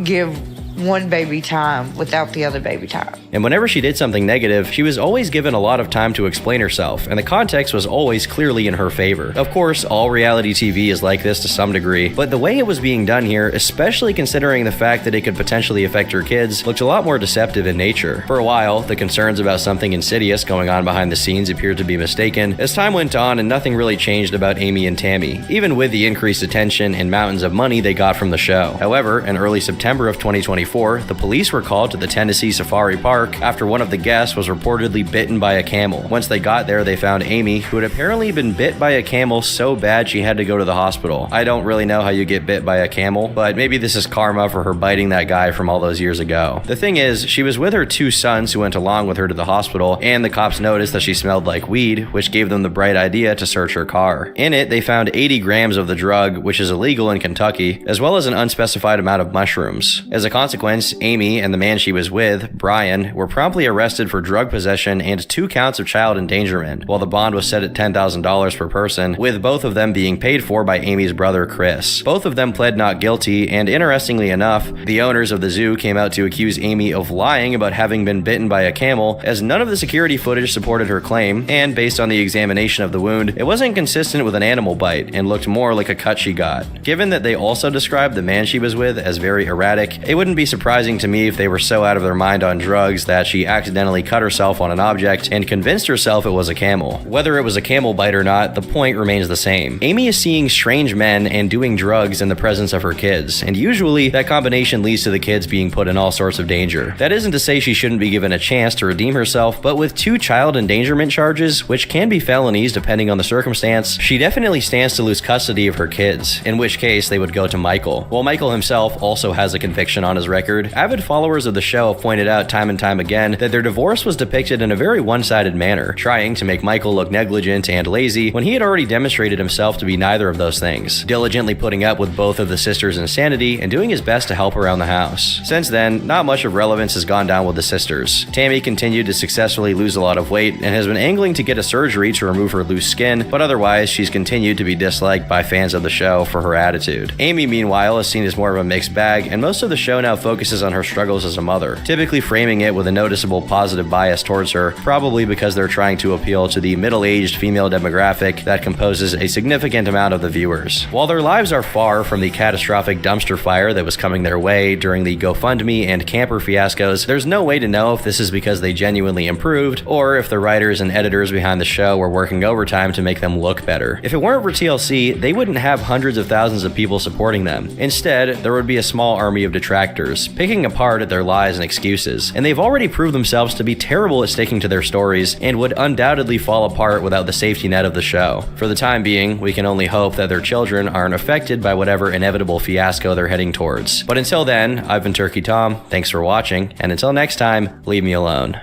give one baby time without the other baby time? And whenever she did something negative, she was always given a lot of time to explain herself, and the context was always clearly in her favor. Of course, all reality TV is like this to some degree, but the way it was being done here, especially considering the fact that it could potentially affect her kids, looked a lot more deceptive in nature. For a while, the concerns about something insidious going on behind the scenes appeared to be mistaken. As time went on and nothing really changed about Amy and Tammy, even with the increased attention and mountains of money they got from the show. However, in early September of 2024, the police were called to the Tennessee Safari Park after one of the guests was reportedly bitten by a camel. Once they got there, they found Amy, who had apparently been bit by a camel so bad she had to go to the hospital. I don't really know how you get bit by a camel, but maybe this is karma for her biting that guy from all those years ago. The thing is, she was with her 2 sons who went along with her to the hospital, and the cops noticed that she smelled like weed, which gave them the bright idea to search her car. In it, they found 80 grams of the drug, which is illegal in Kentucky, as well as an unspecified amount of mushrooms. As a consequence, Amy and the man she was with, Brian, were promptly arrested for drug possession and 2 counts of child endangerment, while the bond was set at $10,000 per person, with both of them being paid for by Amy's brother, Chris. Both of them pled not guilty, and interestingly enough, the owners of the zoo came out to accuse Amy of lying about having been bitten by a camel, as none of the security footage supported her claim, and based on the examination of the wound, it wasn't consistent with an animal bite and looked more like a cut she got. Given that they also described the man she was with as very erratic, it wouldn't be surprising to me if they were so out of their mind on drugs that she accidentally cut herself on an object and convinced herself it was a camel. Whether it was a camel bite or not, the point remains the same. Amy is seeing strange men and doing drugs in the presence of her kids, and usually that combination leads to the kids being put in all sorts of danger. That isn't to say she shouldn't be given a chance to redeem herself, but with 2 child endangerment charges, which can be felonies depending on the circumstance, she definitely stands to lose custody of her kids, in which case they would go to Michael. While Michael himself also has a conviction on his Michael's record, avid followers of the show have pointed out time and time again that their divorce was depicted in a very one-sided manner, trying to make Michael look negligent and lazy when he had already demonstrated himself to be neither of those things, diligently putting up with both of the sisters' insanity and doing his best to help around the house. Since then, not much of relevance has gone down with the sisters. Tammy continued to successfully lose a lot of weight and has been angling to get a surgery to remove her loose skin, but otherwise she's continued to be disliked by fans of the show for her attitude. Amy, meanwhile, is seen as more of a mixed bag, and most of the show now focuses on her struggles as a mother, typically framing it with a noticeable positive bias towards her, probably because they're trying to appeal to the middle-aged female demographic that composes a significant amount of the viewers. While their lives are far from the catastrophic dumpster fire that was coming their way during the GoFundMe and camper fiascos, there's no way to know if this is because they genuinely improved, or if the writers and editors behind the show were working overtime to make them look better. If it weren't for TLC, they wouldn't have hundreds of thousands of people supporting them. Instead, there would be a small army of detractors, picking apart at their lies and excuses, and they've already proved themselves to be terrible at sticking to their stories and would undoubtedly fall apart without the safety net of the show. For the time being, we can only hope that their children aren't affected by whatever inevitable fiasco they're heading towards. But until then, I've been Turkey Tom, thanks for watching, and until next time, leave me alone.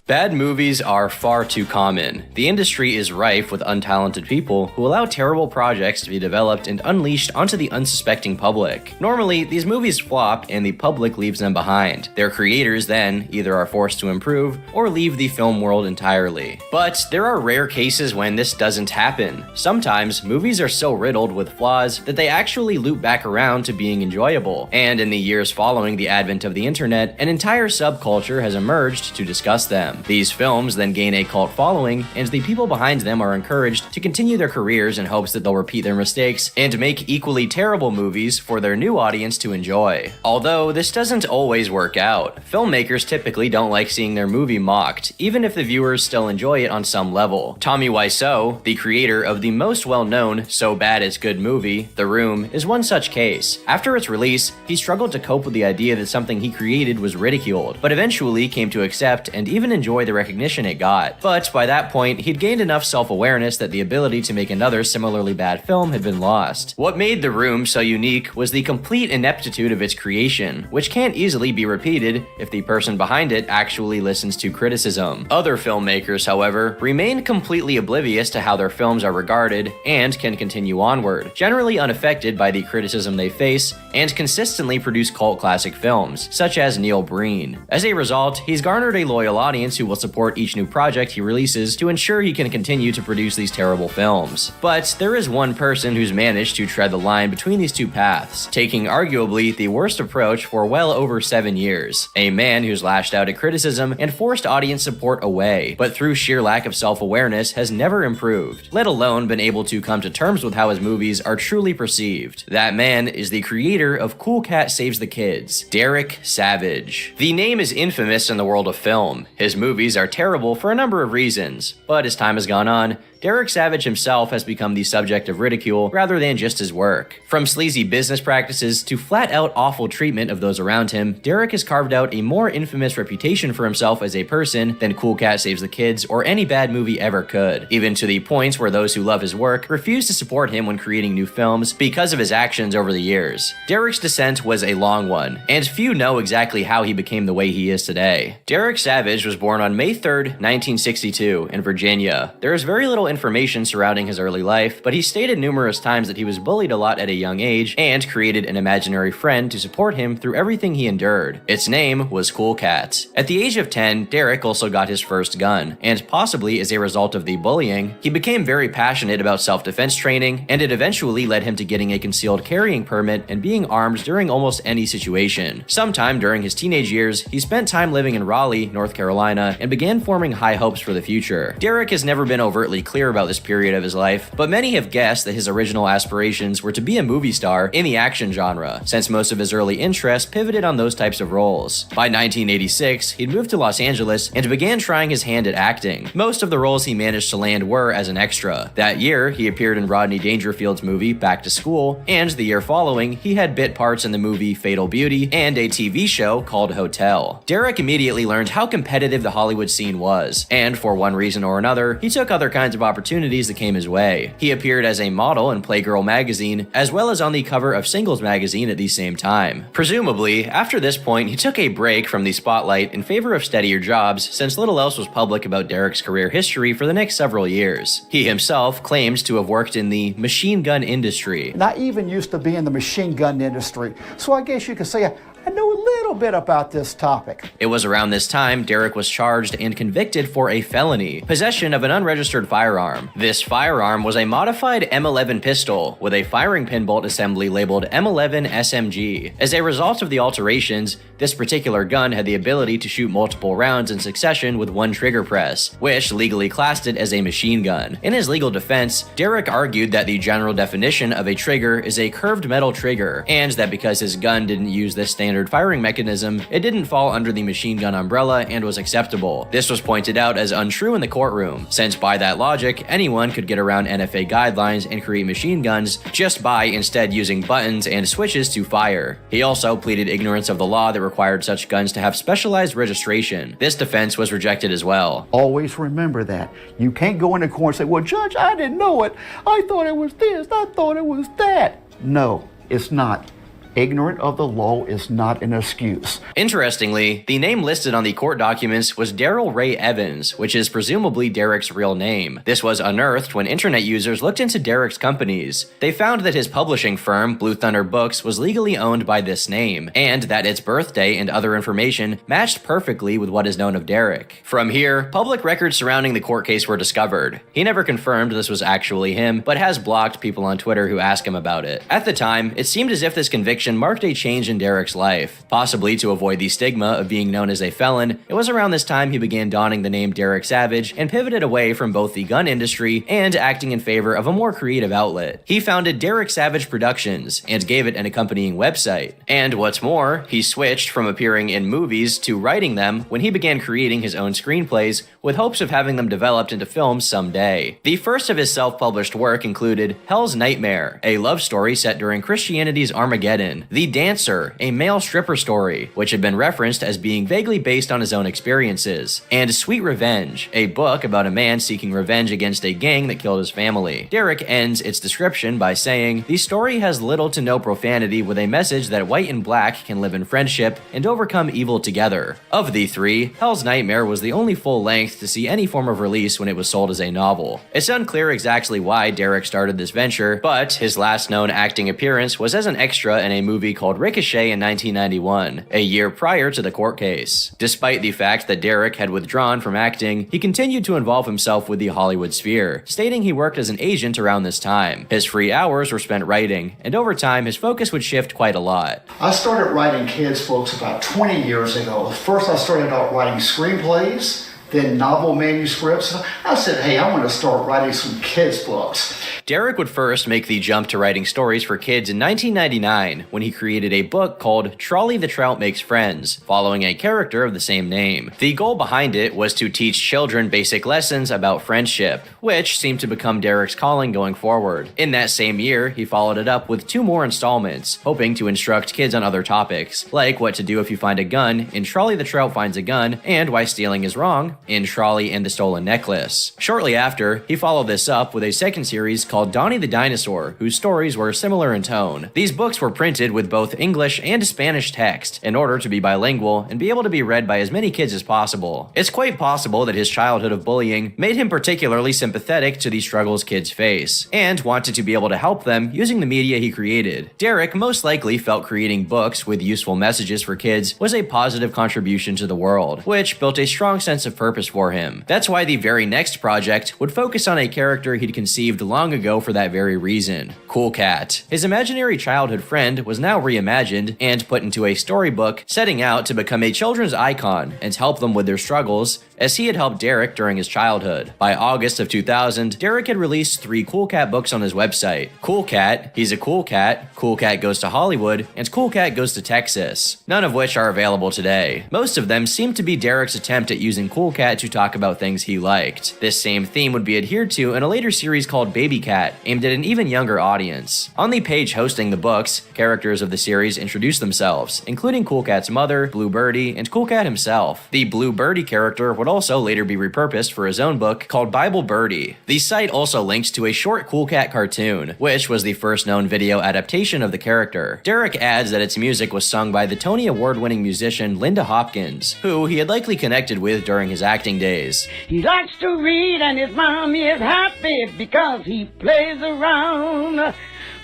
Bad movies are far too common. The industry is rife with untalented people who allow terrible projects to be developed and unleashed onto the unsuspecting public. Normally, these movies flop and the public leaves them behind. Their creators then either are forced to improve or leave the film world entirely. But there are rare cases when this doesn't happen. Sometimes, movies are so riddled with flaws that they actually loop back around to being enjoyable. And in the years following the advent of the internet, an entire subculture has emerged to discuss them. These films then gain a cult following, and the people behind them are encouraged to continue their careers in hopes that they'll repeat their mistakes and make equally terrible movies for their new audience to enjoy. Although this doesn't always work out. Filmmakers typically don't like seeing their movie mocked, even if the viewers still enjoy it on some level. Tommy Wiseau, the creator of the most well-known So Bad It's Good movie, The Room, is one such case. After its release, he struggled to cope with the idea that something he created was ridiculed, but eventually came to accept and even enjoy the recognition it got. But by that point, he'd gained enough self-awareness that the ability to make another similarly bad film had been lost. What made The Room so unique was the complete ineptitude of its creation, which can't easily be repeated if the person behind it actually listens to criticism. Other filmmakers, however, remain completely oblivious to how their films are regarded and can continue onward, generally unaffected by the criticism they face, and consistently produce cult classic films, such as Neil Breen. As a result, he's garnered a loyal audience who will support each new project he releases to ensure he can continue to produce these terrible films. But there is one person who's managed to tread the line between these two paths, taking arguably the worst approach for well over 7 years. A man who's lashed out at criticism and forced audience support away, but through sheer lack of self-awareness has never improved, let alone been able to come to terms with how his movies are truly perceived. That man is the creator of Cool Cat Saves the Kids, Derek Savage. The name is infamous in the world of film. His movies are terrible for a number of reasons, but as time has gone on, Derek Savage himself has become the subject of ridicule rather than just his work. From sleazy business practices to flat-out awful treatment of those around him, Derek has carved out a more infamous reputation for himself as a person than Cool Cat Saves the Kids or any bad movie ever could, even to the point where those who love his work refuse to support him when creating new films because of his actions over the years. Derek's descent was a long one, and few know exactly how he became the way he is today. Derek Savage was born on May 3rd, 1962, in Virginia. There is very little information surrounding his early life, but he stated numerous times that he was bullied a lot at a young age and created an imaginary friend to support him through everything he endured. Its name was Cool Cat. At the age of 10, Derek also got his first gun, and possibly as a result of the bullying, he became very passionate about self-defense training, and it eventually led him to getting a concealed carrying permit and being armed during almost any situation. Sometime during his teenage years, he spent time living in Raleigh, North Carolina, and began forming high hopes for the future. Derek has never been overtly clear about this period of his life, but many have guessed that his original aspirations were to be a movie star in the action genre, since most of his early interest pivoted on those types of roles. By 1986, he'd moved to Los Angeles and began trying his hand at acting. Most of the roles he managed to land were as an extra. That year, he appeared in Rodney Dangerfield's movie Back to School, and the year following, he had bit parts in the movie Fatal Beauty and a TV show called Hotel. Derek immediately learned how competitive the the Hollywood scene was, and for one reason or another, he took other kinds of opportunities that came his way. He appeared as a model in Playgirl magazine, as well as on the cover of Singles magazine at the same time. Presumably, after this point, he took a break from the spotlight in favor of steadier jobs, since little else was public about Derek's career history for the next several years. He himself claims to have worked in the machine gun industry. And I even used to be in the machine gun industry, so I guess you could say I know a little bit about this topic. It was around this time Derek was charged and convicted for a felony, possession of an unregistered firearm. This firearm was a modified M11 pistol with a firing pin bolt assembly labeled M11 SMG. As a result of the alterations, this particular gun had the ability to shoot multiple rounds in succession with one trigger press, which legally classed it as a machine gun. In his legal defense, Derek argued that the general definition of a trigger is a curved metal trigger, and that because his gun didn't use this standard firing mechanism, it didn't fall under the machine gun umbrella and was acceptable. This was pointed out as untrue in the courtroom, since by that logic, anyone could get around NFA guidelines and create machine guns just by instead using buttons and switches to fire. He also pleaded ignorance of the law that required such guns to have specialized registration. This defense was rejected as well. Always remember that. You can't go into court and say, well, Judge, I didn't know it. I thought it was this. I thought it was that. No, it's not. Ignorant of the law is not an excuse. Interestingly, the name listed on the court documents was Daryl Ray Evans, which is presumably Derek's real name. This was unearthed when internet users looked into Derek's companies. They found that his publishing firm, Blue Thunder Books, was legally owned by this name, and that its birthday and other information matched perfectly with what is known of Derek. From here, public records surrounding the court case were discovered. He never confirmed this was actually him, but has blocked people on Twitter who ask him about it. At the time, it seemed as if this conviction marked a change in Derek's life. Possibly to avoid the stigma of being known as a felon, it was around this time he began donning the name Derek Savage and pivoted away from both the gun industry and acting in favor of a more creative outlet. He founded Derek Savage Productions and gave it an accompanying website. And what's more, he switched from appearing in movies to writing them when he began creating his own screenplays with hopes of having them developed into films someday. The first of his self-published work included Hell's Nightmare, a love story set during Christianity's Armageddon, The Dancer, a male stripper story, which had been referenced as being vaguely based on his own experiences, and Sweet Revenge, a book about a man seeking revenge against a gang that killed his family. Derek ends its description by saying, "The story has little to no profanity with a message that white and black can live in friendship and overcome evil together." Of the three, Hell's Nightmare was the only full length to see any form of release when it was sold as a novel. It's unclear exactly why Derek started this venture, but his last known acting appearance was as an extra in a movie called Ricochet in 1991, a year prior to the court case. Despite the fact that Derek had withdrawn from acting, he continued to involve himself with the Hollywood sphere, stating he worked as an agent around this time. His free hours were spent writing, and over time his focus would shift quite a lot. I started writing kids' books about 20 years ago. First I started out writing screenplays, then novel manuscripts. I said, hey, I want to start writing some kids' books. Derek would first make the jump to writing stories for kids in 1999 when he created a book called Trolley the Trout Makes Friends, following a character of the same name. The goal behind it was to teach children basic lessons about friendship, which seemed to become Derek's calling going forward. In that same year, he followed it up with 2 more installments, hoping to instruct kids on other topics, like what to do if you find a gun in Trolley the Trout Finds a Gun, and why stealing is wrong in Trolley and the Stolen Necklace. Shortly after, he followed this up with a second series called Donnie the Dinosaur, whose stories were similar in tone. These books were printed with both English and Spanish text in order to be bilingual and be able to be read by as many kids as possible. It's quite possible that his childhood of bullying made him particularly sympathetic to the struggles kids face, and wanted to be able to help them using the media he created. Derek most likely felt creating books with useful messages for kids was a positive contribution to the world, which built a strong sense of purpose for him. That's why the very next project would focus on a character he'd conceived long ago for that very reason, Cool Cat. His imaginary childhood friend was now reimagined and put into a storybook, setting out to become a children's icon and help them with their struggles, as he had helped Derek during his childhood. By August of 2000, Derek had released 3 Cool Cat books on his website: Cool Cat, He's a Cool Cat, Cool Cat Goes to Hollywood, and Cool Cat Goes to Texas, none of which are available today. Most of them seem to be Derek's attempt at using Cool Cat to talk about things he liked. This same theme would be adhered to in a later series called Baby Cat, aimed at an even younger audience. On the page hosting the books, characters of the series introduce themselves, including Cool Cat's mother, Blue Birdie, and Cool Cat himself. The Blue Birdie character would also later be repurposed for his own book called Bible Birdie. The site also links to a short Cool Cat cartoon, which was the first known video adaptation of the character. Derek adds that its music was sung by the Tony Award-winning musician Linda Hopkins, who he had likely connected with during his acting days. He likes to read and his mom is happy because he plays around.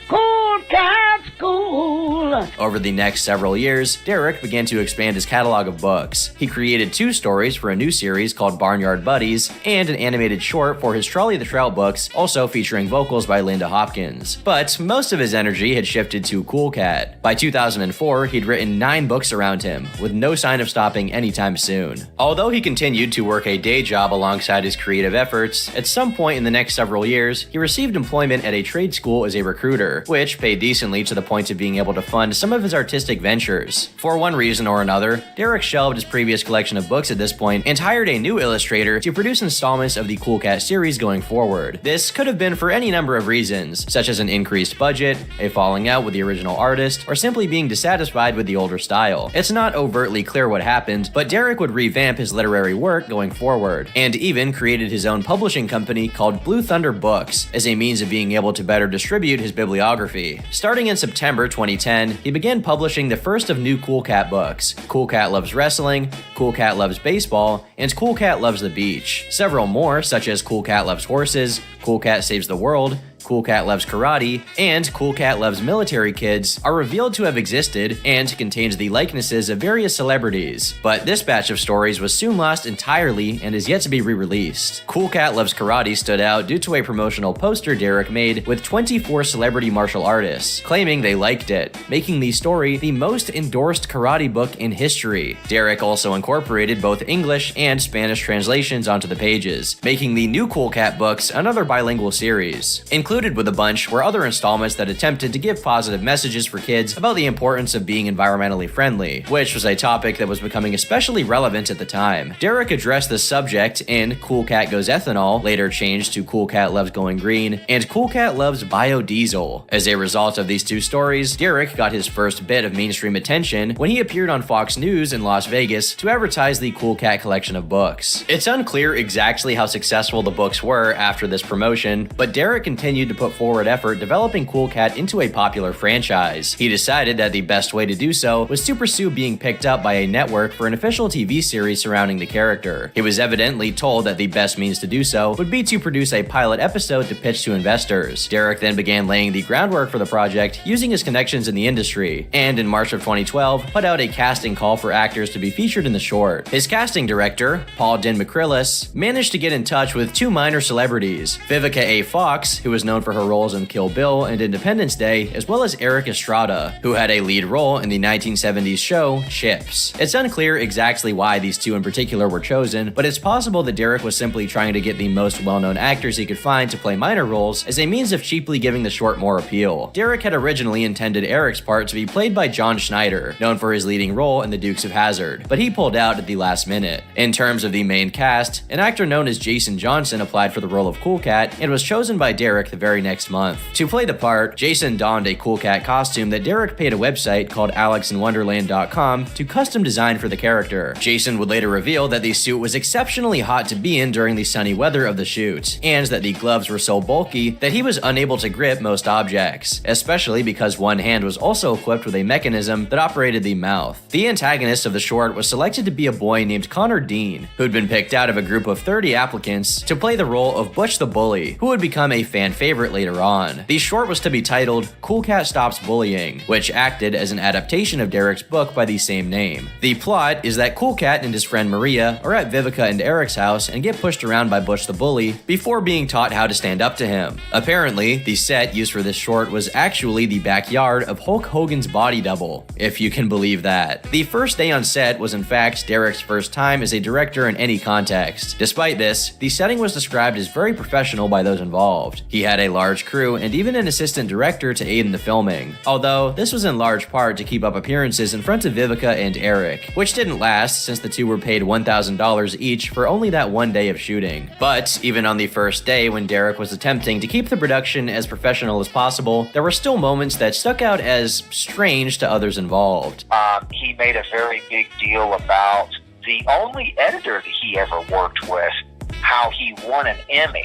Cool Cat School. Over the next several years, Derek began to expand his catalog of books. He created 2 stories for a new series called Barnyard Buddies, and an animated short for his Trolley the Trout books, also featuring vocals by Linda Hopkins. But most of his energy had shifted to Cool Cat. By 2004, he'd written 9 books around him, with no sign of stopping anytime soon. Although he continued to work a day job alongside his creative efforts, at some point in the next several years, he received employment at a trade school as a recruiter, which paid decently to the point of being able to fund some of his artistic ventures. For one reason or another, Derek shelved his previous collection of books at this point and hired a new illustrator to produce installments of the Cool Cat series going forward. This could have been for any number of reasons, such as an increased budget, a falling out with the original artist, or simply being dissatisfied with the older style. It's not overtly clear what happened, but Derek would revamp his literary work going forward, and even created his own publishing company called Blue Thunder Books as a means of being able to better distribute his bibliography. Starting in September 2010, he began publishing the first of new Cool Cat books: Cool Cat Loves Wrestling, Cool Cat Loves Baseball, and Cool Cat Loves the Beach. Several more, such as Cool Cat Loves Horses, Cool Cat Saves the World, Cool Cat Loves Karate, and Cool Cat Loves Military Kids, are revealed to have existed and contains the likenesses of various celebrities. But this batch of stories was soon lost entirely and is yet to be re-released. Cool Cat Loves Karate stood out due to a promotional poster Derek made with 24 celebrity martial artists, claiming they liked it, making the story the most endorsed karate book in history. Derek also incorporated both English and Spanish translations onto the pages, making the new Cool Cat books another bilingual series. Included with a bunch were other installments that attempted to give positive messages for kids about the importance of being environmentally friendly, which was a topic that was becoming especially relevant at the time. Derek addressed this subject in Cool Cat Goes Ethanol, later changed to Cool Cat Loves Going Green, and Cool Cat Loves Biodiesel. As a result of these 2 stories, Derek got his first bit of mainstream attention when he appeared on Fox News in Las Vegas to advertise the Cool Cat collection of books. It's unclear exactly how successful the books were after this promotion, but Derek continued to put forward effort developing Cool Cat into a popular franchise. He decided that the best way to do so was to pursue being picked up by a network for an official TV series surrounding the character. He was evidently told that the best means to do so would be to produce a pilot episode to pitch to investors. Derek then began laying the groundwork for the project using his connections in the industry, and in March of 2012 put out a casting call for actors to be featured in the short. His casting director, Paul Din McCrillis, managed to get in touch with 2 minor celebrities: Vivica A. Fox, who was known for her roles in Kill Bill and Independence Day, as well as Eric Estrada, who had a lead role in the 1970s show Chips. It's unclear exactly why these 2 in particular were chosen, but it's possible that Derek was simply trying to get the most well-known actors he could find to play minor roles as a means of cheaply giving the short more appeal. Derek had originally intended Eric's part to be played by John Schneider, known for his leading role in The Dukes of Hazzard, but he pulled out at the last minute. In terms of the main cast, an actor known as Jason Johnson applied for the role of Cool Cat and was chosen by Derek the very next month. To play the part, Jason donned a Cool Cat costume that Derek paid a website called AlexInWonderland.com to custom design for the character. Jason would later reveal that the suit was exceptionally hot to be in during the sunny weather of the shoot, and that the gloves were so bulky that he was unable to grip most objects, especially because one hand was also equipped with a mechanism that operated the mouth. The antagonist of the short was selected to be a boy named Connor Dean, who'd been picked out of a group of 30 applicants to play the role of Butch the Bully, who would become a fan favorite favorite later on. The short was to be titled Cool Cat Stops Bullying, which acted as an adaptation of Derek's book by the same name. The plot is that Cool Cat and his friend Maria are at Vivica and Eric's house and get pushed around by Butch the Bully before being taught how to stand up to him. Apparently, the set used for this short was actually the backyard of Hulk Hogan's body double, if you can believe that. The first day on set was in fact Derek's first time as a director in any context. Despite this, the setting was described as very professional by those involved. He had a large crew and even an assistant director to aid in the filming, although this was in large part to keep up appearances in front of Vivica and Eric, which didn't last since the two were paid $1,000 each for only that one day of shooting. But even on the first day when Derek was attempting to keep the production as professional as possible, there were still moments that stuck out as strange to others involved. He made a very big deal about the only editor that he ever worked with, how he won an Emmy.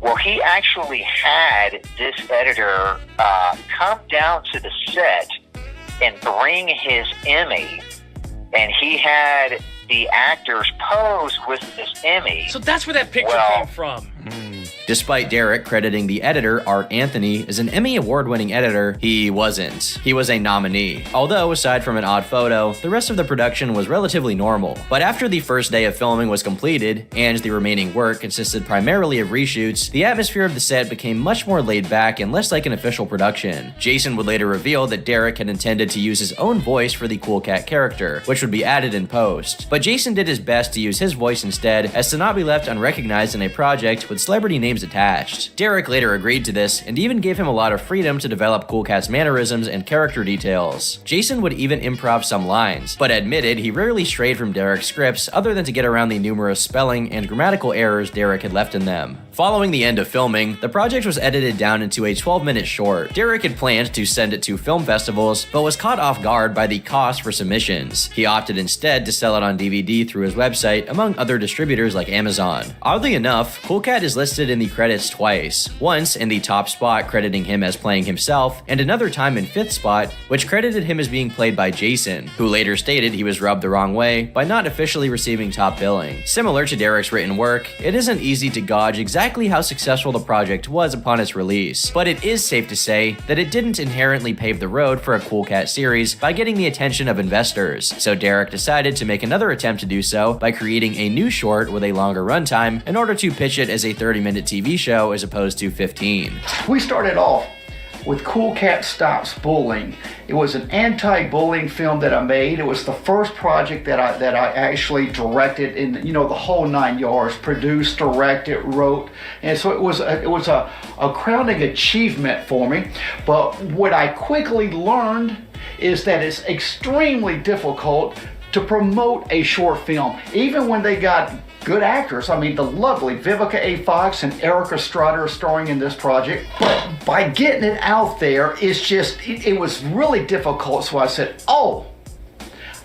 Well, he actually had this editor come down to the set and bring his Emmy, and he had the actors pose with this Emmy. So that's where that picture came from. Despite Derek crediting the editor, Art Anthony, as an Emmy award-winning editor, he wasn't. He was a nominee. Although, aside from an odd photo, the rest of the production was relatively normal. But after the first day of filming was completed, and the remaining work consisted primarily of reshoots, the atmosphere of the set became much more laid back and less like an official production. Jason would later reveal that Derek had intended to use his own voice for the Cool Cat character, which would be added in post. But Jason did his best to use his voice instead, as to not be left unrecognized in a project with celebrity names attached. Derek later agreed to this and even gave him a lot of freedom to develop Cool Cat's mannerisms and character details. Jason would even improv some lines, but admitted he rarely strayed from Derek's scripts other than to get around the numerous spelling and grammatical errors Derek had left in them. Following the end of filming, the project was edited down into a 12-minute short. Derek had planned to send it to film festivals, but was caught off guard by the cost for submissions. He opted instead to sell it on DVD through his website, among other distributors like Amazon. Oddly enough, Cool Cat is listed in the credits twice, once in the top spot crediting him as playing himself, and another time in 5th spot, which credited him as being played by Jason, who later stated he was rubbed the wrong way by not officially receiving top billing. Similar to Derek's written work, it isn't easy to gauge exactly how successful the project was upon its release, but it is safe to say that it didn't inherently pave the road for a Cool Cat series by getting the attention of investors, so Derek decided to make another attempt to do so by creating a new short with a longer runtime in order to pitch it as a 30-minute TV show as opposed to 15. We started off with Cool Cat Stops Bullying. It was an anti-bullying film that I made. It was the first project that I actually directed in, the whole 9 yards, produced, directed, wrote, and so it was a crowning achievement for me. But what I quickly learned is that it's extremely difficult to promote a short film, even when they got good actors. I mean, the lovely Vivica A. Fox and Erica Strutter starring in this project. But by getting it out there, it was really difficult. So I said,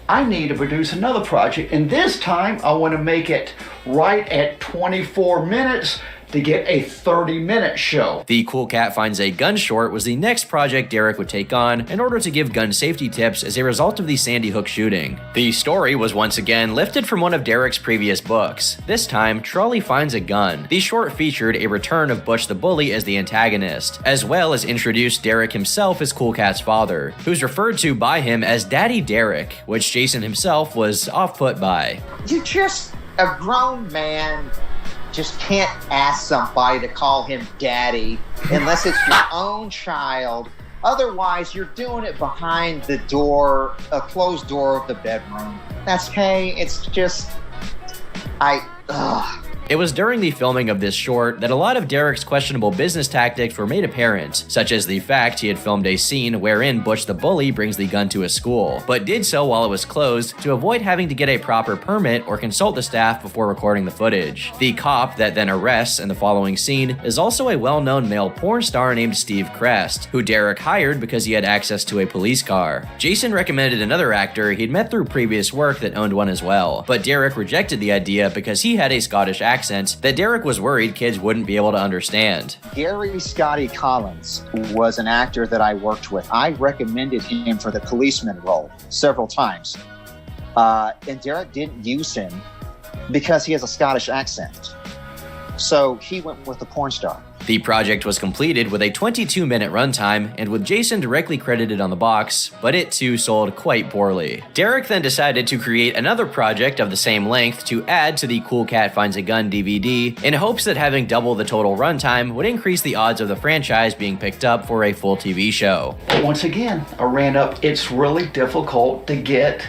I need to produce another project. And this time, I want to make it right at 24 minutes to get a 30-minute show. The Cool Cat Finds a Gun short was the next project Derek would take on in order to give gun safety tips as a result of the Sandy Hook shooting. The story was once again lifted from one of Derek's previous books. This time, Trolley Finds a Gun. The short featured a return of Butch the Bully as the antagonist, as well as introduced Derek himself as Cool Cat's father, who's referred to by him as Daddy Derek, which Jason himself was off-put by. You just, a grown man, just can't ask somebody to call him daddy unless it's your own child. Otherwise, you're doing it behind the door, a closed door of the bedroom. That's okay. It's just, It was during the filming of this short that a lot of Derek's questionable business tactics were made apparent, such as the fact he had filmed a scene wherein Butch the Bully brings the gun to a school, but did so while it was closed to avoid having to get a proper permit or consult the staff before recording the footage. The cop that then arrests in the following scene is also a well-known male porn star named Steve Crest, who Derek hired because he had access to a police car. Jason recommended another actor he'd met through previous work that owned one as well, but Derek rejected the idea because he had a Scottish accent that Derek was worried kids wouldn't be able to understand. Gary Scotty Collins was an actor that I worked with. I recommended him for the policeman role several times. And Derek didn't use him because he has a Scottish accent. So he went with the porn star. The project was completed with a 22-minute runtime and with Jason directly credited on the box, but it too sold quite poorly. Derek then decided to create another project of the same length to add to the Cool Cat Finds a Gun DVD in hopes that having double the total runtime would increase the odds of the franchise being picked up for a full TV show. Once again, I ran up, it's really difficult to get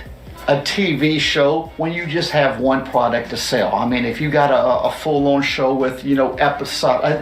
a TV show when you just have one product to sell. I mean, if you got a full-on show with, an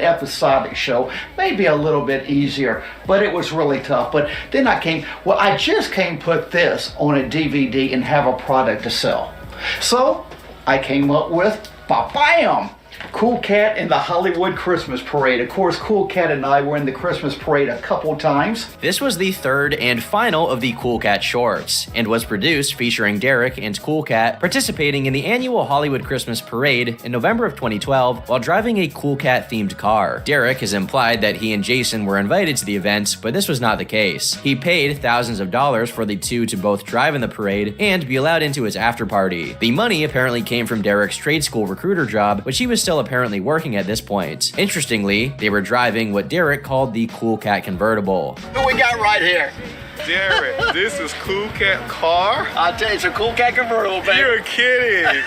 episodic show, maybe a little bit easier, but it was really tough. But then I just can't put this on a DVD and have a product to sell. So I came up with, bam! Cool Cat in the Hollywood Christmas Parade. Of course, Cool Cat and I were in the Christmas Parade a couple times. This was the third and final of the Cool Cat shorts, and was produced featuring Derek and Cool Cat participating in the annual Hollywood Christmas Parade in November of 2012 while driving a Cool Cat themed car. Derek has implied that he and Jason were invited to the event, but this was not the case. He paid thousands of dollars for the two to both drive in the parade and be allowed into his after party. The money apparently came from Derek's trade school recruiter job, which he was still apparently working at this point. Interestingly, they were driving what Derek called the Cool Cat convertible. Who we got right here? Derek, this is Cool Cat car? I'll tell you, it's a Cool Cat convertible, baby. You're kidding.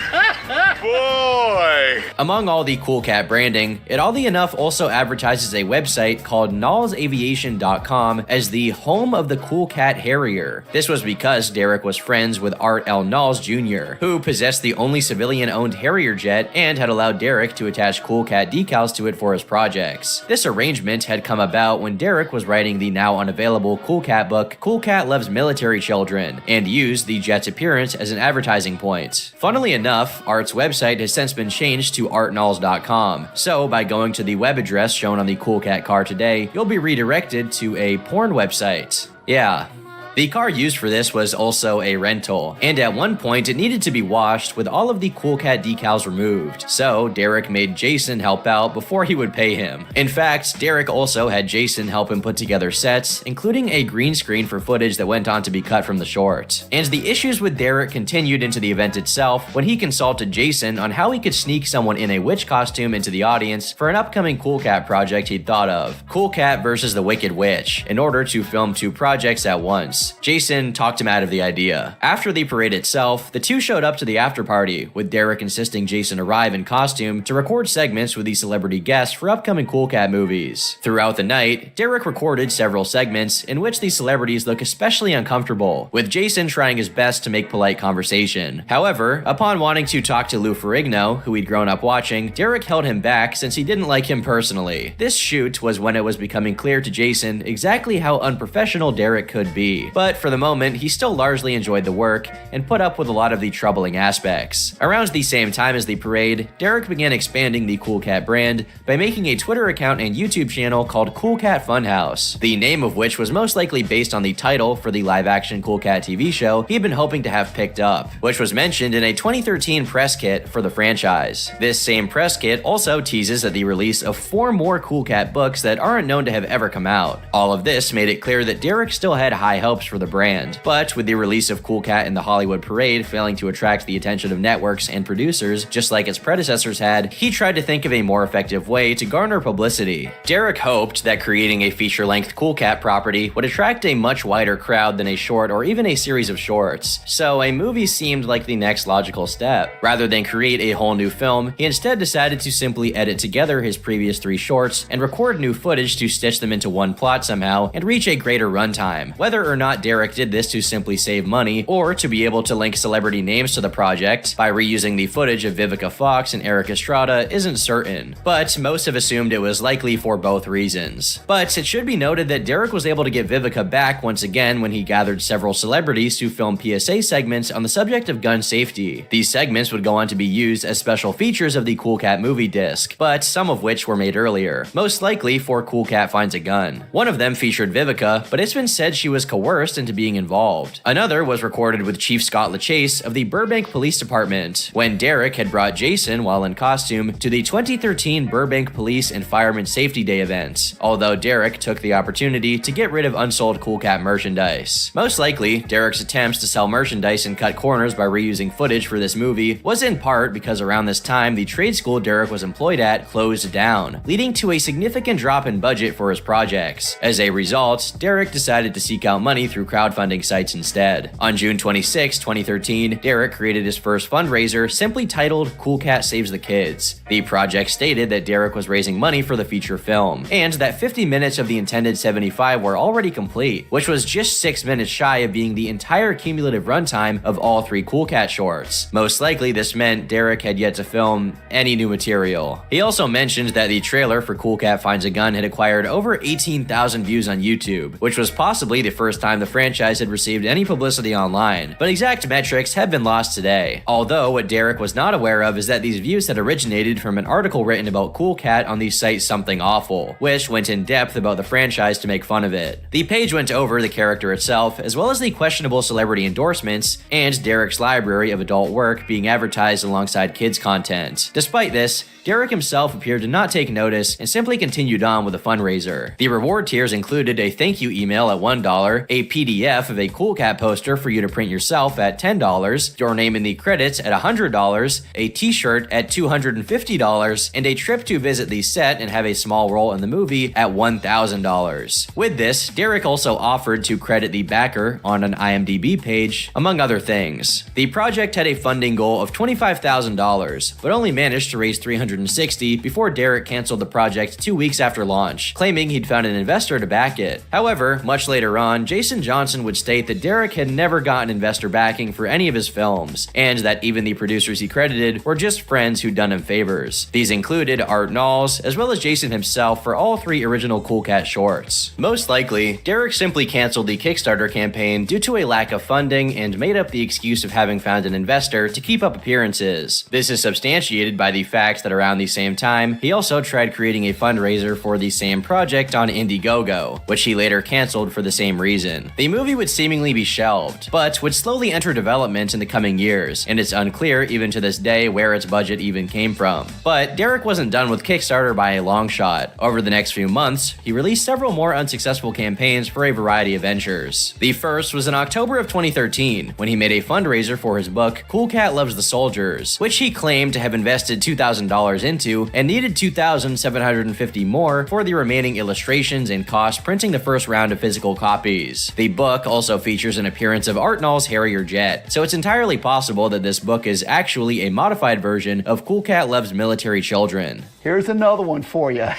Boy. Among all the Cool Cat branding, it oddly enough also advertises a website called nallsaviation.com as the home of the Cool Cat Harrier. This was because Derek was friends with Art L. Knowles Jr., who possessed the only civilian-owned Harrier jet and had allowed Derek to attach Cool Cat decals to it for his projects. This arrangement had come about when Derek was writing the now unavailable Cool Cat book, Cool Cat Loves Military Children, and used the jet's appearance as an advertising point. Funnily enough, Art's website has since been changed to artnalls.com, so by going to the web address shown on the Cool Cat car today, you'll be redirected to a porn website. Yeah. The car used for this was also a rental, and at one point it needed to be washed with all of the Cool Cat decals removed, so Derek made Jason help out before he would pay him. In fact, Derek also had Jason help him put together sets, including a green screen for footage that went on to be cut from the short. And the issues with Derek continued into the event itself when he consulted Jason on how he could sneak someone in a witch costume into the audience for an upcoming Cool Cat project he'd thought of, Cool Cat vs. the Wicked Witch, in order to film two projects at once. Jason talked him out of the idea. After the parade itself, the two showed up to the after party, with Derek insisting Jason arrive in costume to record segments with the celebrity guests for upcoming Cool Cat movies. Throughout the night, Derek recorded several segments in which the celebrities look especially uncomfortable, with Jason trying his best to make polite conversation. However, upon wanting to talk to Lou Ferrigno, who he'd grown up watching, Derek held him back since he didn't like him personally. This shoot was when it was becoming clear to Jason exactly how unprofessional Derek could be. But for the moment, he still largely enjoyed the work and put up with a lot of the troubling aspects. Around the same time as the parade, Derek began expanding the Cool Cat brand by making a Twitter account and YouTube channel called Cool Cat Funhouse, the name of which was most likely based on the title for the live-action Cool Cat TV show he'd been hoping to have picked up, which was mentioned in a 2013 press kit for the franchise. This same press kit also teases at the release of 4 more Cool Cat books that aren't known to have ever come out. All of this made it clear that Derek still had high hopes for the brand, but with the release of Cool Cat in the Hollywood Parade failing to attract the attention of networks and producers just like its predecessors had, he tried to think of a more effective way to garner publicity. Derek hoped that creating a feature-length Cool Cat property would attract a much wider crowd than a short or even a series of shorts, so a movie seemed like the next logical step. Rather than create a whole new film, he instead decided to simply edit together his previous 3 shorts and record new footage to stitch them into one plot somehow and reach a greater runtime. Whether or not Derek did this to simply save money or to be able to link celebrity names to the project by reusing the footage of Vivica Fox and Eric Estrada isn't certain, but most have assumed it was likely for both reasons. But it should be noted that Derek was able to get Vivica back once again when he gathered several celebrities to film PSA segments on the subject of gun safety. These segments would go on to be used as special features of the Cool Cat movie disc, but some of which were made earlier, most likely for Cool Cat Finds a Gun. One of them featured Vivica, but it's been said she was coerced coerced into being involved. Another was recorded with Chief Scott LaChase of the Burbank Police Department, when Derek had brought Jason, while in costume, to the 2013 Burbank Police and Fireman Safety Day event, although Derek took the opportunity to get rid of unsold Cool Cat merchandise. Most likely, Derek's attempts to sell merchandise and cut corners by reusing footage for this movie was in part because around this time the trade school Derek was employed at closed down, leading to a significant drop in budget for his projects. As a result, Derek decided to seek out money through crowdfunding sites instead. On June 26, 2013, Derek created his first fundraiser simply titled Cool Cat Saves the Kids. The project stated that Derek was raising money for the feature film, and that 50 minutes of the intended 75 were already complete, which was just 6 minutes shy of being the entire cumulative runtime of all 3 Cool Cat shorts. Most likely this meant Derek had yet to film any new material. He also mentioned that the trailer for Cool Cat Finds a Gun had acquired over 18,000 views on YouTube, which was possibly the first time the franchise had received any publicity online, but exact metrics have been lost today. Although what Derek was not aware of is that these views had originated from an article written about Cool Cat on the site Something Awful, which went in depth about the franchise to make fun of it. The page went over the character itself, as well as the questionable celebrity endorsements, and Derek's library of adult work being advertised alongside kids' content. Despite this, Derek himself appeared to not take notice and simply continued on with the fundraiser. The reward tiers included a thank you email at $1, a PDF of a Cool Cat poster for you to print yourself at $10, your name in the credits at $100, a t-shirt at $250, and a trip to visit the set and have a small role in the movie at $1,000. With this, Derek also offered to credit the backer on an IMDb page, among other things. The project had a funding goal of $25,000, but only managed to raise $360 before Derek canceled the project 2 weeks after launch, claiming he'd found an investor to back it. However, much later on, Jason Johnson would state that Derek had never gotten investor backing for any of his films, and that even the producers he credited were just friends who'd done him favors. These included Art Knowles, as well as Jason himself for all 3 original Cool Cat shorts. Most likely, Derek simply canceled the Kickstarter campaign due to a lack of funding and made up the excuse of having found an investor to keep up appearances. This is substantiated by the fact that around the same time, he also tried creating a fundraiser for the same project on Indiegogo, which he later canceled for the same reason. The movie would seemingly be shelved, but would slowly enter development in the coming years, and it's unclear even to this day where its budget even came from. But Derek wasn't done with Kickstarter by a long shot. Over the next few months, he released several more unsuccessful campaigns for a variety of ventures. The first was in October of 2013, when he made a fundraiser for his book, Cool Cat Loves the Soldiers, which he claimed to have invested $2,000 into and needed $2,750 more for the remaining illustrations and cost printing the first round of physical copies. The book also features an appearance of Art Knowles' Harrier jet, so it's entirely possible that this book is actually a modified version of Cool Cat Loves Military Children. Here's another one for you.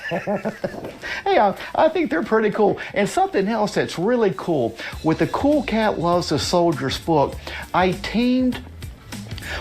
Hey, I think they're pretty cool. And something else that's really cool, with the Cool Cat Loves the Soldiers book, I teamed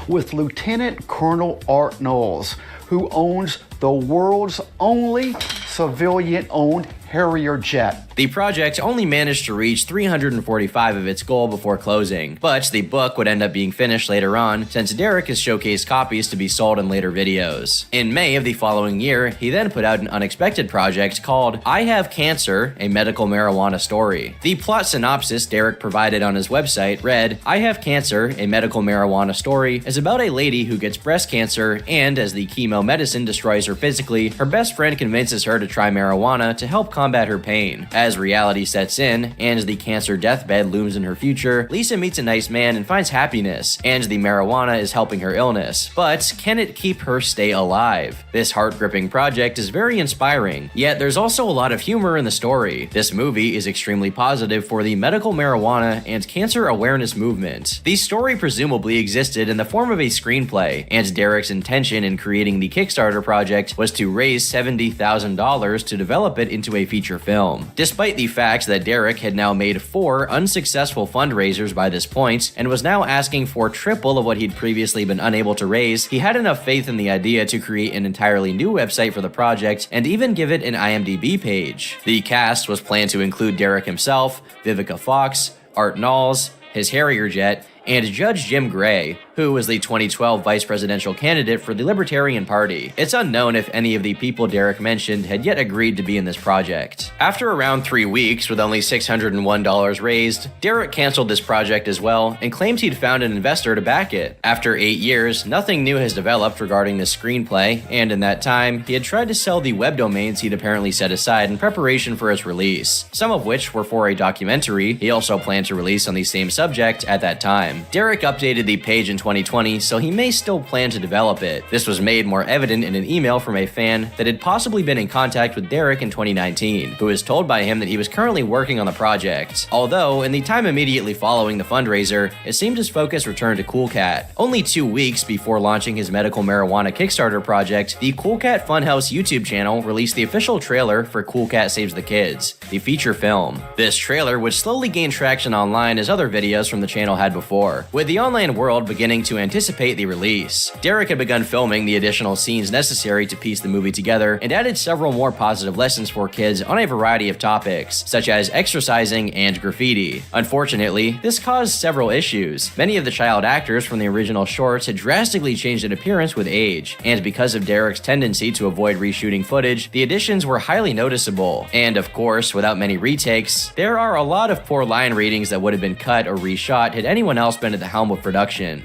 with Lieutenant Colonel Art Knowles, who owns the world's only civilian-owned Harrier jet. The project only managed to reach 345 of its goal before closing, but the book would end up being finished later on since Derek has showcased copies to be sold in later videos. In May of the following year, he then put out an unexpected project called I Have Cancer, a medical marijuana story. The plot synopsis Derek provided on his website read, I Have Cancer, a medical marijuana story is about a lady who gets breast cancer and as the chemo medicine destroys her physically, her best friend convinces her to try marijuana to help combat her pain. As reality sets in, and the cancer deathbed looms in her future, Lisa meets a nice man and finds happiness, and the marijuana is helping her illness. But can it keep her stay alive? This heart-gripping project is very inspiring, yet there's also a lot of humor in the story. This movie is extremely positive for the medical marijuana and cancer awareness movement. The story presumably existed in the form of a screenplay, and Derek's intention in creating the Kickstarter project was to raise $70,000 to develop it into a feature film. Despite the fact that Derek had now made 4 unsuccessful fundraisers by this point and was now asking for triple of what he'd previously been unable to raise, he had enough faith in the idea to create an entirely new website for the project and even give it an IMDb page. The cast was planned to include Derek himself, Vivica Fox, Art Knowles, his Harrier jet, and Judge Jim Gray, who was the 2012 vice presidential candidate for the Libertarian Party. It's unknown if any of the people Derek mentioned had yet agreed to be in this project. After around 3 weeks with only $601 raised, Derek canceled this project as well and claims he'd found an investor to back it. After 8 years, nothing new has developed regarding this screenplay, and in that time, he had tried to sell the web domains he'd apparently set aside in preparation for its release, some of which were for a documentary he also planned to release on the same subject at that time. Derek updated the page in 2020, so he may still plan to develop it. This was made more evident in an email from a fan that had possibly been in contact with Derek in 2019, who was told by him that he was currently working on the project. Although, in the time immediately following the fundraiser, it seemed his focus returned to Cool Cat. Only 2 weeks before launching his medical marijuana Kickstarter project, the Cool Cat Funhouse YouTube channel released the official trailer for Cool Cat Saves the Kids, the feature film. This trailer would slowly gain traction online as other videos from the channel had before, with the online world beginning to anticipate the release. Derek had begun filming the additional scenes necessary to piece the movie together and added several more positive lessons for kids on a variety of topics, such as exercising and graffiti. Unfortunately, this caused several issues. Many of the child actors from the original shorts had drastically changed in appearance with age, and because of Derek's tendency to avoid reshooting footage, the additions were highly noticeable. And of course, without many retakes, there are a lot of poor line readings that would have been cut or reshot had anyone else been at the helm of production.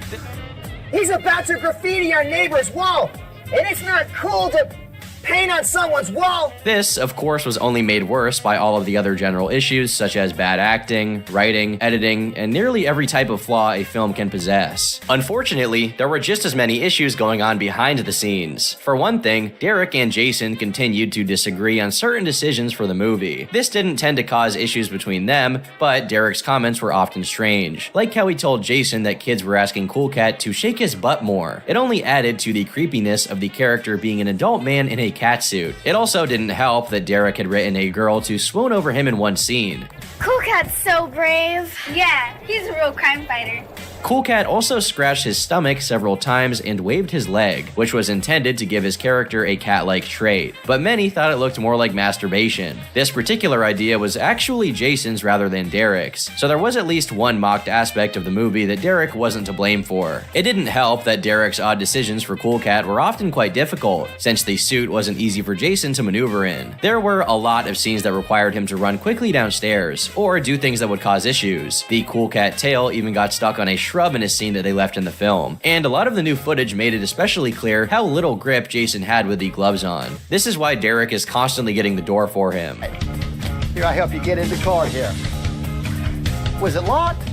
He's about to graffiti our neighbor's wall, and it's not cool to paint on someone's wall. This, of course, was only made worse by all of the other general issues such as bad acting, writing, editing, and nearly every type of flaw a film can possess. Unfortunately, there were just as many issues going on behind the scenes. For one thing, Derek and Jason continued to disagree on certain decisions for the movie. This didn't tend to cause issues between them, but Derek's comments were often strange, like how he told Jason that kids were asking Cool Cat to shake his butt more. It only added to the creepiness of the character being an adult man in a catsuit. It also didn't help that Derek had written a girl to swoon over him in one scene. Cool Cat's so brave. Yeah, he's a real crime fighter. Cool Cat also scratched his stomach several times and waved his leg, which was intended to give his character a cat-like trait, but many thought it looked more like masturbation. This particular idea was actually Jason's rather than Derek's, so there was at least one mocked aspect of the movie that Derek wasn't to blame for. It didn't help that Derek's odd decisions for Cool Cat were often quite difficult, since the suit wasn't easy for Jason to maneuver in. There were a lot of scenes that required him to run quickly downstairs, or do things that would cause issues. The Cool Cat tail even got stuck on a shrub in a scene that they left in the film, and a lot of the new footage made it especially clear how little grip Jason had with the gloves on. This is why Derek is constantly getting the door for him. Here, I help you get in the car here. Was it locked?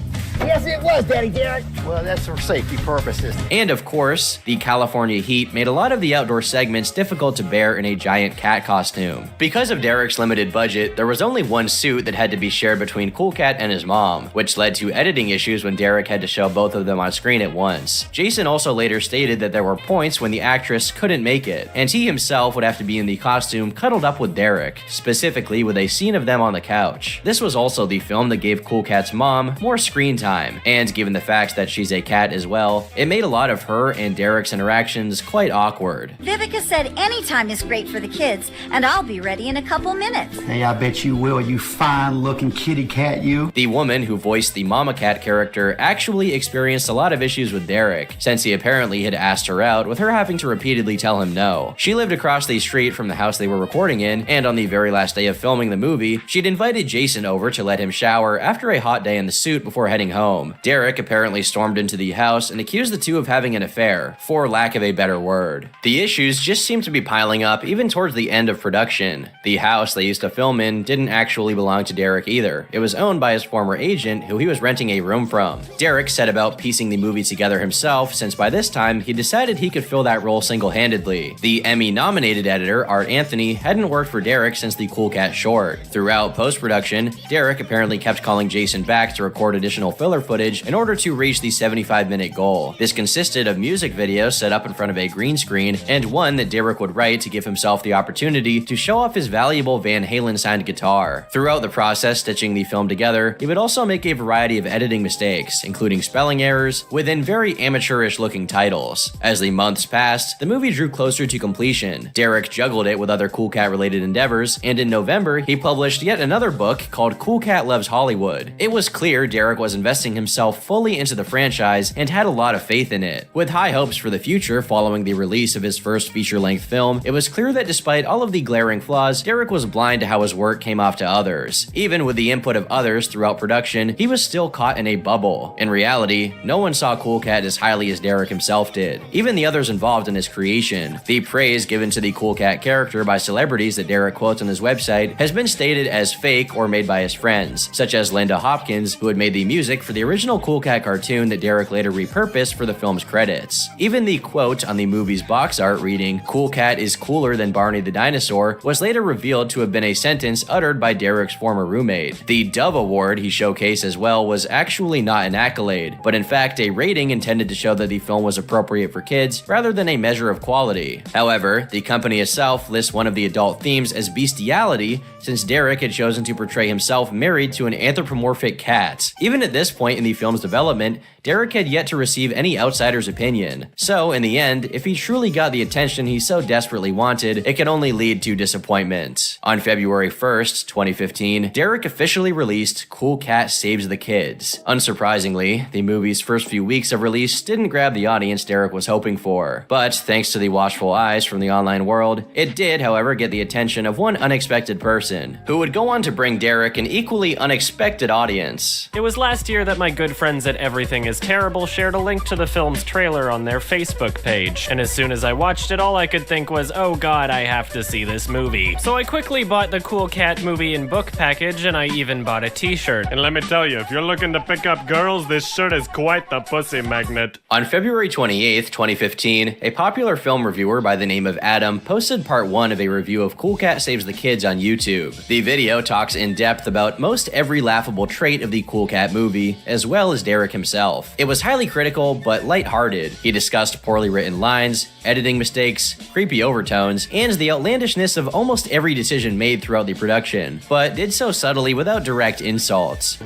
Yes, it was, Daddy Derek. Well, that's for safety purposes. And of course, the California heat made a lot of the outdoor segments difficult to bear in a giant cat costume. Because of Derek's limited budget, there was only one suit that had to be shared between Cool Cat and his mom, which led to editing issues when Derek had to show both of them on screen at once. Jason also later stated that there were points when the actress couldn't make it, and he himself would have to be in the costume cuddled up with Derek, specifically with a scene of them on the couch. This was also the film that gave Cool Cat's mom more screen time, and given the fact that she's a cat as well, it made a lot of her and Derek's interactions quite awkward. Vivica said anytime is great for the kids, and I'll be ready in a couple minutes. Hey, I bet you will, you fine-looking kitty cat, you. The woman who voiced the Mama Cat character actually experienced a lot of issues with Derek, since he apparently had asked her out, with her having to repeatedly tell him no. She lived across the street from the house they were recording in, and on the very last day of filming the movie, she'd invited Jason over to let him shower after a hot day in the suit before heading home. Derek apparently stormed into the house and accused the two of having an affair, for lack of a better word. The issues just seemed to be piling up even towards the end of production. The house they used to film in didn't actually belong to Derek either. It was owned by his former agent, who he was renting a room from. Derek set about piecing the movie together himself, since by this time he decided he could fill that role single-handedly. The Emmy-nominated editor, Art Anthony, hadn't worked for Derek since the Cool Cat short. Throughout post-production, Derek apparently kept calling Jason back to record additional filler footage in order to reach the 75-minute goal. This consisted of music videos set up in front of a green screen, and one that Derek would write to give himself the opportunity to show off his valuable Van Halen signed guitar. Throughout the process stitching the film together, he would also make a variety of editing mistakes, including spelling errors, within very amateurish looking titles. As the months passed, the movie drew closer to completion. Derek juggled it with other Cool Cat related endeavors, and in November, he published yet another book called Cool Cat Loves Hollywood. It was clear Derek was invested investing himself fully into the franchise and had a lot of faith in it. With high hopes for the future following the release of his first feature-length film, it was clear that despite all of the glaring flaws, Derek was blind to how his work came off to others. Even with the input of others throughout production, he was still caught in a bubble. In reality, no one saw Cool Cat as highly as Derek himself did, even the others involved in his creation. The praise given to the Cool Cat character by celebrities that Derek quotes on his website has been stated as fake or made by his friends, such as Linda Hopkins, who had made the music for the original Cool Cat cartoon that Derek later repurposed for the film's credits. Even the quote on the movie's box art reading, "Cool Cat is cooler than Barney the dinosaur," was later revealed to have been a sentence uttered by Derek's former roommate. The Dove Award he showcased as well was actually not an accolade, but in fact a rating intended to show that the film was appropriate for kids rather than a measure of quality. However, the company itself lists one of the adult themes as bestiality, since Derek had chosen to portray himself married to an anthropomorphic cat. Even at this point in the film's development, Derek had yet to receive any outsider's opinion. So, in the end, if he truly got the attention he so desperately wanted, it could only lead to disappointment. On February 1st, 2015, Derek officially released Cool Cat Saves the Kids. Unsurprisingly, the movie's first few weeks of release didn't grab the audience Derek was hoping for. But, thanks to the watchful eyes from the online world, it did, however, get the attention of one unexpected person, who would go on to bring Derek an equally unexpected audience. It was last year that my good friends at Everything Is Terrible shared a link to the film's trailer on their Facebook page, and as soon as I watched it, all I could think was, oh god, I have to see this movie. So I quickly bought the Cool Cat movie and book package, and I even bought a t-shirt. And let me tell you, if you're looking to pick up girls, this shirt is quite the pussy magnet. On February 28th, 2015, a popular film reviewer by the name of Adam posted part 1 of a review of Cool Cat Saves the Kids on YouTube. The video talks in depth about most every laughable trait of the Cool Cat movie, as well as Derek himself. It was highly critical, but lighthearted. He discussed poorly written lines, editing mistakes, creepy overtones, and the outlandishness of almost every decision made throughout the production, but did so subtly without direct insults.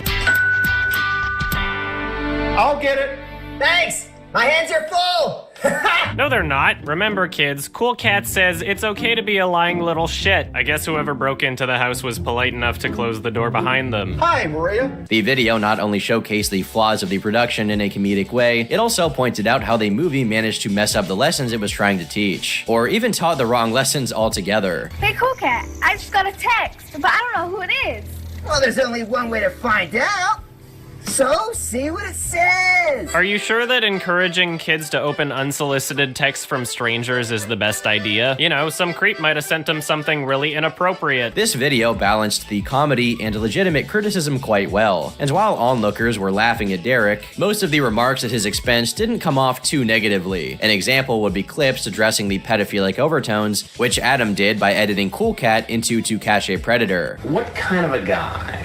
I'll get it. Thanks. My hands are full. No, they're not. Remember, kids, Cool Cat says it's okay to be a lying little shit. I guess whoever broke into the house was polite enough to close the door behind them. Hi, Maria. The video not only showcased the flaws of the production in a comedic way, it also pointed out how the movie managed to mess up the lessons it was trying to teach, or even taught the wrong lessons altogether. Hey, Cool Cat, I just got a text, but I don't know who it is. Well, there's only one way to find out. So, see what it says. Are you sure that encouraging kids to open unsolicited texts from strangers is the best idea? You know, some creep might have sent them something really inappropriate. This video balanced the comedy and legitimate criticism quite well, and while onlookers were laughing at Derek, most of the remarks at his expense didn't come off too negatively. An example would be clips addressing the pedophilic overtones, which Adam did by editing Cool Cat into To Catch a Predator. What kind of a guy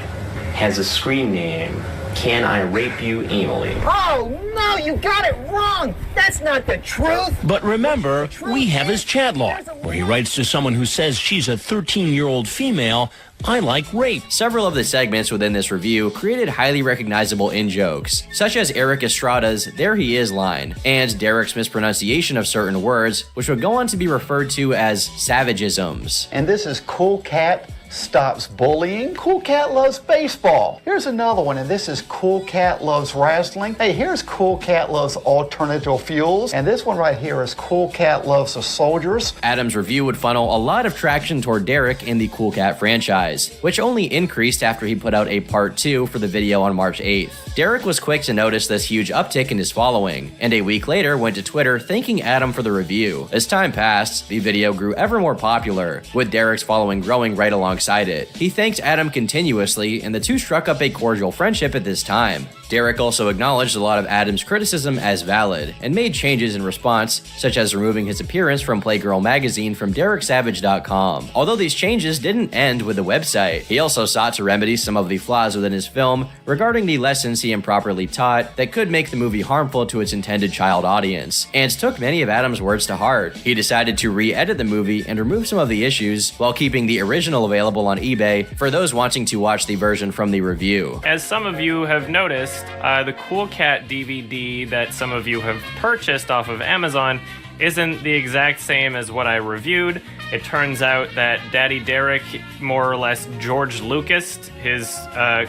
has a screen name, Can I Rape You Anally? Oh, no, you got it wrong. That's not the truth. But remember, we have his chat log, where he writes to someone who says she's a 13-year-old female, I like rape. Several of the segments within this review created highly recognizable in-jokes, such as Eric Estrada's "There He Is" line, and Derek's mispronunciation of certain words, which would go on to be referred to as savageisms. And this is Cool Cat Stops Bullying. Cool Cat Loves Baseball. Here's another one, and this is Cool Cat Loves Wrestling. Hey, here's Cool Cat Loves Alternative Fuels, and this one right here is Cool Cat Loves the Soldiers. Adam's review would funnel a lot of traction toward Derek in the Cool Cat franchise, which only increased after he put out a part 2 for the video on March 8th. Derek was quick to notice this huge uptick in his following, and a week later went to Twitter thanking Adam for the review. As time passed, the video grew ever more popular, with Derek's following growing right alongside it. He thanked Adam continuously, and the two struck up a cordial friendship at this time. Derek also acknowledged a lot of Adam's criticism as valid, and made changes in response, such as removing his appearance from Playgirl magazine from DerekSavage.com. Although these changes didn't end with the website, he also sought to remedy some of the flaws within his film regarding the lessons he improperly taught that could make the movie harmful to its intended child audience, and took many of Adam's words to heart. He decided to re-edit the movie and remove some of the issues, while keeping the original available on eBay for those wanting to watch the version from the review. As some of you have noticed, the Cool Cat DVD that some of you have purchased off of Amazon isn't the exact same as what I reviewed. It turns out that Daddy Derek more or less George Lucas his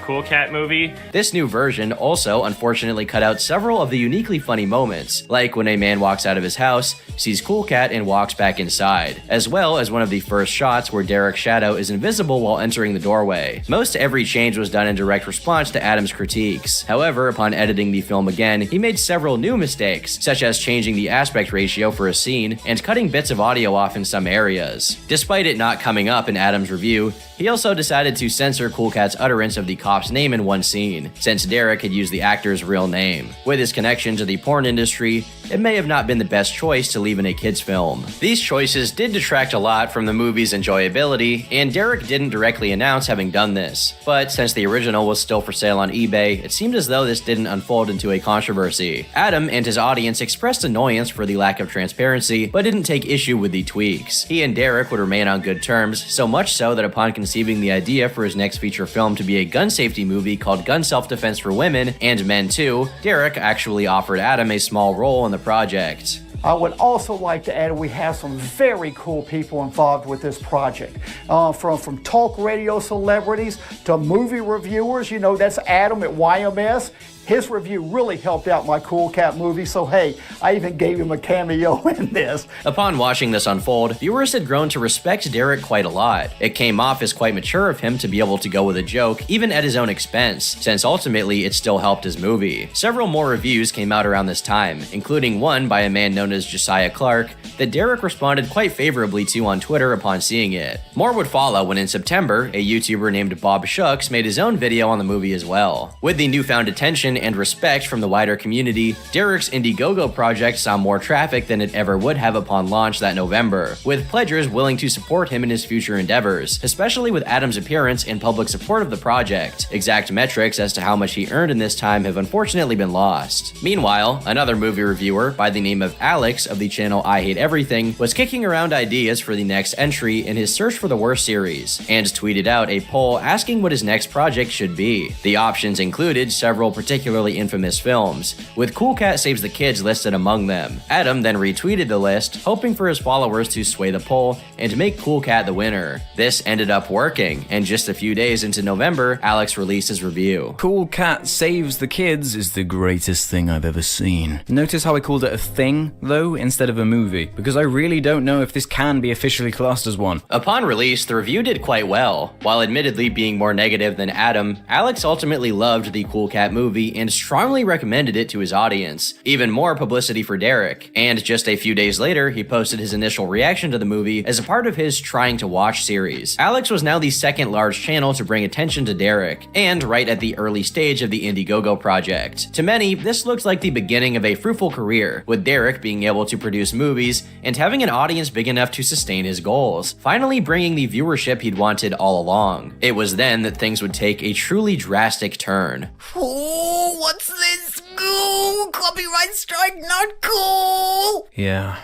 Cool Cat movie. This new version also unfortunately cut out several of the uniquely funny moments, like when a man walks out of his house, sees Cool Cat, and walks back inside, as well as one of the first shots where Derek's shadow is invisible while entering the doorway. Most every change was done in direct response to Adam's critiques. However, upon editing the film again, he made several new mistakes, such as changing the aspect ratio for a scene and cutting bits of audio off in some areas. Despite it not coming up in Adam's review, he also decided to censor Cool Cat's utterance of the cop's name in one scene, since Derek had used the actor's real name. With his connection to the porn industry, it may have not been the best choice to leave in a kid's film. These choices did detract a lot from the movie's enjoyability, and Derek didn't directly announce having done this. But since the original was still for sale on eBay, it seemed as though this didn't unfold into a controversy. Adam and his audience expressed annoyance for the lack of transparency, but didn't take issue with the tweaks. He and Derek would remain on good terms, so much so that upon conceiving the idea for his next feature film to be a gun safety movie called Gun Self-Defense for Women and Men Too, Derek actually offered Adam a small role in the project. I would also like to add we have some very cool people involved with this project. From talk radio celebrities to movie reviewers. You know, that's Adam at YMS. His review really helped out my Cool Cat movie, so hey, I even gave him a cameo in this. Upon watching this unfold, viewers had grown to respect Derek quite a lot. It came off as quite mature of him to be able to go with a joke, even at his own expense, since ultimately it still helped his movie. Several more reviews came out around this time, including one by a man known as Josiah Clark, that Derek responded quite favorably to on Twitter upon seeing it. More would follow when in September, a YouTuber named Bob Shucks made his own video on the movie as well. With the newfound attention and respect from the wider community, Derek's Indiegogo project saw more traffic than it ever would have upon launch that November, with pledgers willing to support him in his future endeavors, especially with Adam's appearance and public support of the project. Exact metrics as to how much he earned in this time have unfortunately been lost. Meanwhile, another movie reviewer by the name of Alex of the channel I Hate Everything was kicking around ideas for the next entry in his Search for the Worst series, and tweeted out a poll asking what his next project should be. The options included several particularly infamous films, with Cool Cat Saves the Kids listed among them. Adam then retweeted the list, hoping for his followers to sway the poll and make Cool Cat the winner. This ended up working, and just a few days into November, Alex released his review. Cool Cat Saves the Kids is the greatest thing I've ever seen. Notice how I called it a thing, though, instead of a movie, because I really don't know if this can be officially classed as one. Upon release, the review did quite well. While admittedly being more negative than Adam, Alex ultimately loved the Cool Cat movie and strongly recommended it to his audience. Even more publicity for Derek. And just a few days later, he posted his initial reaction to the movie as a part of his Trying to Watch series. Alex was now the second large channel to bring attention to Derek, and right at the early stage of the Indiegogo project. To many, this looks like the beginning of a fruitful career, with Derek being able to produce movies and having an audience big enough to sustain his goals, finally bringing the viewership he'd wanted all along. It was then that things would take a truly drastic turn. Oh, what's this? Cool! Copyright strike, not cool! Yeah.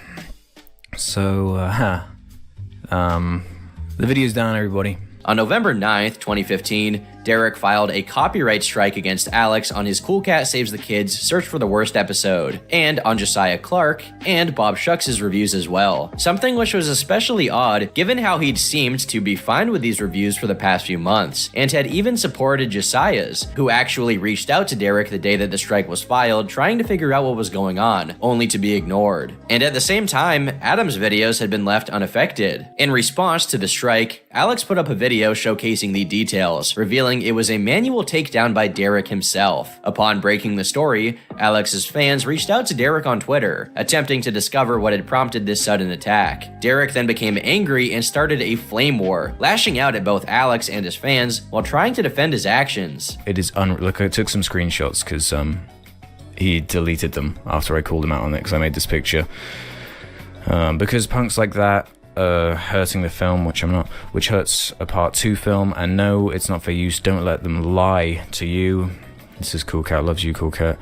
So, the video's down, everybody. On November 9th, 2015, Derek filed a copyright strike against Alex on his Cool Cat Saves the Kids Search for the Worst episode, and on Josiah Clark and Bob Shucks' reviews as well. Something which was especially odd given how he'd seemed to be fine with these reviews for the past few months, and had even supported Josiah's, who actually reached out to Derek the day that the strike was filed, trying to figure out what was going on, only to be ignored. And at the same time, Adam's videos had been left unaffected. In response to the strike, Alex put up a video showcasing the details, revealing it was a manual takedown by Derek himself. Upon breaking the story, Alex's fans reached out to Derek on Twitter, attempting to discover what had prompted this sudden attack. Derek then became angry and started a flame war, lashing out at both Alex and his fans while trying to defend his actions. It is look, I took some screenshots because he deleted them after I called him out on it because I made this picture. Because punks like that hurting the film, which I'm not, which hurts a part 2 film, and no, it's not for use. Don't let them lie to you. This is Cool Cat loves you, Cool Cat.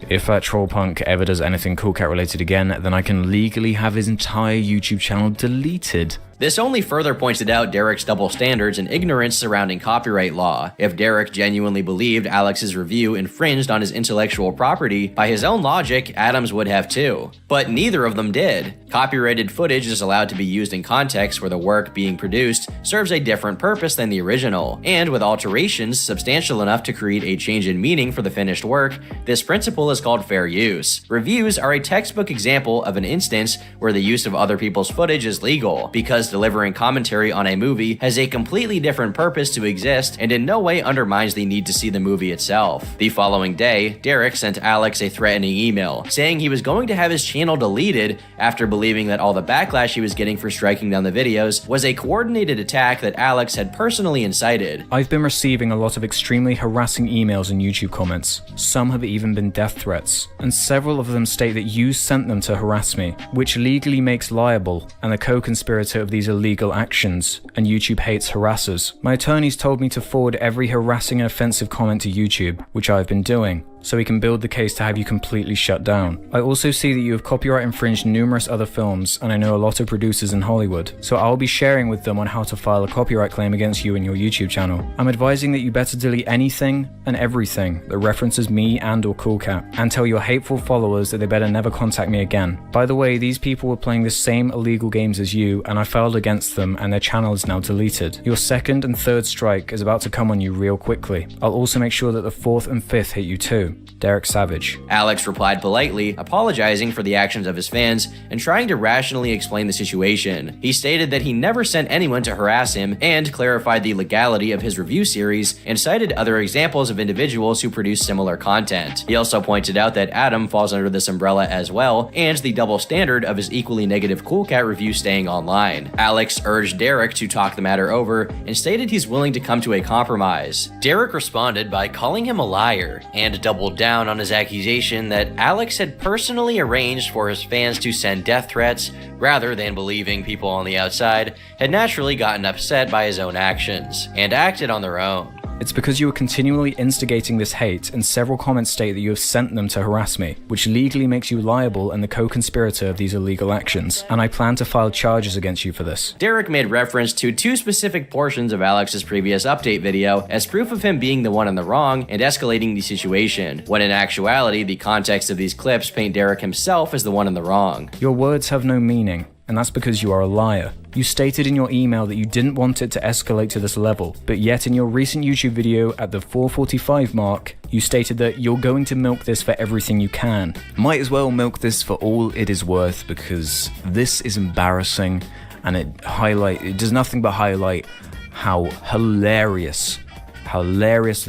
If that troll punk ever does anything Cool Cat related again, then I can legally have his entire YouTube channel deleted. This only further pointed out Derek's double standards and ignorance surrounding copyright law. If Derek genuinely believed Alex's review infringed on his intellectual property, by his own logic, Adams would have too. But neither of them did. Copyrighted footage is allowed to be used in contexts where the work being produced serves a different purpose than the original, and with alterations substantial enough to create a change in meaning for the finished work, this principle is called fair use. Reviews are a textbook example of an instance where the use of other people's footage is legal, because delivering commentary on a movie has a completely different purpose to exist and in no way undermines the need to see the movie itself. The following day, Derek sent Alex a threatening email, saying he was going to have his channel deleted after believing that all the backlash he was getting for striking down the videos was a coordinated attack that Alex had personally incited. I've been receiving a lot of extremely harassing emails and YouTube comments. Some have even been death threats, and several of them state that you sent them to harass me, which legally makes liable and a co-conspirator of these illegal actions, and YouTube hates harassers. My attorneys told me to forward every harassing and offensive comment to YouTube, which I've been doing, so we can build the case to have you completely shut down. I also see that you have copyright infringed numerous other films, and I know a lot of producers in Hollywood, so I'll be sharing with them on how to file a copyright claim against you and your YouTube channel. I'm advising that you better delete anything and everything that references me and or Cool Cat, and tell your hateful followers that they better never contact me again. By the way, these people were playing the same illegal games as you, and I filed against them, and their channel is now deleted. Your second and third strike is about to come on you real quickly. I'll also make sure that the fourth and fifth hit you too. Derek Savage. Alex replied politely, apologizing for the actions of his fans and trying to rationally explain the situation. He stated that he never sent anyone to harass him and clarified the legality of his review series and cited other examples of individuals who produce similar content. He also pointed out that Adam falls under this umbrella as well, and the double standard of his equally negative Cool Cat review staying online. Alex urged Derek to talk the matter over and stated he's willing to come to a compromise. Derek responded by calling him a liar and doubled down on his accusation that Alex had personally arranged for his fans to send death threats rather than believing people on the outside had naturally gotten upset by his own actions and acted on their own. It's because you are continually instigating this hate, and several comments state that you have sent them to harass me, which legally makes you liable and the co-conspirator of these illegal actions, and I plan to file charges against you for this. Derek made reference to two specific portions of Alex's previous update video as proof of him being the one in the wrong and escalating the situation, when in actuality the context of these clips paint Derek himself as the one in the wrong. Your words have no meaning, and that's because you are a liar. You stated in your email that you didn't want it to escalate to this level, but yet in your recent YouTube video at the 4:45 mark, you stated that you're going to milk this for everything you can. Might as well milk this for all it is worth, because this is embarrassing, and it does nothing but highlight how hilariously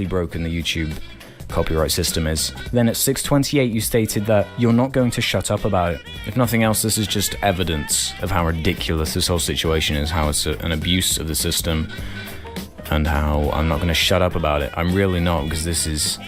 broken the YouTube copyright system is. Then at 6:28 you stated that you're not going to shut up about it. If nothing else, this is just evidence of how ridiculous this whole situation is, how it's an abuse of the system, and how I'm not going to shut up about it. I'm really not, because this is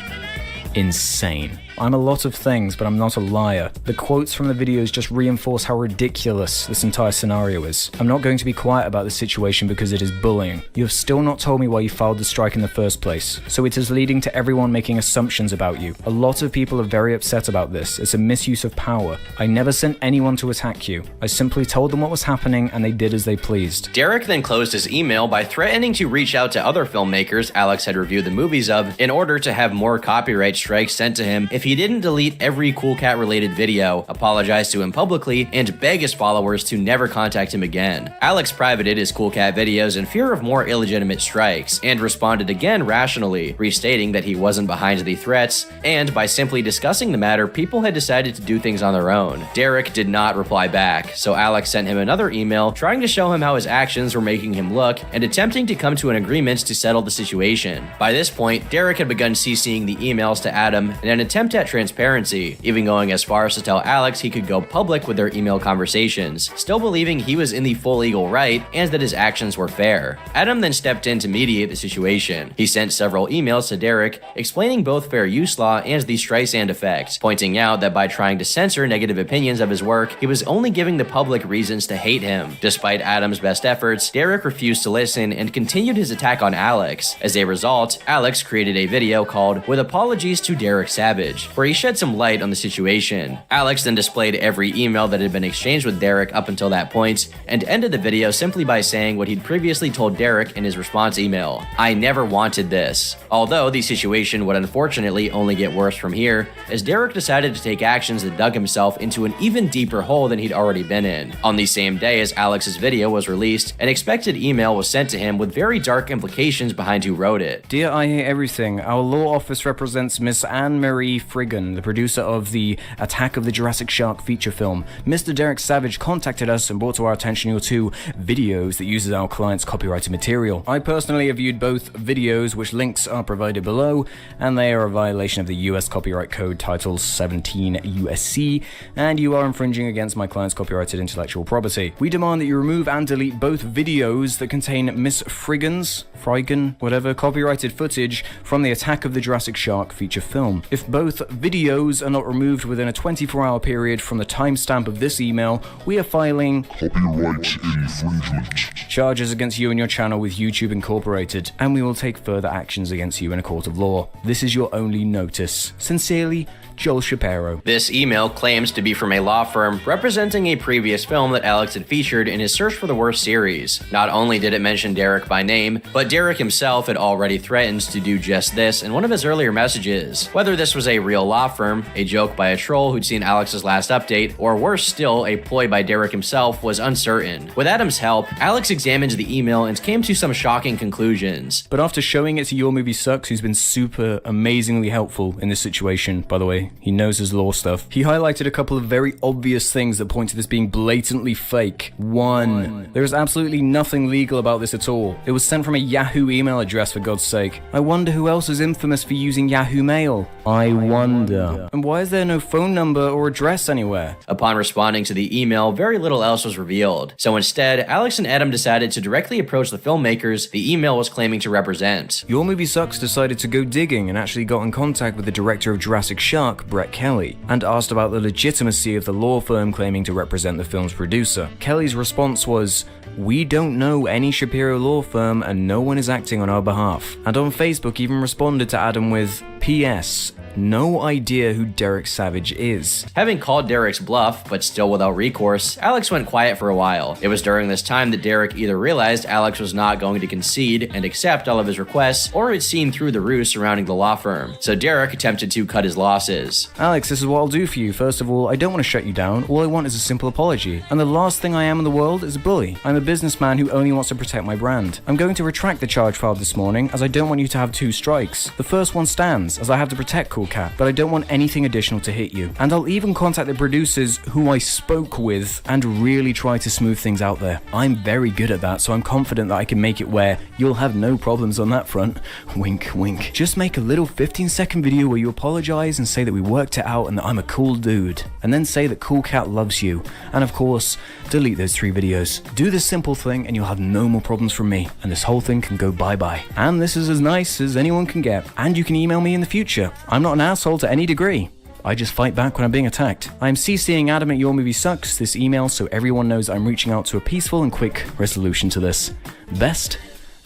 insane. I'm a lot of things, but I'm not a liar. The quotes from the videos just reinforce how ridiculous this entire scenario is. I'm not going to be quiet about the situation because it is bullying. You have still not told me why you filed the strike in the first place, so it is leading to everyone making assumptions about you. A lot of people are very upset about this. It's a misuse of power. I never sent anyone to attack you. I simply told them what was happening and they did as they pleased. Derek then closed his email by threatening to reach out to other filmmakers Alex had reviewed the movies of in order to have more copyright strikes sent to him if he didn't delete every Cool Cat related video, apologize to him publicly, and beg his followers to never contact him again. Alex privated his Cool Cat videos in fear of more illegitimate strikes, and responded again rationally, restating that he wasn't behind the threats, and by simply discussing the matter, people had decided to do things on their own. Derek did not reply back, so Alex sent him another email trying to show him how his actions were making him look and attempting to come to an agreement to settle the situation. By this point, Derek had begun CCing the emails to Adam in an attempt at transparency, even going as far as to tell Alex he could go public with their email conversations, still believing he was in the full legal right and that his actions were fair. Adam then stepped in to mediate the situation. He sent several emails to Derek explaining both fair use law and the Streisand effect, pointing out that by trying to censor negative opinions of his work, he was only giving the public reasons to hate him. Despite Adam's best efforts, Derek refused to listen and continued his attack on Alex. As a result, Alex created a video called "With Apologies to Derek Savage," Savage, where he shed some light on the situation. Alex then displayed every email that had been exchanged with Derek up until that point, and ended the video simply by saying what he'd previously told Derek in his response email: "I never wanted this." Although the situation would unfortunately only get worse from here, as Derek decided to take actions that dug himself into an even deeper hole than he'd already been in. On the same day as Alex's video was released, an expected email was sent to him with very dark implications behind who wrote it. Dear I Hear Everything, our law office represents Miss Anne-Marie Friggin, the producer of the Attack of the Jurassic Shark feature film. Mr. Derek Savage contacted us and brought to our attention your two videos that uses our client's copyrighted material. I personally have viewed both videos, which links are provided below, and they are a violation of the US Copyright Code Title 17 USC, and you are infringing against my client's copyrighted intellectual property. We demand that you remove and delete both videos that contain Miss Friggin, whatever, copyrighted footage from the Attack of the Jurassic Shark feature film. If both videos are not removed within a 24-hour period from the timestamp of this email, we are filing copyright infringement charges against you and your channel with YouTube Incorporated, and we will take further actions against you in a court of law. This is your only notice. Sincerely, Joel Shapiro. This email claims to be from a law firm representing a previous film that Alex had featured in his Search for the Worst series. Not only did it mention Derek by name, but Derek himself had already threatened to do just this in one of his earlier messages. Whether this was a real law firm, a joke by a troll who'd seen Alex's last update, or worse still, a ploy by Derek himself, was uncertain. With Adam's help, Alex examined the email and came to some shocking conclusions. But after showing it to Your Movie Sucks, who's been super amazingly helpful in this situation, by the way, he knows his law stuff, he highlighted a couple of very obvious things that point to this being blatantly fake. One, there is absolutely nothing legal about this at all. It was sent from a Yahoo email address, for God's sake. I wonder who else is infamous for using Yahoo Mail. I wonder. And why is there no phone number or address anywhere? Upon responding to the email, very little else was revealed. So instead, Alex and Adam decided to directly approach the filmmakers the email was claiming to represent. Your Movie Sucks decided to go digging and actually got in contact with the director of Jurassic Shark, Brett Kelly, and asked about the legitimacy of the law firm claiming to represent the film's producer. Kelly's response was, "We don't know any Shapiro law firm and no one is acting on our behalf." And on Facebook even responded to Adam with, "P.S. No idea who Derek Savage is." Having called Derek's bluff, but still without recourse, Alex went quiet for a while. It was during this time that Derek either realized Alex was not going to concede and accept all of his requests, or had seen through the ruse surrounding the law firm. So Derek attempted to cut his losses. "Alex, this is what I'll do for you. First of all, I don't want to shut you down. All I want is a simple apology. And the last thing I am in the world is a bully. I'm a businessman who only wants to protect my brand. I'm going to retract the charge filed this morning, as I don't want you to have two strikes. The first one stands, as I have to protect Cool Cat, but I don't want anything additional to hit you. And I'll even contact the producers who I spoke with and really try to smooth things out there. I'm very good at that, so I'm confident that I can make it where you'll have no problems on that front." Wink, wink. "Just make a little 15-second video where you apologize and say that we worked it out and that I'm a cool dude. And then say that Cool Cat loves you. And of course, delete those 3 videos. Do this simple thing and you'll have no more problems from me. And this whole thing can go bye-bye. And this is as nice as anyone can get. And you can email me in the future. I'm not an asshole to any degree. I just fight back when I'm being attacked. I'm CCing Adam at Your Movie Sucks this email so everyone knows I'm reaching out to a peaceful and quick resolution to this. Best,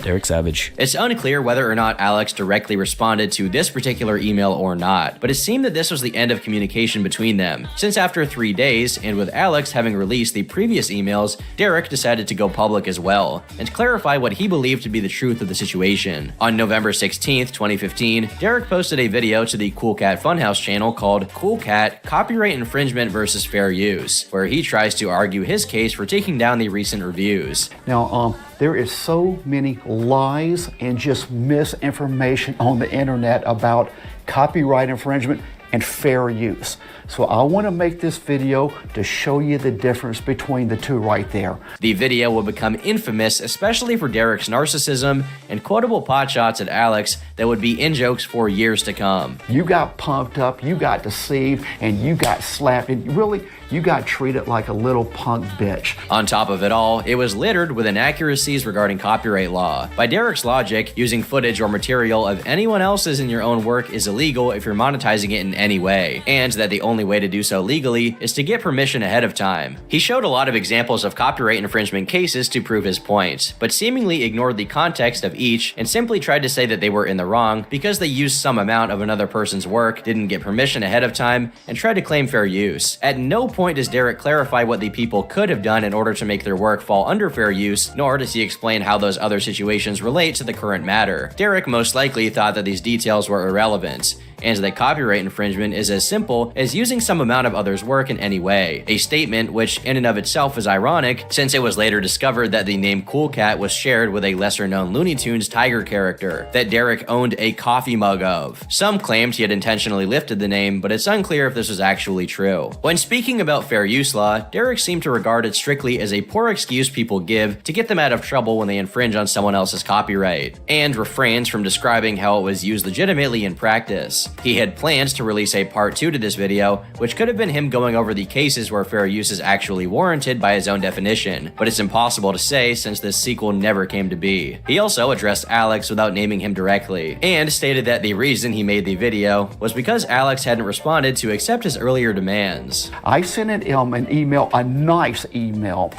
Derek Savage." It's unclear whether or not Alex directly responded to this particular email or not, but it seemed that this was the end of communication between them, since after 3 days, and with Alex having released the previous emails, Derek decided to go public as well, and clarify what he believed to be the truth of the situation. On November 16th, 2015, Derek posted a video to the Cool Cat Funhouse channel called Cool Cat Copyright Infringement vs. Fair Use, where he tries to argue his case for taking down the recent reviews. Now, there is so many lies and just misinformation on the internet about copyright infringement and fair use. So I want to make this video to show you the difference between the two right there. The video will become infamous, especially for Derek's narcissism and quotable potshots at Alex that would be in-jokes for years to come. You got pumped up, you got deceived, and you got slapped, and really, you got treated like a little punk bitch. On top of it all, it was littered with inaccuracies regarding copyright law. By Derek's logic, using footage or material of anyone else's in your own work is illegal if you're monetizing it in any way, and that the only way to do so legally is to get permission ahead of time. He showed a lot of examples of copyright infringement cases to prove his point, but seemingly ignored the context of each and simply tried to say that they were in the wrong because they used some amount of another person's work, didn't get permission ahead of time, and tried to claim fair use. At no point does Derek clarify what the people could have done in order to make their work fall under fair use, nor does he explain how those other situations relate to the current matter. Derek most likely thought that these details were irrelevant, and that copyright infringement is as simple as using some amount of others' work in any way. A statement which in and of itself is ironic, since it was later discovered that the name Cool Cat was shared with a lesser-known Looney Tunes tiger character that Derek owned a coffee mug of. Some claimed he had intentionally lifted the name, but it's unclear if this was actually true. When speaking about fair use law, Derek seemed to regard it strictly as a poor excuse people give to get them out of trouble when they infringe on someone else's copyright, and refrains from describing how it was used legitimately in practice. He had plans to release a part 2 to this video, which could have been him going over the cases where fair use is actually warranted by his own definition, but it's impossible to say since this sequel never came to be. He also addressed Alex without naming him directly, and stated that the reason he made the video was because Alex hadn't responded to accept his earlier demands. I sent an email, a nice email,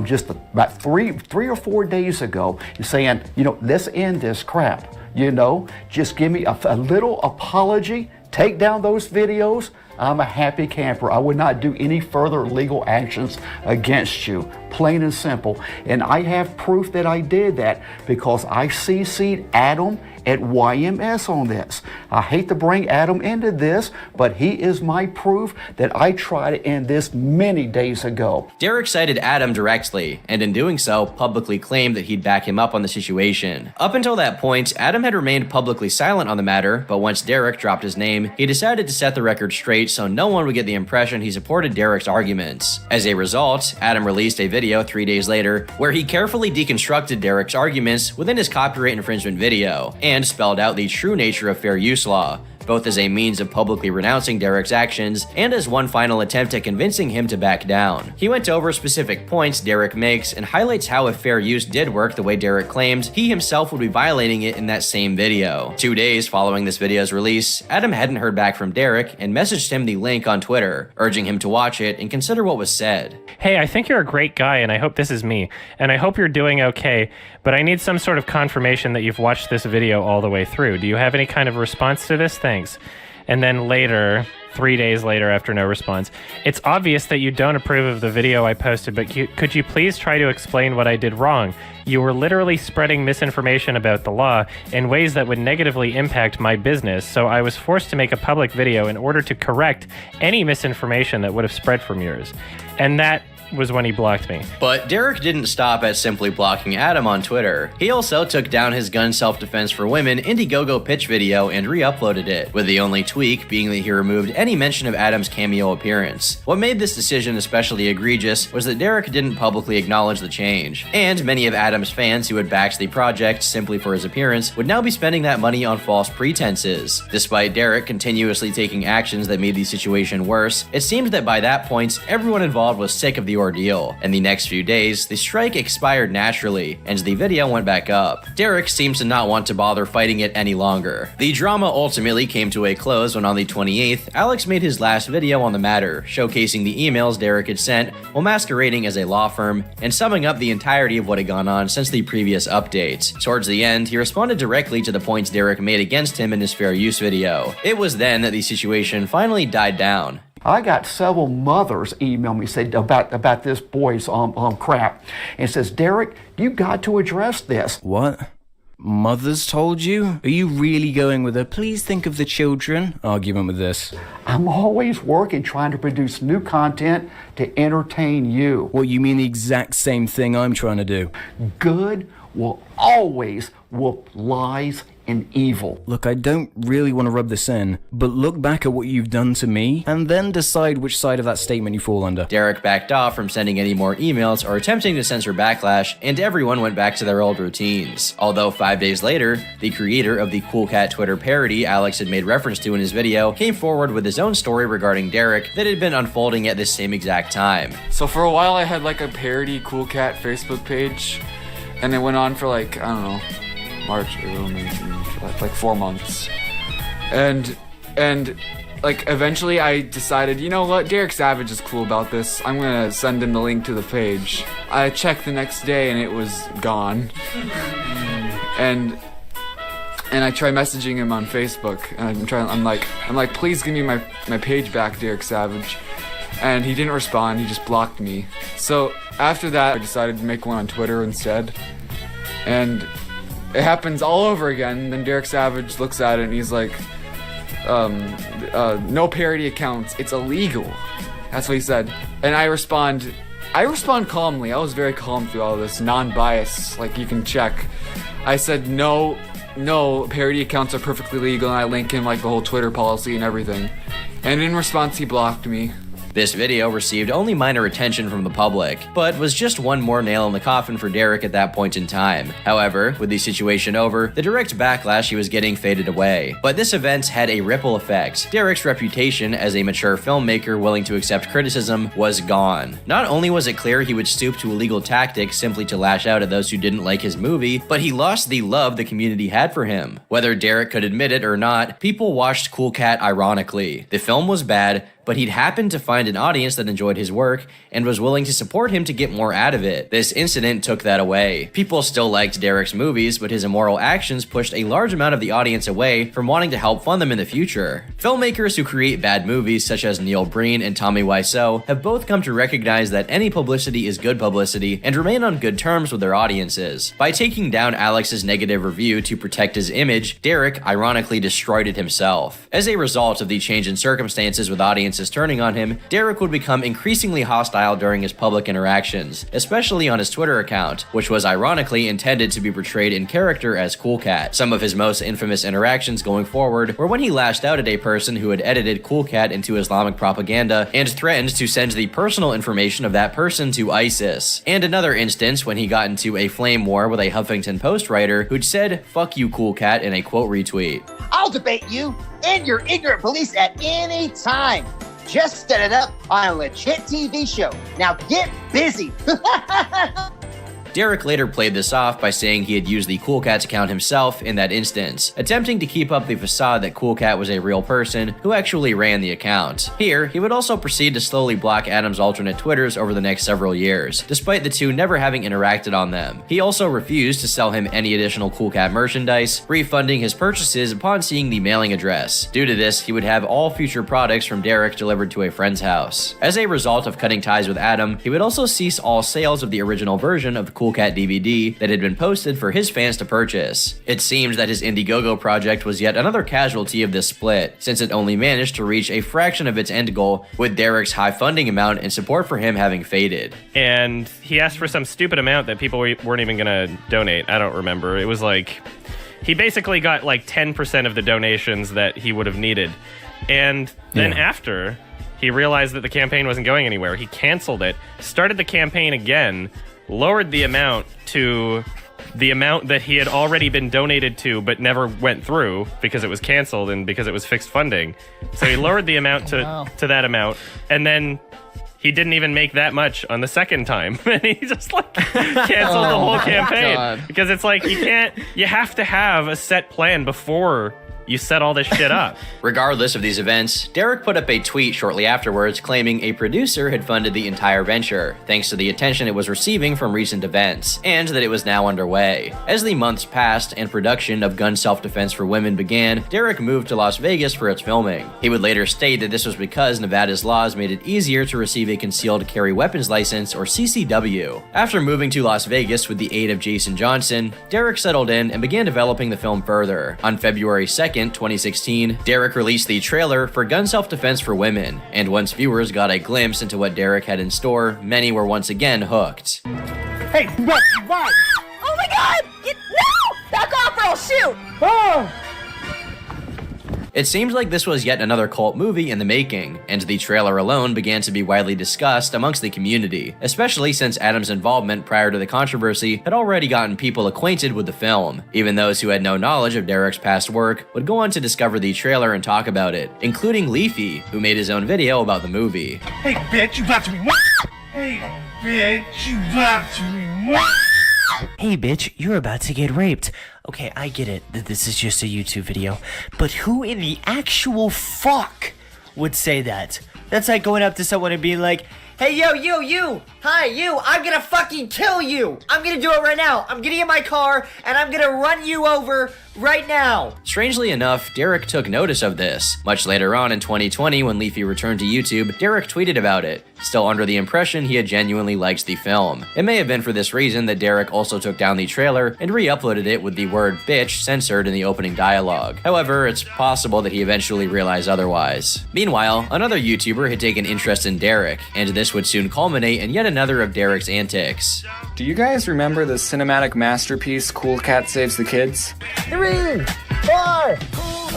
just about three or 4 days ago, saying, let's end this crap. Just give me a little apology, take down those videos. I'm a happy camper. I would not do any further legal actions against you, plain and simple. And I have proof that I did that because I CC'd Adam at YMS on this. I hate to bring Adam into this, but he is my proof that I tried to end this many days ago. Derek cited Adam directly, and in doing so, publicly claimed that he'd back him up on the situation. Up until that point, Adam had remained publicly silent on the matter, but once Derek dropped his name, he decided to set the record straight so no one would get the impression he supported Derek's arguments. As a result, Adam released a video 3 days later where he carefully deconstructed Derek's arguments within his copyright infringement video, and spelled out the true nature of fair use law, both as a means of publicly renouncing Derek's actions and as one final attempt at convincing him to back down. He went over specific points Derek makes and highlights how if fair use did work the way Derek claimed, he himself would be violating it in that same video. 2 days following this video's release, Adam hadn't heard back from Derek and messaged him the link on Twitter, urging him to watch it and consider what was said. Hey, I think you're a great guy and I hope this is me, and I hope you're doing okay, but I need some sort of confirmation that you've watched this video all the way through. Do you have any kind of response to this? Thanks. And then later, 3 days later after no response, it's obvious that you don't approve of the video I posted, but could you please try to explain what I did wrong? You were literally spreading misinformation about the law in ways that would negatively impact my business, so I was forced to make a public video in order to correct any misinformation that would have spread from yours. And that was when he blocked me. But Derek didn't stop at simply blocking Adam on Twitter. He also took down his gun self-defense for women Indiegogo pitch video and re-uploaded it, with the only tweak being that he removed any mention of Adam's cameo appearance. What made this decision especially egregious was that Derek didn't publicly acknowledge the change, and many of Adam's fans who had backed the project simply for his appearance would now be spending that money on false pretenses. Despite Derek continuously taking actions that made the situation worse, it seemed that by that point, everyone involved was sick of the ordeal. In the next few days, the strike expired naturally, and the video went back up. Derek seems to not want to bother fighting it any longer. The drama ultimately came to a close when on the 28th, Alex made his last video on the matter, showcasing the emails Derek had sent while masquerading as a law firm, and summing up the entirety of what had gone on since the previous update. Towards the end, he responded directly to the points Derek made against him in his fair use video. It was then that the situation finally died down. I got several mothers email me say about this boy's crap, and says, Derek, you got to address this. What? Mothers told you? Are you really going with a please think of the children argument with this? I'm always working trying to produce new content to entertain you. Well, you mean the exact same thing I'm trying to do? Good will always whoop lies and evil. Look, I don't really want to rub this in, but look back at what you've done to me, and then decide which side of that statement you fall under. Derek backed off from sending any more emails or attempting to censor Backlash, and everyone went back to their old routines. Although 5 days later, the creator of the Cool Cat Twitter parody Alex had made reference to in his video came forward with his own story regarding Derek that had been unfolding at this same exact time. So for a while I had like a parody Cool Cat Facebook page, and it went on for like, I don't know, March, April, May, June, July, like 4 months. And like eventually I decided, you know what, Derek Savage is cool about this. I'm gonna send him the link to the page. I checked the next day and it was gone. And I tried messaging him on Facebook, and I'm like, please give me my page back, Derek Savage. And he didn't respond, he just blocked me. So after that, I decided to make one on Twitter instead. And it happens all over again. Then Derek Savage looks at it and he's like, no parody accounts, it's illegal. That's what he said. And I respond calmly. I was very calm through all this, non-bias, like you can check. I said, no, parody accounts are perfectly legal, and I link him like the whole Twitter policy and everything. And in response, he blocked me. This video received only minor attention from the public, but was just one more nail in the coffin for Derek at that point in time. However, with the situation over, the direct backlash he was getting faded away. But this event had a ripple effect. Derek's reputation as a mature filmmaker willing to accept criticism was gone. Not only was it clear he would stoop to illegal tactics simply to lash out at those who didn't like his movie, but he lost the love the community had for him. Whether Derek could admit it or not, people watched Cool Cat ironically. The film was bad, but he'd happened to find an audience that enjoyed his work and was willing to support him to get more out of it. This incident took that away. People still liked Derek's movies, but his immoral actions pushed a large amount of the audience away from wanting to help fund them in the future. Filmmakers who create bad movies, such as Neil Breen and Tommy Wiseau, have both come to recognize that any publicity is good publicity and remain on good terms with their audiences. By taking down Alex's negative review to protect his image, Derek ironically destroyed it himself. As a result of the change in circumstances with audiences turning on him, Derek would become increasingly hostile during his public interactions, especially on his Twitter account, which was ironically intended to be portrayed in character as Cool Cat. Some of his most infamous interactions going forward were when he lashed out at a person who had edited Cool Cat into Islamic propaganda and threatened to send the personal information of that person to ISIS. And another instance when he got into a flame war with a Huffington Post writer who'd said, "Fuck you, Cool Cat," in a quote retweet. I'll debate you and your ignorant police at any time. Just set it up on a legit TV show. Now get busy. Derek later played this off by saying he had used the Cool Cat's account himself in that instance, attempting to keep up the facade that Cool Cat was a real person who actually ran the account. Here, he would also proceed to slowly block Adam's alternate Twitters over the next several years, despite the two never having interacted on them. He also refused to sell him any additional Cool Cat merchandise, refunding his purchases upon seeing the mailing address. Due to this, he would have all future products from Derek delivered to a friend's house. As a result of cutting ties with Adam, he would also cease all sales of the original version of the Cool Cat DVD that had been posted for his fans to purchase. It seems that his Indiegogo project was yet another casualty of this split, since it only managed to reach a fraction of its end goal, with Derek's high funding amount and support for him having faded. And he asked for some stupid amount that people weren't even gonna donate. I don't remember. It was like, he basically got like 10% of the donations that he would have needed. And then after he realized that the campaign wasn't going anywhere, he canceled it, started the campaign again, lowered the amount to the amount that he had already been donated to but never went through because it was canceled and because it was fixed funding. So he lowered the amount to that amount, and then he didn't even make that much on the second time. And he just like canceled the whole campaign. Because it's like, you have to have a set plan before you set all this shit up. Regardless of these events, Derek put up a tweet shortly afterwards claiming a producer had funded the entire venture, thanks to the attention it was receiving from recent events, and that it was now underway. As the months passed and production of Gun Self-Defense for Women began, Derek moved to Las Vegas for its filming. He would later state that this was because Nevada's laws made it easier to receive a concealed carry weapons license, or CCW. After moving to Las Vegas with the aid of Jason Johnson, Derek settled in and began developing the film further. On February 2nd, 2016, Derek released the trailer for Gun Self-Defense for Women, and once viewers got a glimpse into what Derek had in store, many were once again hooked. Hey, what? Oh my God! No! Back off! bro, shoot! Oh! It seems like this was yet another cult movie in the making, and the trailer alone began to be widely discussed amongst the community, especially since Adam's involvement prior to the controversy had already gotten people acquainted with the film. Even those who had no knowledge of Derek's past work would go on to discover the trailer and talk about it, including Leafy, who made his own video about the movie. Hey bitch, you about to be Hey bitch, you about to be Hey bitch, you're about to get raped. Okay, I get it that this is just a YouTube video, but who in the actual fuck would say that? That's like going up to someone and being like, hey yo, you, hi, you, I'm gonna fucking kill you. I'm gonna do it right now. I'm getting in my car and I'm gonna run you over right now. Strangely enough, Derek took notice of this. Much later on in 2020, when Leafy returned to YouTube, Derek tweeted about it, still under the impression he had genuinely liked the film. It may have been for this reason that Derek also took down the trailer and re-uploaded it with the word bitch censored in the opening dialogue. However, it's possible that he eventually realized otherwise. Meanwhile, another YouTuber had taken interest in Derek, and this would soon culminate in yet another of Derek's antics. Do you guys remember the cinematic masterpiece Cool Cat Saves the Kids? 3, 4.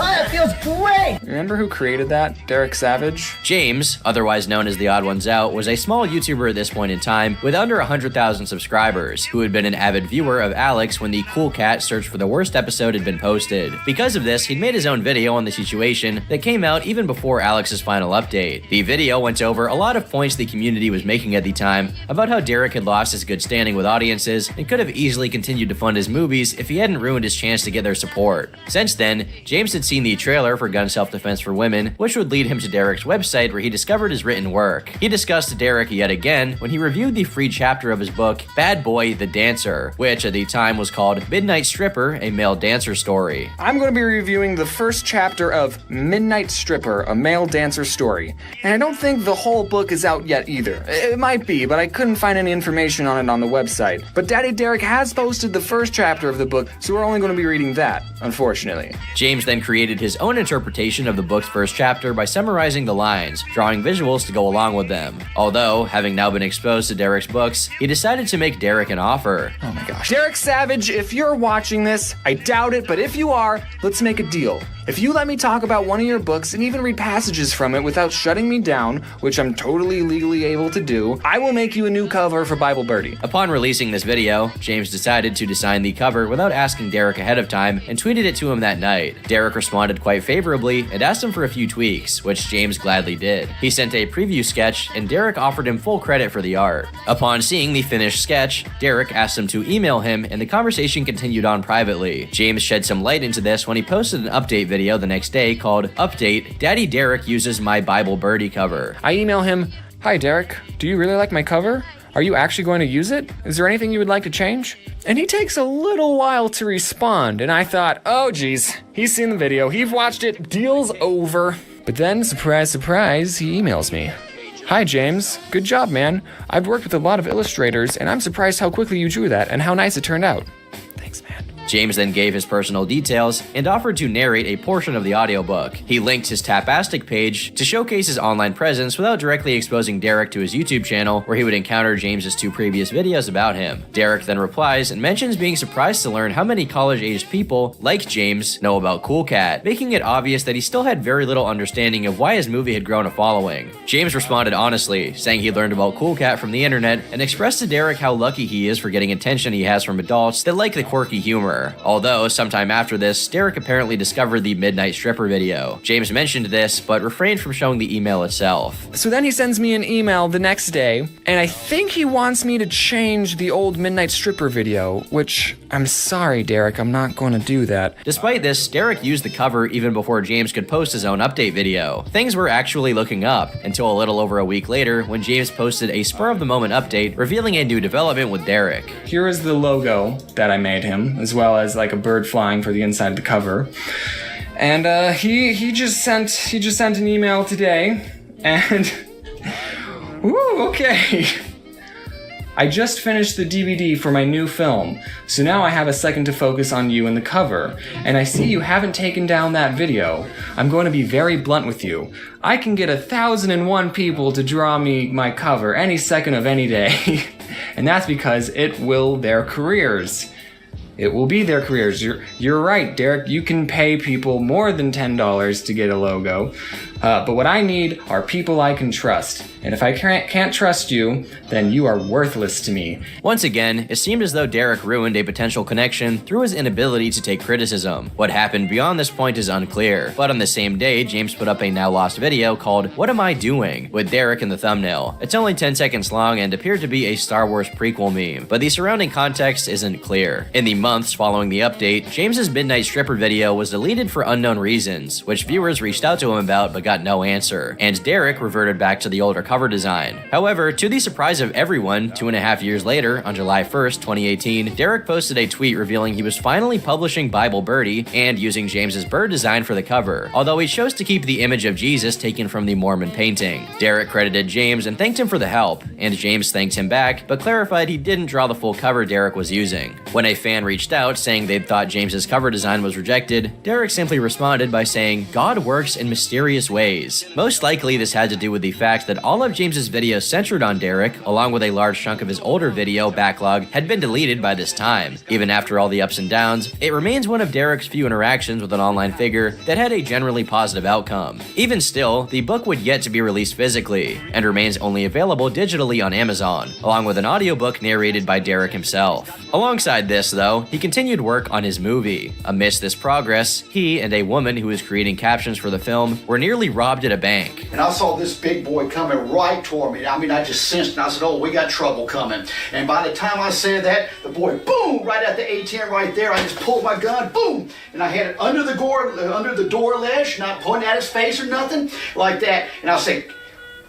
Oh, it feels great! Remember who created that? Derek Savage? James, otherwise known as the Odd Ones Out, was a small YouTuber at this point in time with under 100,000 subscribers, who had been an avid viewer of Alex when the Cool Cat search for the worst episode had been posted. Because of this, he'd made his own video on the situation that came out even before Alex's final update. The video went over a lot of points the community was making at the time about how Derek had lost his good standing with audiences and could have easily continued to fund his movies if he hadn't ruined his chance to get their support. Since then, James had seen the trailer for Gun Self-Defense for Women, which would lead him to Derek's website where he discovered his written work. He discussed Derek yet again when he reviewed the free chapter of his book, Bad Boy the Dancer, which at the time was called Midnight Stripper, a Male Dancer Story. I'm going to be reviewing the first chapter of Midnight Stripper, a Male Dancer Story, and I don't think the whole book is out yet either. It might be, but I couldn't find any information on it on the website. But Daddy Derek has posted the first chapter of the book, so we're only going to be reading that, unfortunately. James then created his own interpretation of the book's first chapter by summarizing the lines, drawing visuals to go along with them. Although, having now been exposed to Derek's books, he decided to make Derek an offer. Oh my gosh. Derek Savage, if you're watching this, I doubt it, but if you are, let's make a deal. If you let me talk about one of your books and even read passages from it without shutting me down, which I'm totally legally able to do, I will make you a new cover for Bible Birdie. Upon releasing this video, James decided to design the cover without asking Derek ahead of time and tweeted it to him that night. Derek responded quite favorably and asked him for a few tweaks, which James gladly did. He sent a preview sketch and Derek offered him full credit for the art. Upon seeing the finished sketch, Derek asked him to email him and the conversation continued on privately. James shed some light into this when he posted an update video the next day called Update, Daddy Derek uses my Bible Birdie cover. I email him, hi Derek, do you really like my cover? Are you actually going to use it? Is there anything you would like to change? And he takes a little while to respond, and I thought, oh geez, he's seen the video, he's watched it, deal's over. But then, surprise, surprise, he emails me. Hi James, good job man. I've worked with a lot of illustrators, and I'm surprised how quickly you drew that and how nice it turned out. Thanks man. James then gave his personal details and offered to narrate a portion of the audiobook. He linked his Tapastic page to showcase his online presence without directly exposing Derek to his YouTube channel, where he would encounter James's 2 previous videos about him. Derek then replies and mentions being surprised to learn how many college-aged people, like James, know about Cool Cat, making it obvious that he still had very little understanding of why his movie had grown a following. James responded honestly, saying he learned about Cool Cat from the internet, and expressed to Derek how lucky he is for getting attention he has from adults that like the quirky humor. Although, sometime after this, Derek apparently discovered the Midnight Stripper video. James mentioned this, but refrained from showing the email itself. So then he sends me an email the next day, and I think he wants me to change the old Midnight Stripper video, which, I'm sorry Derek, I'm not going to do that. Despite this, Derek used the cover even before James could post his own update video. Things were actually looking up, until a little over a week later, when James posted a spur-of-the-moment update revealing a new development with Derek. Here is the logo that I made him, as well as like a bird flying for the inside of the cover. And he just sent an email today, and ooh, okay. I just finished the DVD for my new film, so now I have a second to focus on you and the cover, and I see you haven't taken down that video. I'm going to be very blunt with you. I can get 1,001 people to draw me my cover any second of any day, and that's because it will their careers. it will be their careers. You're right, Derek. You can pay people more than $10 to get a logo. But what I need are people I can trust. And if I can't trust you, then you are worthless to me. Once again, it seemed as though Derek ruined a potential connection through his inability to take criticism. What happened beyond this point is unclear, but on the same day, James put up a now lost video called "What Am I Doing?" with Derek in the thumbnail. It's only 10 seconds long and appeared to be a Star Wars prequel meme, but the surrounding context isn't clear. In the months following the update, James's Midnight Stripper video was deleted for unknown reasons, which viewers reached out to him about but got no answer, and Derek reverted back to the older cover design. However, to the surprise of everyone, 2.5 years later, on July 1st, 2018, Derek posted a tweet revealing he was finally publishing Bible Birdie and using James's bird design for the cover, although he chose to keep the image of Jesus taken from the Mormon painting. Derek credited James and thanked him for the help, and James thanked him back, but clarified he didn't draw the full cover Derek was using. When a fan reached out saying they'd thought James's cover design was rejected, Derek simply responded by saying, "God works in mysterious ways." Most likely this had to do with the fact that all of James's videos centered on Derek, along with a large chunk of his older video backlog, had been deleted by this time. Even after all the ups and downs, it remains one of Derek's few interactions with an online figure that had a generally positive outcome. Even still, the book would yet to be released physically, and remains only available digitally on Amazon, along with an audiobook narrated by Derek himself. Alongside this, though, he continued work on his movie. Amidst this progress, he and a woman who was creating captions for the film were nearly robbed at a bank. And I saw this big boy coming right toward me. I mean, I just sensed, and I said, "Oh, we got trouble coming." And by the time I said that, the boy, boom, right at the ATM right there. I just pulled my gun, boom, and I had it under the door ledge, not pointing at his face or nothing like that. And I said,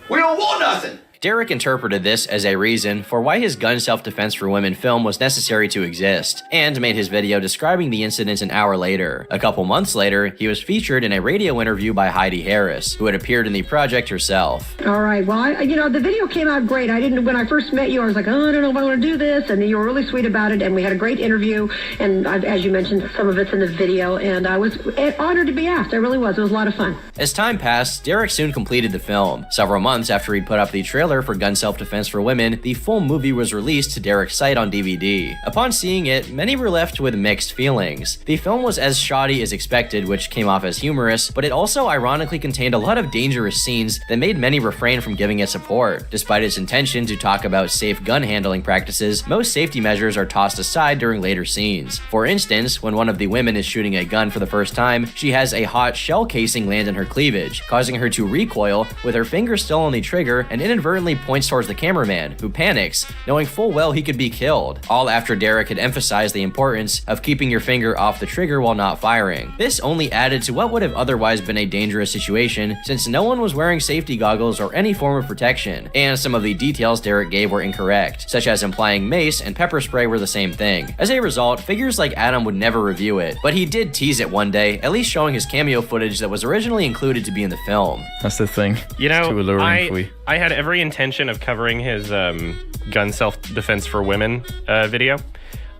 "We don't want nothing." Derek interpreted this as a reason for why his gun self-defense for women film was necessary to exist, and made his video describing the incident an hour later. A couple months later, he was featured in a radio interview by Heidi Harris, who had appeared in the project herself. All right, well, the video came out great. When I first met you, I was like, oh, I don't know if I want to do this, and then you were really sweet about it, and we had a great interview, and as you mentioned, some of it's in the video, and I was honored to be asked. I really was. It was a lot of fun. As time passed, Derek soon completed the film. Several months after he put up the trailer for gun self-defense for women, the full movie was released to Derek's site on DVD. Upon seeing it, many were left with mixed feelings. The film was as shoddy as expected, which came off as humorous, but it also ironically contained a lot of dangerous scenes that made many refrain from giving it support. Despite its intention to talk about safe gun handling practices, most safety measures are tossed aside during later scenes. For instance, when one of the women is shooting a gun for the first time, she has a hot shell casing land in her cleavage, causing her to recoil with her finger still on the trigger and inadvertently points towards the cameraman, who panics, knowing full well he could be killed, all after Derek had emphasized the importance of keeping your finger off the trigger while not firing. This only added to what would have otherwise been a dangerous situation, since no one was wearing safety goggles or any form of protection, and some of the details Derek gave were incorrect, such as implying mace and pepper spray were the same thing. As a result, figures like Adam would never review it, but he did tease it one day, at least showing his cameo footage that was originally included to be in the film. That's the thing. You know, too alluring for you. I had every intention of covering his gun self-defense for women video.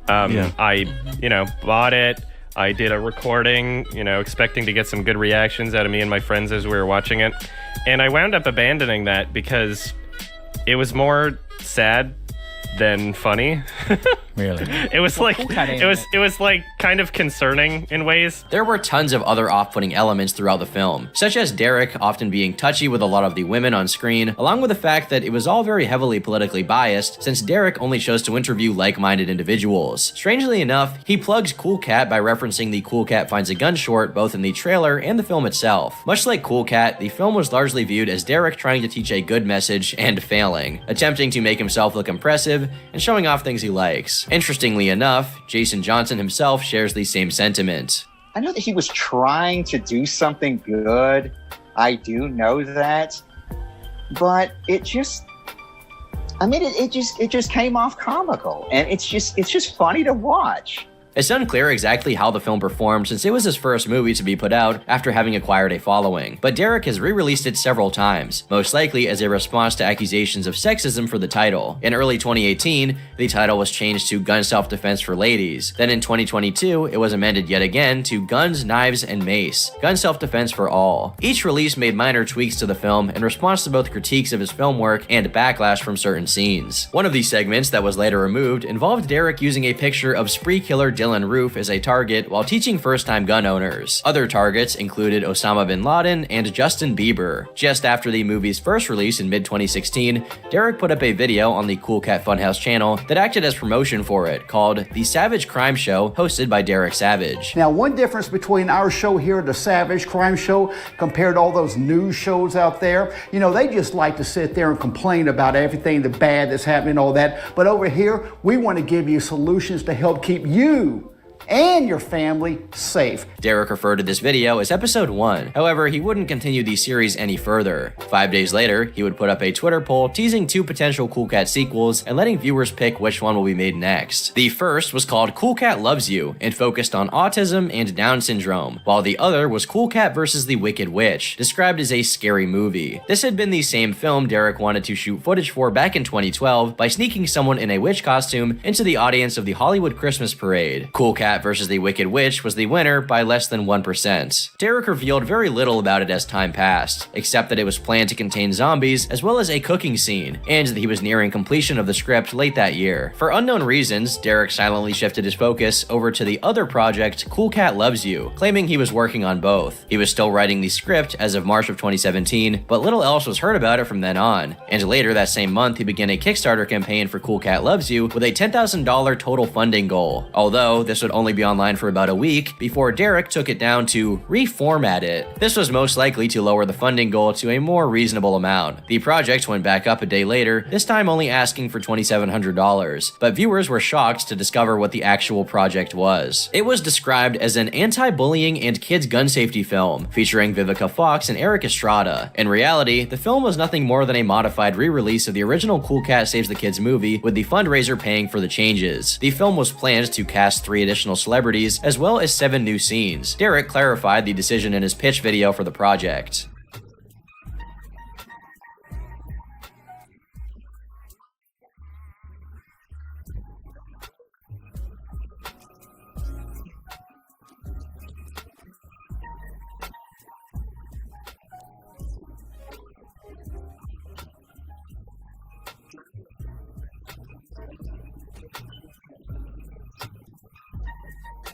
I, bought it. I did a recording, expecting to get some good reactions out of me and my friends as we were watching it. And I wound up abandoning that because it was more sad than funny. Really? It was like kind of concerning in ways. There were tons of other off-putting elements throughout the film, such as Derek often being touchy with a lot of the women on screen, along with the fact that it was all very heavily politically biased, since Derek only chose to interview like-minded individuals. Strangely enough, he plugs Cool Cat by referencing the Cool Cat Finds a Gun short both in the trailer and the film itself. Much like Cool Cat, the film was largely viewed as Derek trying to teach a good message and failing, attempting to make himself look impressive and showing off things he likes. Interestingly enough, Jason Johnson himself shares the same sentiment. I know that he was trying to do something good. I do know that. But it just came off comical, and it's just funny to watch. It's unclear exactly how the film performed since it was his first movie to be put out after having acquired a following, but Derek has re-released it several times, most likely as a response to accusations of sexism for the title. In early 2018, the title was changed to Gun Self-Defense for Ladies. Then in 2022, it was amended yet again to Guns, Knives, and Mace, Gun Self-Defense for All. Each release made minor tweaks to the film in response to both critiques of his film work and backlash from certain scenes. One of these segments that was later removed involved Derek using a picture of spree killer Dylan Roof as a target while teaching first-time gun owners. Other targets included Osama bin Laden and Justin Bieber. Just after the movie's first release in mid-2016, Derek put up a video on the Cool Cat Funhouse channel that acted as promotion for it, called The Savage Crime Show, hosted by Derek Savage. Now, one difference between our show here, The Savage Crime Show, compared to all those news shows out there, you know, they just like to sit there and complain about everything, the bad that's happening, all that. But over here, we want to give you solutions to help keep you and your family safe. Derek referred to this video as episode 1. However, he wouldn't continue the series any further. 5 days later, he would put up a Twitter poll teasing 2 potential Cool Cat sequels and letting viewers pick which one will be made next. The first was called Cool Cat Loves You and focused on autism and Down syndrome, while the other was Cool Cat vs. the Wicked Witch, described as a scary movie. This had been the same film Derek wanted to shoot footage for back in 2012 by sneaking someone in a witch costume into the audience of the Hollywood Christmas Parade. Cool Cat vs. the Wicked Witch was the winner by less than 1%. Derek revealed very little about it as time passed, except that it was planned to contain zombies as well as a cooking scene, and that he was nearing completion of the script late that year. For unknown reasons, Derek silently shifted his focus over to the other project, Cool Cat Loves You, claiming he was working on both. He was still writing the script as of March of 2017, but little else was heard about it from then on, and later that same month he began a Kickstarter campaign for Cool Cat Loves You with a $10,000 total funding goal, although this would only be online for about a week before Derek took it down to reformat it. This was most likely to lower the funding goal to a more reasonable amount. The project went back up a day later, this time only asking for $2,700, but viewers were shocked to discover what the actual project was. It was described as an anti-bullying and kids gun safety film, featuring Vivica Fox and Eric Estrada. In reality, the film was nothing more than a modified re-release of the original Cool Cat Saves the Kids movie, with the fundraiser paying for the changes. The film was planned to cast 3 additional celebrities, as well as 7 new scenes. Derek clarified the decision in his pitch video for the project.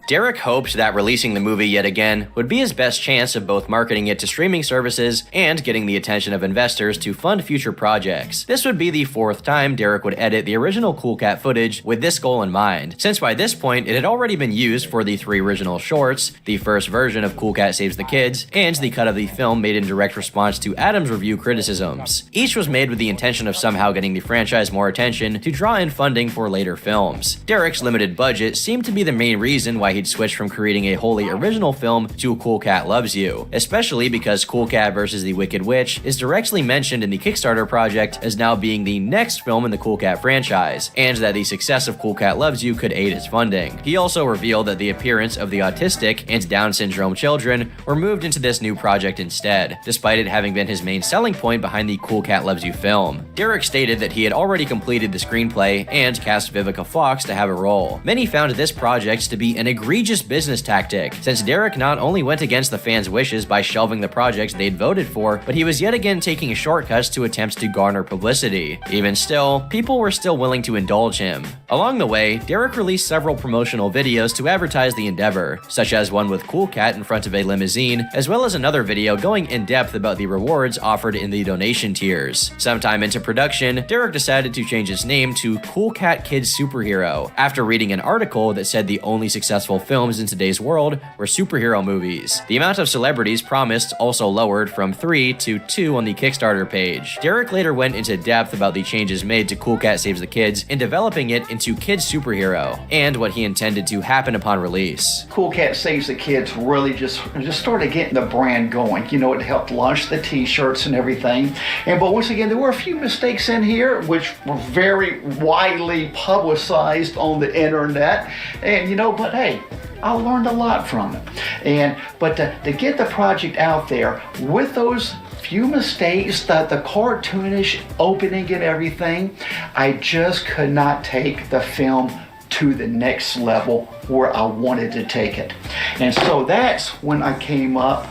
Derek hoped that releasing the movie yet again would be his best chance of both marketing it to streaming services and getting the attention of investors to fund future projects. This would be the 4th time Derek would edit the original Cool Cat footage with this goal in mind, since by this point it had already been used for the 3 original shorts, the first version of Cool Cat Saves the Kids, and the cut of the film made in direct response to Adam's review criticisms. Each was made with the intention of somehow getting the franchise more attention to draw in funding for later films. Derek's limited budget seemed to be the main reason why he'd switched from creating a wholly original film to Cool Cat Loves You, especially because Cool Cat vs. the Wicked Witch is directly mentioned in the Kickstarter project as now being the next film in the Cool Cat franchise, and that the success of Cool Cat Loves You could aid its funding. He also revealed that the appearance of the autistic and Down syndrome children were moved into this new project instead, despite it having been his main selling point behind the Cool Cat Loves You film. Derek stated that he had already completed the screenplay and cast Vivica Fox to have a role. Many found this project to be an egregious business tactic, since Derek not only went against the fans' wishes by shelving the projects they'd voted for, but he was yet again taking shortcuts to attempts to garner publicity. Even still, people were still willing to indulge him. Along the way, Derek released several promotional videos to advertise the endeavor, such as one with Cool Cat in front of a limousine, as well as another video going in depth about the rewards offered in the donation tiers. Sometime into production, Derek decided to change his name to Cool Cat Kids Superhero, after reading an article that said the only successful films in today's world were superhero movies. The amount of celebrities promised also lowered from 3 to 2 on the Kickstarter page. Derek later went into depth about the changes made to Cool Cat Saves the Kids in developing it into Kids Superhero, and what he intended to happen upon release. Cool Cat Saves the Kids really just started getting the brand going. You know, it helped launch the t-shirts and everything. But once again, there were a few mistakes in here which were very widely publicized on the internet. And but hey, I learned a lot from it. But to get the project out there with those few mistakes, the cartoonish opening and everything, I just could not take the film to the next level where I wanted to take it. And so that's when I came up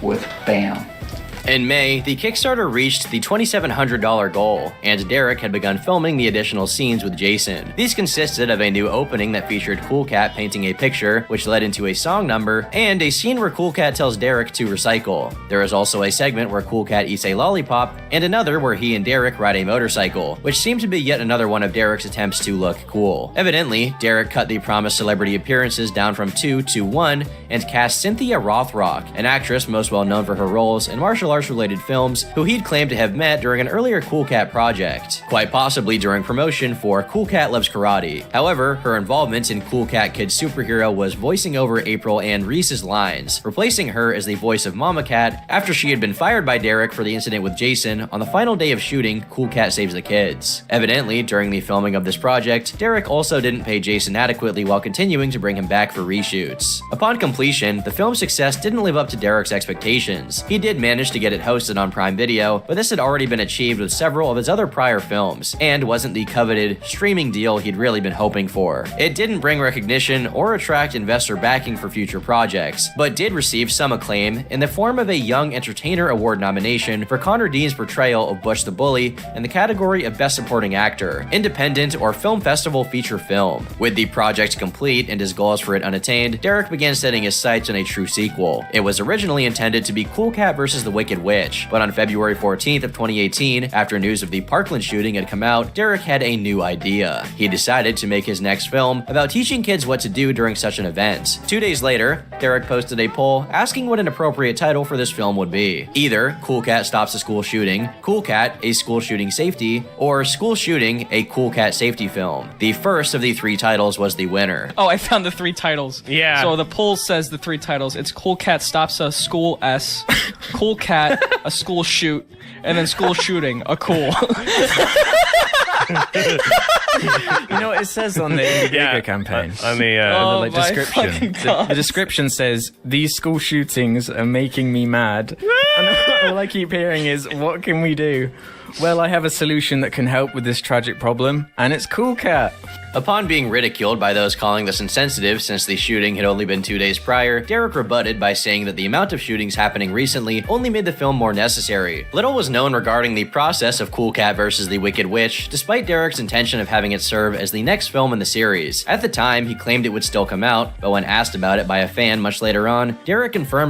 with BAM. In May, the Kickstarter reached the $2,700 goal, and Derek had begun filming the additional scenes with Jason. These consisted of a new opening that featured Cool Cat painting a picture, which led into a song number, and a scene where Cool Cat tells Derek to recycle. There is also a segment where Cool Cat eats a lollipop, and another where he and Derek ride a motorcycle, which seemed to be yet another one of Derek's attempts to look cool. Evidently, Derek cut the promised celebrity appearances down from 2 to 1 and cast Cynthia Rothrock, an actress most well known for her roles in martial arts related films, who he'd claimed to have met during an earlier Cool Cat project, quite possibly during promotion for Cool Cat Loves Karate. However, her involvement in Cool Cat Kid Superhero was voicing over April Ann Reese's lines, replacing her as the voice of Mama Cat after she had been fired by Derek for the incident with Jason on the final day of shooting Cool Cat Saves the Kids. Evidently, during the filming of this project, Derek also didn't pay Jason adequately while continuing to bring him back for reshoots. Upon completion, the film's success didn't live up to Derek's expectations. He did manage to get it hosted on Prime Video, but this had already been achieved with several of his other prior films, and wasn't the coveted streaming deal he'd really been hoping for. It didn't bring recognition or attract investor backing for future projects, but did receive some acclaim in the form of a Young Entertainer Award nomination for Connor Dean's portrayal of Butch the Bully in the category of Best Supporting Actor, Independent or Film Festival Feature Film. With the project complete and his goals for it unattained, Derek began setting his sights on a true sequel. It was originally intended to be Cool Cat vs. the Wicked Witch, but on February 14th of 2018, after news of the Parkland shooting had come out, Derek had a new idea. He decided to make his next film about teaching kids what to do during such an event. 2 days later, Derek posted a poll asking what an appropriate title for this film would be. Either Cool Cat Stops a School Shooting, Cool Cat, a School Shooting Safety, or School Shooting, a Cool Cat Safety Film. The first of the three titles was the winner. Oh, I found the three titles. Yeah. So the poll says the three titles. It's Cool Cat Stops a School S, Cool Cat, a School Shoot, and then School Shooting, a Cool. You know what it says on the Indiegogo campaign? On the description. The description says, "These school shootings are making me mad." And all I keep hearing is, "What can we do?" Well, I have a solution that can help with this tragic problem, and it's Cool Cat. Upon being ridiculed by those calling this insensitive since the shooting had only been 2 days prior, Derek rebutted by saying that the amount of shootings happening recently only made the film more necessary. Little was known regarding the process of Cool Cat vs. the Wicked Witch, despite Derek's intention of having it serve as the next film in the series. At the time, he claimed it would still come out, but when asked about it by a fan much later on, Derek confirmed